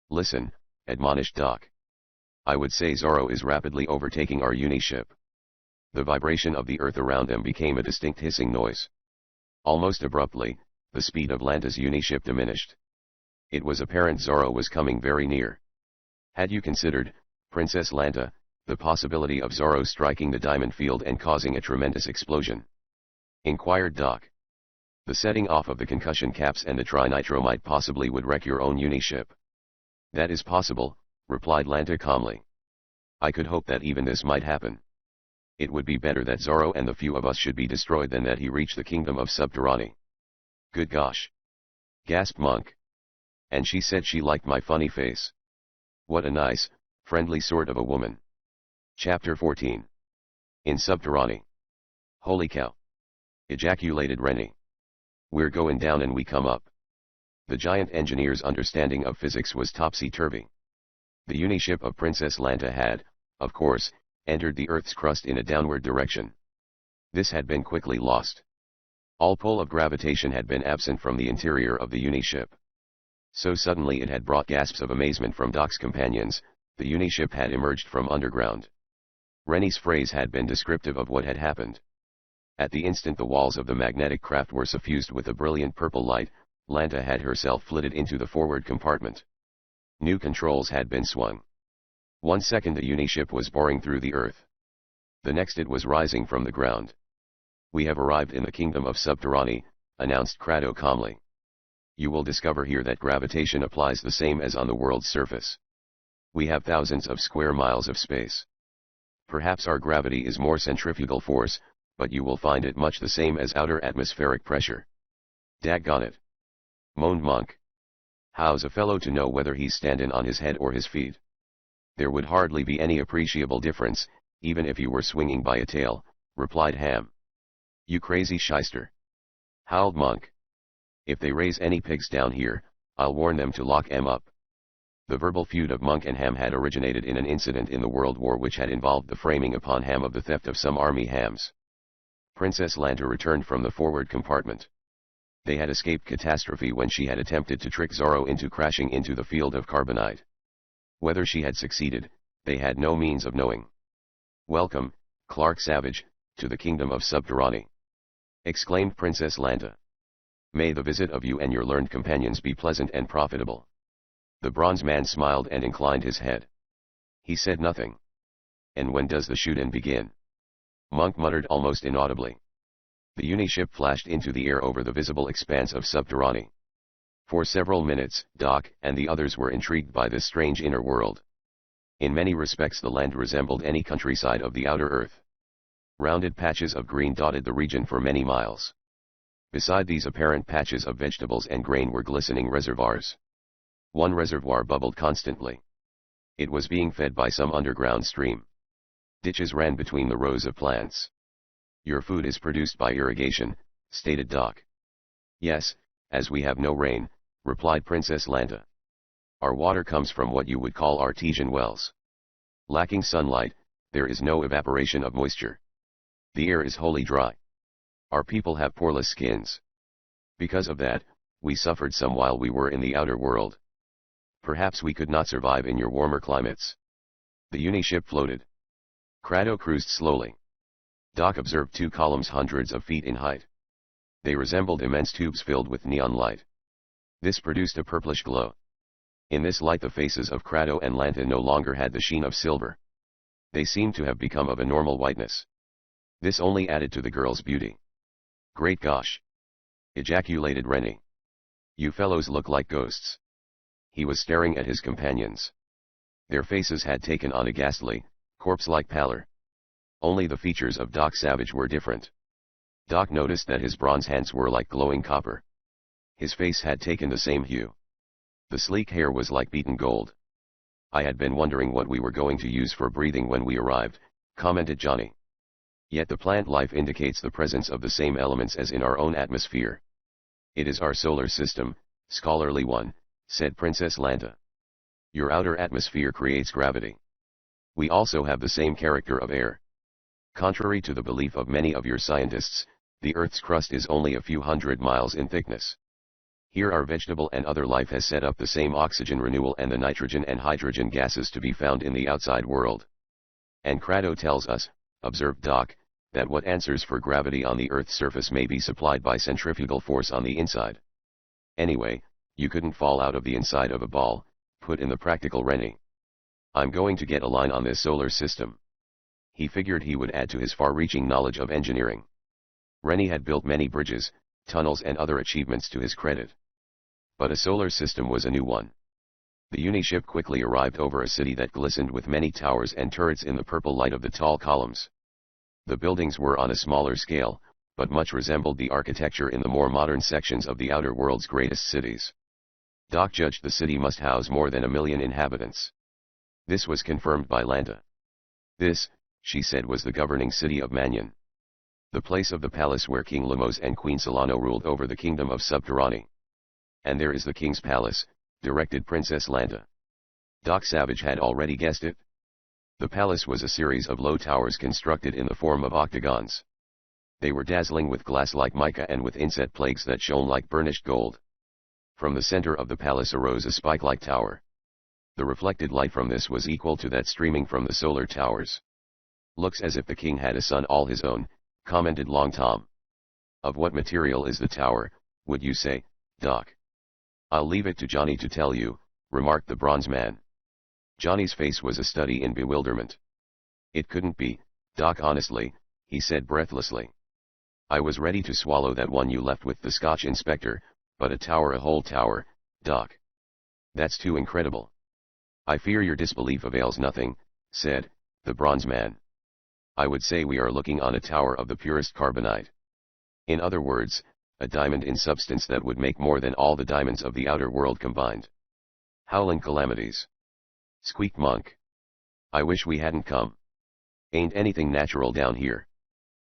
Listen, admonished Doc. I would say Zorro is rapidly overtaking our Uniship. The vibration of the Earth around them became a distinct hissing noise. Almost abruptly, the speed of Lanta's Uniship diminished. It was apparent Zorro was coming very near. Had you considered, Princess Lanta, the possibility of Zorro striking the diamond field and causing a tremendous explosion? Inquired Doc. The setting off of the concussion caps and the trinitromite possibly would wreck your own Uniship. That is possible, replied Lanta calmly. I could hope that even this might happen. It would be better that Zorro and the few of us should be destroyed than that he reach the kingdom of Subterranae. Good gosh! Gasped Monk. And she said she liked my funny face. What a nice, friendly sort of a woman. Chapter 14. In Subterranae. Holy cow! Ejaculated Rennie. We're going down and we come up. The giant engineer's understanding of physics was topsy-turvy. The uniship of Princess Lanta had, of course, entered the Earth's crust in a downward direction. This had been quickly lost. All pull of gravitation had been absent from the interior of the uniship. So suddenly it had brought gasps of amazement from Doc's companions. The uniship had emerged from underground. Rennie's phrase had been descriptive of what had happened. At the instant the walls of the magnetic craft were suffused with a brilliant purple light, Lanta had herself flitted into the forward compartment. New controls had been swung. 1 second the uniship was boring through the earth. The next it was rising from the ground. We have arrived in the kingdom of Subterranae, announced Crado calmly. You will discover here that gravitation applies the same as on the world's surface. We have thousands of square miles of space. Perhaps our gravity is more centrifugal force, but you will find it much the same as outer atmospheric pressure. Daggone it! Moaned Monk. How's a fellow to know whether he's standin' on his head or his feet? There would hardly be any appreciable difference, even if you were swinging by a tail, replied Ham. You crazy shyster! Howled Monk. If they raise any pigs down here, I'll warn them to lock 'em up. The verbal feud of Monk and Ham had originated in an incident in the World War which had involved the framing upon Ham of the theft of some army hams. Princess Lanta returned from the forward compartment. They had escaped catastrophe when she had attempted to trick Zorro into crashing into the field of carbonite. Whether she had succeeded, they had no means of knowing. Welcome, Clark Savage, to the kingdom of Subterranae, exclaimed Princess Lanta. May the visit of you and your learned companions be pleasant and profitable. The bronze man smiled and inclined his head. He said nothing. And when does the shoot-in begin? Monk muttered almost inaudibly. The uniship flashed into the air over the visible expanse of Subterranae. For several minutes, Doc and the others were intrigued by this strange inner world. In many respects the land resembled any countryside of the outer earth. Rounded patches of green dotted the region for many miles. Beside these apparent patches of vegetables and grain were glistening reservoirs. One reservoir bubbled constantly. It was being fed by some underground stream. Ditches ran between the rows of plants. Your food is produced by irrigation, stated Doc. Yes, as we have no rain, replied Princess Lanta. Our water comes from what you would call artesian wells. Lacking sunlight, there is no evaporation of moisture. The air is wholly dry. Our people have poreless skins. Because of that, we suffered some while we were in the outer world. Perhaps we could not survive in your warmer climates. The uniship floated. Crado cruised slowly. Doc observed 2 columns hundreds of feet in height. They resembled immense tubes filled with neon light. This produced a purplish glow. In this light the faces of Crado and Lanta no longer had the sheen of silver. They seemed to have become of a normal whiteness. This only added to the girl's beauty. Great gosh! Ejaculated Rennie. You fellows look like ghosts. He was staring at his companions. Their faces had taken on a ghastly, corpse-like pallor. Only the features of Doc Savage were different. Doc noticed that his bronze hands were like glowing copper. His face had taken the same hue. The sleek hair was like beaten gold. I had been wondering what we were going to use for breathing when we arrived, commented Johnny. Yet the plant life indicates the presence of the same elements as in our own atmosphere. It is our solar system, scholarly one, said Princess Lanta. Your outer atmosphere creates gravity. We also have the same character of air. Contrary to the belief of many of your scientists, the Earth's crust is only a few hundred miles in thickness. Here our vegetable and other life has set up the same oxygen renewal and the nitrogen and hydrogen gases to be found in the outside world. And Crado tells us, observed Doc, that what answers for gravity on the Earth's surface may be supplied by centrifugal force on the inside. Anyway, you couldn't fall out of the inside of a ball, put in the practical Rennie. I'm going to get a line on this solar system. He figured he would add to his far-reaching knowledge of engineering. Rennie had built many bridges, tunnels and other achievements to his credit. But a solar system was a new one. The uniship quickly arrived over a city that glistened with many towers and turrets in the purple light of the tall columns. The buildings were on a smaller scale, but much resembled the architecture in the more modern sections of the outer world's greatest cities. Doc judged the city must house more than 1 million inhabitants. This was confirmed by Lanta. This, she said, was the governing city of Mannion. The place of the palace where King Lemos and Queen Solano ruled over the kingdom of Subterranae. And there is the king's palace, directed Princess Lanta. Doc Savage had already guessed it. The palace was a series of low towers constructed in the form of octagons. They were dazzling with glass like mica and with inset plaques that shone like burnished gold. From the center of the palace arose a spike-like tower. The reflected light from this was equal to that streaming from the solar towers. Looks as if the king had a sun all his own, commented Long Tom. Of what material is the tower, would you say, Doc? I'll leave it to Johnny to tell you, remarked the bronze man. Johnny's face was a study in bewilderment. It couldn't be, Doc, honestly, he said breathlessly. I was ready to swallow that one you left with the Scotch inspector, but a whole tower, Doc. That's too incredible. I fear your disbelief avails nothing, said the bronze man. I would say we are looking on a tower of the purest carbonite. In other words, a diamond in substance that would make more than all the diamonds of the outer world combined. Howling calamities. Squeaked Monk. I wish we hadn't come. Ain't anything natural down here.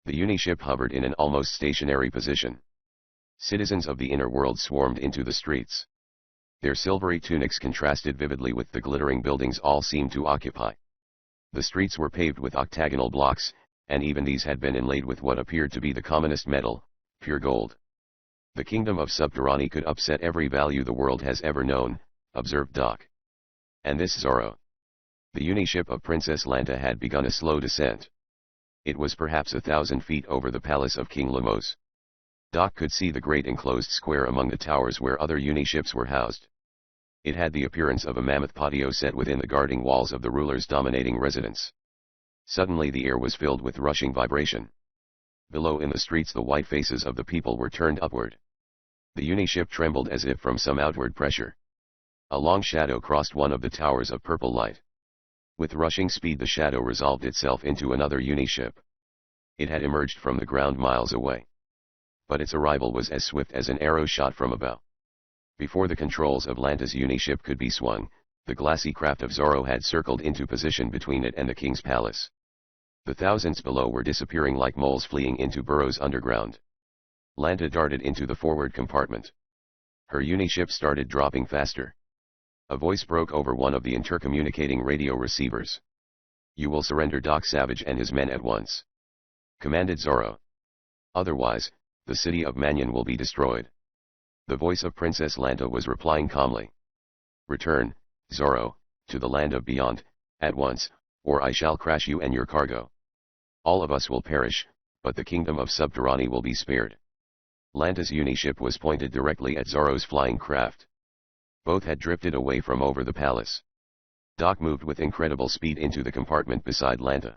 The Uniship hovered in an almost stationary position. Citizens of the inner world swarmed into the streets. Their silvery tunics contrasted vividly with the glittering buildings all seemed to occupy. The streets were paved with octagonal blocks, and even these had been inlaid with what appeared to be the commonest metal, pure gold. The kingdom of Subterranae could upset every value the world has ever known, observed Doc. And this Zorro. The Uniship of Princess Lanta had begun a slow descent. It was perhaps 1,000 feet over the palace of King Lemos. Doc could see the great enclosed square among the towers where other Uniships were housed. It had the appearance of a mammoth patio set within the guarding walls of the ruler's dominating residence. Suddenly the air was filled with rushing vibration. Below in the streets the white faces of the people were turned upward. The Uniship trembled as if from some outward pressure. A long shadow crossed one of the towers of purple light. With rushing speed the shadow resolved itself into another Uniship. It had emerged from the ground miles away. But its arrival was as swift as an arrow shot from a bow. Before the controls of Lanta's Uniship could be swung, the glassy craft of Zorro had circled into position between it and the king's palace. The thousands below were disappearing like moles fleeing into burrows underground. Lanta darted into the forward compartment. Her Uniship started dropping faster. A voice broke over one of the intercommunicating radio receivers. You will surrender Doc Savage and his men at once, commanded Zorro. Otherwise, the city of Mannion will be destroyed. The voice of Princess Lanta was replying calmly. Return, Zorro, to the land of beyond, at once, or I shall crash you and your cargo. All of us will perish, but the kingdom of Subterranae will be spared. Lanta's Uniship was pointed directly at Zorro's flying craft. Both had drifted away from over the palace. Doc moved with incredible speed into the compartment beside Lanta.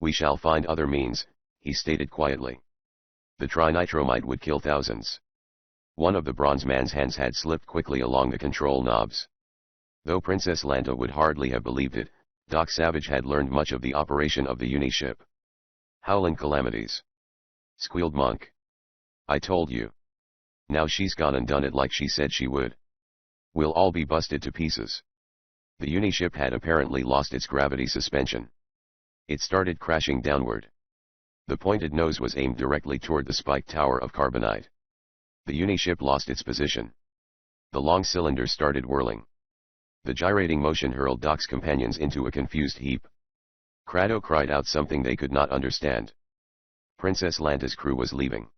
We shall find other means, he stated quietly. The trinitromite would kill thousands. One of the bronze man's hands had slipped quickly along the control knobs. Though Princess Lanta would hardly have believed it, Doc Savage had learned much of the operation of the Uniship. Howling calamities. Squealed Monk. I told you. Now she's gone and done it like she said she would. We'll all be busted to pieces. The Uniship had apparently lost its gravity suspension. It started crashing downward. The pointed nose was aimed directly toward the spiked tower of carbonite. The Uniship lost its position. The long cylinder started whirling. The gyrating motion hurled Doc's companions into a confused heap. Crado cried out something they could not understand. Princess Lanta's crew was leaving.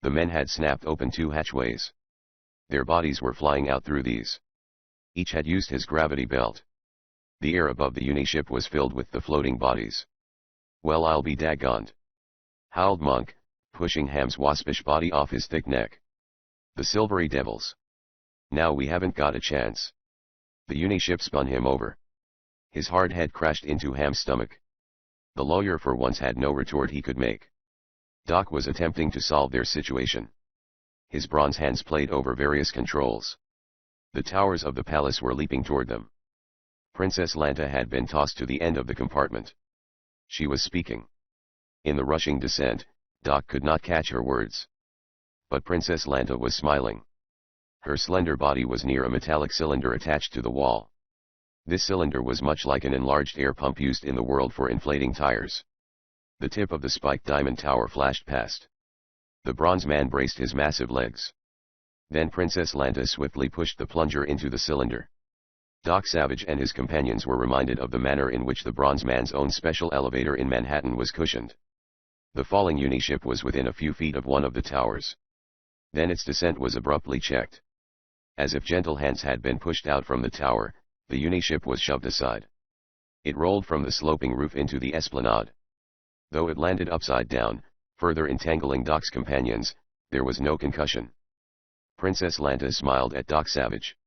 The men had snapped open 2 hatchways. Their bodies were flying out through these. Each had used his gravity belt. The air above the Uniship was filled with the floating bodies. Well, I'll be daggoned, howled Monk, pushing Ham's waspish body off his thick neck. The silvery devils. Now we haven't got a chance. The Uniship spun him over. His hard head crashed into Ham's stomach. The lawyer for once had no retort he could make. Doc was attempting to solve their situation. His bronze hands played over various controls. The towers of the palace were leaping toward them. Princess Lanta had been tossed to the end of the compartment. She was speaking. In the rushing descent, Doc could not catch her words. But Princess Lanta was smiling. Her slender body was near a metallic cylinder attached to the wall. This cylinder was much like an enlarged air pump used in the world for inflating tires. The tip of the spiked diamond tower flashed past. The bronze man braced his massive legs. Then Princess Lanta swiftly pushed the plunger into the cylinder. Doc Savage and his companions were reminded of the manner in which the bronze man's own special elevator in Manhattan was cushioned. The falling Uniship was within a few feet of one of the towers. Then its descent was abruptly checked. As if gentle hands had been pushed out from the tower, the Uniship was shoved aside. It rolled from the sloping roof into the esplanade. Though it landed upside down, further entangling Doc's companions, there was no concussion. Princess Lanta smiled at Doc Savage.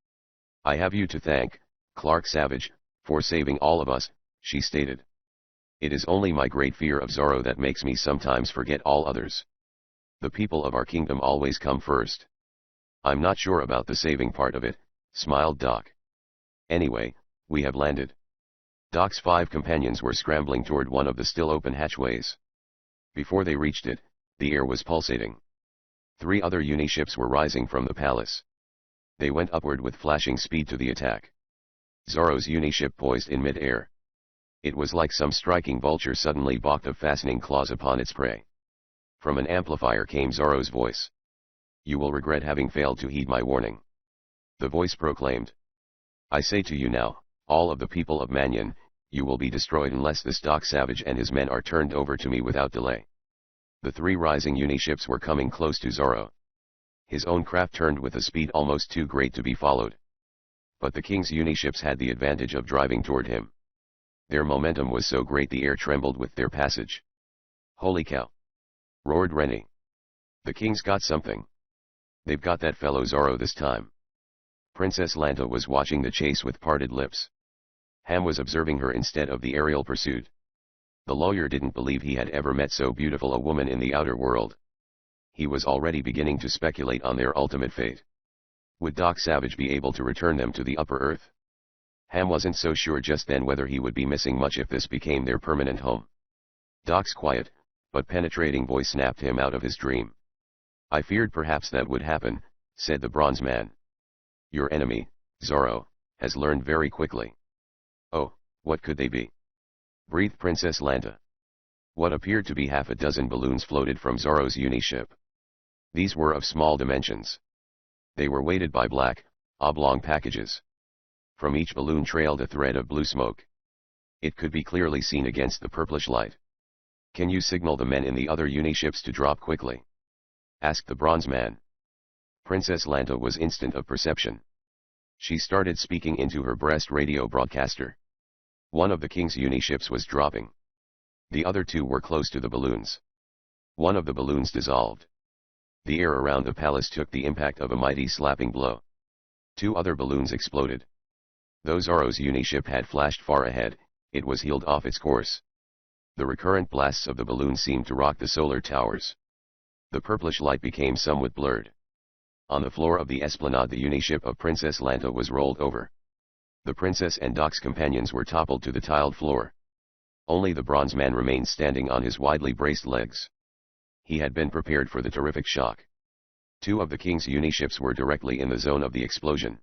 "I have you to thank, Clark Savage, for saving all of us," she stated. "It is only my great fear of Zorro that makes me sometimes forget all others. The people of our kingdom always come first." "I'm not sure about the saving part of it," smiled Doc. "Anyway, we have landed." Doc's 5 companions were scrambling toward one of the still open hatchways. Before they reached it, the air was pulsating. 3 other Uniships were rising from the palace. They went upward with flashing speed to the attack. Zorro's Uniship poised in mid-air. It was like some striking vulture suddenly balked of fastening claws upon its prey. From an amplifier came Zorro's voice. "You will regret having failed to heed my warning." The voice proclaimed. "I say to you now, all of the people of Mannion, you will be destroyed unless this Doc Savage and his men are turned over to me without delay." The 3 rising Uniships were coming close to Zorro. His own craft turned with a speed almost too great to be followed. But the king's Uniships had the advantage of driving toward him. Their momentum was so great the air trembled with their passage. "Holy cow!" roared Rennie. "The king's got something. They've got that fellow Zorro this time." Princess Lanta was watching the chase with parted lips. Ham was observing her instead of the aerial pursuit. The lawyer didn't believe he had ever met so beautiful a woman in the outer world. He was already beginning to speculate on their ultimate fate. Would Doc Savage be able to return them to the upper earth? Ham wasn't so sure just then whether he would be missing much if this became their permanent home. Doc's quiet, but penetrating voice snapped him out of his dream. "I feared perhaps that would happen," said the bronze man. "Your enemy, Zorro, has learned very quickly." "Oh, what could they be?" breathed Princess Lanta. What appeared to be half a dozen balloons floated from Zorro's Uniship. These were of small dimensions. They were weighted by black, oblong packages. From each balloon trailed a thread of blue smoke. It could be clearly seen against the purplish light. "Can you signal the men in the other Uniships to drop quickly?" asked the bronze man. Princess Lanta was instant of perception. She started speaking into her breast radio broadcaster. One of the king's Uniships was dropping. The other 2 were close to the balloons. One of the balloons dissolved. The air around the palace took the impact of a mighty slapping blow. 2 other balloons exploded. Though Zorro's Uniship had flashed far ahead, it was heeled off its course. The recurrent blasts of the balloon seemed to rock the solar towers. The purplish light became somewhat blurred. On the floor of the esplanade the Uniship of Princess Lanta was rolled over. The princess and Doc's companions were toppled to the tiled floor. Only the bronze man remained standing on his widely braced legs. He had been prepared for the terrific shock. 2 of the king's Uniships were directly in the zone of the explosion.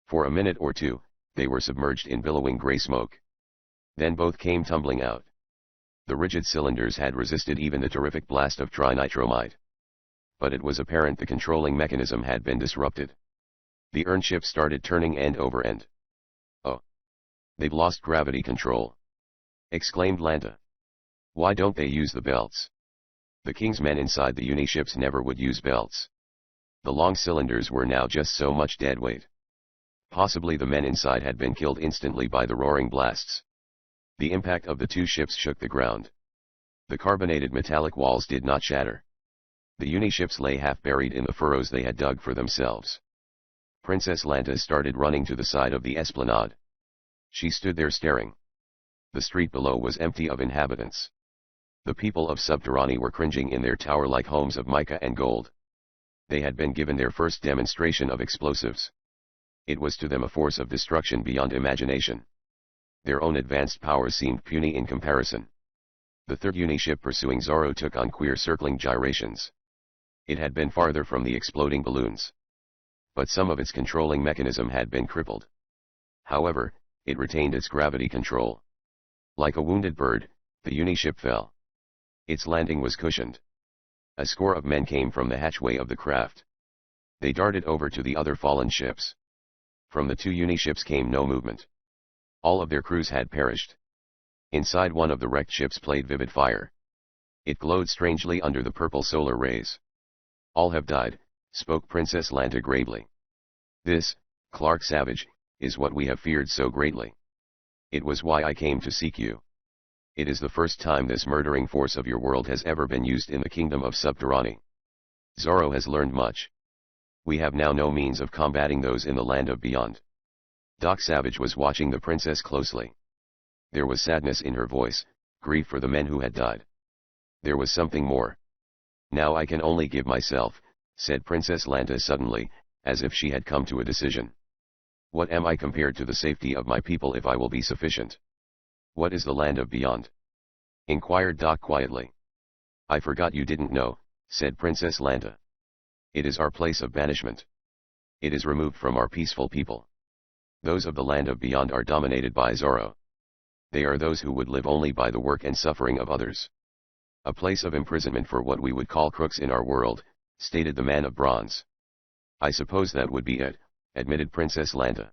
For a minute or 2, they were submerged in billowing gray smoke. Then both came tumbling out. The rigid cylinders had resisted even the terrific blast of trinitromite. But it was apparent the controlling mechanism had been disrupted. The Urnship started turning end over end. "Oh! They've lost gravity control!" exclaimed Lanta. "Why don't they use the belts?" The king's men inside the Uniships never would use belts. The long cylinders were now just so much dead weight. Possibly the men inside had been killed instantly by the roaring blasts. The impact of the 2 ships shook the ground. The carbonated metallic walls did not shatter. The Uniships lay half buried in the furrows they had dug for themselves. Princess Lanta started running to the side of the esplanade. She stood there staring. The street below was empty of inhabitants. The people of Subterranae were cringing in their tower-like homes of mica and gold. They had been given their first demonstration of explosives. It was to them a force of destruction beyond imagination. Their own advanced powers seemed puny in comparison. The third uniship pursuing Zorro took on queer circling gyrations. It had been farther from the exploding balloons. But some of its controlling mechanism had been crippled. However, it retained its gravity control. Like a wounded bird, the uniship fell. Its landing was cushioned. A score of men came from the hatchway of the craft. They darted over to the other fallen ships. From the two uniships came no movement. All of their crews had perished. Inside one of the wrecked ships played vivid fire. It glowed strangely under the purple solar rays. All have died, spoke Princess Lanta gravely. This, Clark Savage, is what we have feared so greatly. It was why I came to seek you. It is the first time this murdering force of your world has ever been used in the kingdom of Subterranae. Zorro has learned much. We have now no means of combating those in the land of beyond. Doc Savage was watching the princess closely. There was sadness in her voice, grief for the men who had died. There was something more. Now I can only give myself, said Princess Lanta suddenly, as if she had come to a decision. What am I compared to the safety of my people if I will be sufficient? What is the land of beyond? Inquired Doc quietly. I forgot you didn't know, said Princess Lanta. It is our place of banishment. It is removed from our peaceful people. Those of the land of beyond are dominated by Zorro. They are those who would live only by the work and suffering of others. A place of imprisonment for what we would call crooks in our world, stated the man of bronze. I suppose that would be it, admitted Princess Lanta.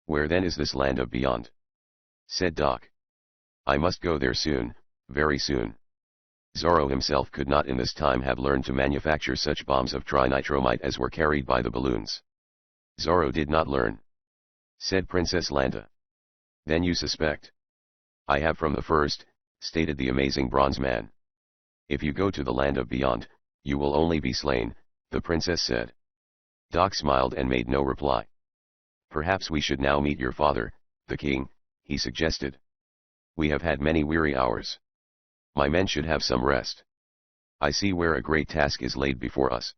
Where then is this land of beyond? Said Doc. I must go there soon, very soon. Zorro himself could not in this time have learned to manufacture such bombs of trinitromite as were carried by the balloons. Zorro did not learn. Said Princess Lanta. Then you suspect? I have from the first, stated the amazing bronze man. If you go to the land of beyond, you will only be slain, the princess said. Doc smiled and made no reply. Perhaps we should now meet your father, the king, he suggested. We have had many weary hours. My men should have some rest. I see where a great task is laid before us.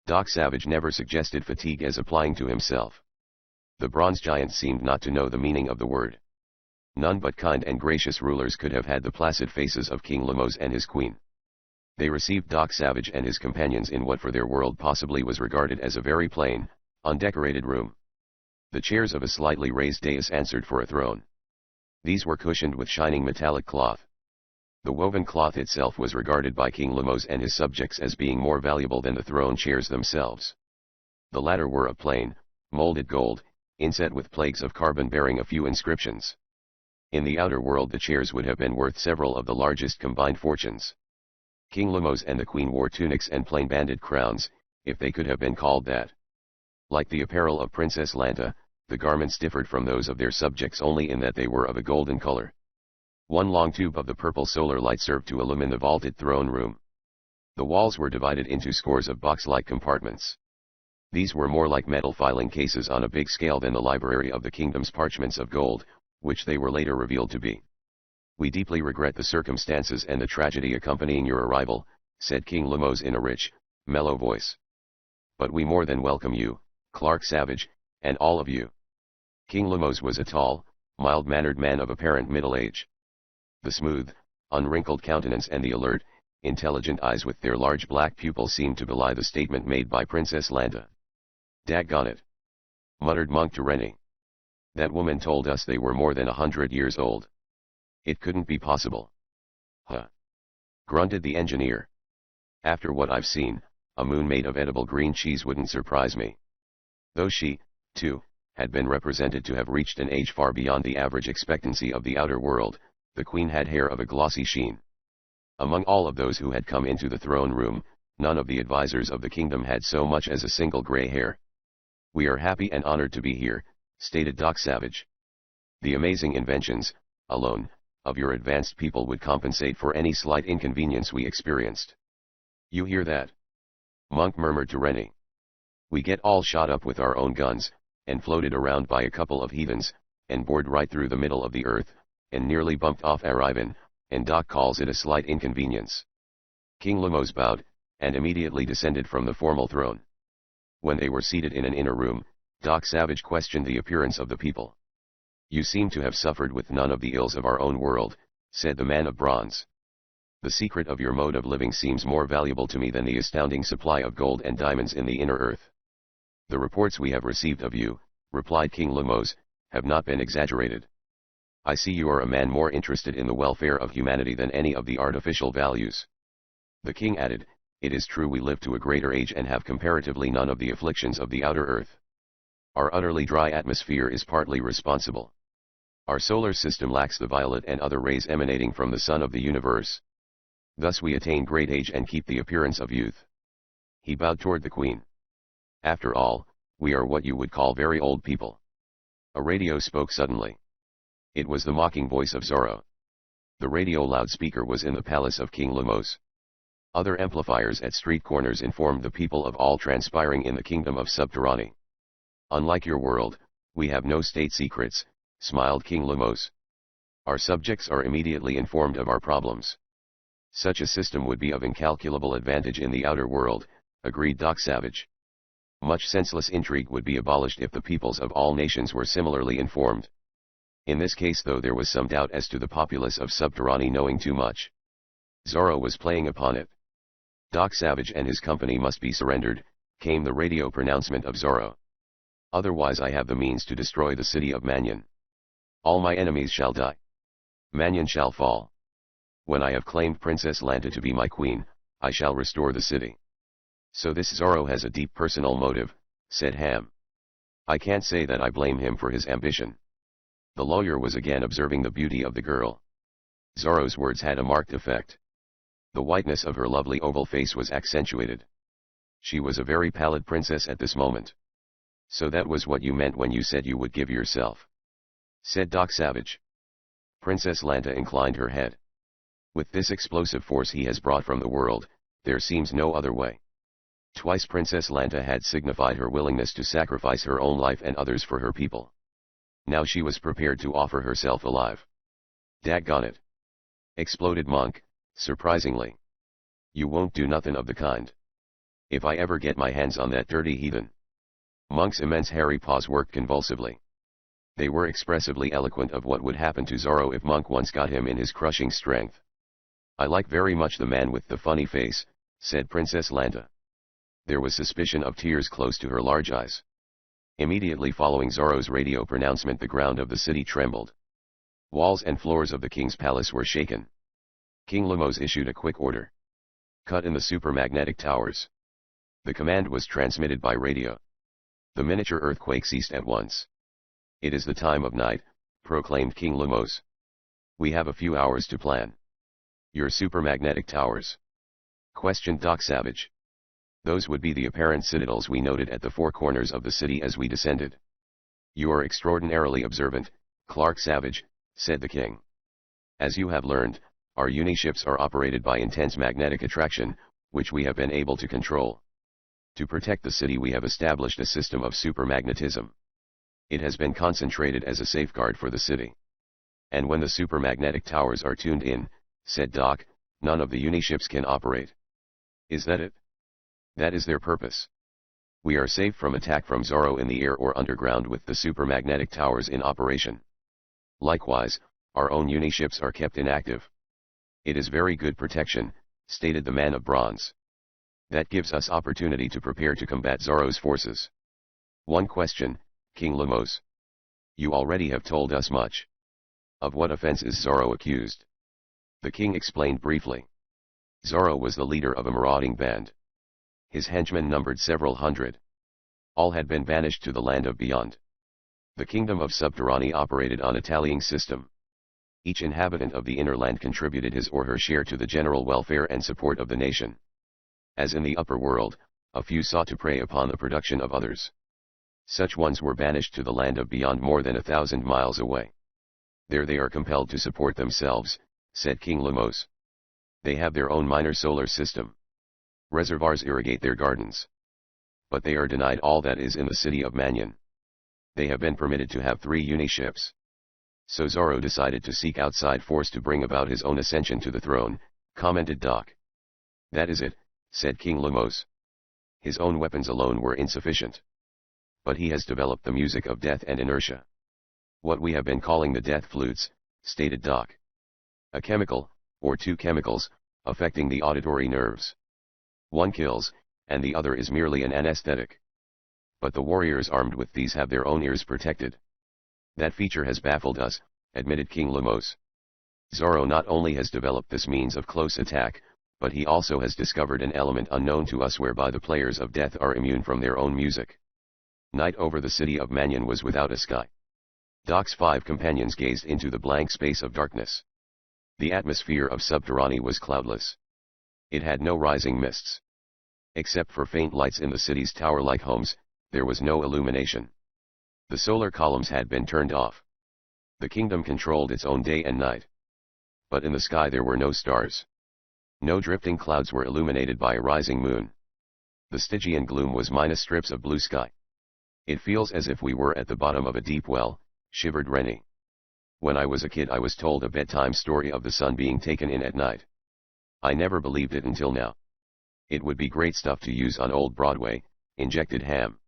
Doc Savage never suggested fatigue as applying to himself. The bronze giant seemed not to know the meaning of the word. None but kind and gracious rulers could have had the placid faces of King Lemos and his queen. They received Doc Savage and his companions in what for their world possibly was regarded as a very plain, undecorated room. The chairs of a slightly raised dais answered for a throne. These were cushioned with shining metallic cloth. The woven cloth itself was regarded by King Lemos and his subjects as being more valuable than the throne chairs themselves. The latter were of plain, molded gold, inset with plagues of carbon bearing a few inscriptions. In the outer world the chairs would have been worth several of the largest combined fortunes. King Lemos and the queen wore tunics and plain banded crowns, if they could have been called that. Like the apparel of Princess Lanta, the garments differed from those of their subjects only in that they were of a golden color. One long tube of the purple solar light served to illumine the vaulted throne room. The walls were divided into scores of box-like compartments. These were more like metal filing cases on a big scale than the library of the kingdom's parchments of gold, which they were later revealed to be. We deeply regret the circumstances and the tragedy accompanying your arrival, said King Lemos in a rich, mellow voice. But we more than welcome you, Clark Savage, and all of you. King Lemos was a tall, mild-mannered man of apparent middle age. The smooth, unwrinkled countenance and the alert, intelligent eyes with their large black pupils seemed to belie the statement made by Princess Lanta. Daggone it! Muttered Monk to Rennie. That woman told us they were more than 100 years old. It couldn't be possible. Huh! Grunted the engineer. After what I've seen, a moon made of edible green cheese wouldn't surprise me. Though she, too, had been represented to have reached an age far beyond the average expectancy of the outer world, the queen had hair of a glossy sheen. Among all of those who had come into the throne room, none of the advisors of the kingdom had so much as a single gray hair. We are happy and honored to be here, stated Doc Savage. The amazing inventions, alone, of your advanced people would compensate for any slight inconvenience we experienced. You hear that? Monk murmured to Rennie. We get all shot up with our own guns, and floated around by a couple of heathens, and bored right through the middle of the earth, and nearly bumped off Arrivan, and Doc calls it a slight inconvenience. King Lemos bowed, and immediately descended from the formal throne. When they were seated in an inner room, Doc Savage questioned the appearance of the people. You seem to have suffered with none of the ills of our own world, said the man of bronze. The secret of your mode of living seems more valuable to me than the astounding supply of gold and diamonds in the inner earth. The reports we have received of you, replied King Lemos, have not been exaggerated. I see you are a man more interested in the welfare of humanity than any of the artificial values. The king added, it is true we live to a greater age and have comparatively none of the afflictions of the outer earth. Our utterly dry atmosphere is partly responsible. Our solar system lacks the violet and other rays emanating from the sun of the universe. Thus we attain great age and keep the appearance of youth. He bowed toward the queen. After all, we are what you would call very old people. A radio spoke suddenly. It was the mocking voice of Zorro. The radio loudspeaker was in the palace of King Lemos. Other amplifiers at street corners informed the people of all transpiring in the kingdom of Subterranae. Unlike your world, we have no state secrets, smiled King Lemos. Our subjects are immediately informed of our problems. Such a system would be of incalculable advantage in the outer world, agreed Doc Savage. Much senseless intrigue would be abolished if the peoples of all nations were similarly informed. In this case though there was some doubt as to the populace of Subterranae knowing too much. Zorro was playing upon it. Doc Savage and his company must be surrendered, came the radio pronouncement of Zorro. Otherwise I have the means to destroy the city of Mannion. All my enemies shall die. Mannion shall fall. When I have claimed Princess Lanta to be my queen, I shall restore the city. So this Zorro has a deep personal motive, said Ham. I can't say that I blame him for his ambition. The lawyer was again observing the beauty of the girl. Zorro's words had a marked effect. The whiteness of her lovely oval face was accentuated. She was a very pallid princess at this moment. So that was what you meant when you said you would give yourself, said Doc Savage. Princess Lanta inclined her head. With this explosive force he has brought from the world, there seems no other way. Twice Princess Lanta had signified her willingness to sacrifice her own life and others for her people. Now she was prepared to offer herself alive. Daggone it! Exploded Monk, surprisingly. You won't do nothing of the kind. If I ever get my hands on that dirty heathen. Monk's immense hairy paws worked convulsively. They were expressively eloquent of what would happen to Zorro if Monk once got him in his crushing strength. I like very much the man with the funny face, said Princess Lanta. There was suspicion of tears close to her large eyes. Immediately following Zorro's radio pronouncement the ground of the city trembled. Walls and floors of the king's palace were shaken. King Lemos issued a quick order. Cut in the supermagnetic towers. The command was transmitted by radio. The miniature earthquake ceased at once. It is the time of night, proclaimed King Lemos. We have a few hours to plan. Your supermagnetic towers? Questioned Doc Savage. Those would be the apparent citadels we noted at the four corners of the city as we descended. You are extraordinarily observant, Clark Savage, said the king. As you have learned, our uniships are operated by intense magnetic attraction, which we have been able to control. To protect the city we have established a system of supermagnetism. It has been concentrated as a safeguard for the city. And when the supermagnetic towers are tuned in, said Doc, none of the uniships can operate. Is that it? That is their purpose. We are safe from attack from Zorro in the air or underground with the supermagnetic towers in operation. Likewise, our own uniships are kept inactive. It is very good protection, stated the man of bronze. That gives us opportunity to prepare to combat Zorro's forces. One question, King Lemos. You already have told us much. Of what offense is Zorro accused? The king explained briefly. Zorro was the leader of a marauding band. His henchmen numbered several hundred. All had been banished to the land of beyond. The kingdom of Subterranae operated on a tallying system. Each inhabitant of the inner land contributed his or her share to the general welfare and support of the nation. As in the upper world, a few sought to prey upon the production of others. Such ones were banished to the land of beyond more than 1,000 miles away. There they are compelled to support themselves, said King Lemos. They have their own minor solar system. Reservoirs irrigate their gardens. But they are denied all that is in the city of Mannion. They have been permitted to have 3 uniships. So Zorro decided to seek outside force to bring about his own ascension to the throne, commented Doc. That is it, said King Lemos. His own weapons alone were insufficient. But he has developed the music of death and inertia. What we have been calling the death flutes, stated Doc. A chemical, or 2 chemicals, affecting the auditory nerves. One kills, and the other is merely an anesthetic. But the warriors armed with these have their own ears protected. That feature has baffled us, admitted King Lemos. Zoro not only has developed this means of close attack, but he also has discovered an element unknown to us whereby the players of death are immune from their own music. Night over the city of Mannion was without a sky. Doc's 5 companions gazed into the blank space of darkness. The atmosphere of Subterranae was cloudless. It had no rising mists. Except for faint lights in the city's tower-like homes, there was no illumination. The solar columns had been turned off. The kingdom controlled its own day and night. But in the sky there were no stars. No drifting clouds were illuminated by a rising moon. The Stygian gloom was minus strips of blue sky. It feels as if we were at the bottom of a deep well, shivered Rennie. When I was a kid I was told a bedtime story of the sun being taken in at night. I never believed it until now. It would be great stuff to use on old Broadway, injected Ham.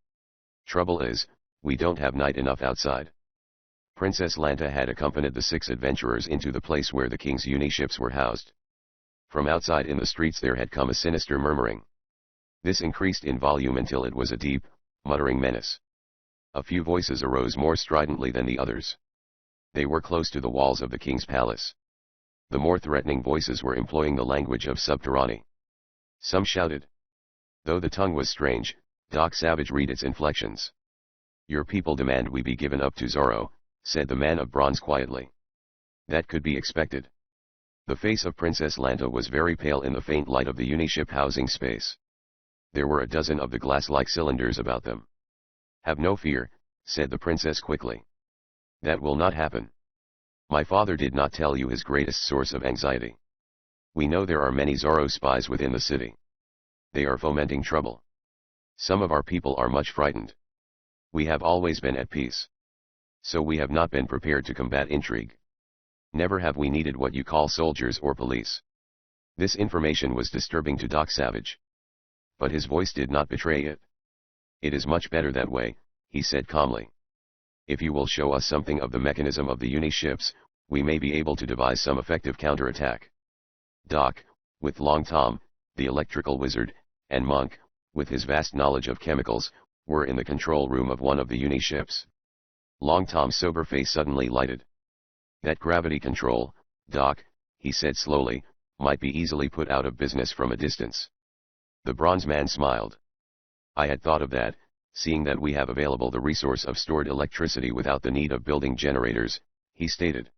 Trouble is, we don't have night enough outside. Princess Lanta had accompanied the 6 adventurers into the place where the king's uniships were housed. From outside in the streets there had come a sinister murmuring. This increased in volume until it was a deep, muttering menace. A few voices arose more stridently than the others. They were close to the walls of the king's palace. The more threatening voices were employing the language of Subterranae. Some shouted. Though the tongue was strange, Doc Savage read its inflections. Your people demand we be given up to Zoro, said the man of bronze quietly. That could be expected. The face of Princess Lanta was very pale in the faint light of the uniship housing space. There were a dozen of the glass-like cylinders about them. Have no fear, said the princess quickly. That will not happen. My father did not tell you his greatest source of anxiety. We know there are many Zoro spies within the city. They are fomenting trouble. Some of our people are much frightened. We have always been at peace. So we have not been prepared to combat intrigue. Never have we needed what you call soldiers or police. This information was disturbing to Doc Savage. But his voice did not betray it. It is much better that way, he said calmly. If you will show us something of the mechanism of the uniships, we may be able to devise some effective counterattack. Doc, with Long Tom, the electrical wizard, and Monk, with his vast knowledge of chemicals, were in the control room of one of the uniships. Long Tom's sober face suddenly lighted. That gravity control, Doc, he said slowly, might be easily put out of business from a distance. The bronze man smiled. I had thought of that, seeing that we have available the resource of stored electricity without the need of building generators, he stated.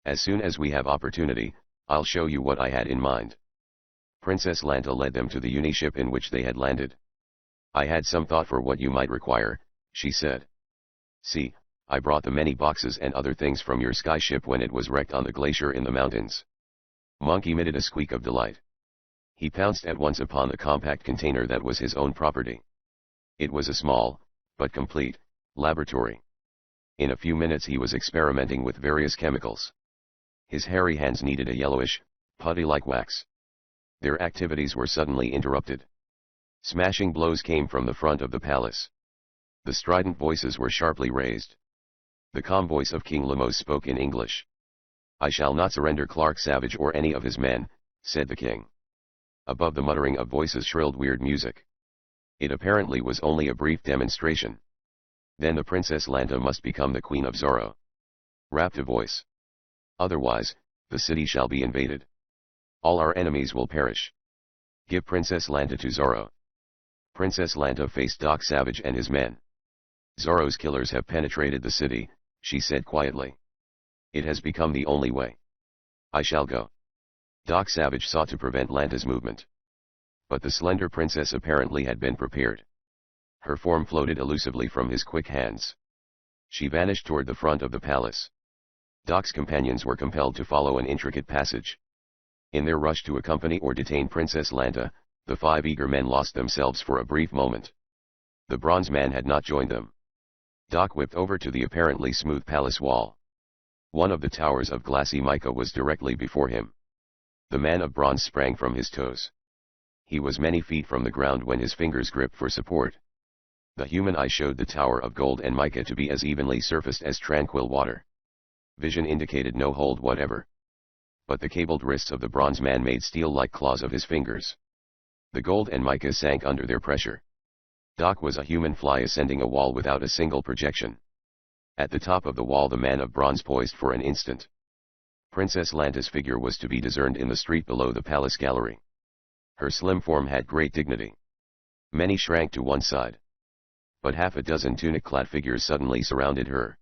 As soon as we have opportunity, I'll show you what I had in mind. Princess Lanta led them to the uniship in which they had landed. I had some thought for what you might require, she said. See, I brought the many boxes and other things from your skyship when it was wrecked on the glacier in the mountains. Monk emitted a squeak of delight. He pounced at once upon the compact container that was his own property. It was a small, but complete, laboratory. In a few minutes he was experimenting with various chemicals. His hairy hands needed a yellowish, putty-like wax. Their activities were suddenly interrupted. Smashing blows came from the front of the palace. The strident voices were sharply raised. The calm voice of King Lemos spoke in English. I shall not surrender Clark Savage or any of his men, said the king. Above the muttering of voices shrilled weird music. It apparently was only a brief demonstration. Then the Princess Lanta must become the Queen of Zoro. Rapped a voice. Otherwise, the city shall be invaded. All our enemies will perish. Give Princess Lanta to Zoro. Princess Lanta faced Doc Savage and his men. Zoro's killers have penetrated the city, she said quietly. It has become the only way. I shall go. Doc Savage sought to prevent Lanta's movement. But the slender princess apparently had been prepared. Her form floated elusively from his quick hands. She vanished toward the front of the palace. Doc's companions were compelled to follow an intricate passage. In their rush to accompany or detain Princess Lanta, the 5 eager men lost themselves for a brief moment. The bronze man had not joined them. Doc whipped over to the apparently smooth palace wall. One of the towers of glassy mica was directly before him. The man of bronze sprang from his toes. He was many feet from the ground when his fingers gripped for support. The human eye showed the tower of gold and mica to be as evenly surfaced as tranquil water. Vision indicated no hold whatever. but the cabled wrists of the bronze man made steel-like claws of his fingers. The gold and mica sank under their pressure. Doc was a human fly ascending a wall without a single projection. At the top of the wall the man of bronze poised for an instant. Princess Lanta's figure was to be discerned in the street below the palace gallery. Her slim form had great dignity. Many shrank to one side. But half a dozen tunic-clad figures suddenly surrounded her.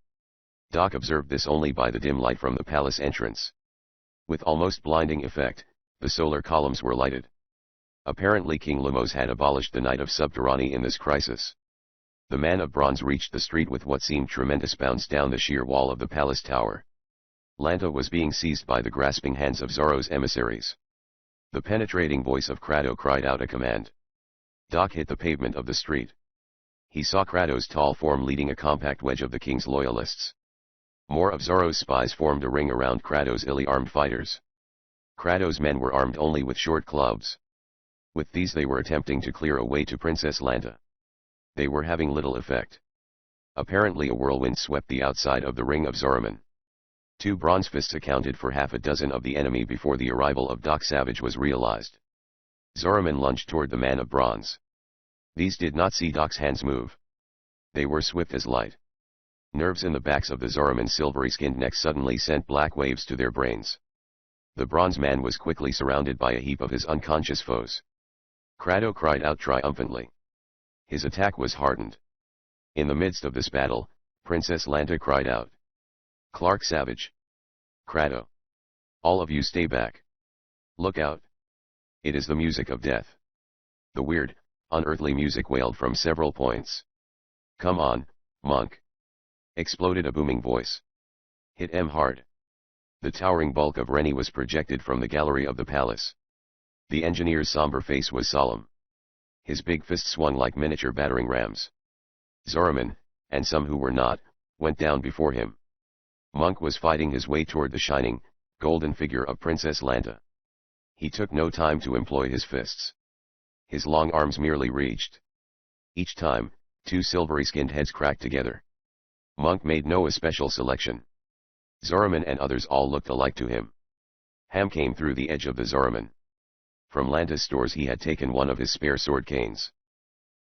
Doc observed this only by the dim light from the palace entrance. With almost blinding effect, the solar columns were lighted. Apparently King Lumos had abolished the Night of Subterranae in this crisis. The man of bronze reached the street with what seemed tremendous bounce down the sheer wall of the palace tower. Lanta was being seized by the grasping hands of Zorro's emissaries. The penetrating voice of Crado cried out a command. Doc hit the pavement of the street. He saw Crado's tall form leading a compact wedge of the king's loyalists. More of Zorro's spies formed a ring around Crado's illy armed fighters. Crado's men were armed only with short clubs. With these they were attempting to clear a way to Princess Lanta. They were having little effect. Apparently a whirlwind swept the outside of the ring of Zoroman. 2 bronze fists accounted for half a dozen of the enemy before the arrival of Doc Savage was realized. Zoroman lunged toward the man of bronze. These did not see Doc's hands move. They were swift as light. Nerves in the backs of the Zoroman's silvery-skinned necks suddenly sent black waves to their brains. The bronze man was quickly surrounded by a heap of his unconscious foes. Crado cried out triumphantly. His attack was hardened. In the midst of this battle, Princess Lanta cried out. Clark Savage. Crado. All of you stay back. Look out. It is the music of death. The weird, unearthly music wailed from several points. Come on, monk. Exploded a booming voice. Hit him hard. The towering bulk of Rennie was projected from the gallery of the palace. The engineer's somber face was solemn. His big fists swung like miniature battering rams. Zoroman, and some who were not, went down before him. Monk was fighting his way toward the shining, golden figure of Princess Lanta. He took no time to employ his fists. His long arms merely reached. Each time, 2 silvery-skinned heads cracked together. Monk made no especial selection. Zoroman and others all looked alike to him. Ham came through the edge of the Zoroman. From Lanta's stores he had taken one of his spare sword canes.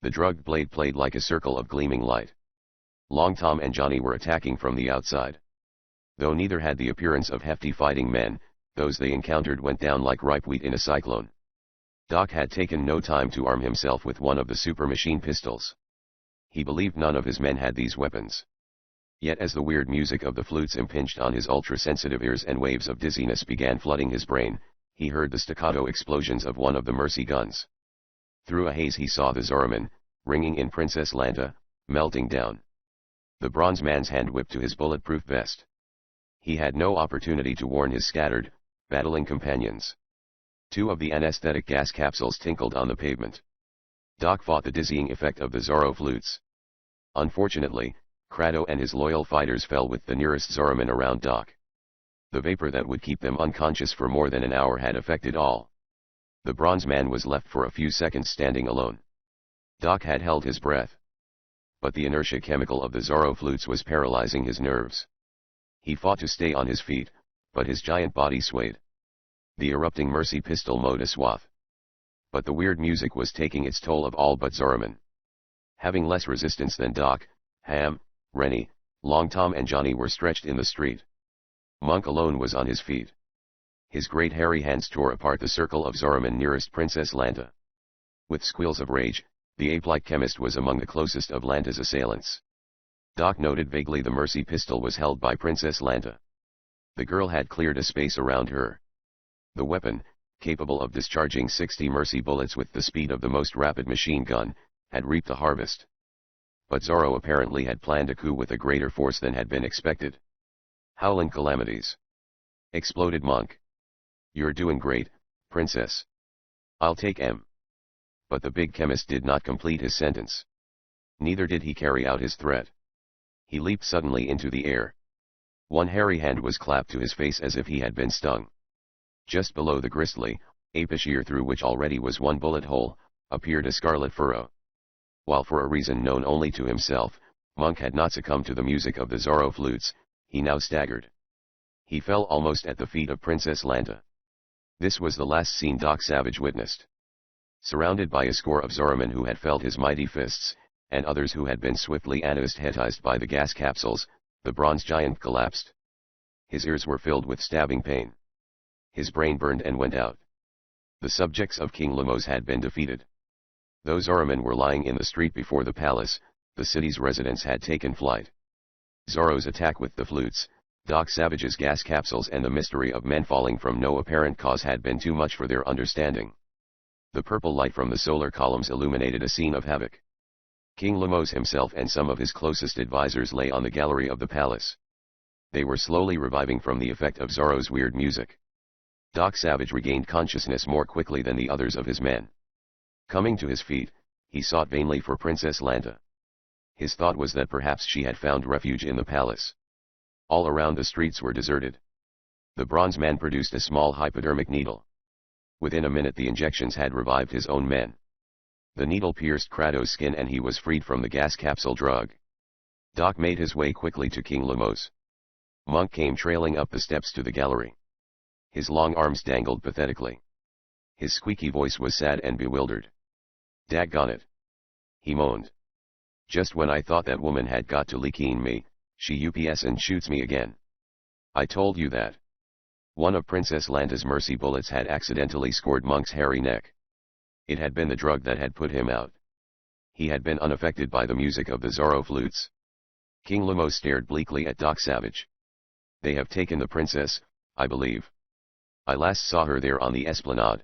The drugged blade played like a circle of gleaming light. Long Tom and Johnny were attacking from the outside. Though neither had the appearance of hefty fighting men, those they encountered went down like ripe wheat in a cyclone. Doc had taken no time to arm himself with one of the super machine pistols. He believed none of his men had these weapons. Yet as the weird music of the flutes impinged on his ultra-sensitive ears and waves of dizziness began flooding his brain, he heard the staccato explosions of one of the mercy guns. Through a haze he saw the Zoroman, ringing in Princess Lanta, melting down. The bronze man's hand whipped to his bulletproof vest. He had no opportunity to warn his scattered, battling companions. 2 of the anesthetic gas capsules tinkled on the pavement. Doc fought the dizzying effect of the Zorro flutes. Unfortunately, Crado and his loyal fighters fell with the nearest Zoroman around Doc. The vapor that would keep them unconscious for more than an hour had affected all. The bronze man was left for a few seconds standing alone. Doc had held his breath. But the inertia chemical of the Zorro flutes was paralyzing his nerves. He fought to stay on his feet, but his giant body swayed. The erupting mercy pistol mowed a swath. But the weird music was taking its toll of all but Zoroman. Having less resistance than Doc, Ham, Rennie, Long Tom and Johnny were stretched in the street. Monk alone was on his feet. His great hairy hands tore apart the circle of Zoroman nearest Princess Lanta. With squeals of rage, the ape-like chemist was among the closest of Lanta's assailants. Doc noted vaguely the mercy pistol was held by Princess Lanta. The girl had cleared a space around her. The weapon, capable of discharging 60 mercy bullets with the speed of the most rapid machine gun, had reaped a harvest. But Zorro apparently had planned a coup with a greater force than had been expected. Howling calamities! Exploded Monk. You're doing great, Princess. I'll take M. But the big chemist did not complete his sentence. Neither did he carry out his threat. He leaped suddenly into the air. One hairy hand was clapped to his face as if he had been stung. Just below the gristly, apish ear through which already was one bullet hole, appeared a scarlet furrow. While for a reason known only to himself, Monk had not succumbed to the music of the Zorro flutes, he now staggered. He fell almost at the feet of Princess Lanta. This was the last scene Doc Savage witnessed. Surrounded by a score of Zoromen who had felt his mighty fists, and others who had been swiftly anesthetized by the gas capsules, the bronze giant collapsed. His ears were filled with stabbing pain. His brain burned and went out. The subjects of King Lemos had been defeated. Those Zoromen were lying in the street before the palace. The city's residents had taken flight. Zoro's attack with the flutes, Doc Savage's gas capsules and the mystery of men falling from no apparent cause had been too much for their understanding. The purple light from the solar columns illuminated a scene of havoc. King Lemos himself and some of his closest advisors lay on the gallery of the palace. They were slowly reviving from the effect of Zoro's weird music. Doc Savage regained consciousness more quickly than the others of his men. Coming to his feet, he sought vainly for Princess Lanta. His thought was that perhaps she had found refuge in the palace. All around the streets were deserted. The bronze man produced a small hypodermic needle. Within a minute the injections had revived his own men. The needle pierced Kratos' skin and he was freed from the gas capsule drug. Doc made his way quickly to King Lemos. Monk came trailing up the steps to the gallery. His long arms dangled pathetically. His squeaky voice was sad and bewildered. "Daggone it," he moaned. "Just when I thought that woman had got to leaking me, she ups and shoots me again. I told you that." One of Princess Lanta's mercy bullets had accidentally scored Monk's hairy neck. It had been the drug that had put him out. He had been unaffected by the music of the Zoro flutes. King Lemos stared bleakly at Doc Savage. "They have taken the princess, I believe. I last saw her there on the esplanade."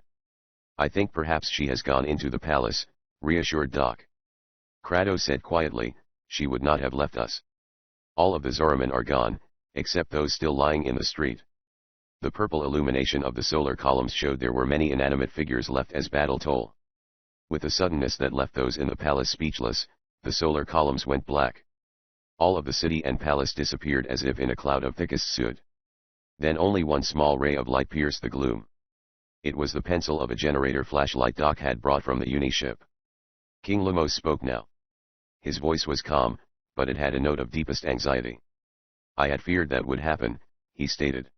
"I think perhaps she has gone into the palace," reassured Doc. Kratos said quietly, "She would not have left us. All of the Zoromen are gone, except those still lying in the street." The purple illumination of the solar columns showed there were many inanimate figures left as battle toll. With a suddenness that left those in the palace speechless, the solar columns went black. All of the city and palace disappeared as if in a cloud of thickest soot. Then only one small ray of light pierced the gloom. It was the pencil of a generator flashlight Doc had brought from the uni-ship. King Lemos spoke now. His voice was calm, but it had a note of deepest anxiety. "I had feared that would happen," he stated.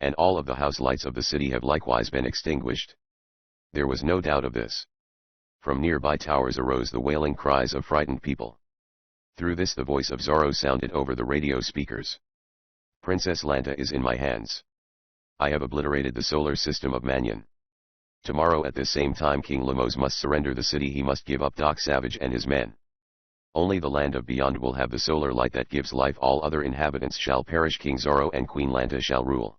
"And all of the house lights of the city have likewise been extinguished." There was no doubt of this. From nearby towers arose the wailing cries of frightened people. Through this the voice of Zoro sounded over the radio speakers. "Princess Lanta is in my hands. I have obliterated the solar system of Mannion. Tomorrow at this same time King Lemos must surrender the city. He must give up Doc Savage and his men. Only the land of beyond will have the solar light that gives life. All other inhabitants shall perish. King Zoro and Queen Lanta shall rule."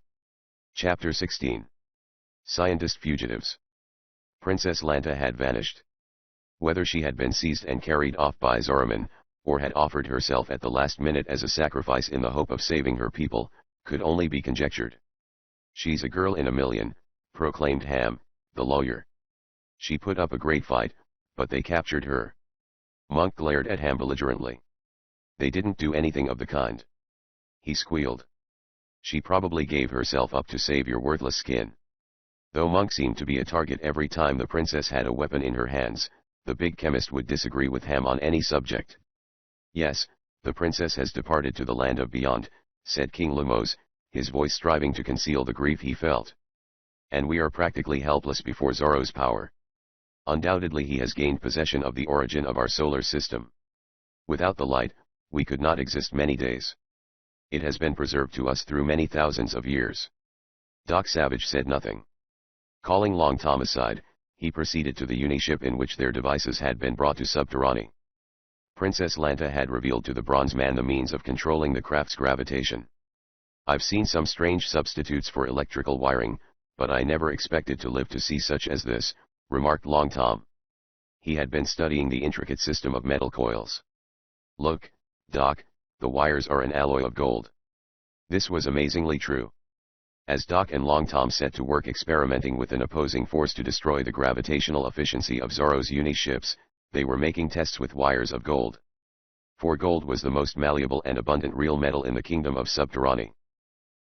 Chapter 16. Scientist Fugitives. Princess Lanta had vanished. Whether she had been seized and carried off by Zoromen, or had offered herself at the last minute as a sacrifice in the hope of saving her people, could only be conjectured. "She's a girl in a million," proclaimed Ham, the lawyer. "She put up a great fight, but they captured her." Monk glared at Ham belligerently. "They didn't do anything of the kind," he squealed. "She probably gave herself up to save your worthless skin." Though Monk seemed to be a target every time the princess had a weapon in her hands, the big chemist would disagree with Ham on any subject. "Yes, the princess has departed to the land of beyond," said King Lemos, his voice striving to conceal the grief he felt. "And we are practically helpless before Zoro's power. Undoubtedly he has gained possession of the origin of our solar system. Without the light, we could not exist many days. It has been preserved to us through many thousands of years." Doc Savage said nothing. Calling Long Tom aside, he proceeded to the uni-ship in which their devices had been brought to Subterranae. Princess Lanta had revealed to the bronze man the means of controlling the craft's gravitation. "I've seen some strange substitutes for electrical wiring, but I never expected to live to see such as this," remarked Long Tom. He had been studying the intricate system of metal coils. "Look, Doc, the wires are an alloy of gold." This was amazingly true. As Doc and Long Tom set to work experimenting with an opposing force to destroy the gravitational efficiency of Zoro's uni-ships, they were making tests with wires of gold. For gold was the most malleable and abundant real metal in the kingdom of Subterranae.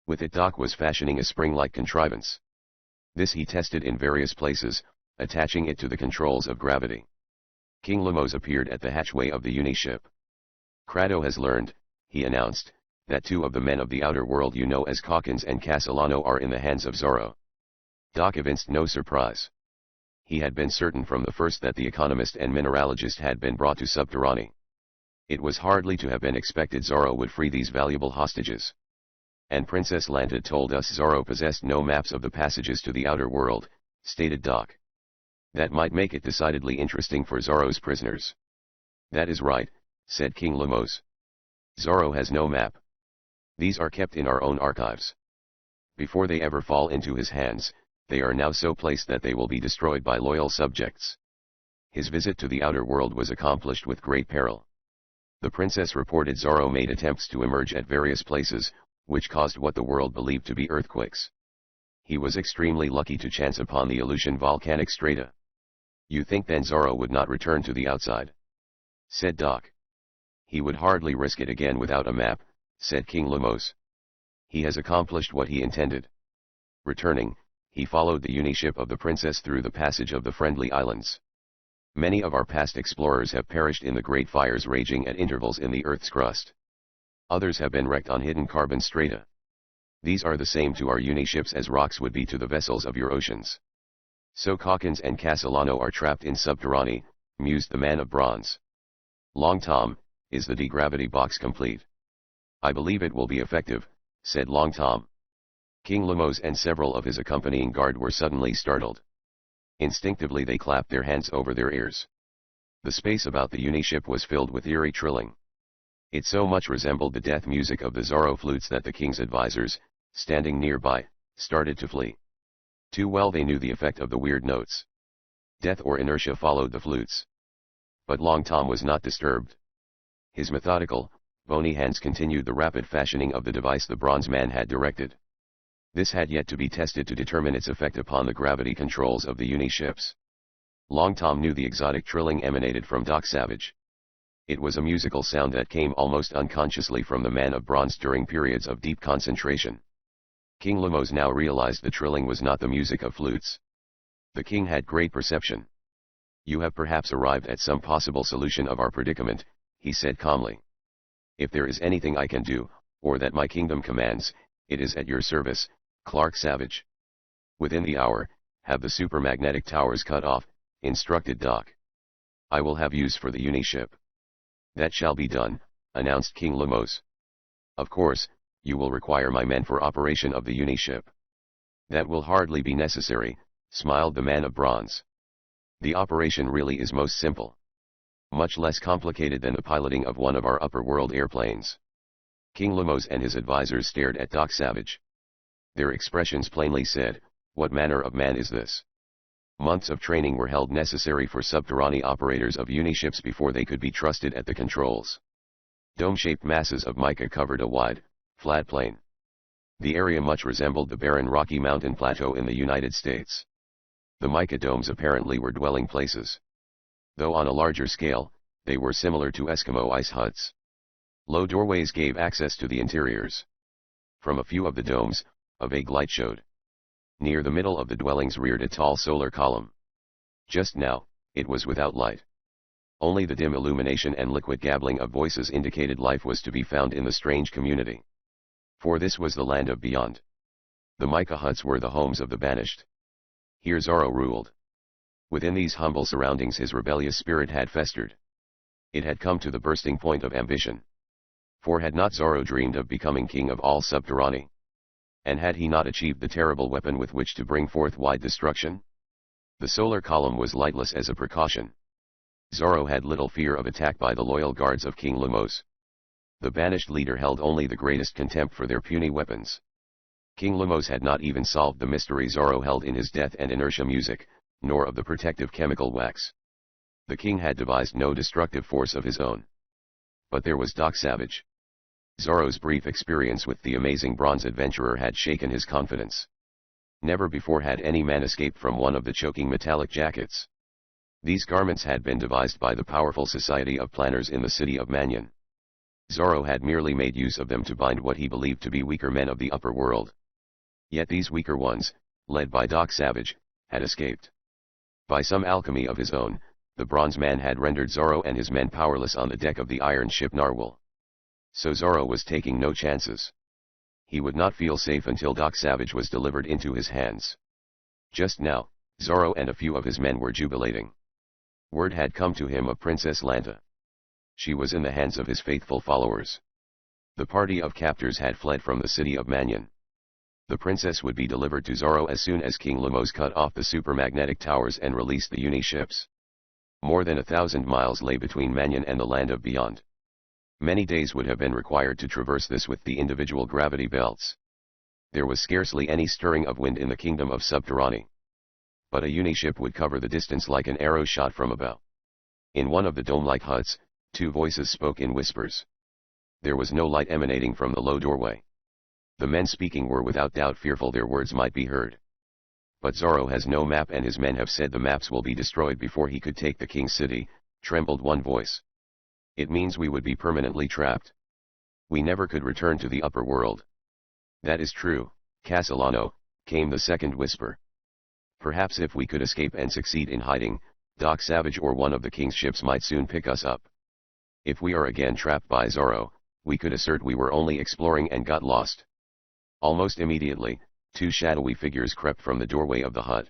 With it Doc was fashioning a spring-like contrivance. This he tested in various places, attaching it to the controls of gravity. King Lemos appeared at the hatchway of the uni-ship. "Kratos has learned," he announced, that two of the men of the outer world you know as Calkins and Castellano are in the hands of Zorro. Doc evinced no surprise. He had been certain from the first that the economist and mineralogist had been brought to Subterranae. It was hardly to have been expected Zorro would free these valuable hostages. And Princess Lanta told us Zorro possessed no maps of the passages to the outer world, stated Doc. That might make it decidedly interesting for Zorro's prisoners. That is right, said King Lemos. Zorro has no map. These are kept in our own archives. Before they ever fall into his hands, they are now so placed that they will be destroyed by loyal subjects. His visit to the outer world was accomplished with great peril. The princess reported Zorro made attempts to emerge at various places, which caused what the world believed to be earthquakes. He was extremely lucky to chance upon the Aleutian volcanic strata. You think then Zorro would not return to the outside? Said Doc. He would hardly risk it again without a map, said King Lemos. He has accomplished what he intended. Returning, he followed the uniship of the princess through the passage of the Friendly Islands. Many of our past explorers have perished in the great fires raging at intervals in the Earth's crust. Others have been wrecked on hidden carbon strata. These are the same to our uniships as rocks would be to the vessels of your oceans. So Calkins and Castellano are trapped in Subterranae, mused the man of bronze. Long Tom, is the degravity box complete? I believe it will be effective, said Long Tom. King Lemos and several of his accompanying guard were suddenly startled. Instinctively they clapped their hands over their ears. The space about the uniship was filled with eerie trilling. It so much resembled the death music of the Zorro flutes that the king's advisors, standing nearby, started to flee. Too well they knew the effect of the weird notes. Death or inertia followed the flutes. But Long Tom was not disturbed. His methodical, bony hands continued the rapid fashioning of the device the bronze man had directed. This had yet to be tested to determine its effect upon the gravity controls of the uniships. Long Tom knew the exotic trilling emanated from Doc Savage. It was a musical sound that came almost unconsciously from the man of bronze during periods of deep concentration. King Lemos now realized the trilling was not the music of flutes. The king had great perception. You have perhaps arrived at some possible solution of our predicament, he said calmly. If there is anything I can do, or that my kingdom commands, it is at your service, Clark Savage. Within the hour, have the supermagnetic towers cut off, instructed Doc. I will have use for the uniship. That shall be done, announced King Lemos. Of course, you will require my men for operation of the uniship. That will hardly be necessary, smiled the man of bronze. The operation really is most simple. Much less complicated than the piloting of one of our upper world airplanes. King Lemos and his advisors stared at Doc Savage. Their expressions plainly said, what manner of man is this? Months of training were held necessary for Subterranae operators of uniships before they could be trusted at the controls. Dome-shaped masses of mica covered a wide, flat plain. The area much resembled the barren Rocky Mountain Plateau in the United States. The mica domes apparently were dwelling places. Though on a larger scale, they were similar to Eskimo ice huts. Low doorways gave access to the interiors. From a few of the domes, a vague light showed. Near the middle of the dwellings reared a tall solar column. Just now, it was without light. Only the dim illumination and liquid gabbling of voices indicated life was to be found in the strange community. For this was the land of beyond. The mica huts were the homes of the banished. Here Zorro ruled. Within these humble surroundings his rebellious spirit had festered. It had come to the bursting point of ambition. For had not Zorro dreamed of becoming king of all Subterranae? And had he not achieved the terrible weapon with which to bring forth wide destruction? The solar column was lightless as a precaution. Zorro had little fear of attack by the loyal guards of King Lemos. The banished leader held only the greatest contempt for their puny weapons. King Lemos had not even solved the mystery Zorro held in his death and inertia music, nor of the protective chemical wax. The king had devised no destructive force of his own. But there was Doc Savage. Zorro's brief experience with the amazing bronze adventurer had shaken his confidence. Never before had any man escaped from one of the choking metallic jackets. These garments had been devised by the powerful society of planners in the city of Mannion. Zorro had merely made use of them to bind what he believed to be weaker men of the upper world. Yet these weaker ones, led by Doc Savage, had escaped. By some alchemy of his own, the bronze man had rendered Zorro and his men powerless on the deck of the iron ship Narwhal. So Zorro was taking no chances. He would not feel safe until Doc Savage was delivered into his hands. Just now, Zorro and a few of his men were jubilating. Word had come to him of Princess Lanta. She was in the hands of his faithful followers. The party of captors had fled from the city of Mannion. The princess would be delivered to Zorro as soon as King Lemos cut off the supermagnetic towers and released the uni-ships. More than 1,000 miles lay between Mannion and the land of beyond. Many days would have been required to traverse this with the individual gravity belts. There was scarcely any stirring of wind in the kingdom of Subterranae. But a uni-ship would cover the distance like an arrow shot from a bow. In one of the dome-like huts, two voices spoke in whispers. There was no light emanating from the low doorway. The men speaking were without doubt fearful their words might be heard. But Zorro has no map and his men have said the maps will be destroyed before he could take the king's city, trembled one voice. It means we would be permanently trapped. We never could return to the upper world. That is true, Castellano, came the second whisper. Perhaps if we could escape and succeed in hiding, Doc Savage or one of the king's ships might soon pick us up. If we are again trapped by Zorro, we could assert we were only exploring and got lost. Almost immediately, two shadowy figures crept from the doorway of the hut.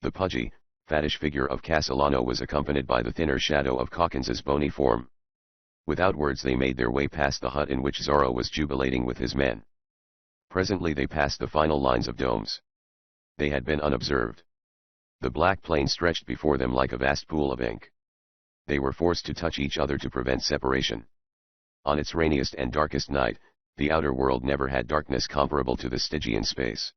The pudgy, fattish figure of Castellano was accompanied by the thinner shadow of Calkins's bony form. Without words they made their way past the hut in which Zorro was jubilating with his men. Presently they passed the final lines of domes. They had been unobserved. The black plain stretched before them like a vast pool of ink. They were forced to touch each other to prevent separation. On its rainiest and darkest night, the outer world never had darkness comparable to the Stygian space.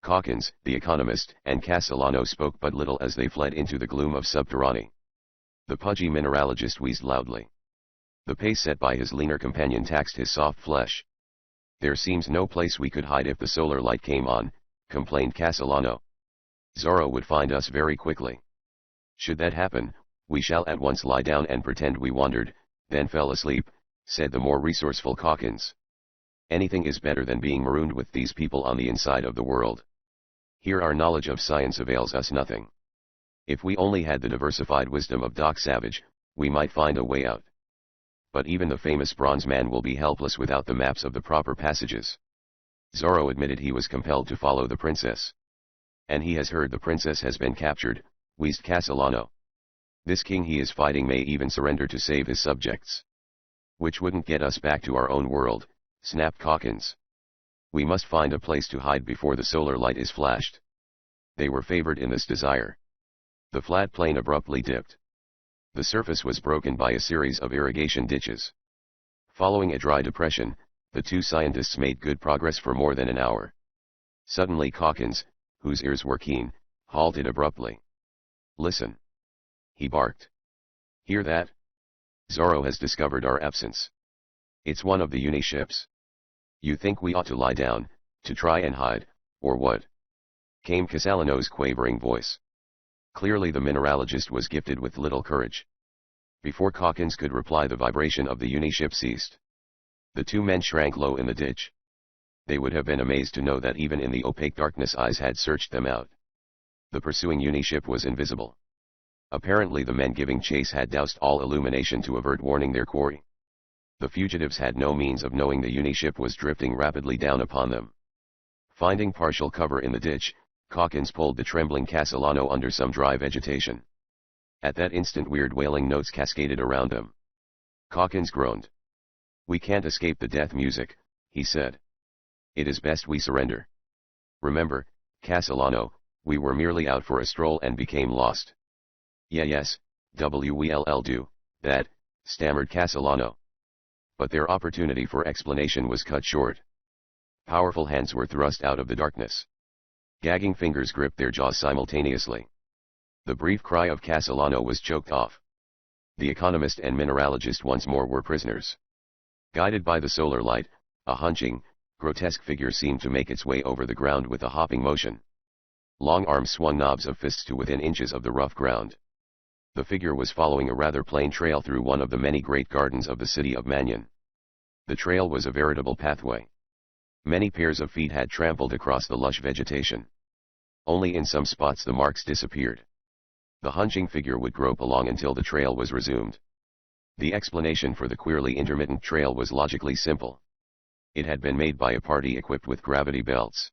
Calkins, the economist, and Castellano spoke but little as they fled into the gloom of Subterranae. The pudgy mineralogist wheezed loudly. The pace set by his leaner companion taxed his soft flesh. There seems no place we could hide if the solar light came on, complained Castellano. Zorro would find us very quickly. Should that happen, we shall at once lie down and pretend we wandered, then fell asleep, said the more resourceful Calkins. Anything is better than being marooned with these people on the inside of the world. Here our knowledge of science avails us nothing. If we only had the diversified wisdom of Doc Savage, we might find a way out. But even the famous bronze man will be helpless without the maps of the proper passages. Zorro admitted he was compelled to follow the princess. And he has heard the princess has been captured, wheezed Castellano. This king he is fighting may even surrender to save his subjects. Which wouldn't get us back to our own world, snapped Calkins. We must find a place to hide before the solar light is flashed. They were favored in this desire. The flat plain abruptly dipped. The surface was broken by a series of irrigation ditches. Following a dry depression, the two scientists made good progress for more than an hour. Suddenly Calkins, whose ears were keen, halted abruptly. Listen. He barked. Hear that? Zorro has discovered our absence. It's one of the uni-ships. You think we ought to lie down, to try and hide, or what? Came Castellano's quavering voice. Clearly the mineralogist was gifted with little courage. Before Calkins could reply the vibration of the uni-ship ceased. The two men shrank low in the ditch. They would have been amazed to know that even in the opaque darkness eyes had searched them out. The pursuing uni-ship was invisible. Apparently the men giving chase had doused all illumination to avert warning their quarry. The fugitives had no means of knowing the uni-ship was drifting rapidly down upon them. Finding partial cover in the ditch, Calkins pulled the trembling Castellano under some dry vegetation. At that instant weird wailing notes cascaded around them. Calkins groaned. We can't escape the death music, he said. It is best we surrender. Remember, Castellano, we were merely out for a stroll and became lost. Yes, we'll do that, stammered Castellano. But their opportunity for explanation was cut short. Powerful hands were thrust out of the darkness. Gagging fingers gripped their jaws simultaneously. The brief cry of Castellano was choked off. The economist and mineralogist once more were prisoners. Guided by the solar light, a hunching, grotesque figure seemed to make its way over the ground with a hopping motion. Long arms swung knobs of fists to within inches of the rough ground. The figure was following a rather plain trail through one of the many great gardens of the city of Mannion. The trail was a veritable pathway. Many pairs of feet had trampled across the lush vegetation. Only in some spots the marks disappeared. The hunching figure would grope along until the trail was resumed. The explanation for the queerly intermittent trail was logically simple. It had been made by a party equipped with gravity belts.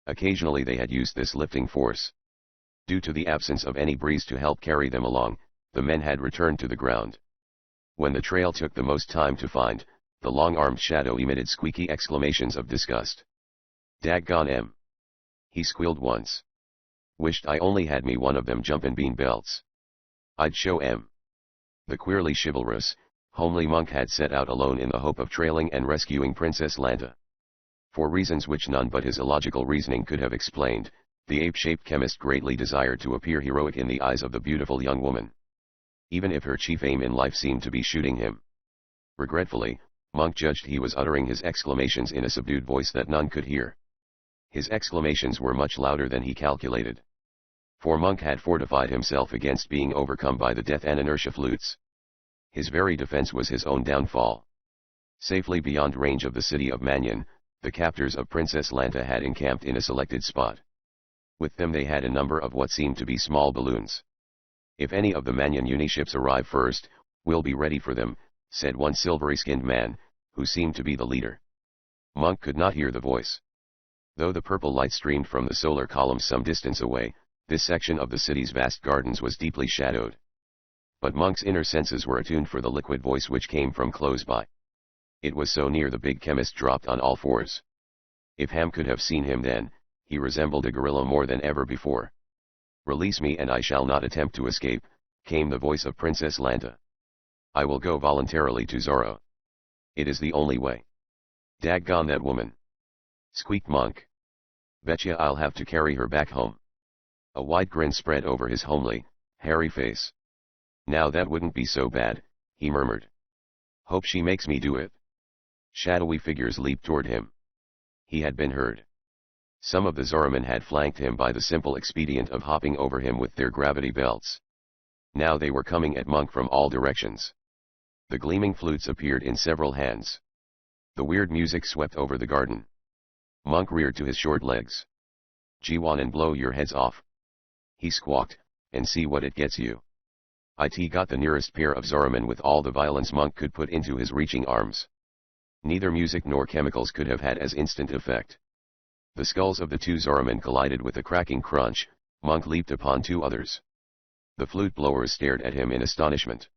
Occasionally they had used this lifting force. Due to the absence of any breeze to help carry them along, the men had returned to the ground. When the trail took the most time to find, the long-armed shadow emitted squeaky exclamations of disgust. "Daggone 'em!" he squealed once. "Wished I only had me one of them jumpin' bean belts. I'd show 'em." The queerly chivalrous, homely monk had set out alone in the hope of trailing and rescuing Princess Lanta. For reasons which none but his illogical reasoning could have explained, the ape-shaped chemist greatly desired to appear heroic in the eyes of the beautiful young woman. Even if her chief aim in life seemed to be shooting him. Regretfully, Monk judged he was uttering his exclamations in a subdued voice that none could hear. His exclamations were much louder than he calculated. For Monk had fortified himself against being overcome by the death and inertia flutes. His very defense was his own downfall. Safely beyond range of the city of Mannion, the captors of Princess Lanta had encamped in a selected spot. With them they had a number of what seemed to be small balloons. "If any of the Mannion uniships arrive first, we'll be ready for them," said one silvery-skinned man, who seemed to be the leader. Monk could not hear the voice. Though the purple light streamed from the solar columns some distance away, this section of the city's vast gardens was deeply shadowed. But Monk's inner senses were attuned for the liquid voice which came from close by. It was so near the big chemist dropped on all fours. If Ham could have seen him then, he resembled a gorilla more than ever before. "Release me and I shall not attempt to escape," came the voice of Princess Lanta. "I will go voluntarily to Zorro. It is the only way." "Daggone that woman!" squeaked Monk. "Betcha I'll have to carry her back home." A wide grin spread over his homely, hairy face. "Now that wouldn't be so bad," he murmured. "Hope she makes me do it." Shadowy figures leaped toward him. He had been heard. Some of the Zoromen had flanked him by the simple expedient of hopping over him with their gravity belts. Now they were coming at Monk from all directions. The gleaming flutes appeared in several hands. The weird music swept over the garden. Monk reared to his short legs. "G1 and blow your heads off," he squawked, "and see what it gets you." It got the nearest pair of Zoromen with all the violence Monk could put into his reaching arms. Neither music nor chemicals could have had as instant effect. The skulls of the two Zoromen collided with a cracking crunch. Monk leaped upon two others. The flute blowers stared at him in astonishment.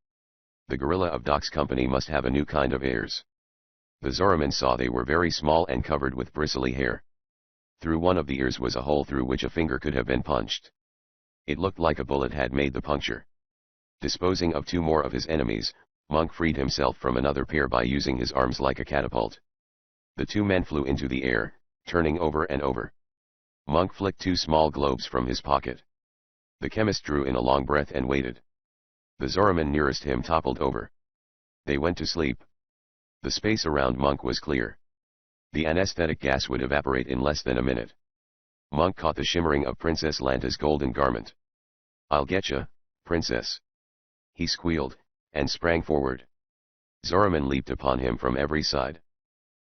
The gorilla of Doc's company must have a new kind of ears. The Zoromen saw they were very small and covered with bristly hair. Through one of the ears was a hole through which a finger could have been punched. It looked like a bullet had made the puncture. Disposing of two more of his enemies, Monk freed himself from another pair by using his arms like a catapult. The two men flew into the air, turning over and over. Monk flicked two small globes from his pocket. The chemist drew in a long breath and waited. The Zoromen nearest him toppled over. They went to sleep. The space around Monk was clear. The anesthetic gas would evaporate in less than a minute. Monk caught the shimmering of Princess Lanta's golden garment. "I'll getcha, princess!" he squealed, and sprang forward. Zoromen leaped upon him from every side.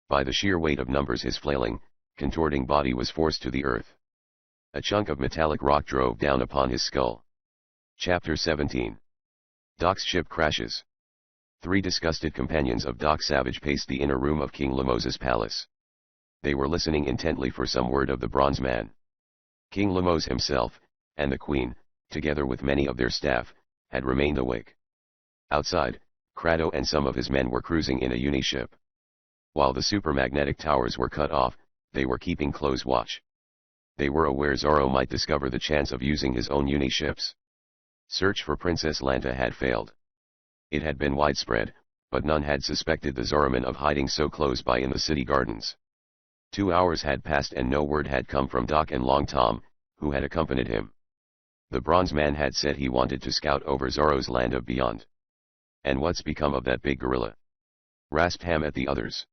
By the sheer weight of numbers his flailing, contorting body was forced to the earth. A chunk of metallic rock drove down upon his skull. Chapter 17. Doc's ship crashes. Three disgusted companions of Doc Savage paced the inner room of King Lemos's palace. They were listening intently for some word of the Bronze Man. King Lemos himself, and the Queen, together with many of their staff, had remained awake. Outside, Crado and some of his men were cruising in a uniship. While the supermagnetic towers were cut off, they were keeping close watch. They were aware Zorro might discover the chance of using his own uniships. Search for Princess Lanta had failed. It had been widespread, but none had suspected the Zoromen of hiding so close by in the city gardens. 2 hours had passed and no word had come from Doc and Long Tom, who had accompanied him. The Bronze Man had said he wanted to scout over Zorro's land of beyond. "And what's become of that big gorilla?" rasped Ham at the others.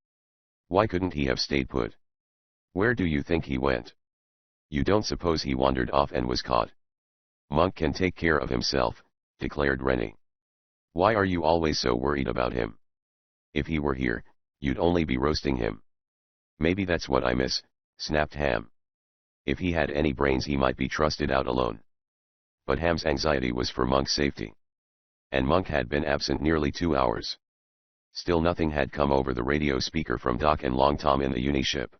"Why couldn't he have stayed put? Where do you think he went? You don't suppose he wandered off and was caught?" "Monk can take care of himself," declared Rennie. "Why are you always so worried about him? If he were here, you'd only be roasting him." "Maybe that's what I miss," snapped Ham. "If he had any brains he might be trusted out alone." But Ham's anxiety was for Monk's safety. and Monk had been absent nearly 2 hours. Still nothing had come over the radio speaker from Doc and Long Tom in the Uniship.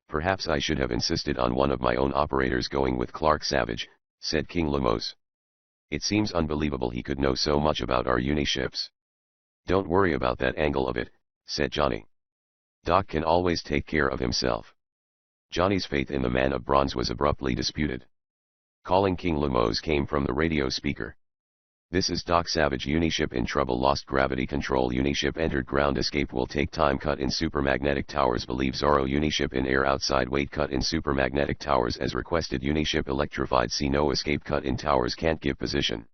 Perhaps I should have insisted on one of my own operators going with Clark Savage, said King Lemos. It seems unbelievable he could know so much about our Uniships. Don't worry about that angle of it, said Johnny. Doc can always take care of himself. Johnny's faith in the man of bronze was abruptly disputed. Calling King Lemos came from the radio speaker. This is Doc Savage. Uniship in trouble. Lost gravity control. Uniship entered ground. Escape will take time. Cut in supermagnetic towers. Believe Zorro. Uniship in air outside. Wait. Cut in supermagnetic towers as requested. Uniship electrified. See no escape. Cut in towers. Can't give position.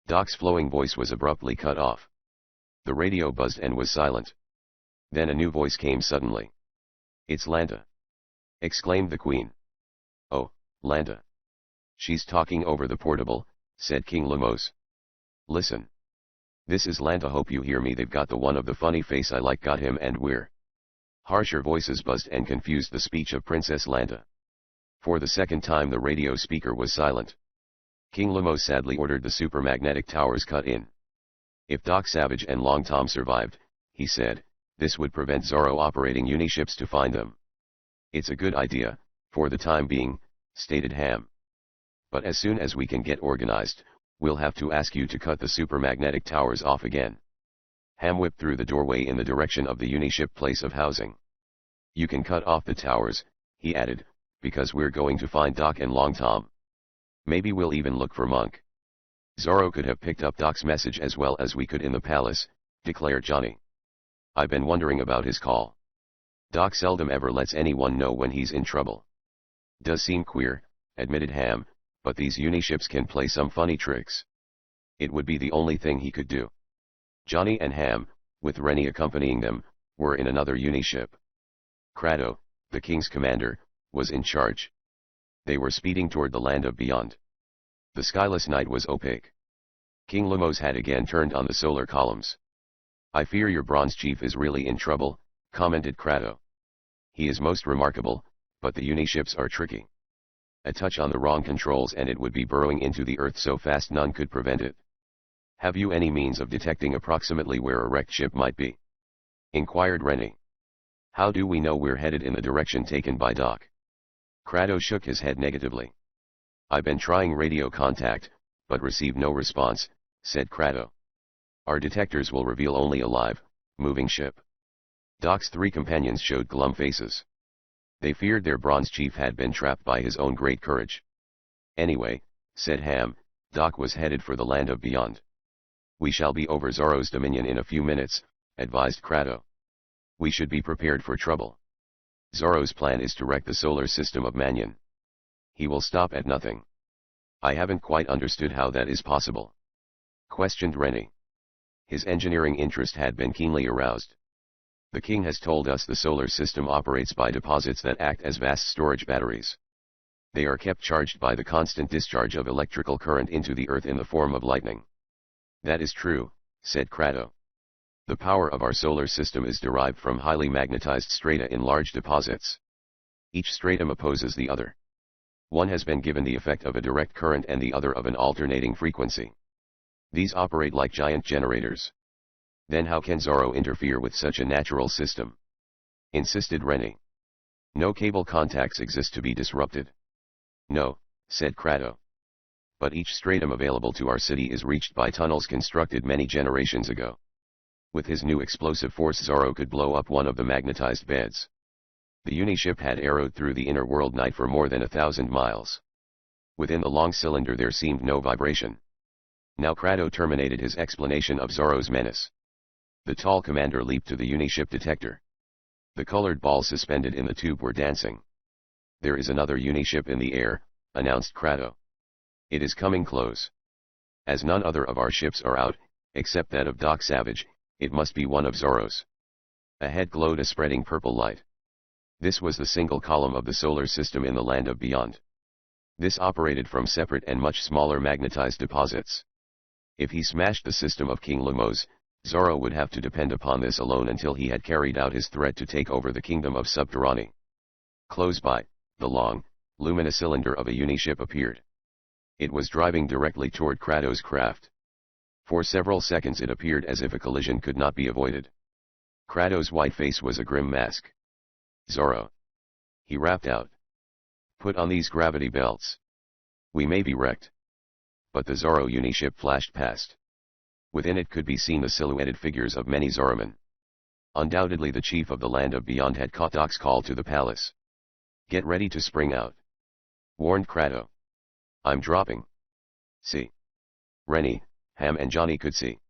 Doc's flowing voice was abruptly cut off. The radio buzzed and was silent. Then a new voice came suddenly. It's Lanta! Exclaimed the Queen. Oh, Lanta. She's talking over the portable, said King Lemos. Listen. This is Lanta. Hope you hear me. They've got the one of the funny face I like. Got him and we're. Harsher voices buzzed and confused the speech of Princess Lanta. For the second time the radio speaker was silent. King Lemos sadly ordered the supermagnetic towers cut in. If Doc Savage and Long Tom survived, he said, this would prevent Zorro operating Uniships to find them. It's a good idea, for the time being, stated Ham. But as soon as we can get organized, we'll have to ask you to cut the supermagnetic towers off again. Ham whipped through the doorway in the direction of the Uniship place of housing. You can cut off the towers, he added, because we're going to find Doc and Long Tom. Maybe we'll even look for Monk. Zorro could have picked up Doc's message as well as we could in the palace, declared Johnny. I've been wondering about his call. Doc seldom ever lets anyone know when he's in trouble. Does seem queer, admitted Ham, but these Uniships can play some funny tricks. It would be the only thing he could do. Johnny and Ham, with Rennie accompanying them, were in another Uniship. Crado, the king's commander, was in charge. They were speeding toward the land of beyond. The skyless night was opaque. King Lemos had again turned on the solar columns. I fear your bronze chief is really in trouble, commented Crado. He is most remarkable, but the Uniships are tricky. A touch on the wrong controls and it would be burrowing into the earth so fast none could prevent it. Have you any means of detecting approximately where a wrecked ship might be? Inquired Rennie. How do we know we're headed in the direction taken by Doc? Crado shook his head negatively. I've been trying radio contact, but received no response, said Crado. Our detectors will reveal only a live, moving ship. Doc's three companions showed glum faces. They feared their bronze chief had been trapped by his own great courage. Anyway, said Ham, Doc was headed for the land of beyond. We shall be over Zorro's dominion in a few minutes, advised Crado. We should be prepared for trouble. Zorro's plan is to wreck the solar system of Mannion. He will stop at nothing. I haven't quite understood how that is possible. Questioned Rennie. His engineering interest had been keenly aroused. The king has told us the solar system operates by deposits that act as vast storage batteries. They are kept charged by the constant discharge of electrical current into the earth in the form of lightning. That is true, said Crado. The power of our solar system is derived from highly magnetized strata in large deposits. Each stratum opposes the other. One has been given the effect of a direct current and the other of an alternating frequency. These operate like giant generators. Then how can Zorro interfere with such a natural system? Insisted Rennie. No cable contacts exist to be disrupted. No, said Crado. But each stratum available to our city is reached by tunnels constructed many generations ago. With his new explosive force Zorro could blow up one of the magnetized beds. The Uniship had arrowed through the inner world night for more than 1,000 miles. Within the long cylinder there seemed no vibration. Now Crado terminated his explanation of Zorro's menace. The tall commander leaped to the Uniship detector. The colored balls suspended in the tube were dancing. There is another Uniship in the air, announced Crado. It is coming close. As none other of our ships are out, except that of Doc Savage, it must be one of Zorro's. Ahead glowed a spreading purple light. This was the single column of the solar system in the land of beyond. This operated from separate and much smaller magnetized deposits. If he smashed the system of King Lemos, Zorro would have to depend upon this alone until he had carried out his threat to take over the kingdom of Subterranae. Close by, the long, luminous cylinder of a Uniship appeared. It was driving directly toward Crado's craft. For several seconds it appeared as if a collision could not be avoided. Kratos' white face was a grim mask. "Zorro," he rapped out. "Put on these gravity belts. We may be wrecked." But the Zorro uniship flashed past. Within it could be seen the silhouetted figures of many Zorromen. Undoubtedly the chief of the land of beyond had caught Doc's call to the palace. "Get ready to spring out," warned Kratos. "I'm dropping." See. Rennie, Ham and Johnny could see.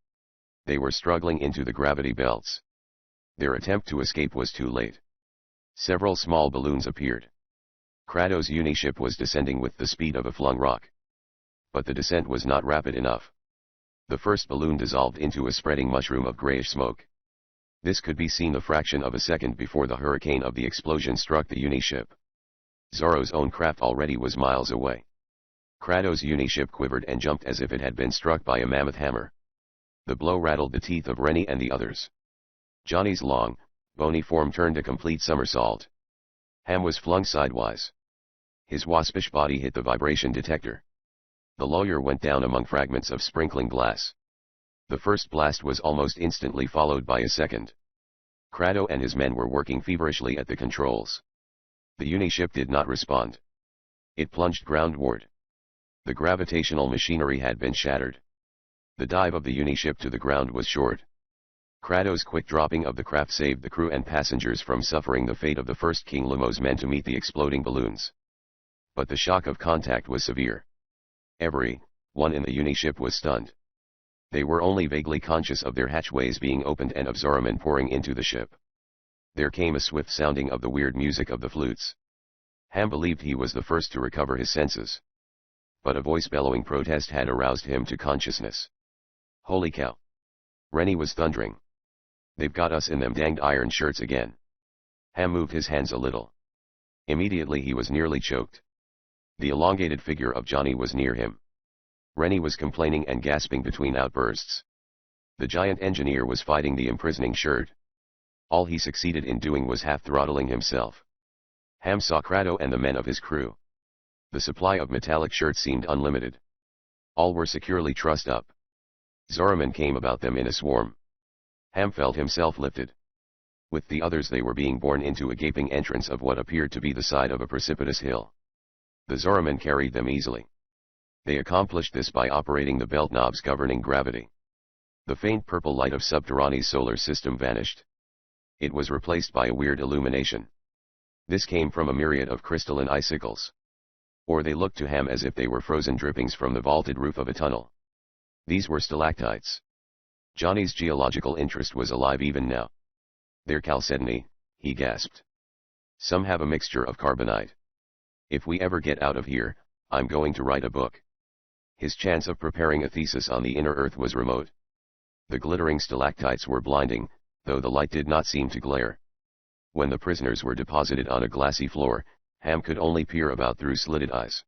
They were struggling into the gravity belts. Their attempt to escape was too late. Several small balloons appeared. Kratos' uniship was descending with the speed of a flung rock. But the descent was not rapid enough. The first balloon dissolved into a spreading mushroom of grayish smoke. This could be seen a fraction of a second before the hurricane of the explosion struck the uniship. Zorro's own craft already was miles away. Kratos' uniship quivered and jumped as if it had been struck by a mammoth hammer. The blow rattled the teeth of Rennie and the others. Johnny's long, bony form turned a complete somersault. Ham was flung sidewise. His waspish body hit the vibration detector. The lawyer went down among fragments of sprinkling glass. The first blast was almost instantly followed by a second. Kratos and his men were working feverishly at the controls. The uniship did not respond. It plunged groundward. The gravitational machinery had been shattered. The dive of the uniship to the ground was short. Kratos' quick dropping of the craft saved the crew and passengers from suffering the fate of the first King Lumos men to meet the exploding balloons. But the shock of contact was severe. Every one in the uniship was stunned. They were only vaguely conscious of their hatchways being opened and of Zorromen pouring into the ship. There came a swift sounding of the weird music of the flutes. Ham believed he was the first to recover his senses. But a voice bellowing protest had aroused him to consciousness. "Holy cow!" Rennie was thundering. "They've got us in them danged iron shirts again." Ham moved his hands a little. Immediately he was nearly choked. The elongated figure of Johnny was near him. Rennie was complaining and gasping between outbursts. The giant engineer was fighting the imprisoning shirt. All he succeeded in doing was half-throttling himself. Ham saw Kratos and the men of his crew. The supply of metallic shirts seemed unlimited. All were securely trussed up. Zorromen came about them in a swarm. Ham felt himself lifted. With the others they were being borne into a gaping entrance of what appeared to be the side of a precipitous hill. The Zorromen carried them easily. They accomplished this by operating the belt knobs governing gravity. The faint purple light of Subterrane's solar system vanished. It was replaced by a weird illumination. This came from a myriad of crystalline icicles. Or they looked to Ham as if they were frozen drippings from the vaulted roof of a tunnel. These were stalactites. Johnny's geological interest was alive even now. "They're chalcedony," he gasped. "Some have a mixture of carbonite. If we ever get out of here, I'm going to write a book." His chance of preparing a thesis on the inner earth was remote. The glittering stalactites were blinding, though the light did not seem to glare. When the prisoners were deposited on a glassy floor, Ham could only peer about through slitted eyes.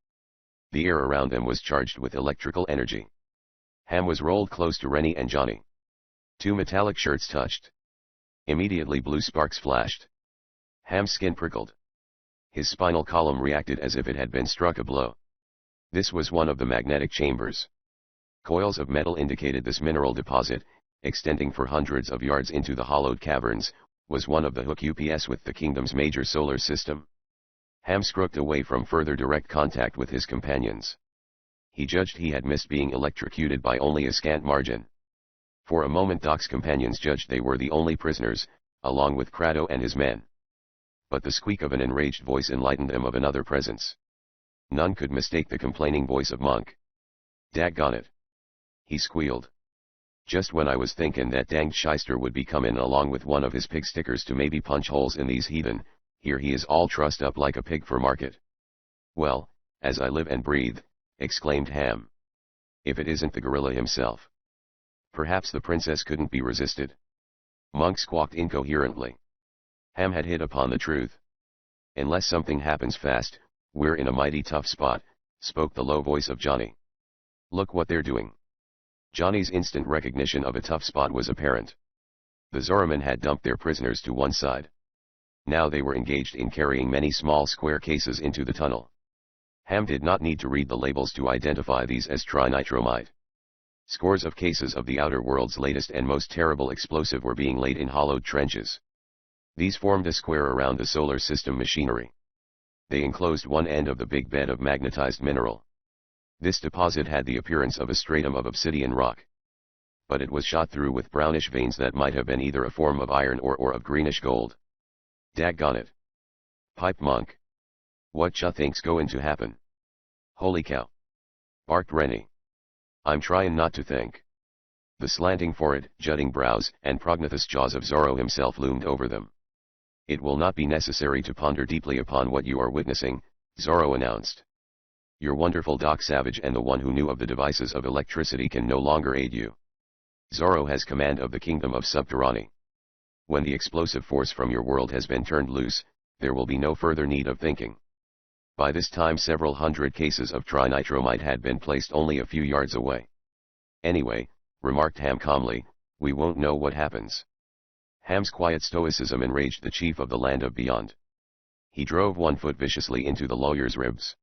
The air around them was charged with electrical energy. Ham was rolled close to Rennie and Johnny. Two metallic shirts touched. Immediately blue sparks flashed. Ham's skin prickled. His spinal column reacted as if it had been struck a blow. This was one of the magnetic chambers. Coils of metal indicated this mineral deposit, extending for hundreds of yards into the hollowed caverns, was one of the hook UPS with the kingdom's major solar system. Ham scrooked away from further direct contact with his companions. He judged he had missed being electrocuted by only a scant margin. For a moment Doc's companions judged they were the only prisoners, along with Kratos and his men. But the squeak of an enraged voice enlightened them of another presence. None could mistake the complaining voice of Monk. "Daggone it!" he squealed. "Just when I was thinking that danged shyster would be comin' along with one of his pig stickers to maybe punch holes in these heathen, here he is all trussed up like a pig for market." "Well, as I live and breathe," exclaimed Ham. "If it isn't the gorilla himself. Perhaps the princess couldn't be resisted." Monk squawked incoherently. Ham had hit upon the truth. "Unless something happens fast, we're in a mighty tough spot," spoke the low voice of Johnny. "Look what they're doing." Johnny's instant recognition of a tough spot was apparent. The Zorromen had dumped their prisoners to one side. Now they were engaged in carrying many small square cases into the tunnel. Ham did not need to read the labels to identify these as trinitromite. Scores of cases of the outer world's latest and most terrible explosive were being laid in hollowed trenches. These formed a square around the solar system machinery. They enclosed one end of the big bed of magnetized mineral. This deposit had the appearance of a stratum of obsidian rock. But it was shot through with brownish veins that might have been either a form of iron or of greenish gold. Daggone it. Pipe Monk. What cha think's going to happen? Holy cow. Barked Rennie. I'm trying not to think. The slanting forehead, jutting brows, and prognathous jaws of Zorro himself loomed over them. It will not be necessary to ponder deeply upon what you are witnessing, Zorro announced. Your wonderful Doc Savage and the one who knew of the devices of electricity can no longer aid you. Zorro has command of the kingdom of Subterranae. When the explosive force from your world has been turned loose, there will be no further need of thinking. By this time several hundred cases of trinitromite had been placed only a few yards away. Anyway, remarked Ham calmly, we won't know what happens. Ham's quiet stoicism enraged the chief of the land of beyond. He drove one foot viciously into the lawyer's ribs.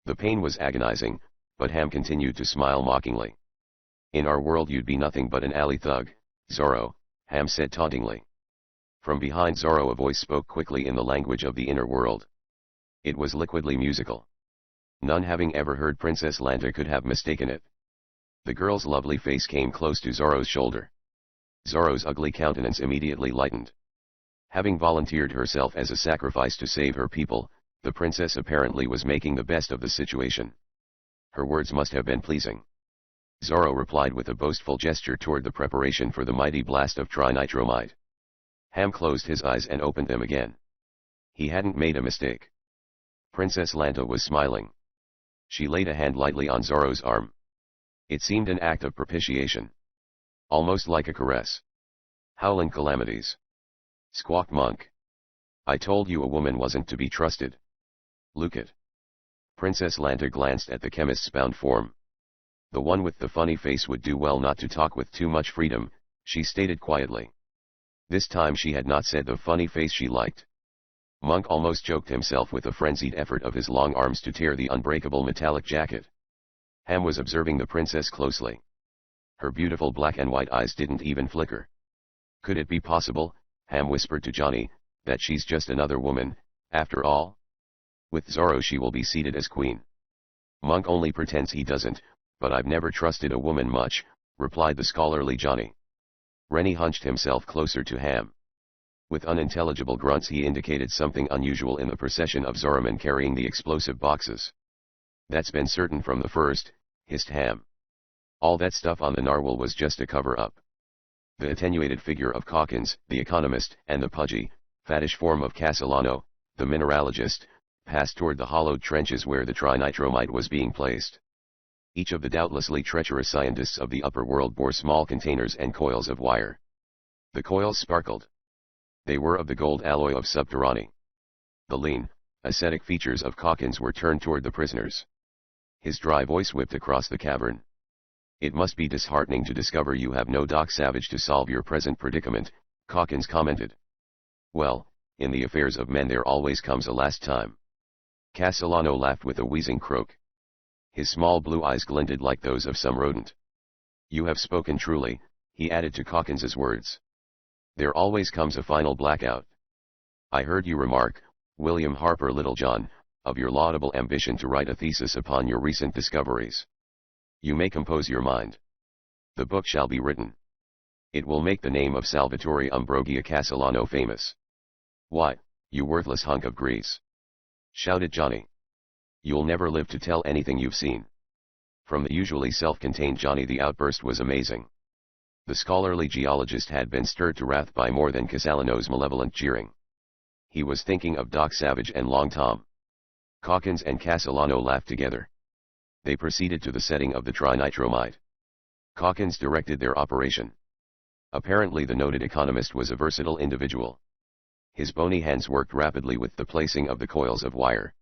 The pain was agonizing, but Ham continued to smile mockingly. In our world you'd be nothing but an alley thug, Zorro, Ham said tauntingly. From behind Zorro a voice spoke quickly in the language of the inner world. It was liquidly musical. None having ever heard Princess Lanta could have mistaken it. The girl's lovely face came close to Zorro's shoulder. Zorro's ugly countenance immediately lightened. Having volunteered herself as a sacrifice to save her people, the princess apparently was making the best of the situation. Her words must have been pleasing. Zorro replied with a boastful gesture toward the preparation for the mighty blast of trinitromite. Ham closed his eyes and opened them again. He hadn't made a mistake. Princess Lanta was smiling. She laid a hand lightly on Zorro's arm. It seemed an act of propitiation. Almost like a caress. Howling calamities. Squawked Monk. I told you a woman wasn't to be trusted. Look it. Princess Lanta glanced at the chemist's bound form. The one with the funny face would do well not to talk with too much freedom, she stated quietly. This time she had not said the funny face she liked. Monk almost choked himself with a frenzied effort of his long arms to tear the unbreakable metallic jacket. Ham was observing the princess closely. Her beautiful black and white eyes didn't even flicker. Could it be possible, Ham whispered to Johnny, that she's just another woman, after all? With Zorro she will be seated as queen. Monk only pretends he doesn't, but I've never trusted a woman much, replied the scholarly Johnny. Rennie hunched himself closer to Ham. With unintelligible grunts he indicated something unusual in the procession of Zorromen carrying the explosive boxes. That's been certain from the first, hissed Ham. All that stuff on the narwhal was just a cover-up. The attenuated figure of Calkins, the economist, and the pudgy, fattish form of Castellano, the mineralogist, passed toward the hollowed trenches where the trinitromite was being placed. Each of the doubtlessly treacherous scientists of the upper world bore small containers and coils of wire. The coils sparkled. They were of the gold alloy of Subterranae. The lean, ascetic features of Calkins were turned toward the prisoners. His dry voice whipped across the cavern. It must be disheartening to discover you have no Doc Savage to solve your present predicament, Calkins commented. Well, in the affairs of men there always comes a last time. Castellano laughed with a wheezing croak. His small blue eyes glinted like those of some rodent. You have spoken truly, he added to Calkins's words. There always comes a final blackout. I heard you remark, William Harper Littlejohn, of your laudable ambition to write a thesis upon your recent discoveries. You may compose your mind. The book shall be written. It will make the name of Salvatore Ambrogio Castellano famous. Why, you worthless hunk of grease! Shouted Johnny. You'll never live to tell anything you've seen. From the usually self-contained Johnny the outburst was amazing. The scholarly geologist had been stirred to wrath by more than Castellano's malevolent jeering. He was thinking of Doc Savage and Long Tom. Calkins and Castellano laughed together. They proceeded to the setting of the trinitromite. Calkins directed their operation. Apparently the noted economist was a versatile individual. His bony hands worked rapidly with the placing of the coils of wire.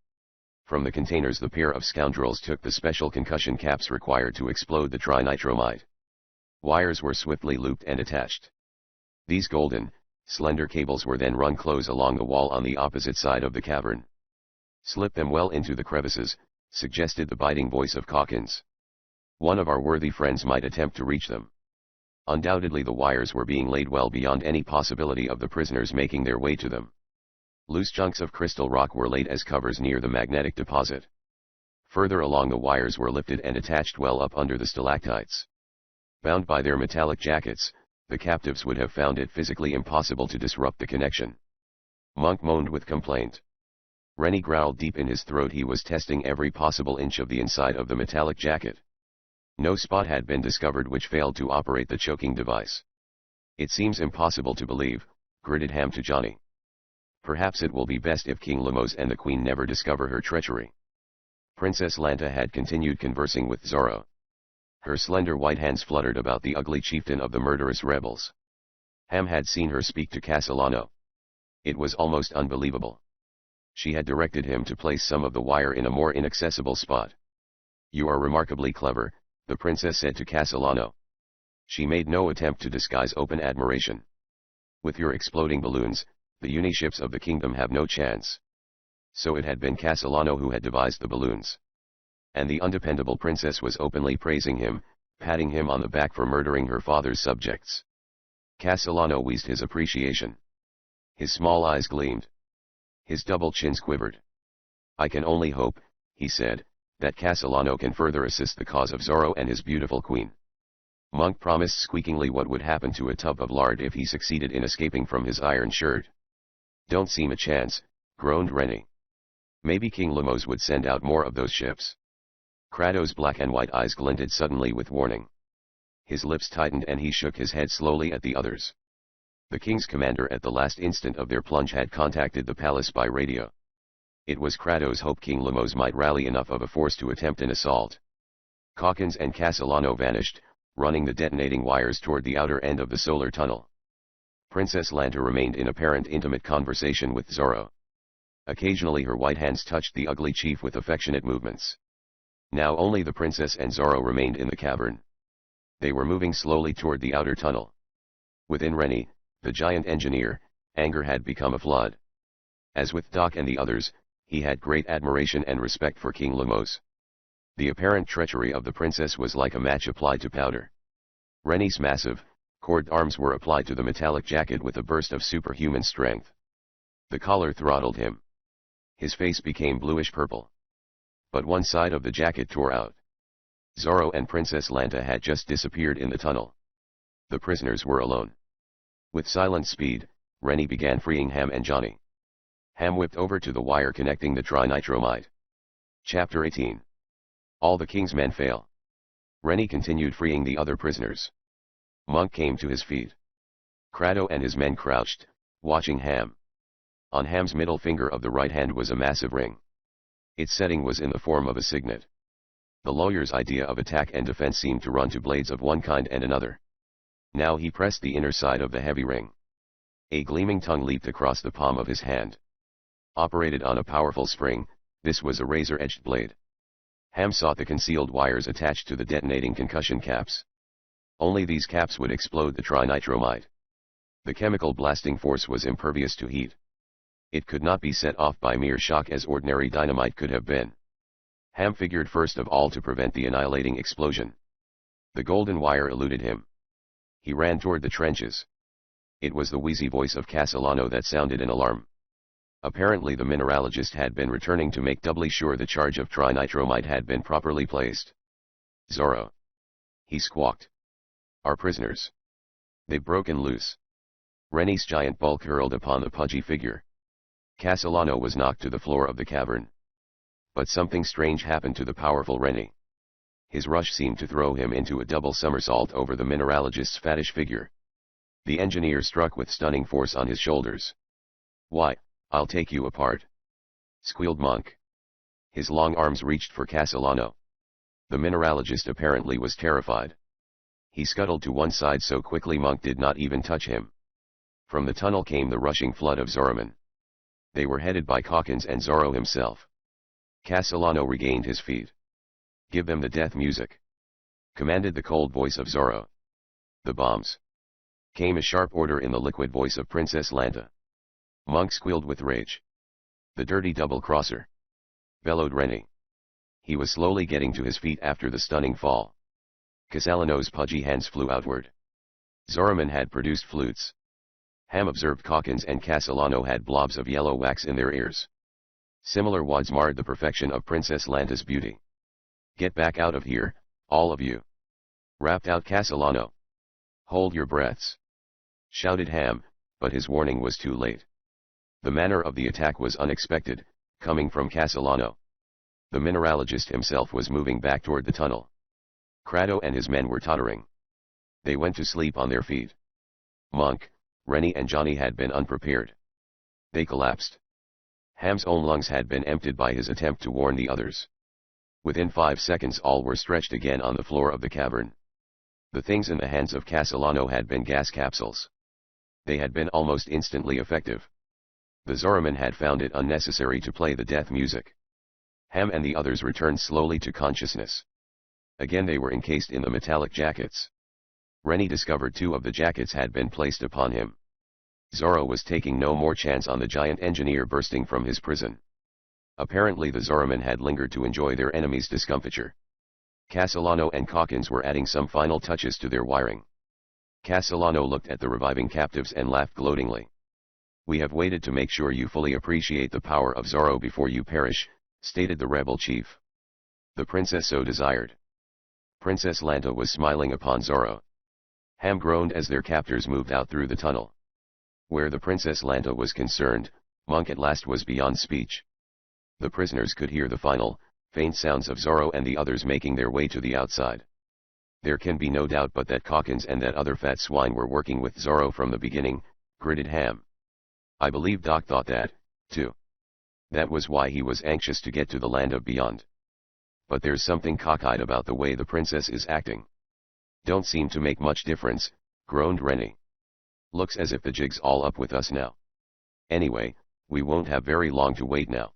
From the containers the pair of scoundrels took the special concussion caps required to explode the trinitromite. Wires were swiftly looped and attached. These golden, slender cables were then run close along the wall on the opposite side of the cavern. Slip them well into the crevices, suggested the biting voice of Calkins. One of our worthy friends might attempt to reach them. Undoubtedly the wires were being laid well beyond any possibility of the prisoners making their way to them. Loose chunks of crystal rock were laid as covers near the magnetic deposit. Further along the wires were lifted and attached well up under the stalactites. Bound by their metallic jackets, the captives would have found it physically impossible to disrupt the connection. Monk moaned with complaint. Rennie growled deep in his throat. He was testing every possible inch of the inside of the metallic jacket. No spot had been discovered which failed to operate the choking device. It seems impossible to believe, gritted Ham to Johnny. Perhaps it will be best if King Lemos and the Queen never discover her treachery. Princess Lanta had continued conversing with Zorro. Her slender white hands fluttered about the ugly chieftain of the murderous rebels. Ham had seen her speak to Castellano. It was almost unbelievable. She had directed him to place some of the wire in a more inaccessible spot. "You are remarkably clever," the princess said to Castellano. She made no attempt to disguise open admiration. "With your exploding balloons, the uniships of the kingdom have no chance." So it had been Castellano who had devised the balloons. And the undependable princess was openly praising him, patting him on the back for murdering her father's subjects. Castellano wheezed his appreciation. His small eyes gleamed. His double chins quivered. "I can only hope," he said, "that Castellano can further assist the cause of Zorro and his beautiful queen." Monk promised squeakingly what would happen to a tub of lard if he succeeded in escaping from his iron shirt. "Don't seem a chance," groaned Rennie. "Maybe King Lemos would send out more of those ships." Kratos' black and white eyes glinted suddenly with warning. His lips tightened and he shook his head slowly at the others. The king's commander at the last instant of their plunge had contacted the palace by radio. It was Kratos' hope King Lemos might rally enough of a force to attempt an assault. Calkins and Castellano vanished, running the detonating wires toward the outer end of the solar tunnel. Princess Lanta remained in apparent intimate conversation with Zorro. Occasionally her white hands touched the ugly chief with affectionate movements. Now only the princess and Zorro remained in the cavern. They were moving slowly toward the outer tunnel. Within Rennie, the giant engineer, anger had become a flood. As with Doc and the others, he had great admiration and respect for King Lemos. The apparent treachery of the princess was like a match applied to powder. Rennie's massive, corded arms were applied to the metallic jacket with a burst of superhuman strength. The collar throttled him. His face became bluish-purple. But one side of the jacket tore out. Zorro and Princess Lanta had just disappeared in the tunnel. The prisoners were alone. With silent speed, Rennie began freeing Ham and Johnny. Ham whipped over to the wire connecting the trinitromite. Chapter 18. All the king's men fail. Rennie continued freeing the other prisoners. Monk came to his feet. Kratos and his men crouched, watching Ham. On Ham's middle finger of the right hand was a massive ring. Its setting was in the form of a signet. The lawyer's idea of attack and defense seemed to run to blades of one kind and another. Now he pressed the inner side of the heavy ring. A gleaming tongue leaped across the palm of his hand. Operated on a powerful spring, this was a razor-edged blade. Ham sought the concealed wires attached to the detonating concussion caps. Only these caps would explode the trinitromite. The chemical blasting force was impervious to heat. It could not be set off by mere shock as ordinary dynamite could have been. Ham figured first of all to prevent the annihilating explosion. The golden wire eluded him. He ran toward the trenches. It was the wheezy voice of Castellano that sounded an alarm. Apparently the mineralogist had been returning to make doubly sure the charge of trinitromite had been properly placed. "Zorro," he squawked. "Our prisoners. They've broken loose." Rennie's giant bulk hurled upon the pudgy figure. Castellano was knocked to the floor of the cavern. But something strange happened to the powerful Rennie. His rush seemed to throw him into a double somersault over the mineralogist's fattish figure. The engineer struck with stunning force on his shoulders. "Why, I'll take you apart," squealed Monk. His long arms reached for Castellano. The mineralogist apparently was terrified. He scuttled to one side so quickly Monk did not even touch him. From the tunnel came the rushing flood of Zorromen. They were headed by Calkins and Zorro himself. Castellano regained his feet. "Give them the death music," commanded the cold voice of Zorro. "The bombs," came a sharp order in the liquid voice of Princess Lanta. Monk squealed with rage. "The dirty double-crosser," bellowed Rennie. He was slowly getting to his feet after the stunning fall. Casalano's pudgy hands flew outward. Zoroman had produced flutes. Ham observed Calkins and Casalano had blobs of yellow wax in their ears. Similar wads marred the perfection of Princess Lanta's beauty. "Get back out of here, all of you!" rapped out Casalano. "Hold your breaths!" shouted Ham, but his warning was too late. The manner of the attack was unexpected, coming from Casalano. The mineralogist himself was moving back toward the tunnel. Crado and his men were tottering. They went to sleep on their feet. Monk, Rennie and Johnny had been unprepared. They collapsed. Ham's own lungs had been emptied by his attempt to warn the others. Within 5 seconds all were stretched again on the floor of the cavern. The things in the hands of Casalano had been gas capsules. They had been almost instantly effective. The Zoroman had found it unnecessary to play the death music. Ham and the others returned slowly to consciousness. Again they were encased in the metallic jackets. Rennie discovered 2 of the jackets had been placed upon him. Zoro was taking no more chance on the giant engineer bursting from his prison. Apparently the Zoroman had lingered to enjoy their enemy's discomfiture. Casalano and Calkins were adding some final touches to their wiring. Casalano looked at the reviving captives and laughed gloatingly. "We have waited to make sure you fully appreciate the power of Zoro before you perish," stated the rebel chief. "The princess so desired." Princess Lanta was smiling upon Zoro. Ham groaned as their captors moved out through the tunnel. Where the Princess Lanta was concerned, Monk at last was beyond speech. The prisoners could hear the final, faint sounds of Zoro and the others making their way to the outside. "There can be no doubt but that Calkins and that other fat swine were working with Zoro from the beginning," gritted Ham. "I believe Doc thought that, too. That was why he was anxious to get to the land of beyond. But there's something cockeyed about the way the princess is acting." "Don't seem to make much difference," groaned Rennie. "Looks as if the jig's all up with us now. Anyway, we won't have very long to wait now.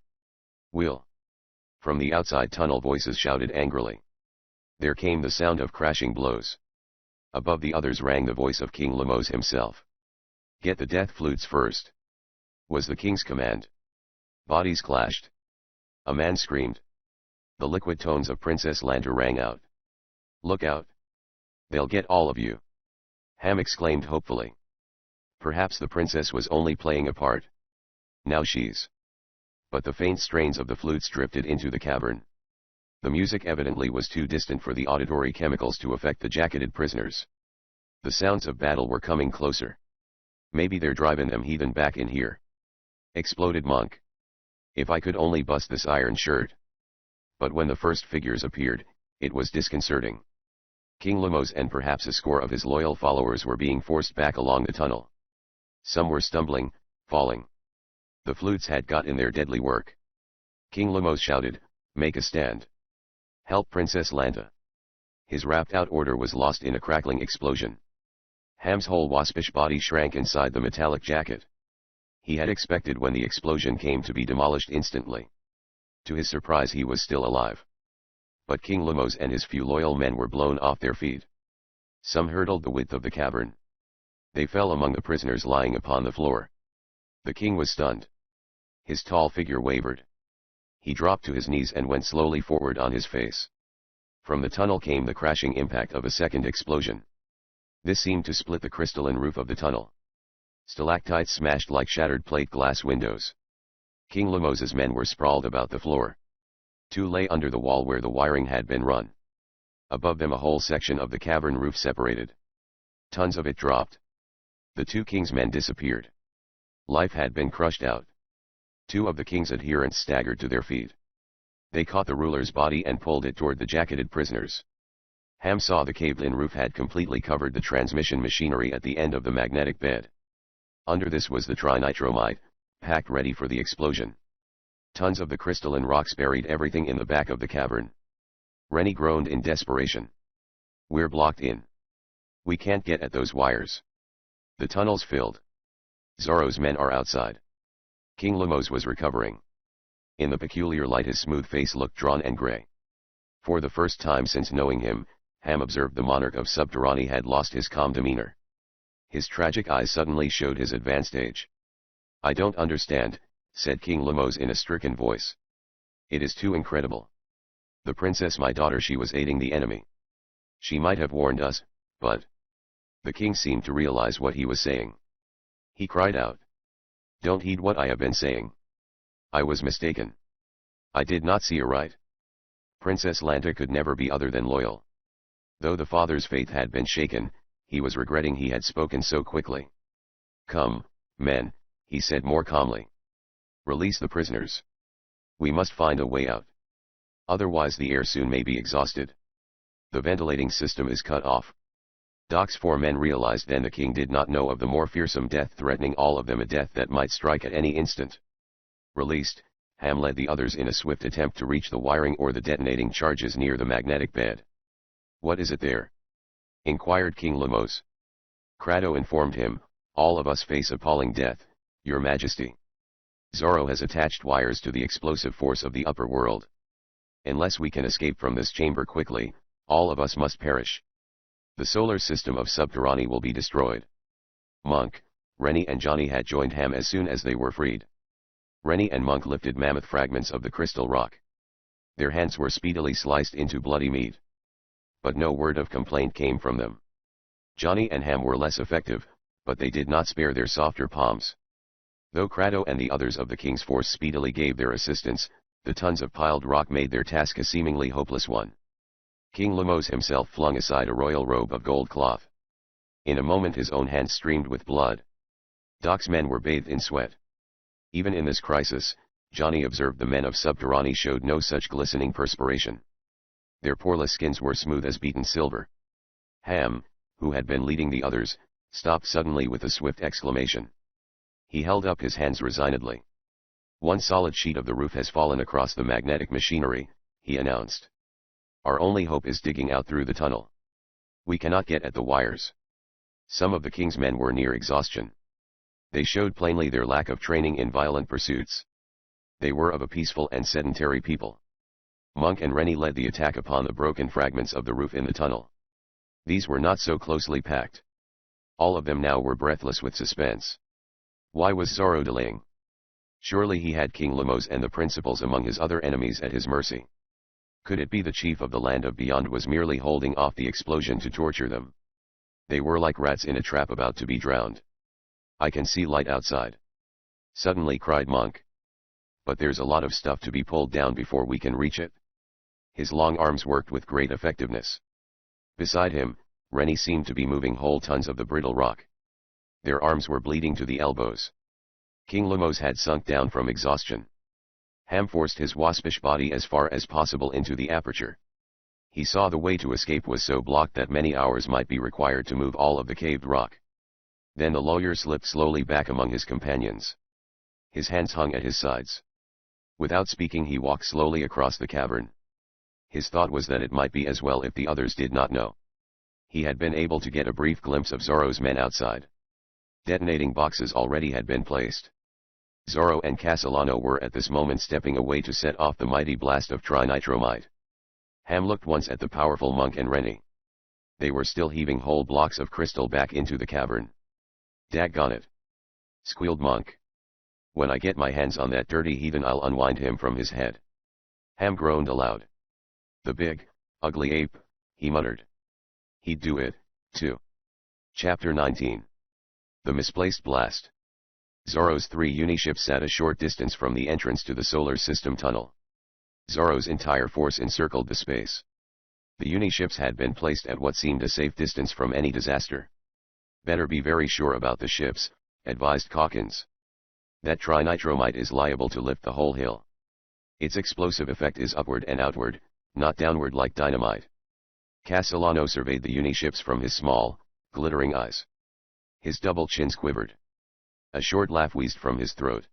We'll..." From the outside tunnel voices shouted angrily. There came the sound of crashing blows. Above the others rang the voice of King Lemos himself. "Get the death flutes first," was the king's command. Bodies clashed. A man screamed. The liquid tones of Princess Lanta rang out. "Look out! They'll get all of you!" Ham exclaimed hopefully. Perhaps the princess was only playing a part. Now she's... But the faint strains of the flutes drifted into the cavern. The music evidently was too distant for the auditory chemicals to affect the jacketed prisoners. The sounds of battle were coming closer. "Maybe they're driving them heathen back in here," exploded Monk. "If I could only bust this iron shirt." But when the first figures appeared, it was disconcerting. King Lemos and perhaps a score of his loyal followers were being forced back along the tunnel. Some were stumbling, falling. The flutes had got in their deadly work. King Lemos shouted, "Make a stand. Help Princess Lanta." His rapped-out order was lost in a crackling explosion. Ham's whole waspish body shrank inside the metallic jacket. He had expected when the explosion came to be demolished instantly. To his surprise he was still alive. But King Lemos and his few loyal men were blown off their feet. Some hurtled the width of the cavern. They fell among the prisoners lying upon the floor. The king was stunned. His tall figure wavered. He dropped to his knees and went slowly forward on his face. From the tunnel came the crashing impact of a second explosion. This seemed to split the crystalline roof of the tunnel. Stalactites smashed like shattered plate glass windows. King Lemos's men were sprawled about the floor. 2 lay under the wall where the wiring had been run. Above them a whole section of the cavern roof separated. Tons of it dropped. The 2 king's men disappeared. Life had been crushed out. 2 of the king's adherents staggered to their feet. They caught the ruler's body and pulled it toward the jacketed prisoners. Ham saw the caved-in roof had completely covered the transmission machinery at the end of the magnetic bed. Under this was the trinitromite, packed ready for the explosion. Tons of the crystalline rocks buried everything in the back of the cavern. Rennie groaned in desperation. "We're blocked in. We can't get at those wires. The tunnel's filled. Zoro's men are outside." King Lemos was recovering. In the peculiar light his smooth face looked drawn and gray. For the first time since knowing him, Ham observed the monarch of Subterranae had lost his calm demeanor. His tragic eyes suddenly showed his advanced age. "I don't understand," said King Lemos in a stricken voice. "It is too incredible. The princess my daughter, she was aiding the enemy. She might have warned us, but... The king seemed to realize what he was saying. He cried out. Don't heed what I have been saying. I was mistaken. I did not see aright. Princess Lanta could never be other than loyal. Though the father's faith had been shaken, he was regretting he had spoken so quickly. Come, men, he said more calmly. Release the prisoners. We must find a way out. Otherwise the air soon may be exhausted. The ventilating system is cut off. Doc's 4 men realized then the king did not know of the more fearsome death threatening all of them, a death that might strike at any instant. Released, Ham led the others in a swift attempt to reach the wiring or the detonating charges near the magnetic bed. What is it there? Inquired King Lemos. Crado informed him, all of us face appalling death, your majesty. Zoro has attached wires to the explosive force of the upper world. Unless we can escape from this chamber quickly, all of us must perish. The solar system of Subterranae will be destroyed. Monk, Rennie and Johnny had joined Ham as soon as they were freed. Rennie and Monk lifted mammoth fragments of the crystal rock. Their hands were speedily sliced into bloody meat. But no word of complaint came from them. Johnny and Ham were less effective, but they did not spare their softer palms. Though Crado and the others of the king's force speedily gave their assistance, the tons of piled rock made their task a seemingly hopeless one. King Lemos himself flung aside a royal robe of gold cloth. In a moment his own hands streamed with blood. Doc's men were bathed in sweat. Even in this crisis, Johnny observed the men of Subterranae showed no such glistening perspiration. Their poreless skins were smooth as beaten silver. Ham, who had been leading the others, stopped suddenly with a swift exclamation. He held up his hands resignedly. One solid sheet of the roof has fallen across the magnetic machinery, he announced. Our only hope is digging out through the tunnel. We cannot get at the wires. Some of the king's men were near exhaustion. They showed plainly their lack of training in violent pursuits. They were of a peaceful and sedentary people. Monk and Rennie led the attack upon the broken fragments of the roof in the tunnel. These were not so closely packed. All of them now were breathless with suspense. Why was Zoro delaying? Surely he had King Lemos and the principals among his other enemies at his mercy. Could it be the chief of the land of beyond was merely holding off the explosion to torture them? They were like rats in a trap about to be drowned. I can see light outside. Suddenly cried Monk. But there's a lot of stuff to be pulled down before we can reach it. His long arms worked with great effectiveness. Beside him, Rennie seemed to be moving whole tons of the brittle rock. Their arms were bleeding to the elbows. King Lemos had sunk down from exhaustion. Ham forced his waspish body as far as possible into the aperture. He saw the way to escape was so blocked that many hours might be required to move all of the caved rock. Then the lawyer slipped slowly back among his companions. His hands hung at his sides. Without speaking he walked slowly across the cavern. His thought was that it might be as well if the others did not know. He had been able to get a brief glimpse of Zoro's men outside. Detonating boxes already had been placed. Zoro and Castellano were at this moment stepping away to set off the mighty blast of trinitromite. Ham looked once at the powerful Monk and Rennie. They were still heaving whole blocks of crystal back into the cavern. Daggone it! Squealed Monk. When I get my hands on that dirty heathen I'll unwind him from his head. Ham groaned aloud. The big, ugly ape, he muttered. He'd do it, too. Chapter 19. The Misplaced Blast. Zoro's 3 uniships sat a short distance from the entrance to the solar system tunnel. Zoro's entire force encircled the space. The uniships had been placed at what seemed a safe distance from any disaster. Better be very sure about the ships, advised Calkins. That trinitromite is liable to lift the whole hill. Its explosive effect is upward and outward, not downward like dynamite. Castellano surveyed the uniships from his small, glittering eyes. His double chins quivered. A short laugh wheezed from his throat.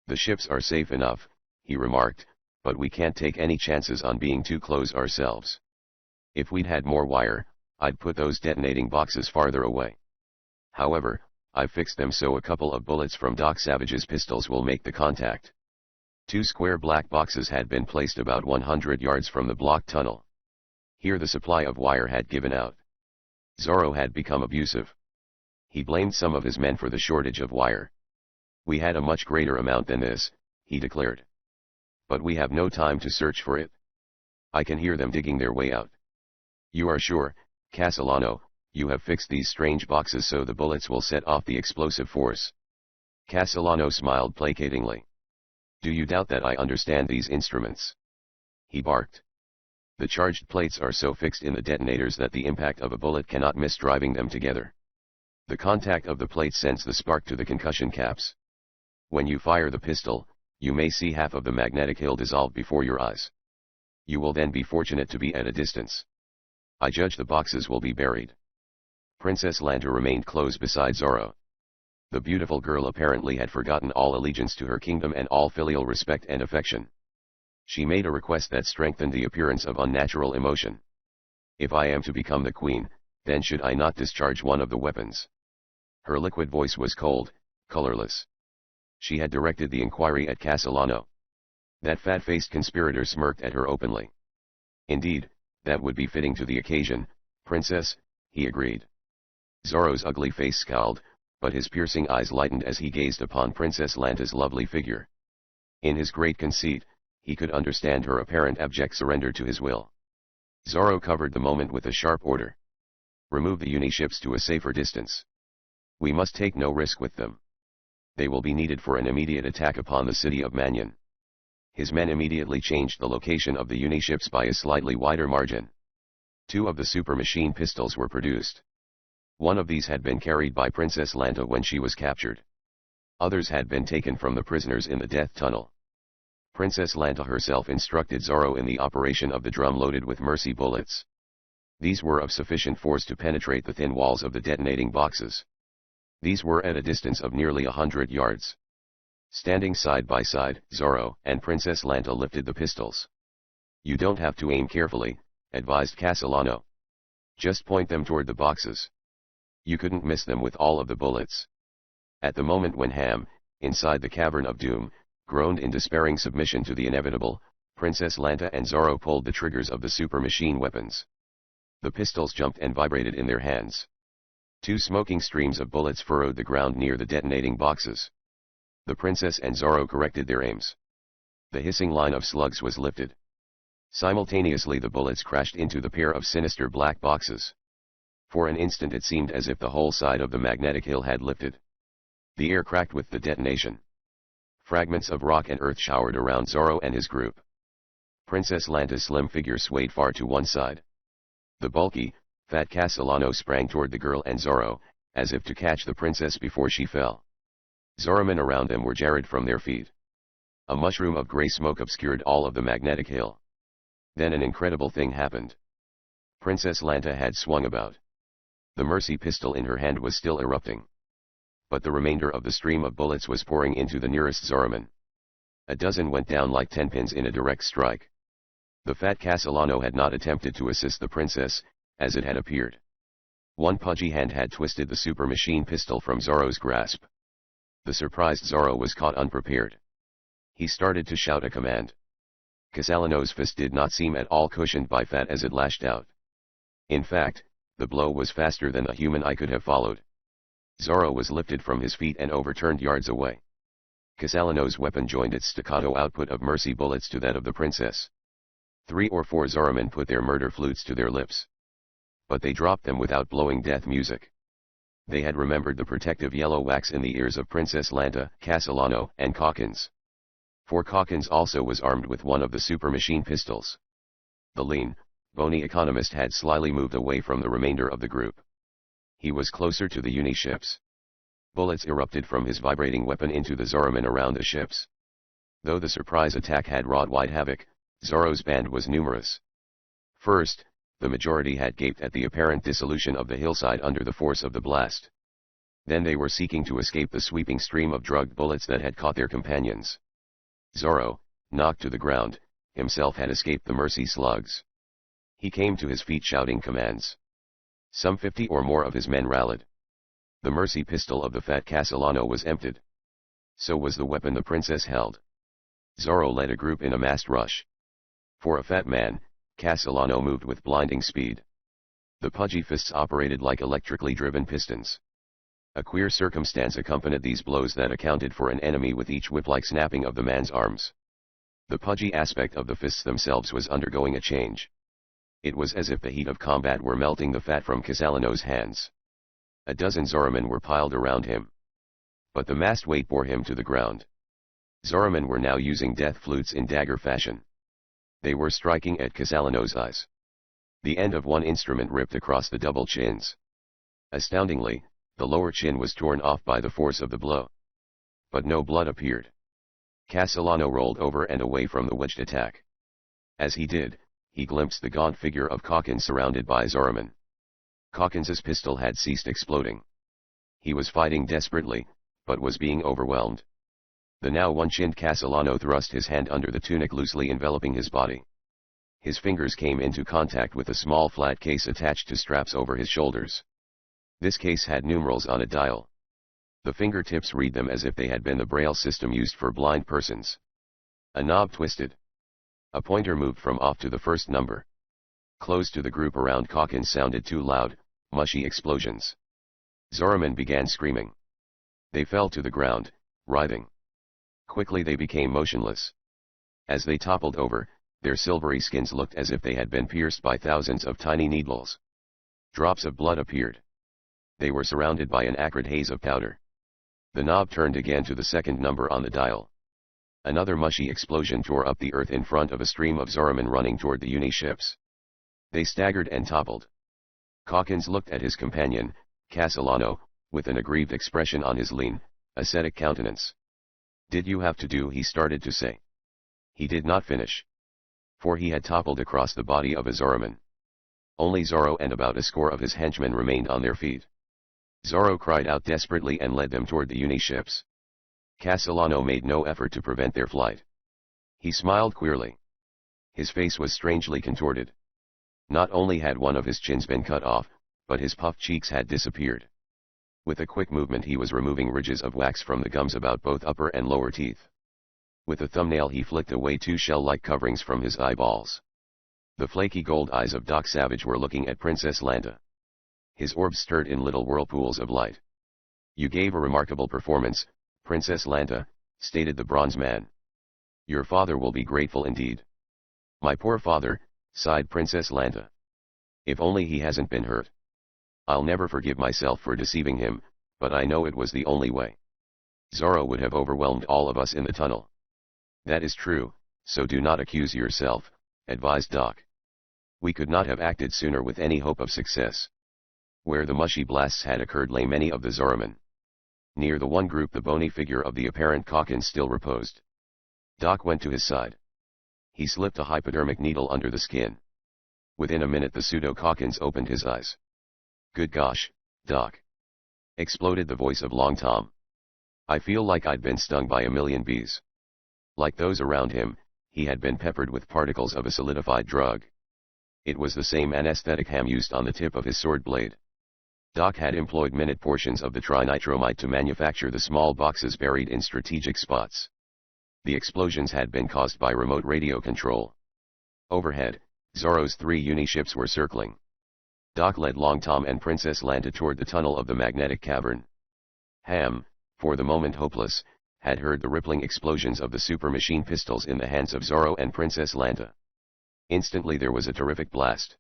The ships are safe enough, he remarked, but we can't take any chances on being too close ourselves. If we'd had more wire, I'd put those detonating boxes farther away. However, I've fixed them so a couple of bullets from Doc Savage's pistols will make the contact. 2 square black boxes had been placed about 100 yards from the blocked tunnel. Here the supply of wire had given out. Zoro had become abusive. He blamed some of his men for the shortage of wire. We had a much greater amount than this, he declared. But we have no time to search for it. I can hear them digging their way out. You are sure, Castellano, you have fixed these strange boxes so the bullets will set off the explosive force? Castellano smiled placatingly. Do you doubt that I understand these instruments? He barked. The charged plates are so fixed in the detonators that the impact of a bullet cannot miss driving them together. The contact of the plates sends the spark to the concussion caps. When you fire the pistol, you may see half of the magnetic hill dissolve before your eyes. You will then be fortunate to be at a distance. I judge the boxes will be buried. Princess Lanta remained close beside Zorro. The beautiful girl apparently had forgotten all allegiance to her kingdom and all filial respect and affection. She made a request that strengthened the appearance of unnatural emotion. If I am to become the queen, then should I not discharge one of the weapons? Her liquid voice was cold, colorless. She had directed the inquiry at Castellano. That fat-faced conspirator smirked at her openly. Indeed, that would be fitting to the occasion, princess, he agreed. Zorro's ugly face scowled, but his piercing eyes lightened as he gazed upon Princess Lanta's lovely figure. In his great conceit, he could understand her apparent abject surrender to his will. Zorro covered the moment with a sharp order. Remove the Uni-ships to a safer distance. We must take no risk with them. They will be needed for an immediate attack upon the city of Mannion. His men immediately changed the location of the Uni-ships by a slightly wider margin. 2 of the super machine pistols were produced. One of these had been carried by Princess Lanta when she was captured. Others had been taken from the prisoners in the death tunnel. Princess Lanta herself instructed Zorro in the operation of the drum loaded with mercy bullets. These were of sufficient force to penetrate the thin walls of the detonating boxes. These were at a distance of nearly 100 yards. Standing side by side, Zorro and Princess Lanta lifted the pistols. You don't have to aim carefully, advised Castellano. Just point them toward the boxes. You couldn't miss them with all of the bullets. At the moment when Ham, inside the cavern of doom, groaned in despairing submission to the inevitable, Princess Lanta and Zorro pulled the triggers of the super machine weapons. The pistols jumped and vibrated in their hands. 2 smoking streams of bullets furrowed the ground near the detonating boxes. The princess and Zorro corrected their aims. The hissing line of slugs was lifted. Simultaneously the bullets crashed into the pair of sinister black boxes. For an instant it seemed as if the whole side of the magnetic hill had lifted. The air cracked with the detonation. Fragments of rock and earth showered around Zorro and his group. Princess Lanta's slim figure swayed far to one side. The bulky, fat Castellano sprang toward the girl and Zorro, as if to catch the princess before she fell. Zorromen around them were jarred from their feet. A mushroom of gray smoke obscured all of the magnetic hill. Then an incredible thing happened. Princess Lanta had swung about. The mercy pistol in her hand was still erupting. But the remainder of the stream of bullets was pouring into the nearest Zorroman. A dozen went down like 10 pins in a direct strike. The fat Castellano had not attempted to assist the princess, as it had appeared. One pudgy hand had twisted the super machine pistol from Zorro's grasp. The surprised Zorro was caught unprepared. He started to shout a command. Castellano's fist did not seem at all cushioned by fat as it lashed out. In fact, the blow was faster than a human eye could have followed. Zorro was lifted from his feet and overturned yards away. Castellano's weapon joined its staccato output of mercy bullets to that of the princess. 3 or 4 Zorromen put their murder flutes to their lips. But they dropped them without blowing death music. They had remembered the protective yellow wax in the ears of Princess Lanta, Castellano, and Calkins. For Calkins also was armed with one of the super machine pistols. The lean, bony economist had slyly moved away from the remainder of the group. He was closer to the Uni-ships. Bullets erupted from his vibrating weapon into the Zorromen around the ships. Though the surprise attack had wrought wide havoc, Zorro's band was numerous. First, the majority had gaped at the apparent dissolution of the hillside under the force of the blast. Then they were seeking to escape the sweeping stream of drugged bullets that had caught their companions. Zorro, knocked to the ground, himself had escaped the mercy slugs. He came to his feet shouting commands. Some 50 or more of his men rallied. The mercy pistol of the fat Castellano was emptied. So was the weapon the princess held. Zorro led a group in a massed rush. For a fat man, Castellano moved with blinding speed. The pudgy fists operated like electrically driven pistons. A queer circumstance accompanied these blows that accounted for an enemy with each whip-like snapping of the man's arms. The pudgy aspect of the fists themselves was undergoing a change. It was as if the heat of combat were melting the fat from Casalino's hands. A dozen Zoromen were piled around him. But the massed weight bore him to the ground. Zoromen were now using death flutes in dagger fashion. They were striking at Casalino's eyes. The end of one instrument ripped across the double chins. Astoundingly, the lower chin was torn off by the force of the blow. But no blood appeared. Casalino rolled over and away from the wedged attack. As he did, he glimpsed the gaunt figure of Calkins surrounded by Zoromen. Calkins's pistol had ceased exploding. He was fighting desperately, but was being overwhelmed. The now one-chinned Casalino thrust his hand under the tunic loosely enveloping his body. His fingers came into contact with a small flat case attached to straps over his shoulders. This case had numerals on a dial. The fingertips read them as if they had been the braille system used for blind persons. A knob twisted. A pointer moved from off to the first number. Close to the group around Calkins sounded two loud, mushy explosions. Zoromen began screaming. They fell to the ground, writhing. Quickly they became motionless. As they toppled over, their silvery skins looked as if they had been pierced by thousands of tiny needles. Drops of blood appeared. They were surrounded by an acrid haze of powder. The knob turned again to the second number on the dial. Another mushy explosion tore up the earth in front of a stream of Zoromen running toward the Uni-ships. They staggered and toppled. Calkins looked at his companion, Casalino, with an aggrieved expression on his lean, ascetic countenance. "Did you have to do?" he started to say. He did not finish. For he had toppled across the body of a Zoromen. Only Zoro and about a score of his henchmen remained on their feet. Zoro cried out desperately and led them toward the Uni-ships. Casalino made no effort to prevent their flight. He smiled queerly. His face was strangely contorted. Not only had one of his chins been cut off, but his puffed cheeks had disappeared. With a quick movement he was removing ridges of wax from the gums about both upper and lower teeth. With a thumbnail he flicked away two shell-like coverings from his eyeballs. The flaky gold eyes of Doc Savage were looking at Princess Lanta. His orbs stirred in little whirlpools of light. "You gave a remarkable performance, Princess Lanta," stated the bronze man. "Your father will be grateful indeed." "My poor father," sighed Princess Lanta. "If only he hasn't been hurt. I'll never forgive myself for deceiving him, but I know it was the only way. Zoro would have overwhelmed all of us in the tunnel." "That is true, so do not accuse yourself," advised Doc. "We could not have acted sooner with any hope of success." Where the mushy blasts had occurred lay many of the Zoromen. Near the one group the bony figure of the apparent Calkins still reposed. Doc went to his side. He slipped a hypodermic needle under the skin. Within a minute the pseudo-Calkins opened his eyes. "Good gosh, Doc!" exploded the voice of Long Tom. "I feel like I'd been stung by a million bees." Like those around him, he had been peppered with particles of a solidified drug. It was the same anesthetic Ham used on the tip of his sword blade. Doc had employed minute portions of the trinitromite to manufacture the small boxes buried in strategic spots. The explosions had been caused by remote radio control. Overhead, Zoro's 3 Uni-ships were circling. Doc led Long Tom and Princess Lanta toward the tunnel of the magnetic cavern. Ham, for the moment hopeless, had heard the rippling explosions of the super machine pistols in the hands of Zoro and Princess Lanta. Instantly there was a terrific blast.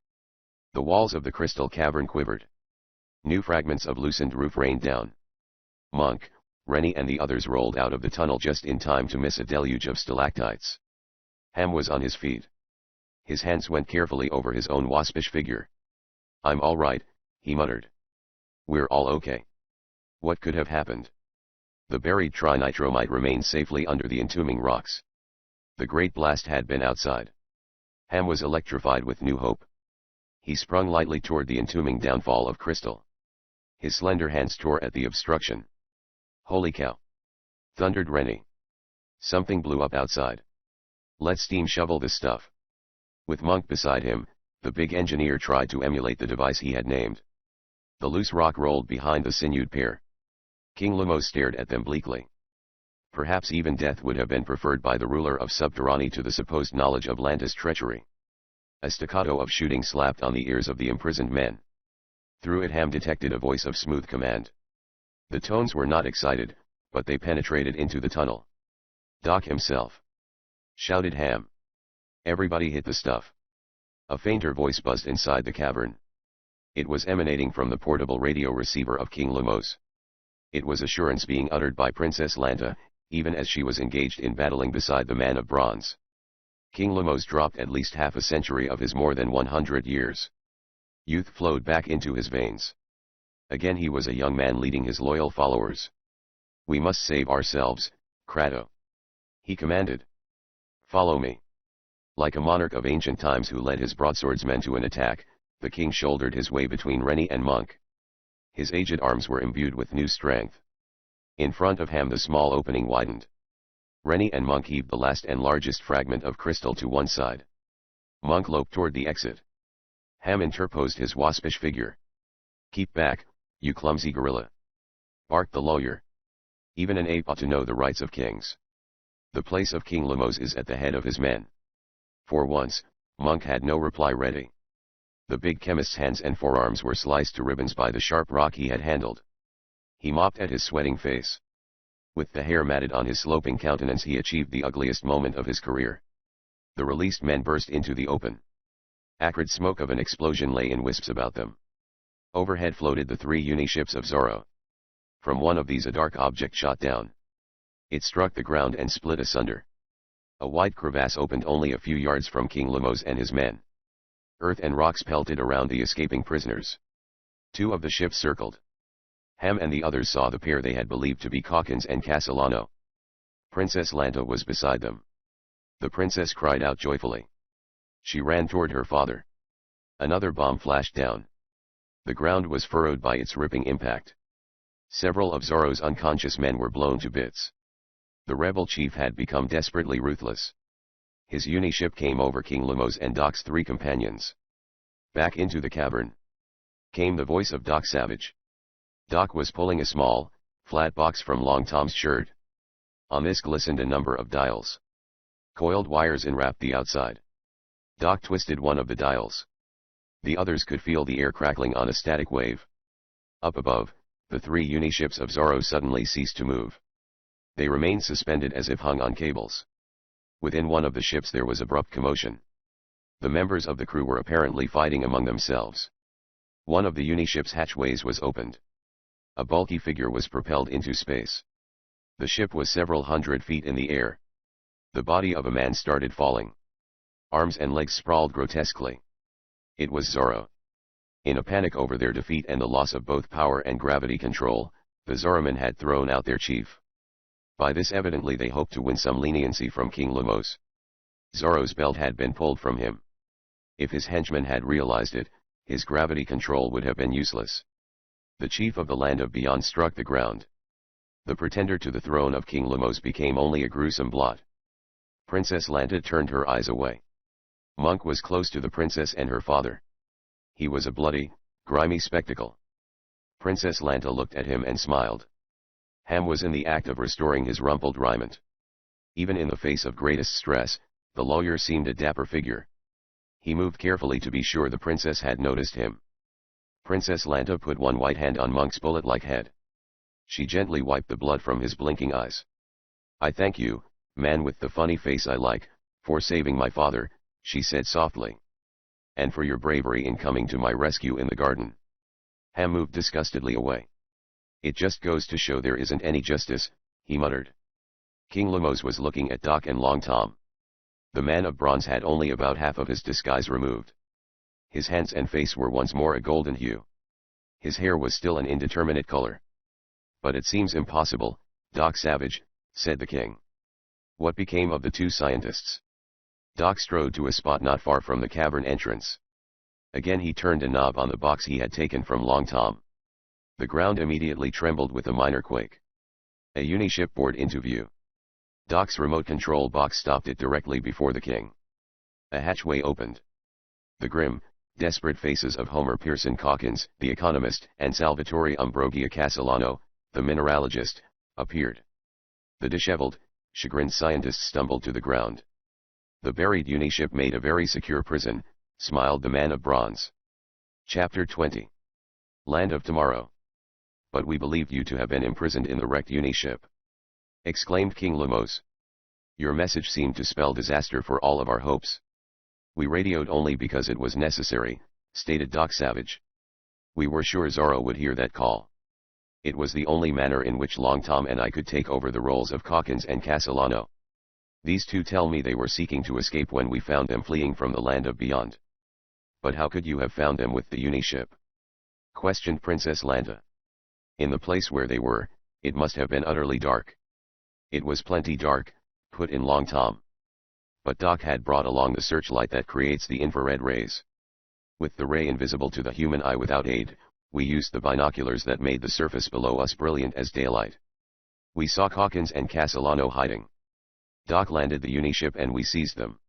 The walls of the crystal cavern quivered. New fragments of loosened roof rained down. Monk, Rennie and the others rolled out of the tunnel just in time to miss a deluge of stalactites. Ham was on his feet. His hands went carefully over his own waspish figure. "I'm all right," he muttered. "We're all okay. What could have happened?" The buried trinitromite remained safely under the entombing rocks. The great blast had been outside. Ham was electrified with new hope. He sprung lightly toward the entombing downfall of crystal. His slender hands tore at the obstruction. "Holy cow!" thundered Rennie. "Something blew up outside. Let's steam shovel this stuff." With Monk beside him, the big engineer tried to emulate the device he had named. The loose rock rolled behind the sinewed pair. King Lumos stared at them bleakly. Perhaps even death would have been preferred by the ruler of Subterranae to the supposed knowledge of Lanta's treachery. A staccato of shooting slapped on the ears of the imprisoned men. Through it Ham detected a voice of smooth command. The tones were not excited, but they penetrated into the tunnel. "Doc himself!" shouted Ham. "Everybody hit the stuff." A fainter voice buzzed inside the cavern. It was emanating from the portable radio receiver of King Lumos. It was assurance being uttered by Princess Lanta, even as she was engaged in battling beside the man of bronze. King Lumos dropped at least half a century of his more than 100 years. Youth flowed back into his veins. Again he was a young man leading his loyal followers. "We must save ourselves, Krato," he commanded. "Follow me." Like a monarch of ancient times who led his broadswordsmen to an attack, the king shouldered his way between Rennie and Monk. His aged arms were imbued with new strength. In front of him the small opening widened. Rennie and Monk heaved the last and largest fragment of crystal to one side. Monk loped toward the exit. Ham interposed his waspish figure. "Keep back, you clumsy gorilla," barked the lawyer. "Even an ape ought to know the rights of kings. The place of King Lumos is at the head of his men." For once, Monk had no reply ready. The big chemist's hands and forearms were sliced to ribbons by the sharp rock he had handled. He mopped at his sweating face. With the hair matted on his sloping countenance he achieved the ugliest moment of his career. The released men burst into the open. Acrid smoke of an explosion lay in wisps about them. Overhead floated the 3 uni-ships of Zorro. From one of these a dark object shot down. It struck the ground and split asunder. A wide crevasse opened only a few yards from King Lumos and his men. Earth and rocks pelted around the escaping prisoners. 2 of the ships circled. Ham and the others saw the pair they had believed to be Calkins and Castellano. Princess Lanta was beside them. The princess cried out joyfully. She ran toward her father. Another bomb flashed down. The ground was furrowed by its ripping impact. Several of Zorro's unconscious men were blown to bits. The rebel chief had become desperately ruthless. His uni-ship came over King Lumos and Doc's 3 companions. Back into the cavern came the voice of Doc Savage. Doc was pulling a small, flat box from Long Tom's shirt. On this glistened a number of dials. Coiled wires enwrapped the outside. Doc twisted one of the dials. The others could feel the air crackling on a static wave. Up above, the 3 uni-ships of Zorro suddenly ceased to move. They remained suspended as if hung on cables. Within one of the ships there was abrupt commotion. The members of the crew were apparently fighting among themselves. One of the uni-ship's hatchways was opened. A bulky figure was propelled into space. The ship was several hundred feet in the air. The body of a man started falling. Arms and legs sprawled grotesquely. It was Zorro. In a panic over their defeat and the loss of both power and gravity control, the Zorromen had thrown out their chief. By this evidently they hoped to win some leniency from King Lumos. Zorro's belt had been pulled from him. If his henchmen had realized it, his gravity control would have been useless. The chief of the land of beyond struck the ground. The pretender to the throne of King Lumos became only a gruesome blot. Princess Lanta turned her eyes away. Monk was close to the princess and her father. He was a bloody, grimy spectacle. Princess Lanta looked at him and smiled. Ham was in the act of restoring his rumpled raiment. Even in the face of greatest stress, the lawyer seemed a dapper figure. He moved carefully to be sure the princess had noticed him. Princess Lanta put one white hand on Monk's bullet-like head. She gently wiped the blood from his blinking eyes. "I thank you, man with the funny face I like, for saving my father," she said softly. "And for your bravery in coming to my rescue in the garden." Ham moved disgustedly away. "It just goes to show there isn't any justice," he muttered. King Lumos was looking at Doc and Long Tom. The man of bronze had only about half of his disguise removed. His hands and face were once more a golden hue. His hair was still an indeterminate color. "But it seems impossible, Doc Savage," said the king. "What became of the 2 scientists?" Doc strode to a spot not far from the cavern entrance. Again he turned a knob on the box he had taken from Long Tom. The ground immediately trembled with a minor quake. A uni-ship bored into view. Doc's remote control box stopped it directly before the king. A hatchway opened. The grim, desperate faces of Homer Pearson Calkins, the economist, and Salvatore Ambrogio Castellano, the mineralogist, appeared. The disheveled, chagrined scientists stumbled to the ground. "The buried uni-ship made a very secure prison," smiled the man of bronze. Chapter 20. Land of Tomorrow. "But we believed you to have been imprisoned in the wrecked uni-ship," exclaimed King Lumos. "Your message seemed to spell disaster for all of our hopes." We radioed only because it was necessary, stated Doc Savage. We were sure Zorro would hear that call. It was the only manner in which Long Tom and I could take over the roles of Calkins and Castellano. These two tell me they were seeking to escape when we found them fleeing from the land of beyond. But how could you have found them with the Uniship? Questioned Princess Lanta. In the place where they were, it must have been utterly dark. It was plenty dark, put in Long Tom. But Doc had brought along the searchlight that creates the infrared rays. With the ray invisible to the human eye without aid, we used the binoculars that made the surface below us brilliant as daylight. We saw Calkins and Castellano hiding. Doc landed the Uniship and we seized them.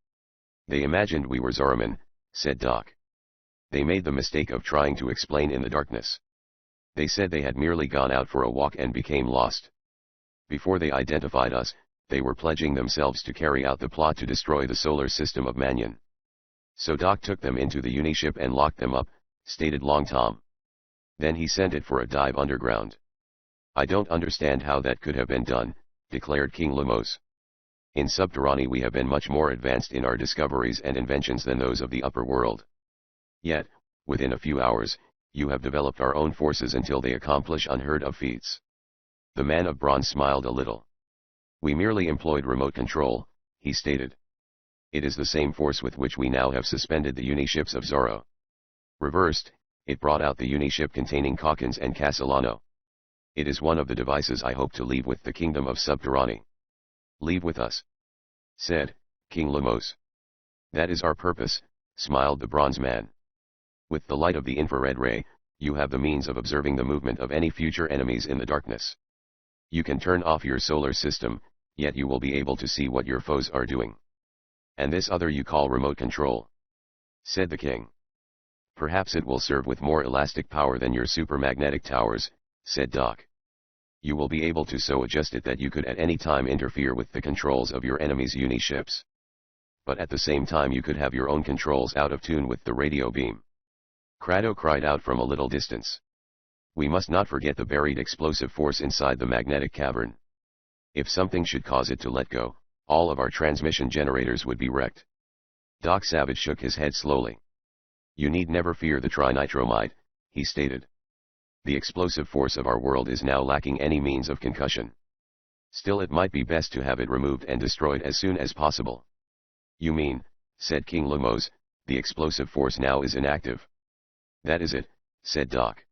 They imagined we were Zorromen, said Doc. They made the mistake of trying to explain in the darkness. They said they had merely gone out for a walk and became lost. Before they identified us, they were pledging themselves to carry out the plot to destroy the solar system of Mannion. So Doc took them into the Uniship and locked them up, stated Long Tom. Then he sent it for a dive underground. I don't understand how that could have been done, declared King Lemos. In Subterranae we have been much more advanced in our discoveries and inventions than those of the upper world. Yet, within a few hours, you have developed our own forces until they accomplish unheard of feats. The man of bronze smiled a little. We merely employed remote control, he stated. It is the same force with which we now have suspended the Uniships of Zorro. Reversed, it brought out the Uniship containing Calkins and Castellano. It is one of the devices I hope to leave with the kingdom of Subterranae. Leave with us, said King Lemos. That is our purpose, smiled the bronze man. With the light of the infrared ray, you have the means of observing the movement of any future enemies in the darkness. You can turn off your solar system, yet you will be able to see what your foes are doing. And this other you call remote control, said the king. Perhaps it will serve with more elastic power than your supermagnetic towers, said Doc. You will be able to so adjust it that you could at any time interfere with the controls of your enemy's Uniships. But at the same time you could have your own controls out of tune with the radio beam. Crado cried out from a little distance. We must not forget the buried explosive force inside the magnetic cavern. If something should cause it to let go, all of our transmission generators would be wrecked. Doc Savage shook his head slowly. You need never fear the trinitromide, he stated. The explosive force of our world is now lacking any means of concussion. Still it might be best to have it removed and destroyed as soon as possible. You mean, said King Lemos, the explosive force now is inactive. That is it, said Doc.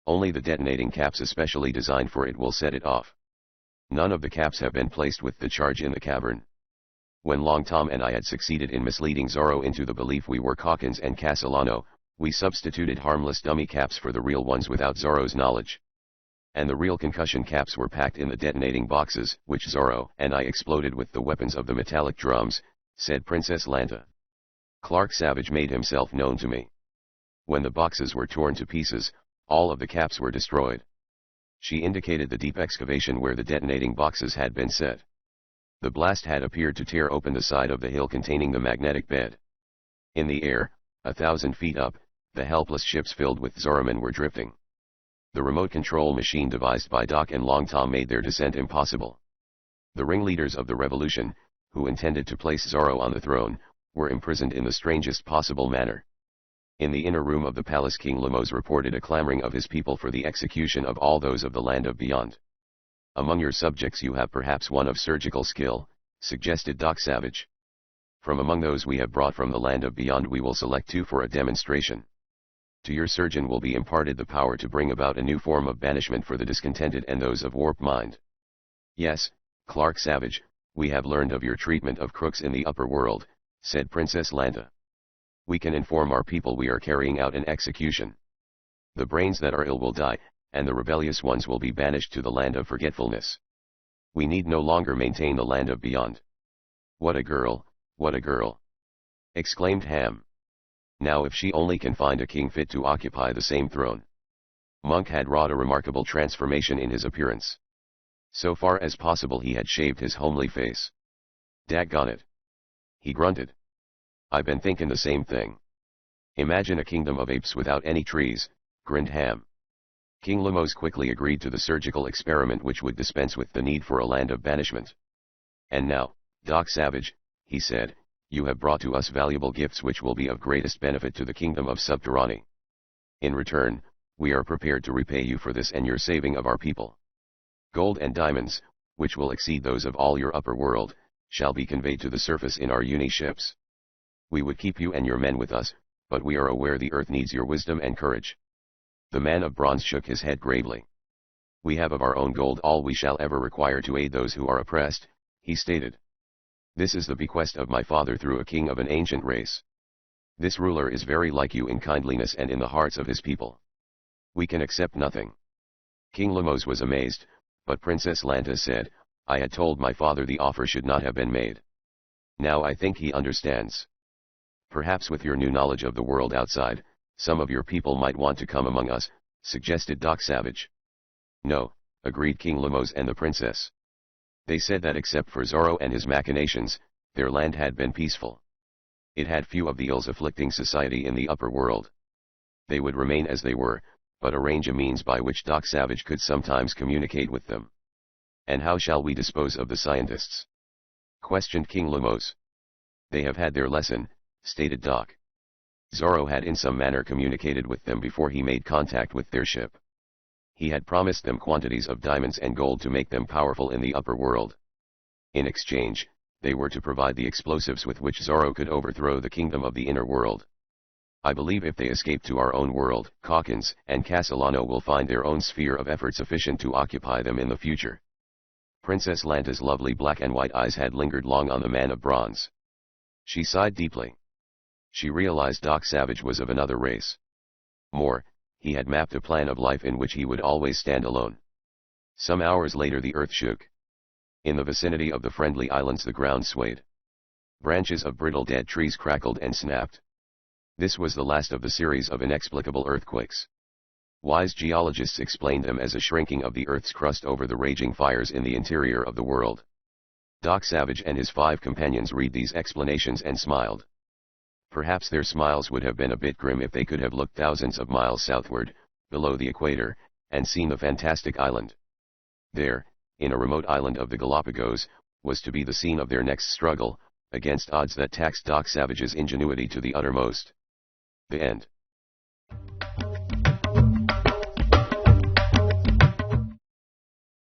Only the detonating caps especially designed for it will set it off. None of the caps have been placed with the charge in the cavern. When Long Tom and I had succeeded in misleading Zorro into the belief we were Calkins and Castellano, we substituted harmless dummy caps for the real ones without Zorro's knowledge. And the real concussion caps were packed in the detonating boxes, which Zorro and I exploded with the weapons of the metallic drums, said Princess Lanta. Clark Savage made himself known to me. When the boxes were torn to pieces, all of the caps were destroyed. She indicated the deep excavation where the detonating boxes had been set. The blast had appeared to tear open the side of the hill containing the magnetic bed. In the air, 1,000 feet up, the helpless ships filled with Zorromen were drifting. The remote control machine devised by Doc and Long Tom made their descent impossible. The ringleaders of the revolution, who intended to place Zorro on the throne, were imprisoned in the strangest possible manner. In the inner room of the palace King Lemos reported a clamoring of his people for the execution of all those of the land of beyond. Among your subjects you have perhaps one of surgical skill, suggested Doc Savage. From among those we have brought from the land of beyond we will select 2 for a demonstration. To your surgeon will be imparted the power to bring about a new form of banishment for the discontented and those of warped mind. Yes, Clark Savage, we have learned of your treatment of crooks in the upper world, said Princess Lanta. We can inform our people we are carrying out an execution. The brains that are ill will die, and the rebellious ones will be banished to the land of forgetfulness. We need no longer maintain the land of beyond. What a girl, what a girl! Exclaimed Ham. Now if she only can find a king fit to occupy the same throne. Monk had wrought a remarkable transformation in his appearance. So far as possible he had shaved his homely face. Daggone it! He grunted. I been thinking the same thing. Imagine a kingdom of apes without any trees, grinned Ham. King Lemos quickly agreed to the surgical experiment which would dispense with the need for a land of banishment. And now, Doc Savage, he said, You have brought to us valuable gifts which will be of greatest benefit to the kingdom of Subterranae. In return, we are prepared to repay you for this and your saving of our people. Gold and diamonds, which will exceed those of all your upper world, shall be conveyed to the surface in our uni-ships. We would keep you and your men with us, but we are aware the earth needs your wisdom and courage. The man of bronze shook his head gravely. We have of our own gold all we shall ever require to aid those who are oppressed, he stated. This is the bequest of my father through a king of an ancient race. This ruler is very like you in kindliness and in the hearts of his people. We can accept nothing. King Lemos was amazed, but Princess Lanta said, I had told my father the offer should not have been made. Now I think he understands. Perhaps with your new knowledge of the world outside, some of your people might want to come among us, suggested Doc Savage. No, agreed King Lemos and the princess. They said that except for Zorro and his machinations, their land had been peaceful. It had few of the ills afflicting society in the upper world. They would remain as they were, but arrange a means by which Doc Savage could sometimes communicate with them. And how shall we dispose of the scientists? Questioned King Lemos. They have had their lesson, stated Doc. Zorro had in some manner communicated with them before he made contact with their ship. He had promised them quantities of diamonds and gold to make them powerful in the upper world. In exchange, they were to provide the explosives with which Zorro could overthrow the kingdom of the inner world. I believe if they escape to our own world, Calkins and Castellano will find their own sphere of effort sufficient to occupy them in the future. Princess Lanta's lovely black and white eyes had lingered long on the man of bronze. She sighed deeply. She realized Doc Savage was of another race. More, he had mapped a plan of life in which he would always stand alone. Some hours later the earth shook. In the vicinity of the friendly islands the ground swayed. Branches of brittle dead trees crackled and snapped. This was the last of the series of inexplicable earthquakes. Wise geologists explained them as a shrinking of the Earth's crust over the raging fires in the interior of the world. Doc Savage and his 5 companions read these explanations and smiled. Perhaps their smiles would have been a bit grim if they could have looked thousands of miles southward, below the equator, and seen the fantastic island. There, in a remote island of the Galapagos, was to be the scene of their next struggle, against odds that taxed Doc Savage's ingenuity to the uttermost. The end.